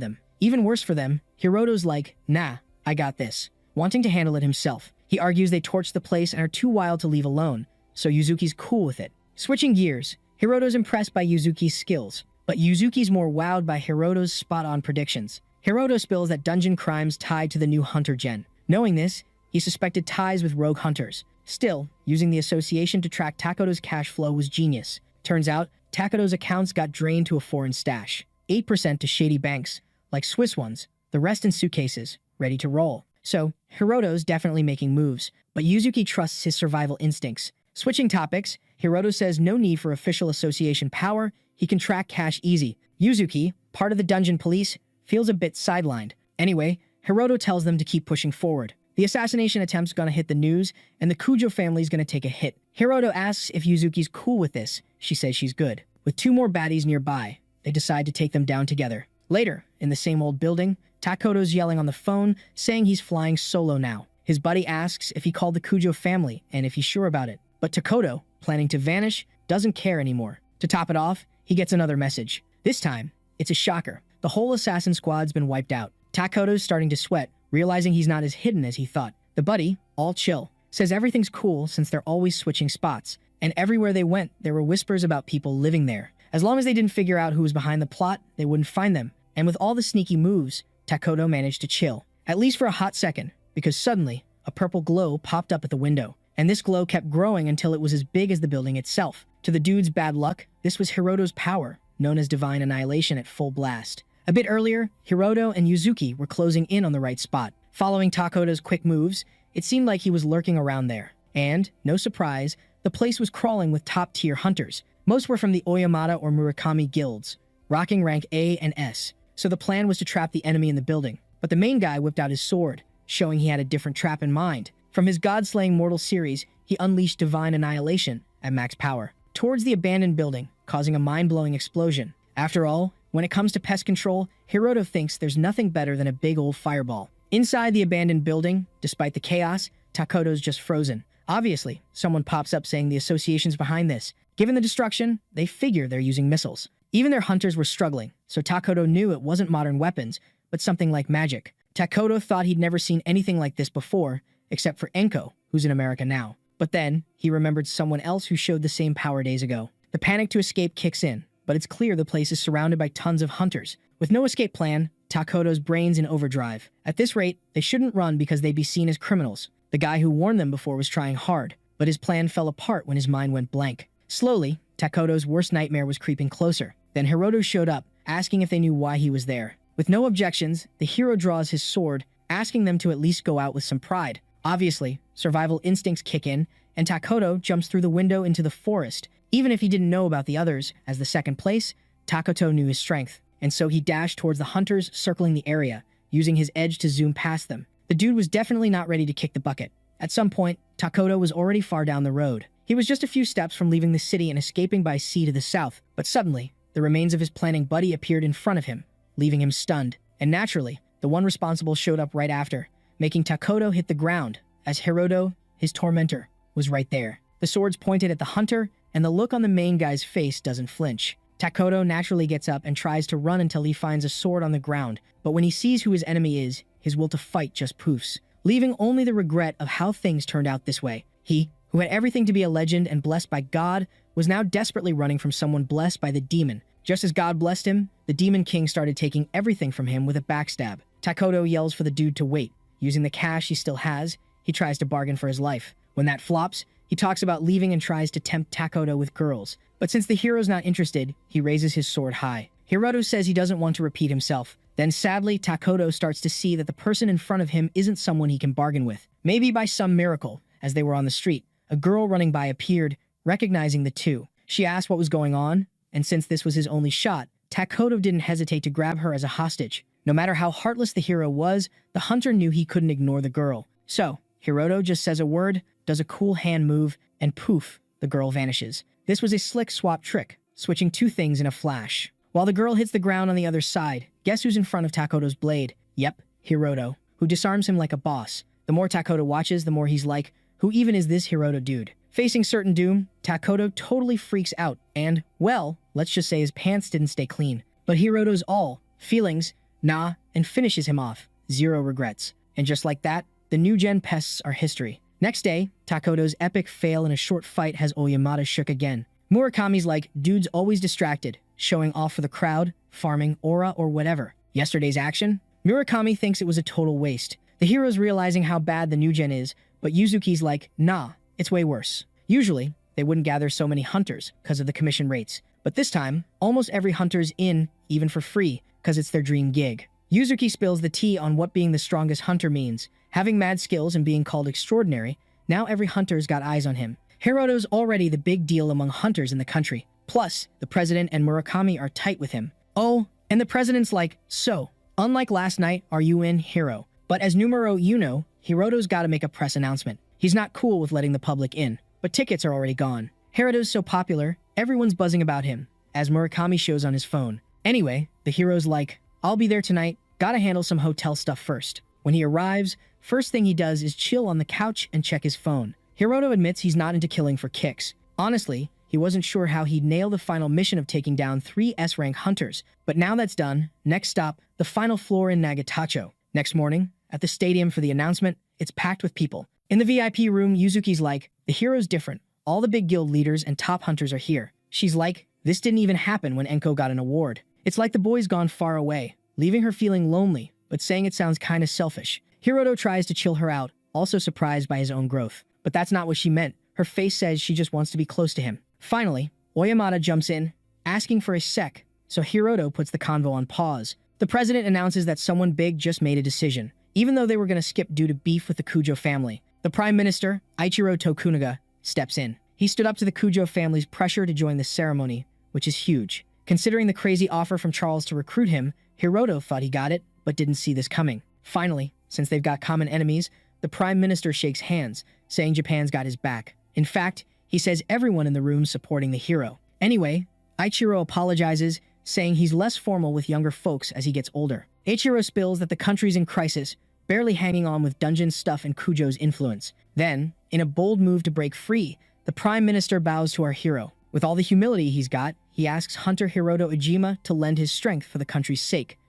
them. Even worse for them, Hiroto's like, nah, I got this, wanting to handle it himself. He argues they torched the place and are too wild to leave alone, so Yuzuki's cool with it. Switching gears, Hiroto's impressed by Yuzuki's skills, but Yuzuki's more wowed by Hiroto's spot-on predictions. Hiroto spills that dungeon crimes tied to the new hunter gen. Knowing this, he suspected ties with rogue hunters. Still, using the association to track Takoto's cash flow was genius. Turns out, Takoto's accounts got drained to a foreign stash. 8% to shady banks, like Swiss ones, the rest in suitcases, ready to roll. So, Hiroto's definitely making moves, but Yuzuki trusts his survival instincts. Switching topics, Hiroto says no need for official association power, he can track cash easy. Yuzuki, part of the dungeon police, feels a bit sidelined. Anyway, Hiroto tells them to keep pushing forward. The assassination attempt's gonna hit the news, and the Kujo family's gonna take a hit. Hiroto asks if Yuzuki's cool with this. She says she's good. With 2 more baddies nearby, they decide to take them down together. Later, in the same old building, Takoto's yelling on the phone, saying he's flying solo now. His buddy asks if he called the Kujo family and if he's sure about it. But Takoto, planning to vanish, doesn't care anymore. To top it off, he gets another message. This time, it's a shocker. The whole assassin squad's been wiped out. Takoto's starting to sweat, realizing he's not as hidden as he thought. The buddy, all chill, says everything's cool since they're always switching spots, and everywhere they went, there were whispers about people living there. As long as they didn't figure out who was behind the plot, they wouldn't find them. And with all the sneaky moves, Takoto managed to chill. At least for a hot second, because suddenly, a purple glow popped up at the window. And this glow kept growing until it was as big as the building itself. To the dude's bad luck, this was Hiroto's power, known as Divine Annihilation at full blast. A bit earlier, Hiroto and Yuzuki were closing in on the right spot. Following Takoto's quick moves, it seemed like he was lurking around there. And, no surprise, the place was crawling with top-tier hunters. Most were from the Oyamata or Murakami guilds, rocking rank A and S. So the plan was to trap the enemy in the building. But the main guy whipped out his sword, showing he had a different trap in mind. From his God-slaying mortal series, he unleashed Divine Annihilation at max power towards the abandoned building, causing a mind-blowing explosion. After all, when it comes to pest control, Hiroto thinks there's nothing better than a big old fireball. Inside the abandoned building, despite the chaos, Takoto's just frozen. Obviously, someone pops up saying the association's behind this. Given the destruction, they figure they're using missiles. Even their hunters were struggling, so Takoto knew it wasn't modern weapons, but something like magic. Takoto thought he'd never seen anything like this before, except for Enko, who's in America now. But then, he remembered someone else who showed the same power days ago. The panic to escape kicks in, but it's clear the place is surrounded by tons of hunters. With no escape plan, Takoto's brain's in overdrive. At this rate, they shouldn't run because they'd be seen as criminals. The guy who warned them before was trying hard, but his plan fell apart when his mind went blank. Slowly, Takoto's worst nightmare was creeping closer. Then Hiroto showed up, asking if they knew why he was there. With no objections, the hero draws his sword, asking them to at least go out with some pride. Obviously, survival instincts kick in, and Takoto jumps through the window into the forest. Even if he didn't know about the others, as the second place, Takoto knew his strength, and so he dashed towards the hunters circling the area, using his edge to zoom past them. The dude was definitely not ready to kick the bucket. At some point, Takoto was already far down the road. He was just a few steps from leaving the city and escaping by sea to the south, but suddenly, the remains of his planning buddy appeared in front of him, leaving him stunned. And naturally, the one responsible showed up right after, making Takoto hit the ground, as Hiroto, his tormentor, was right there. The swords pointed at the hunter, and the look on the main guy's face doesn't flinch. Takoto naturally gets up and tries to run until he finds a sword on the ground, but when he sees who his enemy is, his will to fight just poofs, leaving only the regret of how things turned out this way. He, who had everything to be a legend and blessed by God, was now desperately running from someone blessed by the demon. Just as God blessed him, the Demon King started taking everything from him with a backstab. Takoto yells for the dude to wait. Using the cash he still has, he tries to bargain for his life. When that flops, he talks about leaving and tries to tempt Takoto with girls. But since the hero's not interested, he raises his sword high. Hiroto says he doesn't want to repeat himself. Then sadly, Takoto starts to see that the person in front of him isn't someone he can bargain with. Maybe by some miracle, as they were on the street, a girl running by appeared, recognizing the two. She asked what was going on, and since this was his only shot, Takoto didn't hesitate to grab her as a hostage. No matter how heartless the hero was, the hunter knew he couldn't ignore the girl. So, Hiroto just says a word, does a cool hand move, and poof, the girl vanishes. This was a slick swap trick, switching two things in a flash. While the girl hits the ground on the other side, guess who's in front of Takoto's blade? Yep, Hiroto, who disarms him like a boss. The more Takoto watches, the more he's like, who even is this Hiroto dude? Facing certain doom, Takoto totally freaks out and, well, let's just say his pants didn't stay clean. But Hiroto's all, feelings, nah, and finishes him off. Zero regrets. And just like that, the new-gen pests are history. Next day, Takoto's epic fail in a short fight has Oyamata shook again. Murakami's like, dude's always distracted, showing off for the crowd, farming, aura, or whatever. Yesterday's action? Murakami thinks it was a total waste. The hero's realizing how bad the new gen is, but Yuzuki's like, nah, it's way worse. Usually, they wouldn't gather so many hunters because of the commission rates. But this time, almost every hunter's in, even for free, because it's their dream gig. Yuzuki spills the tea on what being the strongest hunter means. Having mad skills and being called extraordinary, now every hunter's got eyes on him. Hiroto's already the big deal among hunters in the country. Plus, the president and Murakami are tight with him. Oh, and the president's like, so, unlike last night, are you in, hero? But as numero uno, Hiroto's gotta make a press announcement. He's not cool with letting the public in, but tickets are already gone. Hiroto's so popular, everyone's buzzing about him, as Murakami shows on his phone. Anyway, the hero's like, I'll be there tonight, gotta handle some hotel stuff first. When he arrives, first thing he does is chill on the couch and check his phone. Hiroto admits he's not into killing for kicks. Honestly, he wasn't sure how he'd nail the final mission of taking down 3 S-rank hunters, but now that's done, next stop, the final floor in Nagatacho. Next morning, at the stadium for the announcement, it's packed with people. In the VIP room, Yuzuki's like, the hero's different. All the big guild leaders and top hunters are here. She's like, this didn't even happen when Enko got an award. It's like the boy's gone far away, leaving her feeling lonely, but saying it sounds kinda selfish. Hiroto tries to chill her out, also surprised by his own growth. But that's not what she meant. Her face says she just wants to be close to him. Finally, Oyamada jumps in, asking for a sec, so Hiroto puts the convo on pause. The president announces that someone big just made a decision, even though they were going to skip due to beef with the Kujo family. The prime minister, Ichiro Tokunaga, steps in. He stood up to the Kujo family's pressure to join the ceremony, which is huge. Considering the crazy offer from Charles to recruit him, Hiroto thought he got it, but didn't see this coming. Finally, since they've got common enemies, the prime minister shakes hands, saying Japan's got his back. In fact, he says everyone in the room's supporting the hero. Anyway, Ichiro apologizes, saying he's less formal with younger folks as he gets older. Ichiro spills that the country's in crisis, barely hanging on with dungeon stuff and Kujo's influence. Then, in a bold move to break free, the prime minister bows to our hero. With all the humility he's got, he asks Hunter Hiroto Ujima to lend his strength for the country's sake.